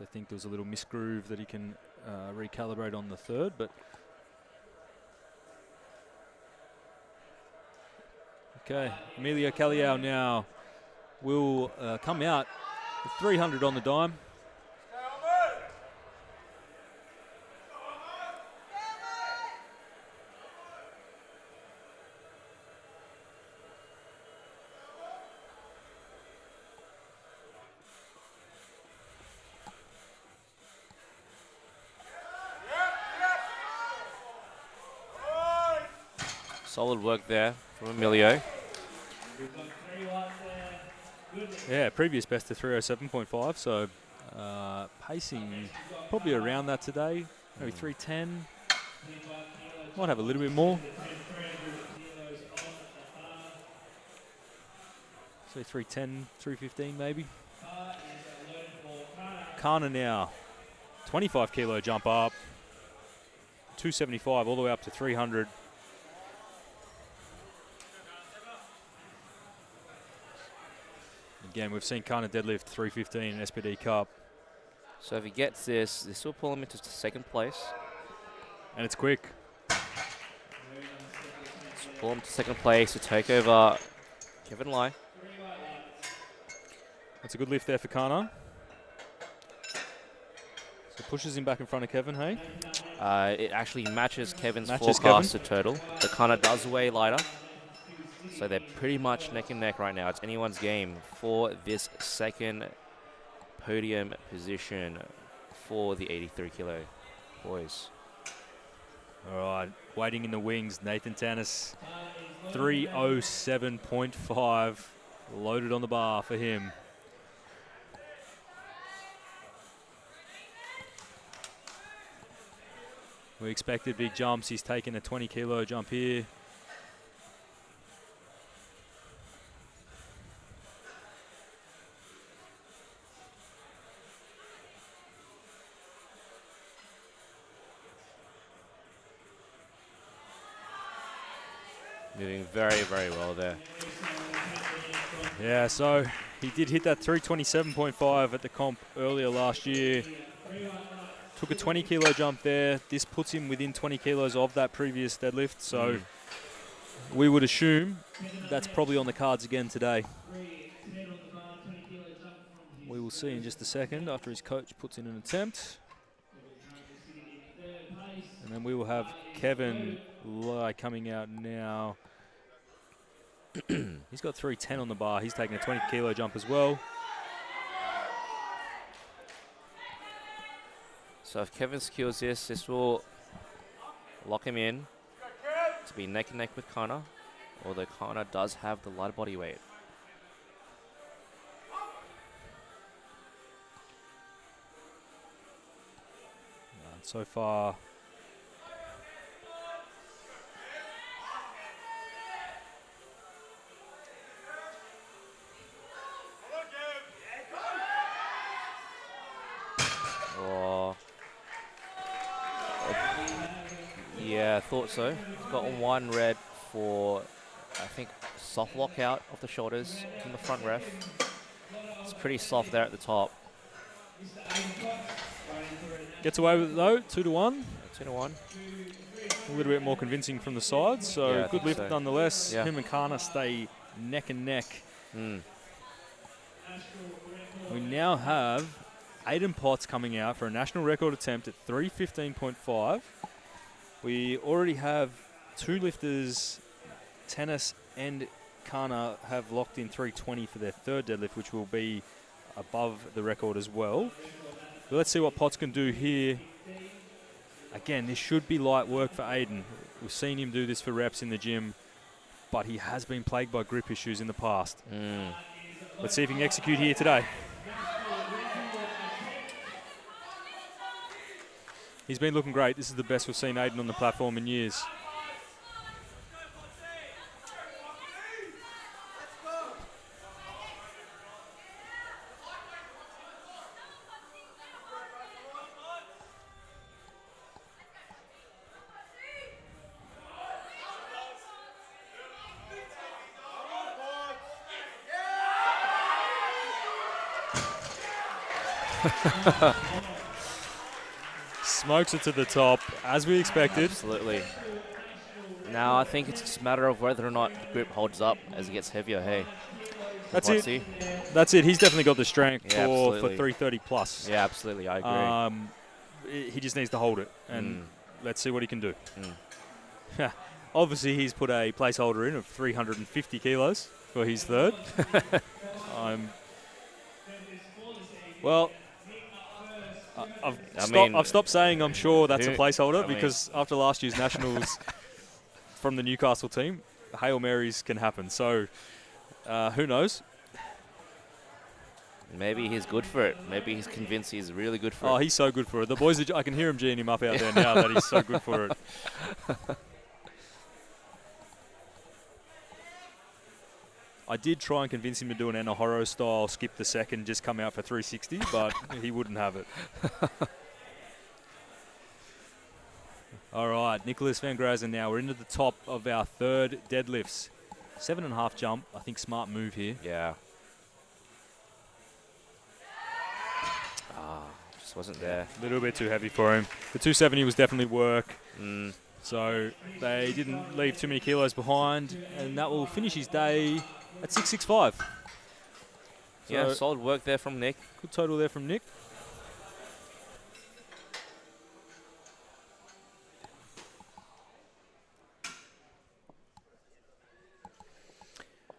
I think there was a little misgroove that he can recalibrate on the third, but okay, Emilio Caliao now will come out with 300 on the dime. Solid work there from Emilio. Yeah, previous best to 307.5, so pacing probably around that today, maybe 310. Might have a little bit more. So 310, 315 maybe. Kana now, 25 kilo jump up, 275 all the way up to 300. Again, we've seen Kana deadlift 315 in SPD Cup. So if he gets this will pull him into second place. And it's quick. pull him to second place to take over Kevin Lai. That's a good lift there for Kana. So pushes him back in front of Kevin, hey? It actually matches Kevin's forecasted total. The Kana does weigh lighter. So they're pretty much neck and neck right now. It's anyone's game for this second podium position for the 83 kilo boys. All right, waiting in the wings, Nathan Tanis, 307.5 loaded on the bar for him. We expected big jumps. He's taken a 20 kilo jump here. Moving very, very well there. Yeah, so he did hit that 327.5 at the comp earlier last year. Took a 20 kilo jump there. This puts him within 20 kilos of that previous deadlift. So we would assume that's probably on the cards again today. We will see in just a second after his coach puts in an attempt. And then we will have Kevin Lai coming out now. He's got 310 on the bar. He's taking a 20 kilo jump as well. So if Kevin secures this will lock him in to be neck and neck with Kana, although Kana does have the lighter body weight. And so far, yeah, I thought so. He's got one red for, I think, soft lockout off the shoulders from the front ref. It's pretty soft there at the top. gets away with it though, 2-1. 2-1. A little bit more convincing from the side, so Yeah, good lift nonetheless. Yeah. Him and Kana stay neck and neck. We now have Aiden Potts coming out for a national record attempt at 315.5. We already have two lifters, Tennis and Kana, have locked in 320 for their third deadlift, which will be above the record as well. But let's see what Potts can do here. Again, this should be light work for Aiden. We've seen him do this for reps in the gym, but he has been plagued by grip issues in the past. Let's see if he can execute here today. He's been looking great. This is the best we've seen Aiden on the platform in years. Smokes it to the top, as we expected. Absolutely. Now I think it's just a matter of whether or not the grip holds up as he gets heavier. Hey, that's it. That's it. He's definitely got the strength for 330 plus. Yeah, absolutely. I agree. He just needs to hold it, and let's see what he can do. Obviously, he's put a placeholder in of 350 kilos for his third. Well, I've stopped saying I'm sure that's a placeholder because after last year's Nationals from the Newcastle team, Hail Marys can happen. So, who knows? Maybe he's good for it. Maybe he's convinced he's really good for it. Oh, he's so good for it. The boys, I can hear him geeing him up out there now that he's so good for it. I did try and convince him to do an Enohoro style, skip the second, just come out for 360, but he wouldn't have it. All right, Nicholas Van Grazen now. We're into the top of our third deadlifts. 7.5 jump. I think smart move here. Yeah. Just wasn't there. A little bit too heavy for him. The 270 was definitely work. So they didn't leave too many kilos behind, and that will finish his day at 665. So yeah, solid work there from Nick. Good total there from Nick.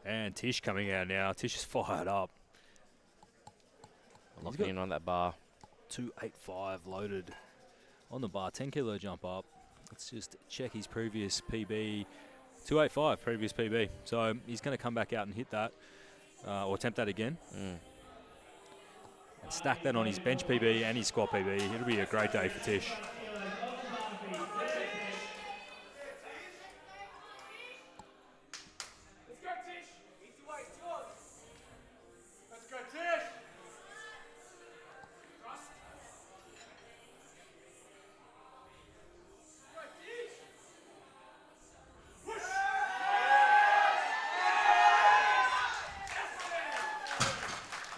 And Tish coming out now. Tish is fired up. Locking in on that bar. 285 loaded on the bar. 10 kilo jump up. Let's just check his previous PB. 285 previous PB. So he's going to come back out and hit that, or attempt that again. And stack that on his bench PB and his squat PB. It'll be a great day for Tish.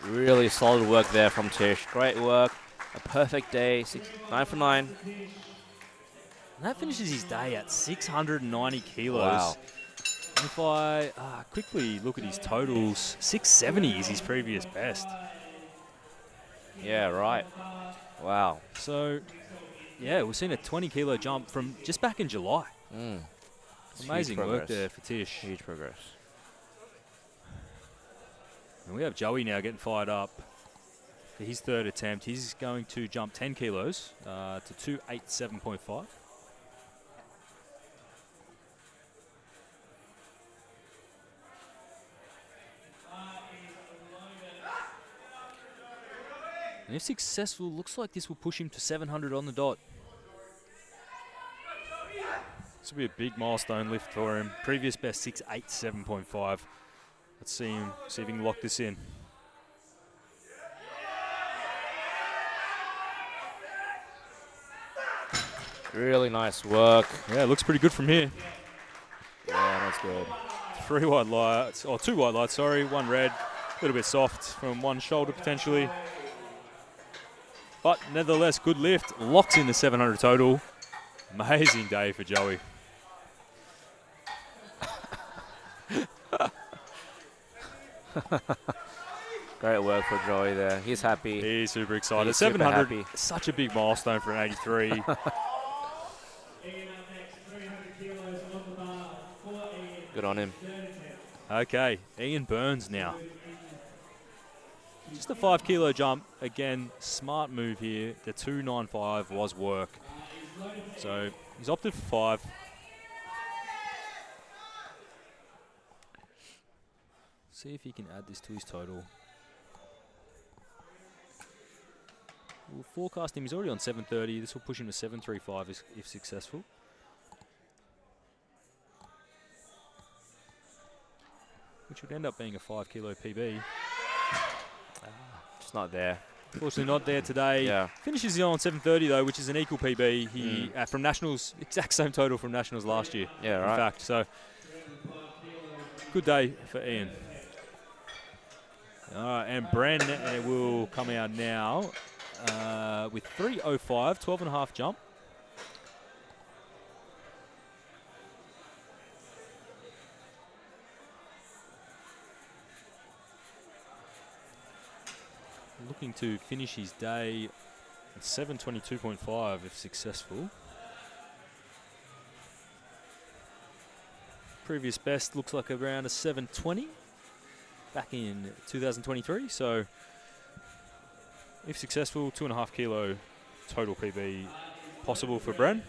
Really solid work there from Tish. Great work. A perfect day. 9 for 9. And that finishes his day at 690 kilos. Wow. And if I quickly look at his totals, 670 is his previous best. Yeah, right. Wow. So, yeah, we've seen a 20 kilo jump from just back in July. Amazing work there for Tish. Huge progress. And we have Joey now getting fired up for his third attempt. He's going to jump 10 kilos to 287.5. And if successful, looks like this will push him to 700 on the dot. This will be a big milestone lift for him. Previous best 687.5. Let's see if he can lock this in. Really nice work. Yeah, it looks pretty good from here. Yeah, that's good. 3 white lights, or 2 white lights, sorry. 1 red. A little bit soft from one shoulder potentially. But nevertheless, good lift. Locks in the 700 total. Amazing day for Joey. Great work for Joey there. He's happy. He's super excited. He's 700, super happy. Such a big milestone for an 83. Good on him. Okay, Ian Burns now. Just a 5 kilo jump. Again, smart move here. The 295 was work. So he's opted for 5. See if he can add this to his total. We'll forecast him. He's already on 730. This will push him to 735 if successful. Which would end up being a 5 kilo PB. Just not there. Unfortunately not there today. Yeah. Finishes on 730 though, which is an equal PB. He from Nationals, exact same total from Nationals last year. Yeah, right. In fact, so good day for Ian. And Bren will come out now with 305, 12.5 jump. Looking to finish his day at 722.5 if successful. Previous best looks like around a 720 back in 2023. So if successful, 2.5 kilo total PB possible for Bren.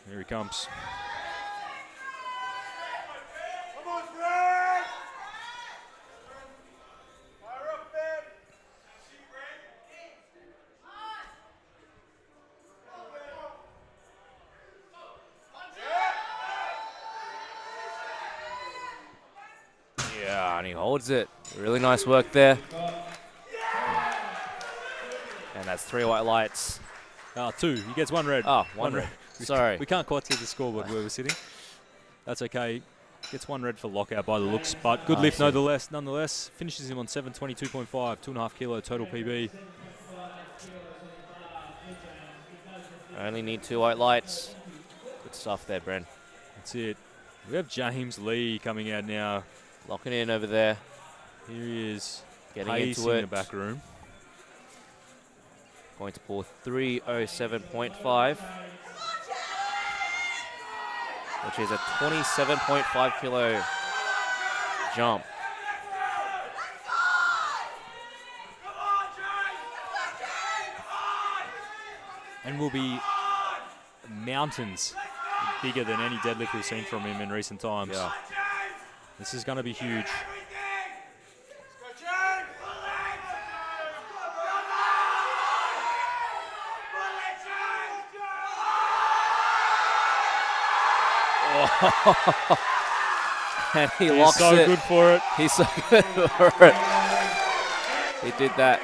Here he comes. Yeah, and he holds it. Really nice work there. And that's 3 white lights. 2. He gets 1 red. Oh, one red. Sorry. We can't quite see the scoreboard where we're sitting. That's okay. Gets 1 red for lockout by the looks, but good lift nonetheless. Finishes him on 722.5, 2.5 kilo total PB. I only need 2 white lights. Good stuff there, Bren. That's it. We have James Lee coming out now. Locking in over there. Here he is. Getting pacing into it. the back room. Going to pull 307.5. Which is a 27.5 kilo jump. And will be mountains bigger than any deadlift we've seen from him in recent times. Yeah. This is going to be huge. And he locks so it. Good for it. He's so good for it. He did that.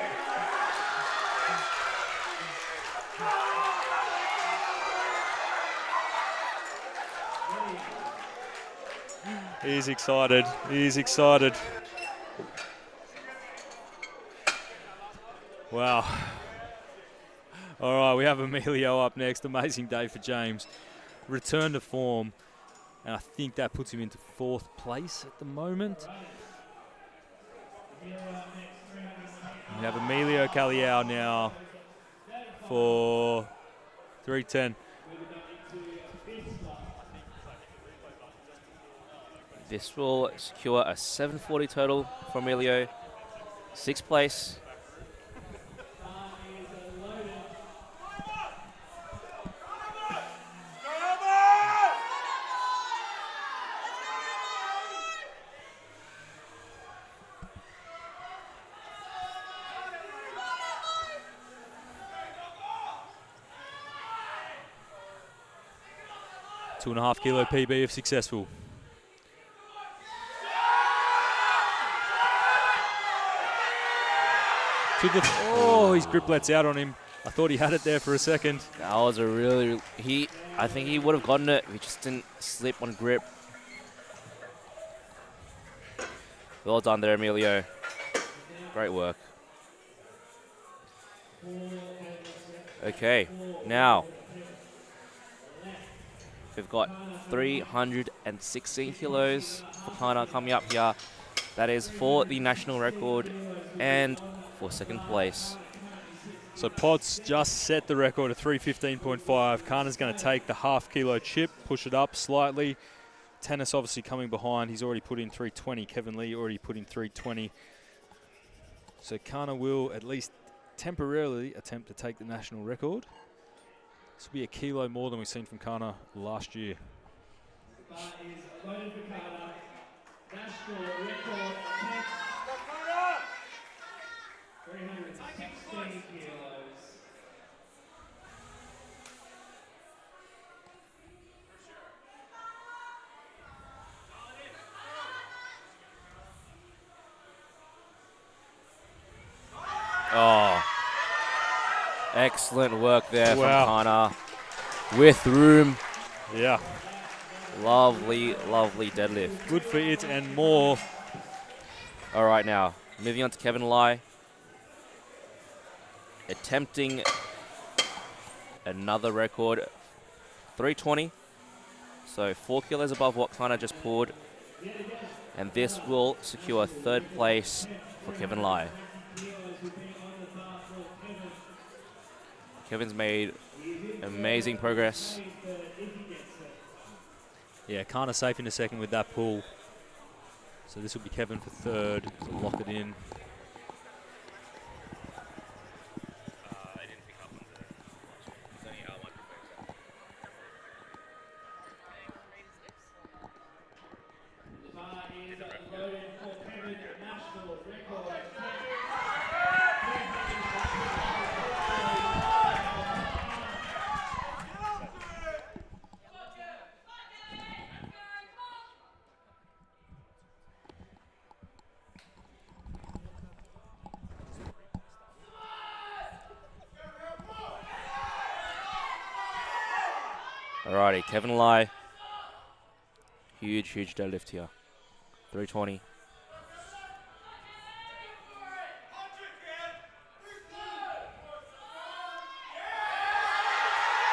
He's excited. He's excited. Wow. All right, we have Emilio up next. Amazing day for James. Return to form. And I think that puts him into 4th place at the moment. We have Emilio Caliao now for 310. This will secure a 740 total for Emilio. 6th place. Two and a half kilo PB if successful. His grip lets out on him. I thought he had it there for a second. That was a really... I think he would have gotten it if he just didn't slip on grip. Well done there, Emilio. Great work. Okay, now we've got 316 kilos for Kana coming up here. That is for the national record and for 2nd place. So Potts just set the record at 315.5. Kana's going to take the half kilo chip, push it up slightly. Tennis obviously coming behind. He's already put in 320. Kevin Lee already put in 320. So Kana will at least temporarily attempt to take the national record. This will be a kilo more than we've seen from Kana last year. National record attempt. 316 kilos. Oh, excellent work there from Kana. With room. Yeah. Lovely, lovely deadlift. Good for it and more. All right, now, moving on to Kevin Lai. Attempting another record, 320. So 4 kilos above what Kana just pulled. And this will secure 3rd place for Kevin Lai. Kevin's made amazing progress. Yeah, Kana safe in a second with that pull. So this will be Kevin for 3rd. So lock it in. Alrighty, Kevin Lai. Huge, huge deadlift here. 320.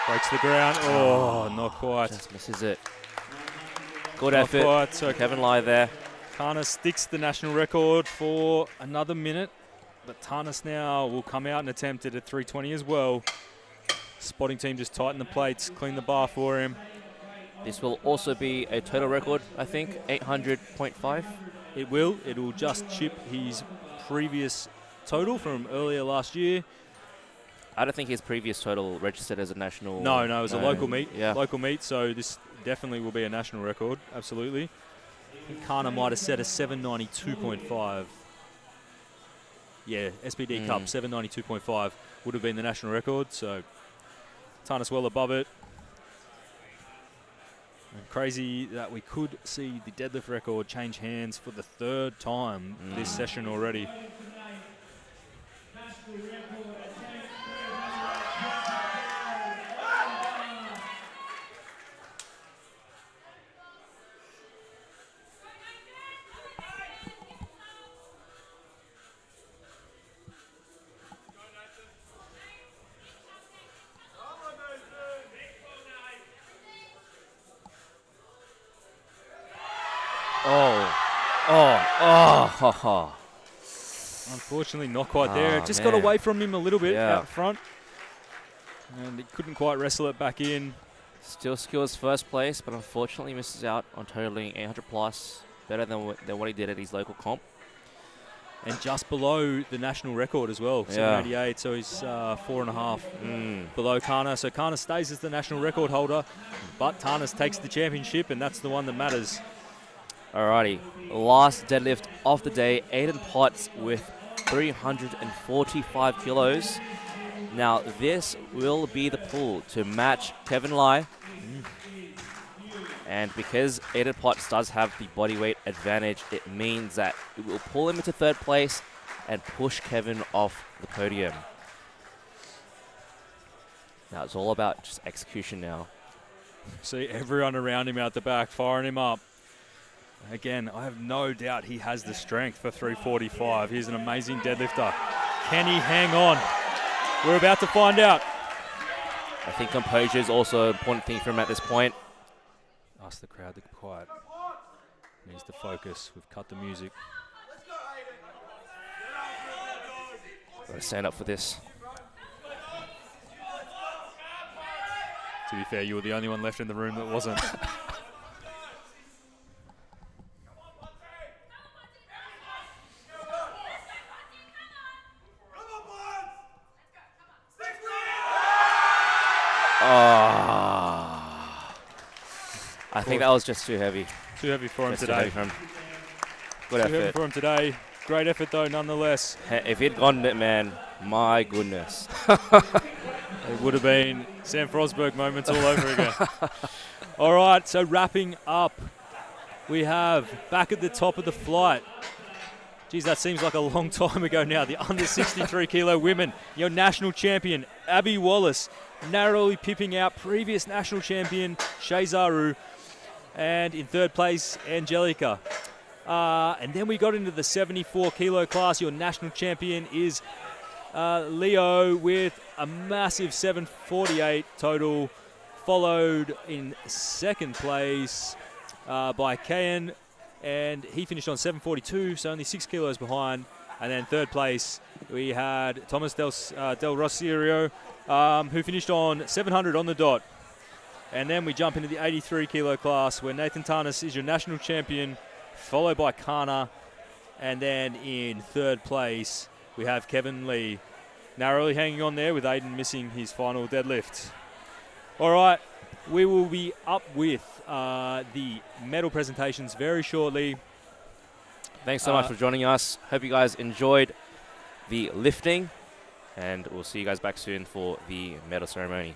Breaks the ground. Oh, not quite. Just misses it. Good Not effort. quite. So Kevin Lai there. Tarnas sticks the national record for another minute. But Tarnas now will come out and attempt it at 3:20 as well. Spotting team just tighten the plates, clean the bar for him. This will also be a total record, I think, 800.5. It will. It will just chip his previous total from earlier last year. I don't think his previous total registered as a national. No, it was a local meet. Yeah. Local meet, so this definitely will be a national record. Absolutely. I think Kana might have set a 792.5. Yeah, SPD Cup, 792.5 would have been the national record, so Tarnas well above it. And crazy that we could see the deadlift record change hands for the third time this session already. Unfortunately, not quite there. It just got away from him a little bit out front. And he couldn't quite wrestle it back in. Still secures first place, but unfortunately misses out on totaling 800 plus. Better than what he did at his local comp. And just below the national record as well, 788, so he's 4.5 below Kana. So Kana stays as the national record holder, but Tarnas takes the championship, and that's the one that matters. Alrighty, last deadlift of the day, Aiden Potts with 345 kilos. Now this will be the pull to match Kevin Lai. And because Aiden Potts does have the bodyweight advantage, it means that it will pull him into third place and push Kevin off the podium. Now it's all about just execution now. See everyone around him out the back firing him up. Again, I have no doubt he has the strength for 345. He's an amazing deadlifter. Can he hang on? We're about to find out. I think composure is also an important thing for him at this point. Ask the crowd to be quiet. Needs to focus. We've cut the music. Gotta stand up for this. To be fair, you were the only one left in the room that wasn't. I think that was just too heavy. Too heavy for him Just too today. heavy for him. Good Too heavy effort. for him today. Great effort though, nonetheless. If he'd gotten it, man, my goodness. It would have been Sam Frosberg moments all over again. All right, so wrapping up, we have back at the top of the flight. Geez, that seems like a long time ago now. The under 63 kilo women, your national champion, Abby Wallace, narrowly pipping out previous national champion, Shea Zaru, and in third place, Angelica. And then we got into the 74 kilo class. Your national champion is Leo with a massive 748 total, followed in second place by Kayan, and he finished on 742, so only 6 kilos behind. And then third place, we had Thomas Del Rosario, who finished on 700 on the dot. And then we jump into the 83 kilo class, where Nathan Tarnas is your national champion, followed by Kana. And then in third place, we have Kevin Lee, narrowly hanging on there with Aiden missing his final deadlift. All right, we will be up with the medal presentations very shortly. Thanks so much for joining us. Hope you guys enjoyed the lifting, and we'll see you guys back soon for the medal ceremony.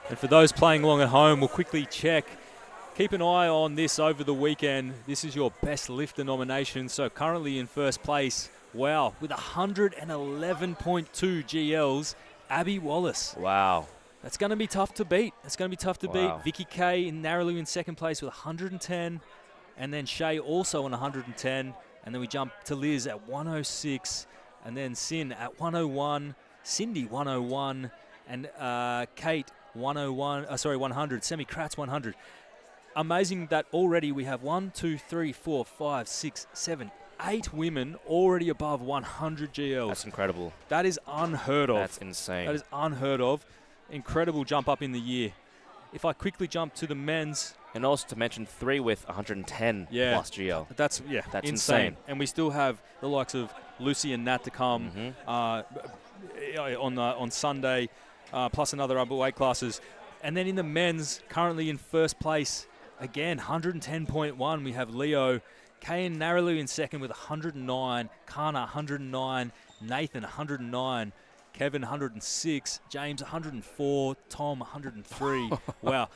And for those playing along at home, we'll quickly check. Keep an eye on this over the weekend. This is your best lifter nomination. So currently in first place, wow, with 111.2 GLs, Abby Wallace. Wow. That's going to be tough to beat. It's going to be tough to Wow. beat. Vicky Kay narrowly in second place with 110. And then Shay also on 110. And then we jump to Liz at 106. And then Sin at 101. Cindy 101. And Kate 100, semi-Kratz 100. Amazing that already we have 1, 2, 3, 4, 5, 6, 7, 8 women already above 100 GLs. That's incredible. That is unheard of. That's insane. That is unheard of. Incredible jump up in the year. If I quickly jump to the men's. And also to mention 3 with 110 plus GL. That's insane. And we still have the likes of Lucy and Nat to come on Sunday, plus another upper weight classes. And then in the men's, currently in first place, again, 110.1, we have Leo. Kayan narrowly in second with 109, Kana 109, Nathan 109, Kevin 106, James 104, Tom 103. Wow.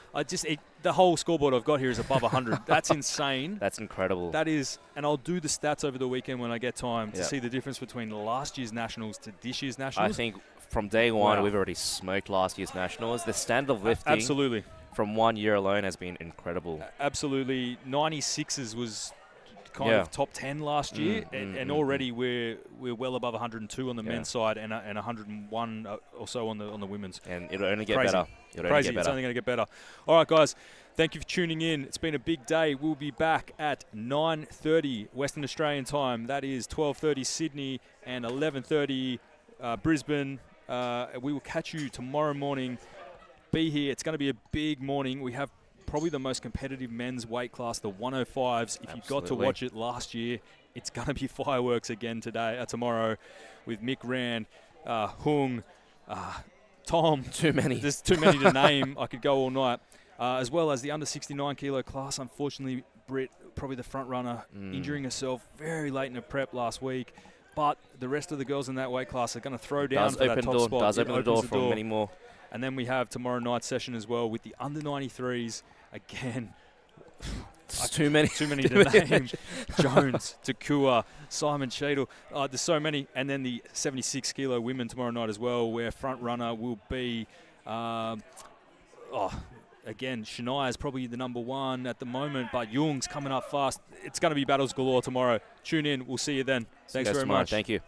The whole scoreboard I've got here is above 100. That's insane. That's incredible. That is, and I'll do the stats over the weekend when I get time to see the difference between last year's Nationals to this year's Nationals. I think from day one, we've already smoked last year's Nationals. The standard of lifting absolutely from 1 year alone has been incredible. Absolutely. 96s was kind of top 10 last year, and already we're well above 102 on the men's side and 101 or so on the women's. And it'll only get better. It's only going to get better. All right, guys. Thank you for tuning in. It's been a big day. We'll be back at 9:30 Western Australian time. That is 12:30 Sydney and 11:30 Brisbane. We will catch you tomorrow morning. Be here. It's going to be a big morning. We have probably the most competitive men's weight class, the 105s. If you got to watch it last year, it's going to be fireworks again tomorrow with Mick Rand, Hung, Tom. Too many. There's too many to name. I could go all night. As well as the under 69 kilo class. Unfortunately, Britt, probably the front runner, injuring herself very late in the prep last week. But the rest of the girls in that weight class are going to throw down for that top spot. Does open the door for many more. And then we have tomorrow night's session as well with the under 93s. Again, too many to name. Jones, Takua, Simon Cheadle. There's so many. And then the 76 kilo women tomorrow night as well, where front runner will be, again, Shania is probably the number one at the moment, but Jung's coming up fast. It's going to be battles galore tomorrow. Tune in. We'll see you then. Thanks very much. Thank you.